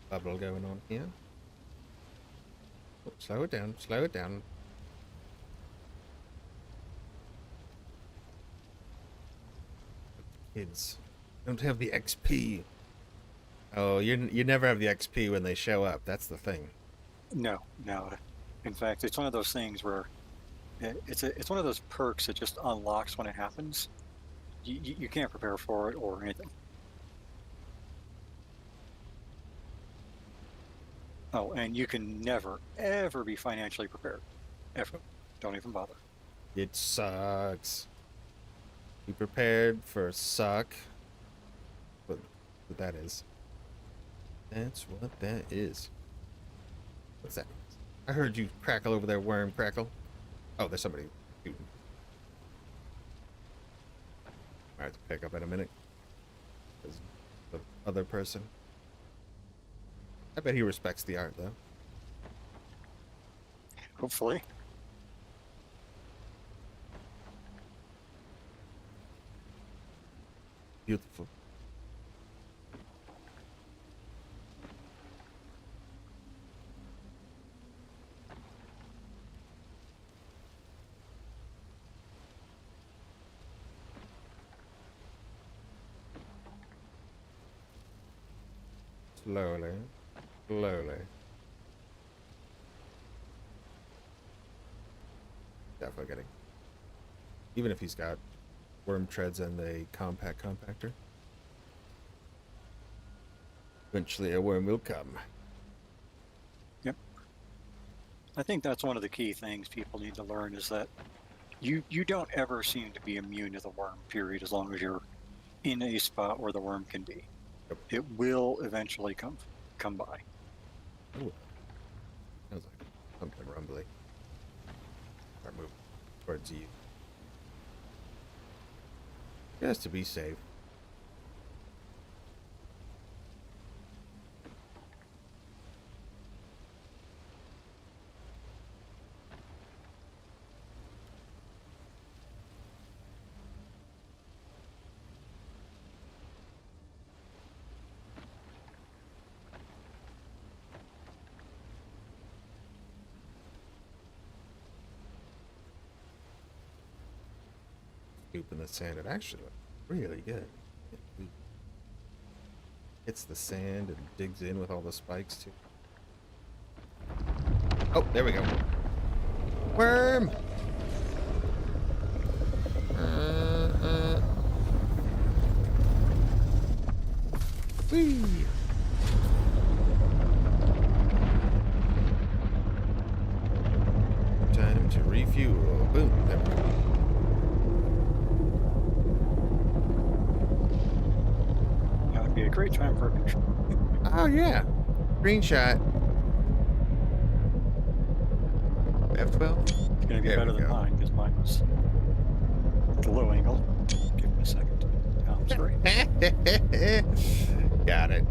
Bubble going on here. Oh, slow it down, slow it down. Kids don't have the XP. Oh, you never have the XP when they show up. That's the thing. No. In fact, it's one of those things where it's one of those perks that just unlocks when it happens. You can't prepare for it or anything. Oh, and you can never, ever be financially prepared. Ever. Don't even bother. It sucks. Be prepared for suck. What that is. That's what that is. What's that? I heard you crackle over there, worm crackle. Oh, there's somebody shooting. I have to pick up in a minute. 'Cause the other person. I bet he respects the art, though. Hopefully. Beautiful. Slowly. Slowly. Definitely getting. Even if he's got worm treads and a compact compactor. Eventually a worm will come. Yep. I think that's one of the key things people need to learn is that you don't ever seem to be immune to the worm, period, as long as you're in a spot where the worm can be. Yep. It will eventually come by. Ooh. Sounds like something rumbly. Start moving towards you. Just to be safe. Scoop in the sand. It actually looked really good. It hits the sand and digs in with all the spikes too. Oh, there we go. Worm! Whee! Time to refuel. Boom. There we go. That would be a great time for a picture. Oh yeah. Screenshot. F12? It's going to be There better we than go. mine because mine was at the low angle. Give me a second. I'm sorry. Got it.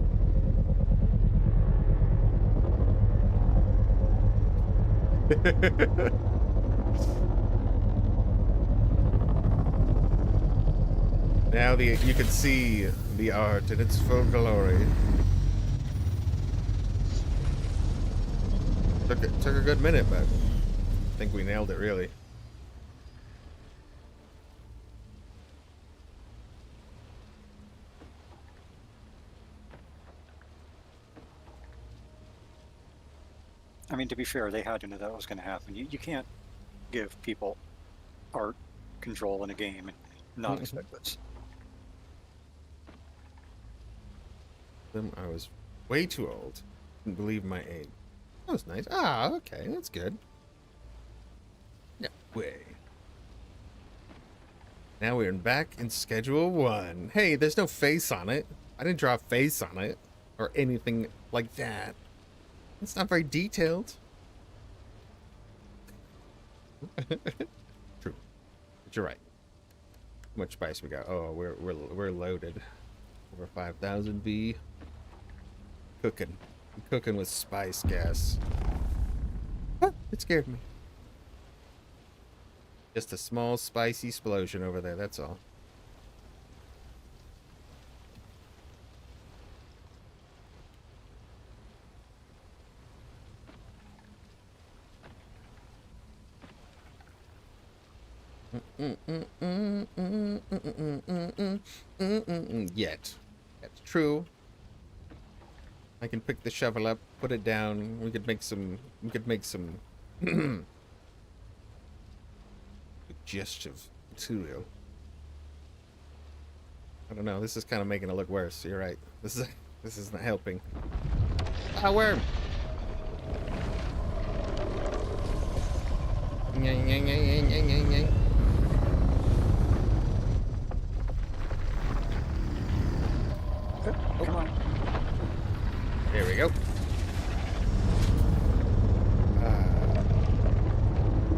Now you can see the art in its full glory. Took a good minute, but I think we nailed it really. I mean, to be fair, they had to know that was going to happen. You can't give people art control in a game and not expect this. I was way too old. Didn't believe my age. That was nice. Ah, okay, that's good. No way. Now we're back in Schedule 1. Hey, there's no face on it. I didn't draw a face on it. Or anything like that. It's not very detailed. True. But you're right. How much spice we got? Oh, we're loaded. Over 5,000 V. Cooking. I'm cooking with spice gas. Ah, it scared me. Just a small spicy explosion over there, that's all. Yet. That's true. I can pick the shovel up, put it down. We could make some suggestive material. I don't know. This is kind of making it look worse. You're right. This isn't helping. Ah, worm. Come on. There we go.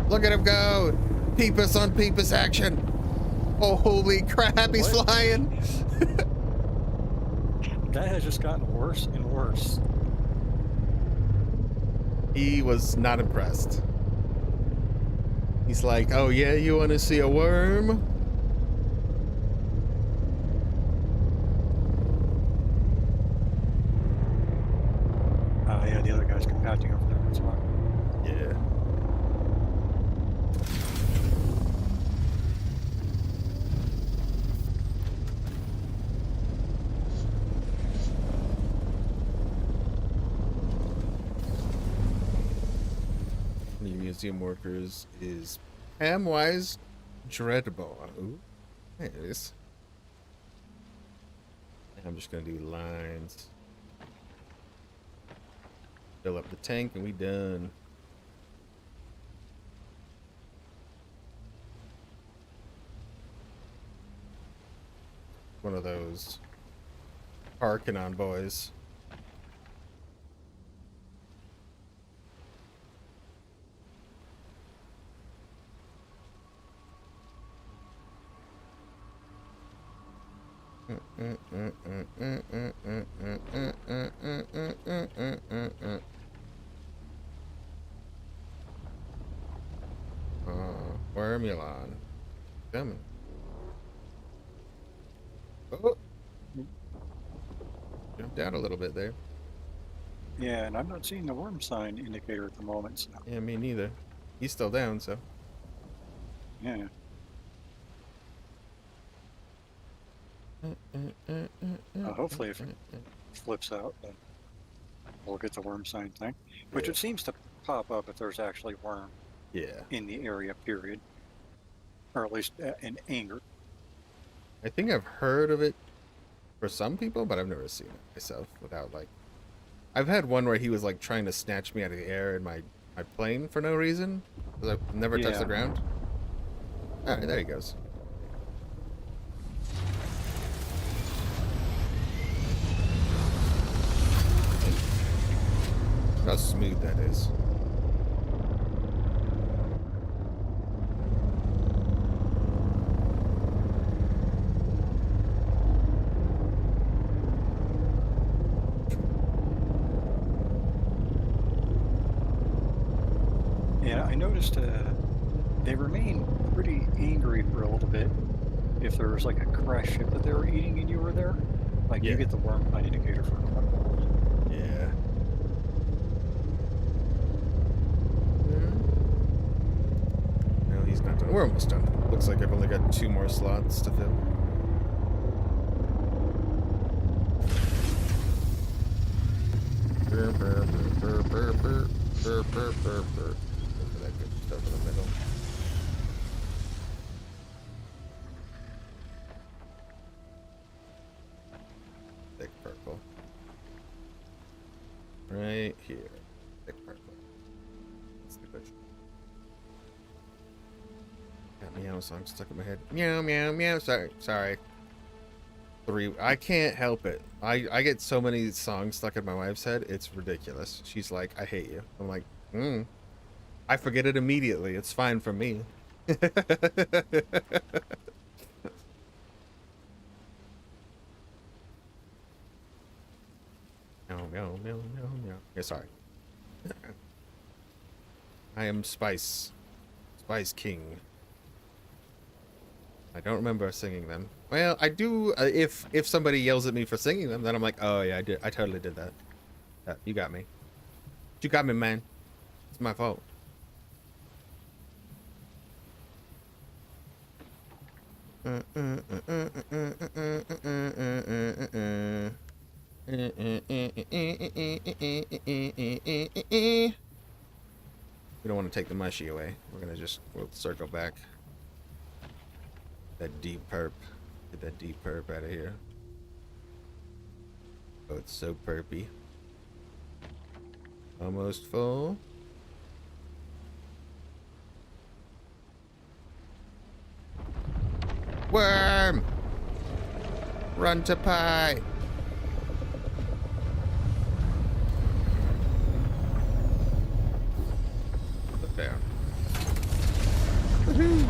Look at him go! Peepus on Peepus action! Oh, holy crap, he's What? flying! That has just gotten worse and worse. He was not impressed. He's like, oh yeah, you want to see a worm? Yeah, the other guy's compacting over there. That's why. Yeah. The museum workers is Pamwise Dreadball. Ooh, there it is. I'm just gonna do lines. Fill up the tank and we done. One of those Arcanon boys. Wormulon. Coming. Oh! Jumped out a little bit there. Yeah, and I'm not seeing the worm sign indicator at the moment. So. Yeah, me neither. He's still down, so. Yeah. Hopefully, if it flips out, then we'll get the worm sign thing. Which it seems to pop up if there's actually worm Yeah. in the area, period. Or at least in anger. I think I've heard of it for some people, but I've never seen it myself without, like... I've had one where he was, like, trying to snatch me out of the air in my plane for no reason. Because I've never touched the ground. Alright, there he goes. How smooth that is. Yeah, I noticed they remain pretty angry for a little bit if there was like a crash ship that they were eating and you were there. Like you get the worm sign indicator for a couple. Yeah. No, he's not done. We're almost done. Looks like I've only got 2 more slots to fill. Burr, burr, burr, burr, burr, burr, burr, burr, burr. Look for that good stuff in the middle. Thick purple. Right here. Thick purple. That's the question. Got meow song stuck in my head. Meow, meow, meow. Sorry. 3. I can't help it. I get so many songs stuck in my wife's head. It's ridiculous. She's like, I hate you. I'm like, I forget it immediately. It's fine for me. Meow, meow, meow, meow. Yeah, sorry. I am Spice King. I don't remember singing them. Well, I do. If somebody yells at me for singing them, then I'm like, oh yeah, I did. I totally did that. Yeah, you got me. You got me, man. It's my fault. We don't want to take the mushy away. We'll circle back. That deep perp. Get that deep perp out of here. Oh, it's so perpy. Almost full. Worm! Run to pie! Look down. Woohoo!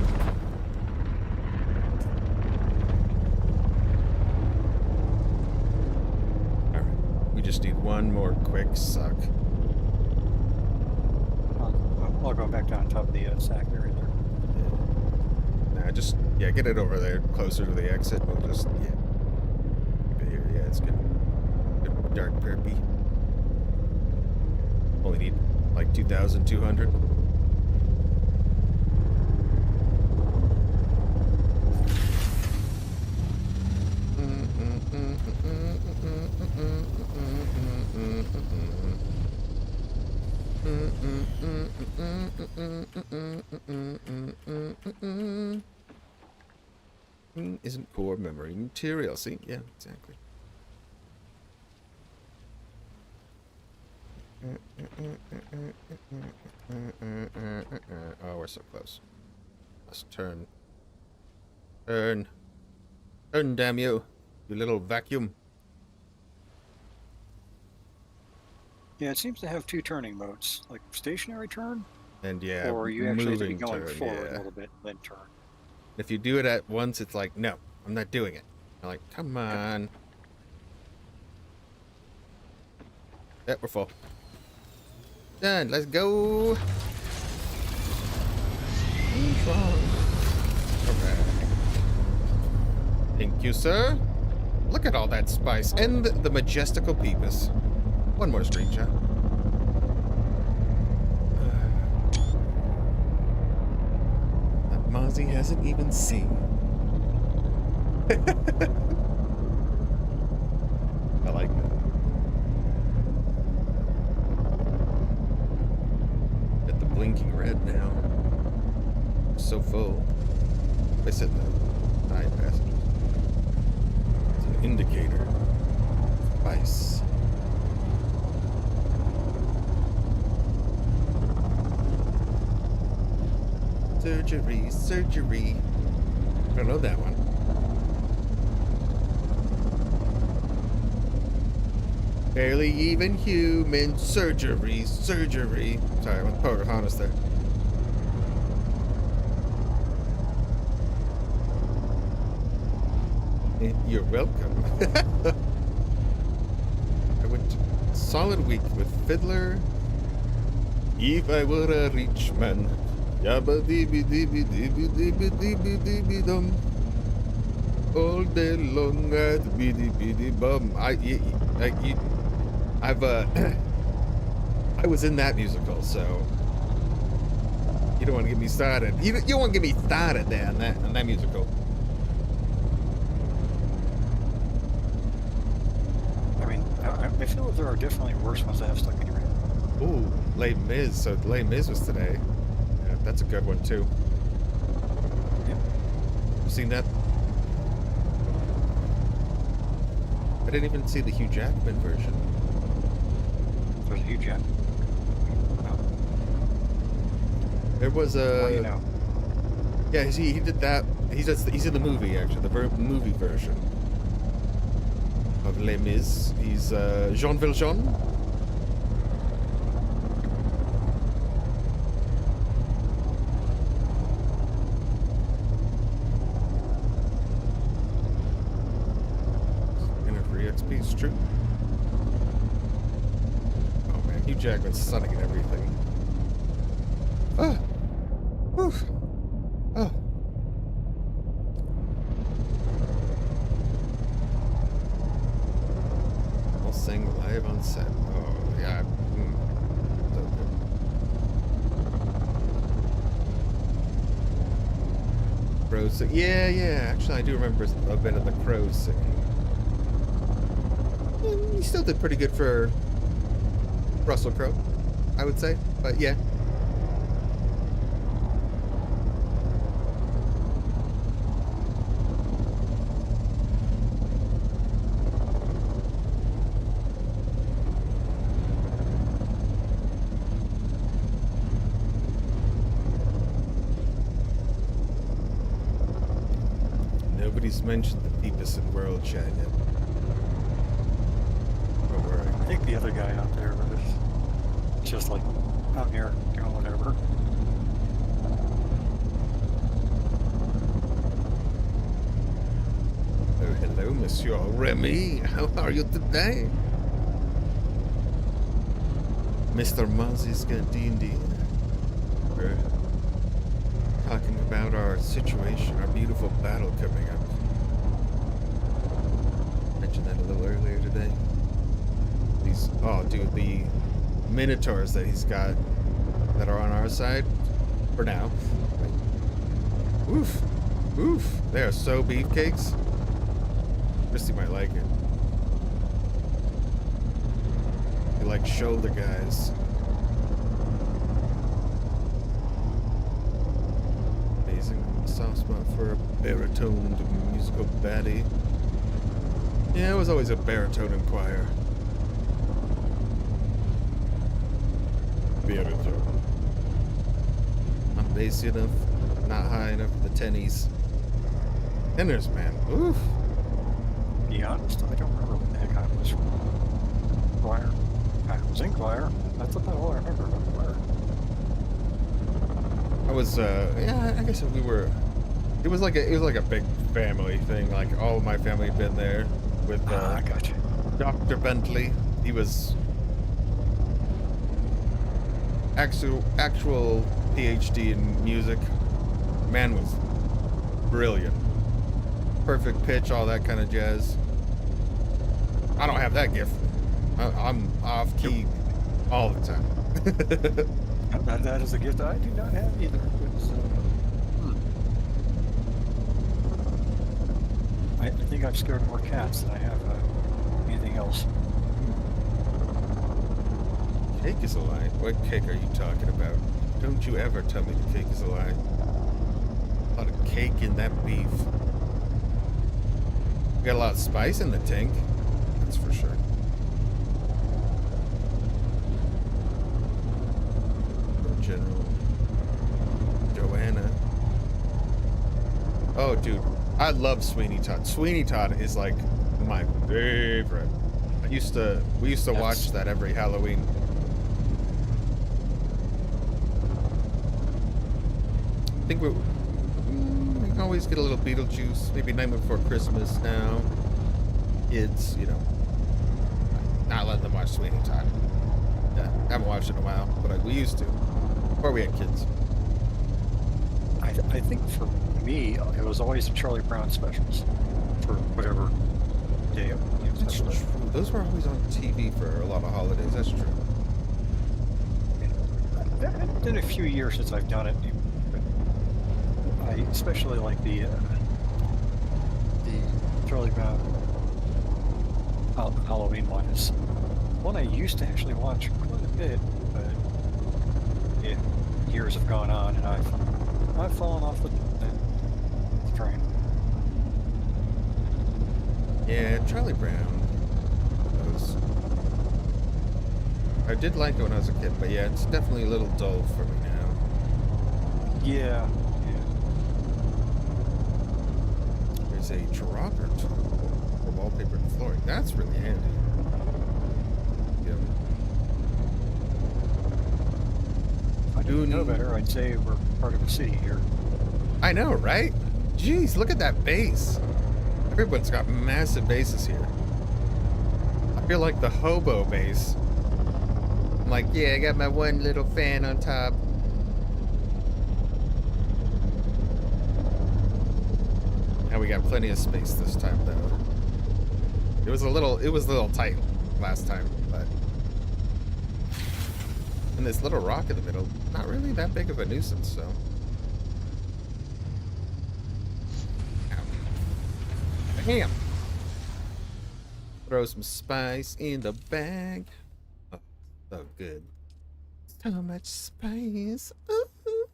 just need one more quick suck. I'll go back down top of the sack area there. Nah, just, yeah, get it over there, closer to the exit. We'll just, yeah. Keep it here. Yeah, it's good. Good dark perpy. Only need like 2,200. Isn't core memory material. See? Yeah, exactly. Oh, we're so close. Let's turn. Turn. Turn, damn you. You little vacuum. Yeah, it seems to have two turning modes, like stationary turn, And yeah, or you actually have to be moving going turn, forward yeah. a little bit, then turn. If you do it at once, it's like, no, I'm not doing it. I'm like, come on. Yep, we're full. Done. Let's go. Alright. Thank you, sir. Look at all that spice and the majestical peepus. One more screenshot. That Mozzie hasn't even seen. I like that. At the blinking red now. So full. I said the side passengers. It's an indicator. Spice. Surgery, surgery. I don't know that one. Barely even human. Surgery, surgery. Sorry, I went Pocahontas there. You're welcome. I went solid week with Fiddler. If I were a rich man. Yabba dibby dibby dibby dibby dibby dibby dum. All day long at biddy biddy bum. I was in that musical, so you don't want to get me started. You don't want to get me started there on that musical. I mean, I feel that there are definitely worse ones that have stuck in your head. Ooh, Les Mis. So Les Mis was today. Yeah, that's a good one too. Yep. You seen that? I didn't even see the Hugh Jackman version. There's a huge gap. Well, There was a. well, you know. Yeah, he did that. He's in the movie actually, the movie version of Les Mis. He's Jean Valjean. And for EXP, it's true. Oh man, Hugh Jackman's stunning and everything. Ah, oof. Oh. I'll sing live on set. Oh, yeah. So good. Crows sing. Yeah. Actually, I do remember a bit of the Crows singing. He still did pretty good for Russell Crowe, I would say. But yeah. Nobody's mentioned the Peepus in World Chat yet. Don't worry. I think the other guy out there was just like out here doing whatever. Oh, hello, Monsieur Remy. How are you today? Mr. Mozzy's got D&D. We're talking about our situation, our beautiful battle coming up. Mentioned that a little earlier today. These, oh dude, the Minotaurs that he's got that are on our side, for now. Oof, oof, they are so beefcakes. Christy might like it. They like shoulder guys. Amazing soft spot for a baritone musical baddie. Yeah, it was always a baritone in choir. Baritone. Not bassy enough, not high enough for the tennies. Tenors, man. Oof. To be honest, I don't remember when the heck I was from choir. I was in choir. That's about all I remember about choir. I was, yeah, I guess we were. It was like a big family thing. Like all of my family had been there with I got you. Dr. Bentley. He was actual PhD in music. Man was brilliant. Perfect pitch, all that kind of jazz. I don't have that gift. I'm off key all the time. That is a gift I do not have either. It's, I think I've scared more cats than I have anything else. Cake is a lie. What cake are you talking about? Don't you ever tell me the cake is a lie. A lot of cake in that beef. We got a lot of spice in the tank. That's for sure. General Joanna. Oh, dude, I love Sweeney Todd. Sweeney Todd is like my favorite. We used to watch that every Halloween. I think we can always get a little Beetlejuice. Maybe Nightmare Before Christmas now. Kids, you know, not letting them watch Sweeney Todd. Yeah, haven't watched it in a while, but we used to. Before we had kids. I think for me, it was always the Charlie Brown specials for whatever day it was. That's true. Those were always on TV for a lot of holidays. That's true. It's been a few years since I've done it. But I especially like the Charlie Brown Halloween one. Is one I used to actually watch quite a bit, but yeah, years have gone on, and I've fallen off the train. Yeah, Charlie Brown. I did like it when I was a kid, but yeah, it's definitely a little dull for me now. Yeah. There's a dropper tool for wallpaper and flooring. That's really handy. Yep. If I didn't know better, I'd say we're part of a city here. I know, right? Jeez, look at that base. Everyone's got massive bases here. I feel like the hobo base. I'm like, yeah, I got my one little fan on top. Now we got plenty of space this time, though. It was a little tight last time, but. And this little rock in the middle, not really that big of a nuisance, so. Bam! Throw some spice in the bag. Oh, so good. So much spice. Ooh.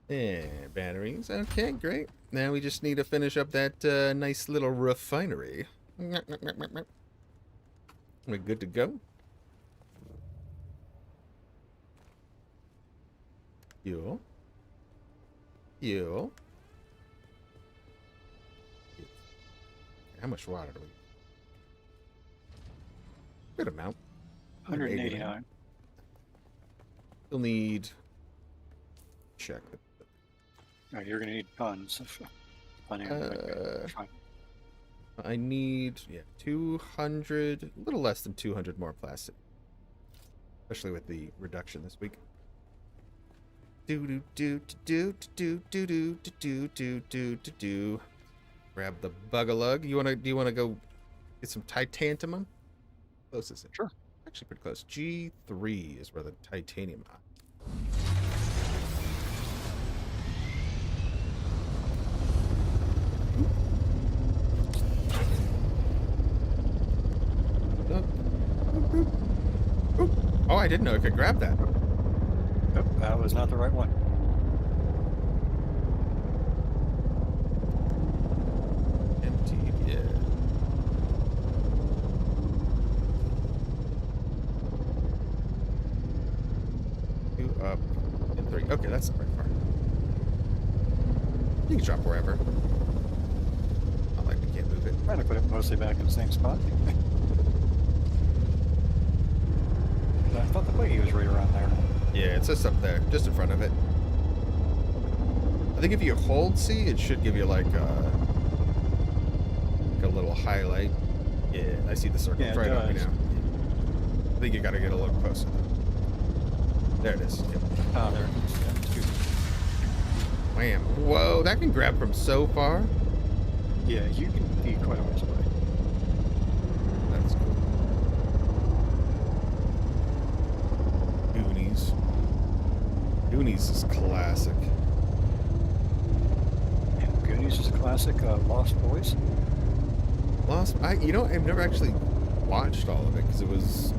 And batteries. Okay, great. Now we just need to finish up that nice little refinery. We're good to go. Fuel. Fuel. How much water do we? Good amount. 189. You'll need. Check. Oh, you're gonna need tons of money. I need 200, a little less than 200 more plastic. especially with the reduction this week. Do do do do do do do do do do do do. Grab the bugalug. Do you wanna go get some titanium? Close is it? Sure. Actually pretty close. G3 is where the titanium are. Oh, I didn't know I could grab that. Nope, that was not the right one. Empty, yeah. Two up and three. Okay, that's not very far. You can drop wherever. Not like we can't move it. Might have put it mostly back in the same spot. I thought the buggy was right around there. Yeah, it's just up there, just in front of it. I think if you hold C, it should give you like a little highlight. Yeah, I see the circle Yeah, it right on me does. now. I think you gotta get a little closer. There it is. Yep. Oh, there it is. Yeah, it's too- Wham. Whoa, that can grab from so far. yeah, you can be quite a ways away. That's cool. Goonies. Goonies is classic. Yeah, Goonies is a classic. Lost Boys. You know, I've never actually watched all of it because it was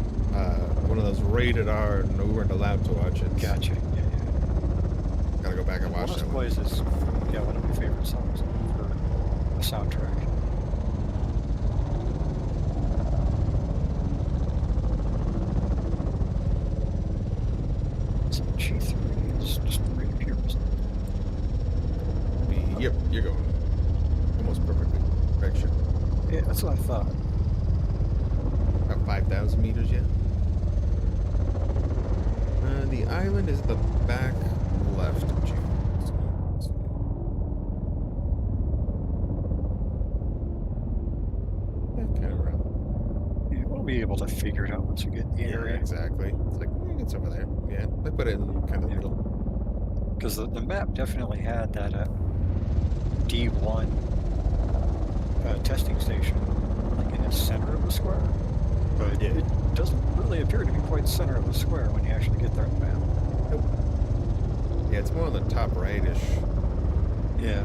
one of those rated R and we weren't allowed to watch it. Gotcha. Yeah, yeah. Gotta go back and watch Lost that one. Boys is one of my favorite songs for a soundtrack. So G3 is just right up here, isn't it? Yep, you're going almost perfectly. Right, sure. Yeah, that's what I thought. About 5,000 meters yet. The island is the back left of you. Yeah, kind of around. Yeah, we'll be able to figure it out once we get in the area. Exactly. It's like, it's over there. Yeah, they put it in kind of the middle. Because the map definitely had that D1 testing station like in the center of the square. But Yeah. it doesn't really appear to be quite center of the square when you actually get there on the map. Yeah, it's more on the top right-ish. Yeah.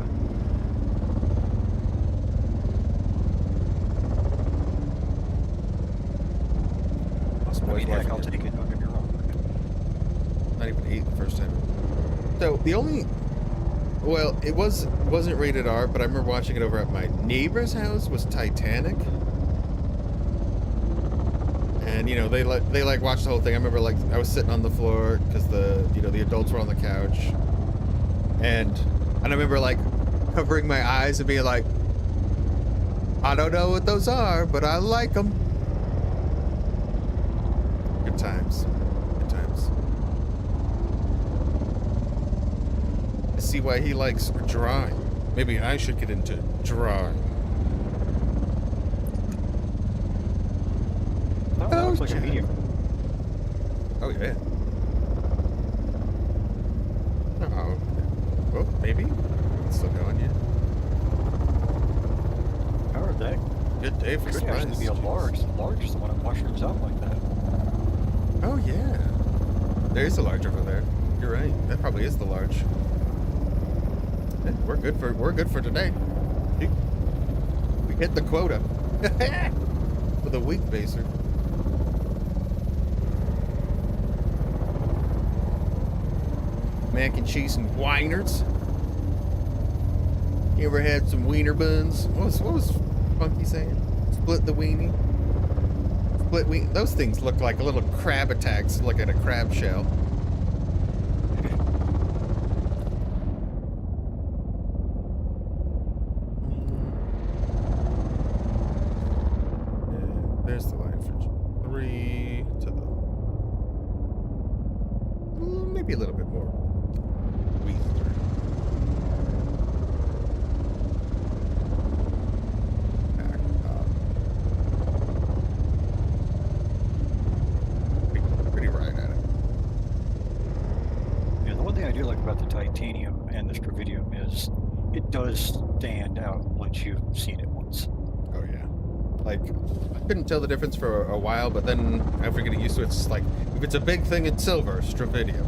Lost I Boys mean, heck, watching I'll it. take it, don't get me wrong. Not even 8 the first time. So the only, well, wasn't rated R, but I remember watching it over at my neighbor's house was Titanic. And you know they watched the whole thing. I remember like I was sitting on the floor because the adults were on the couch, and I remember like covering my eyes and being like, I don't know what those are, but I like them. Good times. Good times. I see why he likes drawing. Maybe I should get into drawing. No, that looks like a Okay. medium. Oh yeah. Oh. Well, maybe. It's still going, yeah. Power day. Good day for Could spies. actually be a large. The large is the one that mushrooms out like that. Oh yeah. There is a large over there. You're right. That probably is the large. Yeah, we're good for today. We hit the quota. For the week baser. Mac and cheese and weiners. You ever had some wiener buns? What was Funky saying? Split the weenie. Split weenie. Those things look like little crab attacks. Look at a crab shell. And there's the line for 3 to the. Maybe a little bit more. Back up. Pretty right at it. does stand out once you've seen it once. Oh yeah. Like, I couldn't tell the difference for a while, but then after getting used to it, it's just like, if it's a big thing, it's silver, Stravidium.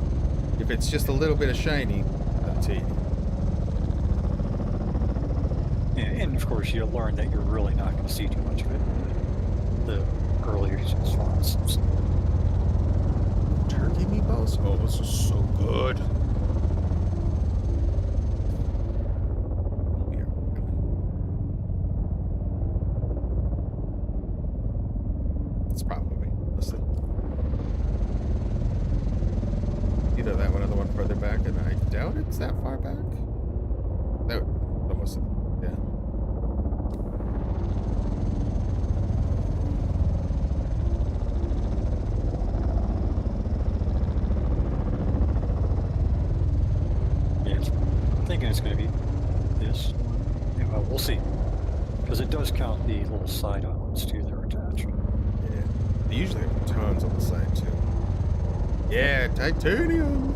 If it's just a little bit of shiny, titanium. And of course, you'll learn that you're really not going to see too much of it in the earlier spots. Turkey meatballs? Oh, this is so good. Beer. It's probably honestly. Either that one or the one further back, and I doubt it's that far back. That almost, yeah. I'm thinking it's going to be this one. Yeah, well, we'll see. Because it does count the little side islands too that are attached. Yeah. They usually have tons on the side too. Yeah, titanium!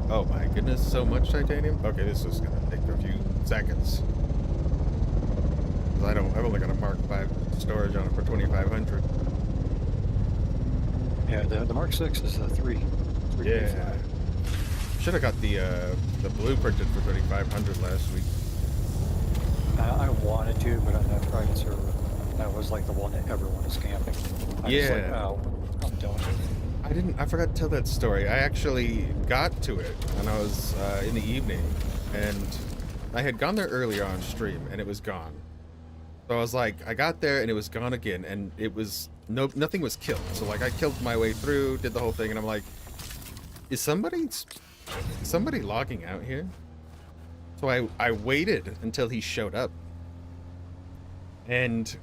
Oh my goodness, so much titanium? Okay, this is gonna take a few seconds. 'Cause I've only got a Mark 5 storage on it for 2,500. Yeah, the Mark 6 is a 3. Yeah. Should have got the blueprinted for 3,500 last week. I wanted to, but on that private server, that was like the one that everyone was camping. I was like, Yeah. oh, I'm done. I forgot to tell that story. I actually got to it when I was in the evening, and I had gone there earlier on stream, and it was gone. So I was like, I got there, and it was gone again, and it was, nothing was killed. So like, I killed my way through, did the whole thing, and I'm like, is somebody logging out here? So I waited until he showed up, and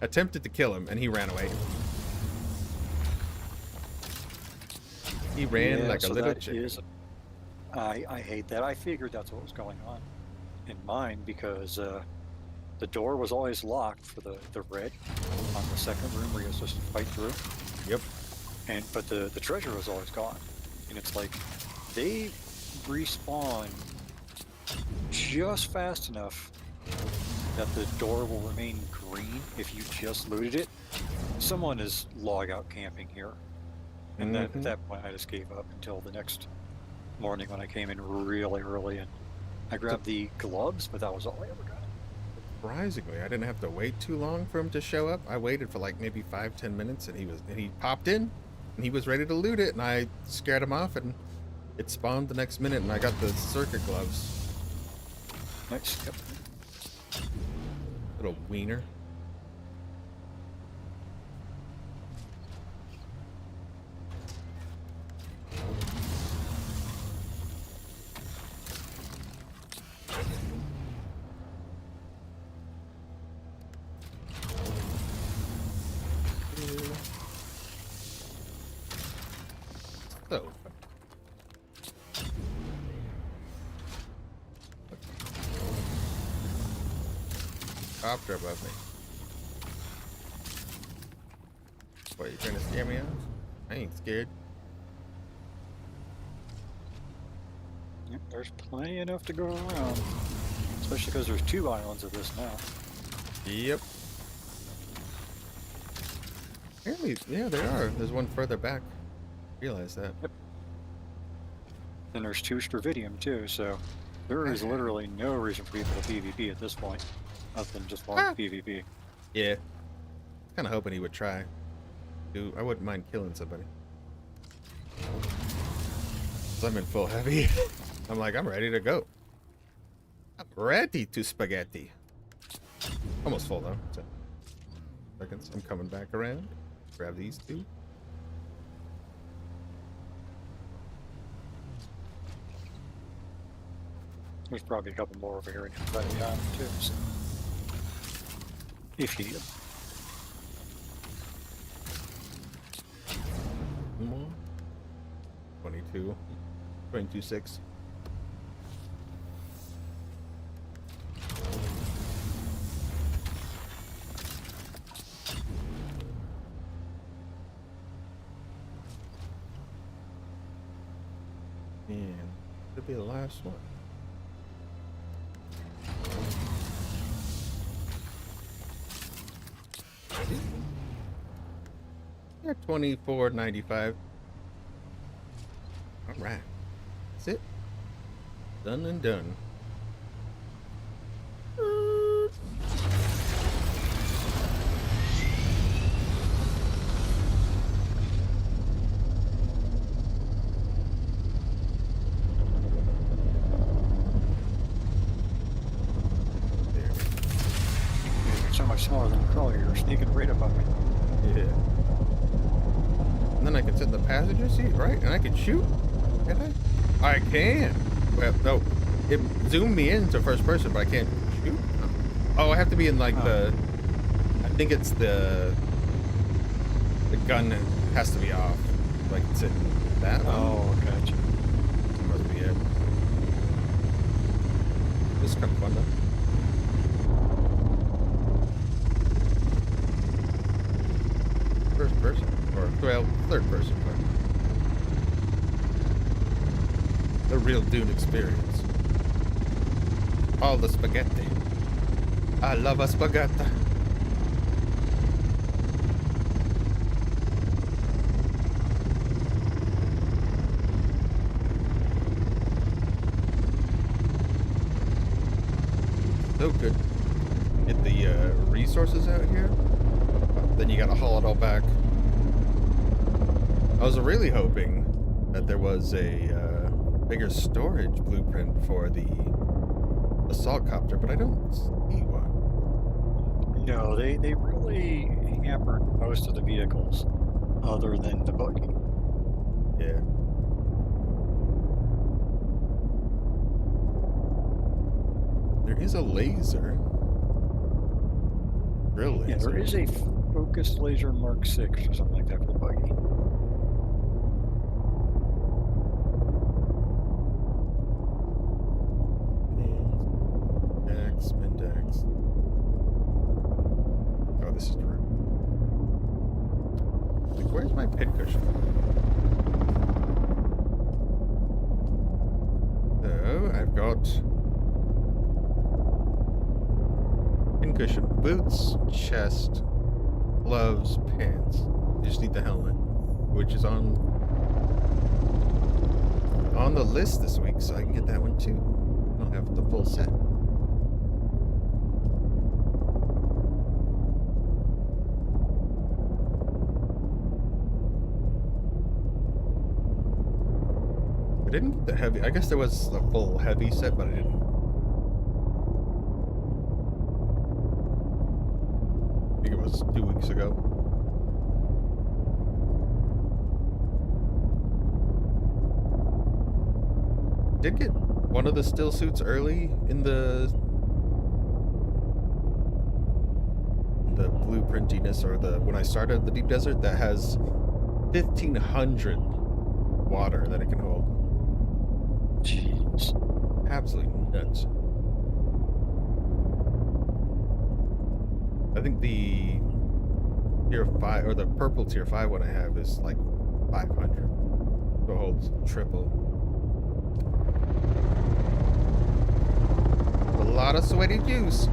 attempted to kill him, and he ran away. He ran Yeah, like a so little that chicken. is- I hate that. I figured that's what was going on in mine because the door was always locked for the red on the second room where you're supposed to fight through. Yep. But the treasure was always gone. And it's like they respawn just fast enough that the door will remain green if you just looted it. Someone is log out camping here. And then at that point I just gave up until the next morning when I came in really early and I grabbed the gloves, but that was all I ever got. Surprisingly, I didn't have to wait too long for him to show up. I waited for like maybe 5-10 minutes, and he popped in, and he was ready to loot it, and I scared him off, and it spawned the next minute, and I got the circuit gloves. Nice. Yep. Little wiener. So. Copter above me. What, you trying to scare me out? I ain't scared. Yep, there's plenty enough to go around. Especially because there's 2 islands of this now. Yep. Apparently, yeah, there are. There's one further back. Realize that. Yep. Then there's 2 Stravidium too, so there is literally no reason for people to PvP at this point, other than just want PvP. Yeah. Kind of hoping he would try. Dude, I wouldn't mind killing somebody. 'Cause I'm in full heavy. I'm like, I'm ready to go. I'm ready to spaghetti. Almost full though. So, seconds. I'm coming back around. Grab these 2. There's probably a couple more over here inside of the island too, so. If you need them. More. 22. 22.6. And could be the last one. Yeah, 24.95. All right, that's it. Done and done. You're so much smaller than a crawler. You're sneaking right up on me. Yeah. And then I can sit in the passenger seat, right? And I can shoot. Can I? I can. Well, no. It zoomed me into first person, but I can't shoot. Oh, I have to be in like the. I think it's the gun has to be off. Like it's in that one. Oh, gotcha. That must be it. This is kind of fun though. First person, or well, third person, but the real Dune experience. All the spaghetti. I love a spaghetti. So good. Get the resources out here. Then you gotta haul it all back. I was really hoping that there was a bigger storage blueprint for the assault copter, but I don't see one. No, they really hampered most of the vehicles, other than the buggy. Yeah. There is a laser. Real laser. Yeah, there is a focused laser Mark 6 or something like that for the buggy. Mindex. Oh, this is true. Like, where's my pincushion? So, I've got pincushion, boots, chest, gloves, pants. You just need the helmet, which is on the list this week, so I can get that one too. I don't have the full set. I didn't get the heavy. I guess there was the full heavy set, but I didn't. I think it was 2 weeks ago. Did get one of the still suits early in the blueprintiness, or the when I started the deep desert, that has 1,500 water that it can hold. Jeez. Absolutely nuts. I think the tier 5 or the purple tier 5 one I have is like 500. So it holds triple. A lot of sweaty juice.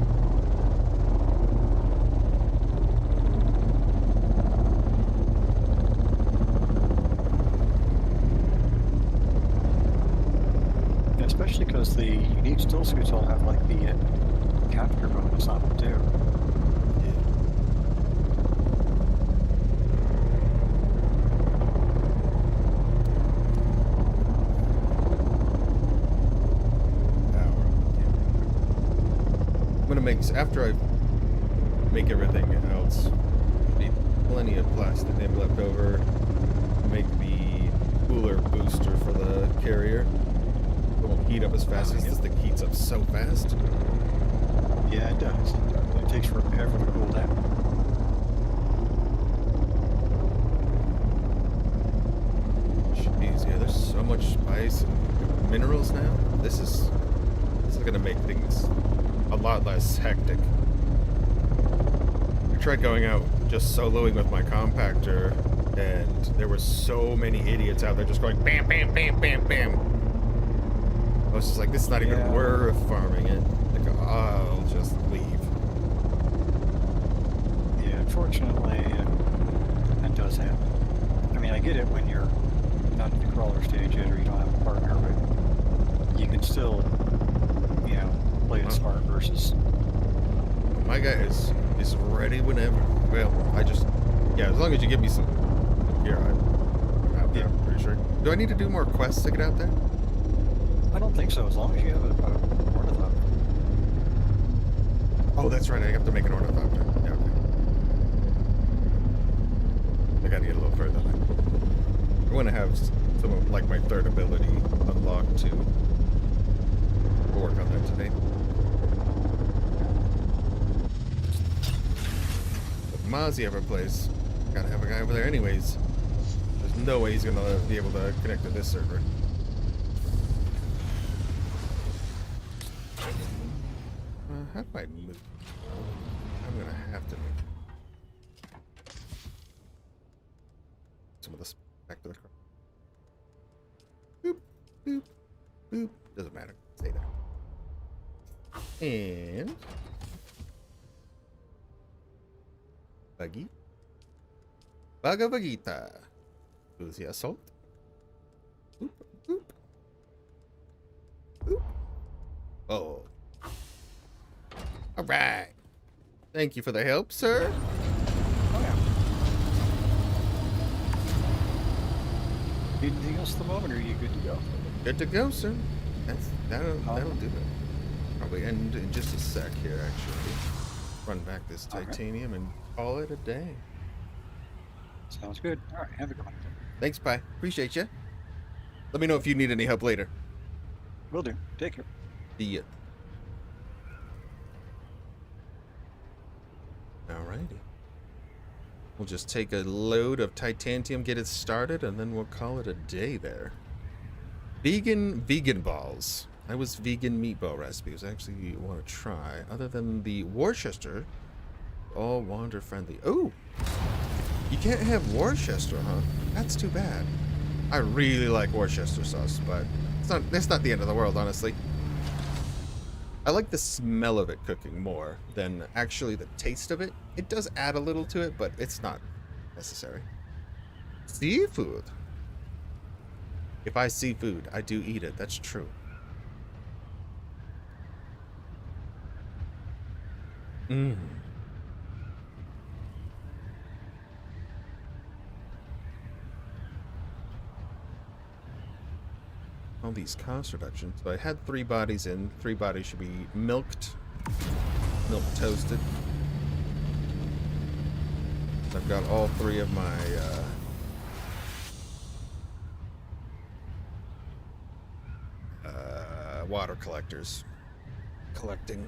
Especially because the unique still suits all have like the capture bonus on them too. I'm gonna make, after I make everything else, be plenty of plastic nib left over. Make the cooler booster for the carrier. It won't heat up as fast as this thing heats up so fast. Yeah, it does. It takes forever to cool down. Jeez, yeah, there's so much spice and minerals now. This is gonna make things a lot less hectic. I tried going out just soloing with my compactor, and there were so many idiots out there just going bam, bam, bam, bam, bam. I was just like, this is not even worth farming it. Like, I'll just leave. Yeah, unfortunately, that does happen. versus. My guy is ready whenever. Well, yeah, as long as you give me some gear, I'm out there. Yeah. I'm pretty sure. Do I need to do more quests to get out there? I don't think so, as long as you have a ornithopter. Oh, that's right. I have to make an ornithopter. Yeah, okay. I gotta get a little further. I want to have some of like my third ability unlocked too. We'll work on that today. If Mozzie ever plays, gotta have a guy over there anyways. There's no way he's gonna be able to connect to this server. How do I move? I'm gonna have to move some of this back to the car. Boop, boop, boop. Doesn't matter. Stay there. And buggy. Bagavagita. Who's the assault? Boop, boop. Boop. Oh. All right. Thank you for the help, sir. Oh yeah. Need anything else at the moment, or are you good to go? Good to go, sir. That'll do it. Probably end in just a sec here, actually. Run back this All right. titanium and call it a day. Sounds good. All right, have a good one. Thanks, Pi. Appreciate you. Let me know if you need any help later. Will do. Take care. See ya. Alrighty. We'll just take a load of titanium, get it started, and then we'll call it a day there. Vegan balls. I was vegan meatball recipes. I actually want to try. Other than the Worcester, all wander friendly. Oh, you can't have Worcester, huh? That's too bad. I really like Worcester sauce, but it's not the end of the world, honestly. I like the smell of it cooking more than actually the taste of it. It does add a little to it, but it's not necessary. Seafood. If I see food, I do eat it. That's true. Mmm. All these cost reductions. So I had 3 bodies in. 3 bodies should be milked, milk toasted. I've got all 3 of my water collectors collecting.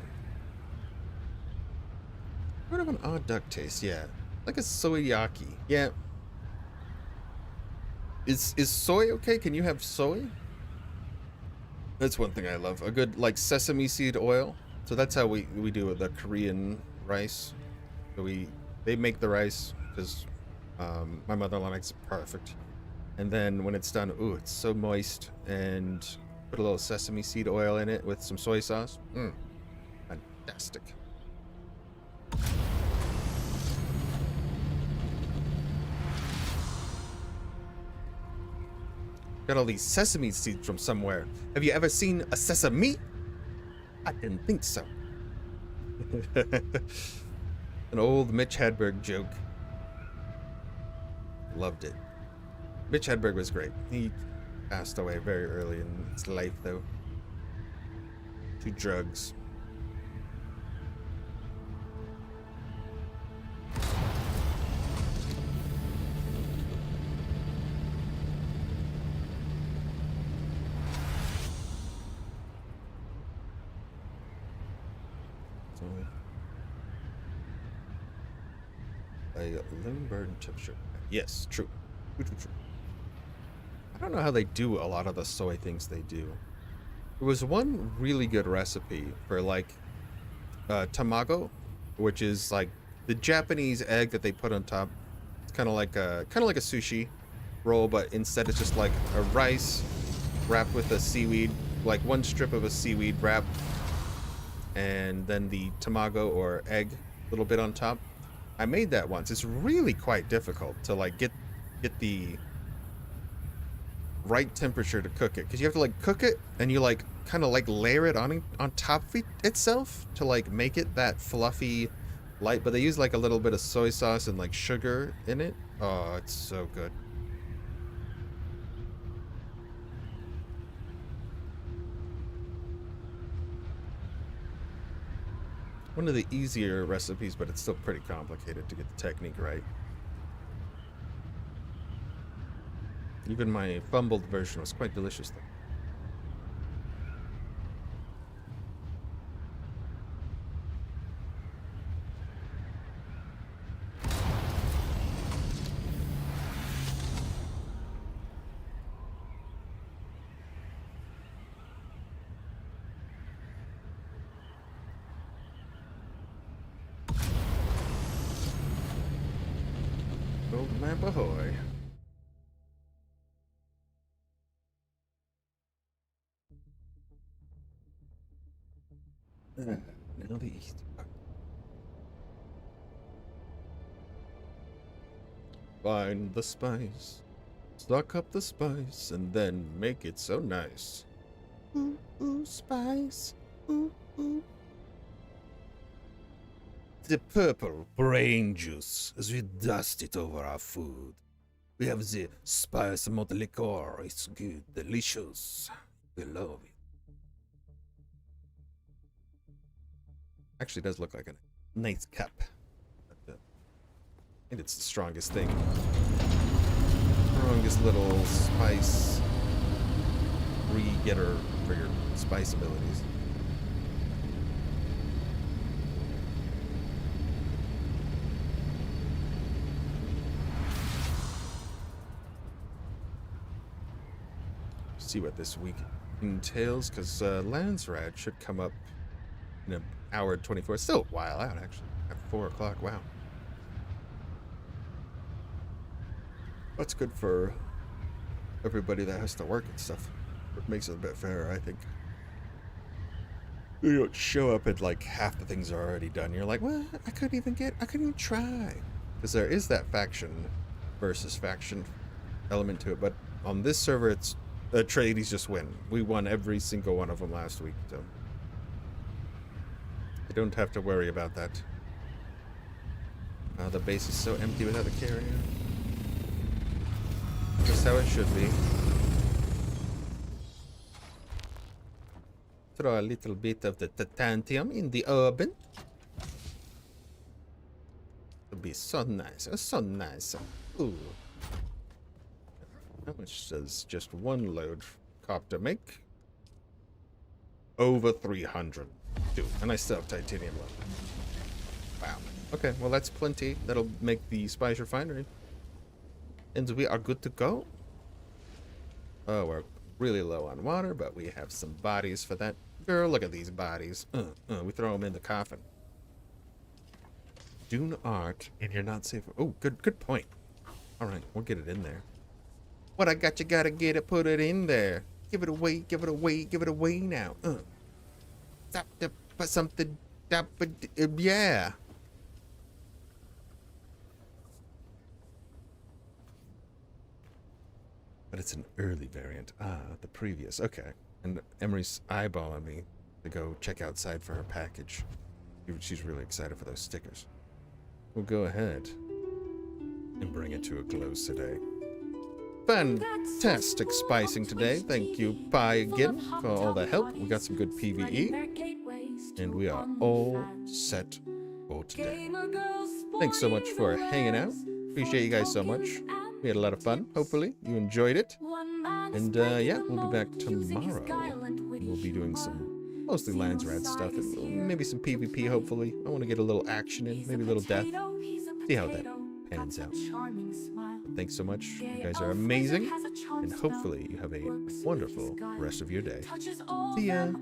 Kind of an odd duck taste, yeah. Like a soyaki. Yeah. Is soy okay? Can you have soy? That's one thing I love. A good like sesame seed oil. So that's how we do it, the Korean rice. So they make the rice because my mother-in-law makes it perfect. And then when it's done, ooh, it's so moist, and put a little sesame seed oil in it with some soy sauce. Fantastic. Got all these sesame seeds from somewhere. Have you ever seen a sesame? I didn't think so. An old Mitch Hedberg joke. Loved it. Mitch Hedberg was great. He passed away very early in his life, though. To drugs. A lone burden temperature. Yes, true. True. I don't know how they do a lot of the soy things they do. There was one really good recipe for like tamago, which is like the Japanese egg that they put on top. It's kind of like a sushi roll, but instead it's just like a rice wrapped with a seaweed, like one strip of a seaweed wrap, and then the tamago or egg a little bit on top. I made that once. It's really quite difficult to like get the right temperature to cook it, because you have to like cook it and you like kind of like layer it on top of itself to like make it that fluffy light. But they use like a little bit of soy sauce and like sugar in it. Oh, it's so good. One of the easier recipes, but it's still pretty complicated to get the technique right. Even my fumbled version was quite delicious, though. Golden Map ahoy. Now the east. Find the spice, stock up the spice, and then make it so nice. Ooh, ooh, spice. Ooh, ooh. The purple brain juice as we dust it over our food. We have the spice malt liquor. It's good, delicious. We love it. Actually does look like a nice cup. I think it's the strongest thing. Strongest little spice re-getter for your spice abilities. See what this week entails, because Landsrad should come up in an hour and 24. It's still a while out, actually. At 4 o'clock, wow. That's good for everybody that has to work and stuff. It makes it a bit fairer, I think. You don't show up and like half the things are already done. You're like, well, I couldn't even try. Because there is that faction versus faction element to it. But on this server, it's tradies just win. We won every single one of them last week, so I don't have to worry about that. The base is so empty without the carrier. Just how it should be. Throw a little bit of the titanium in the oven. It'll be so nice. Oh, so nice. Ooh. How much does just one load copter make? Over 300. Dude, and I still have titanium left. Wow. Okay, well that's plenty. That'll make the spice refinery. And we are good to go. Oh, we're really low on water, but we have some bodies for that. Girl, look at these bodies. We throw them in the coffin. Dune art, and you're not safe. Oh, good point. All right, we'll get it in there. What I got, you gotta get it, put it in there. Give it away, give it away, give it away now. Stop the put something. Stop it, yeah. But it's an early variant. Ah, the previous. Okay. And Emery's eyeballing me to go check outside for her package. She's really excited for those stickers. We'll go ahead and bring it to a close today. Fantastic spicing today. Thank you, Pi, again, for all the help. We got some good PvE. And we are all set for today. Thanks so much for hanging out. Appreciate you guys so much. We had a lot of fun. Hopefully, you enjoyed it. And yeah, we'll be back tomorrow. We'll be doing some mostly Landsrad stuff and maybe some PvP, hopefully. I want to get a little action in, maybe a little death. See how that pans out. Thanks so much. You guys are amazing. And hopefully you have a wonderful rest of your day. See ya.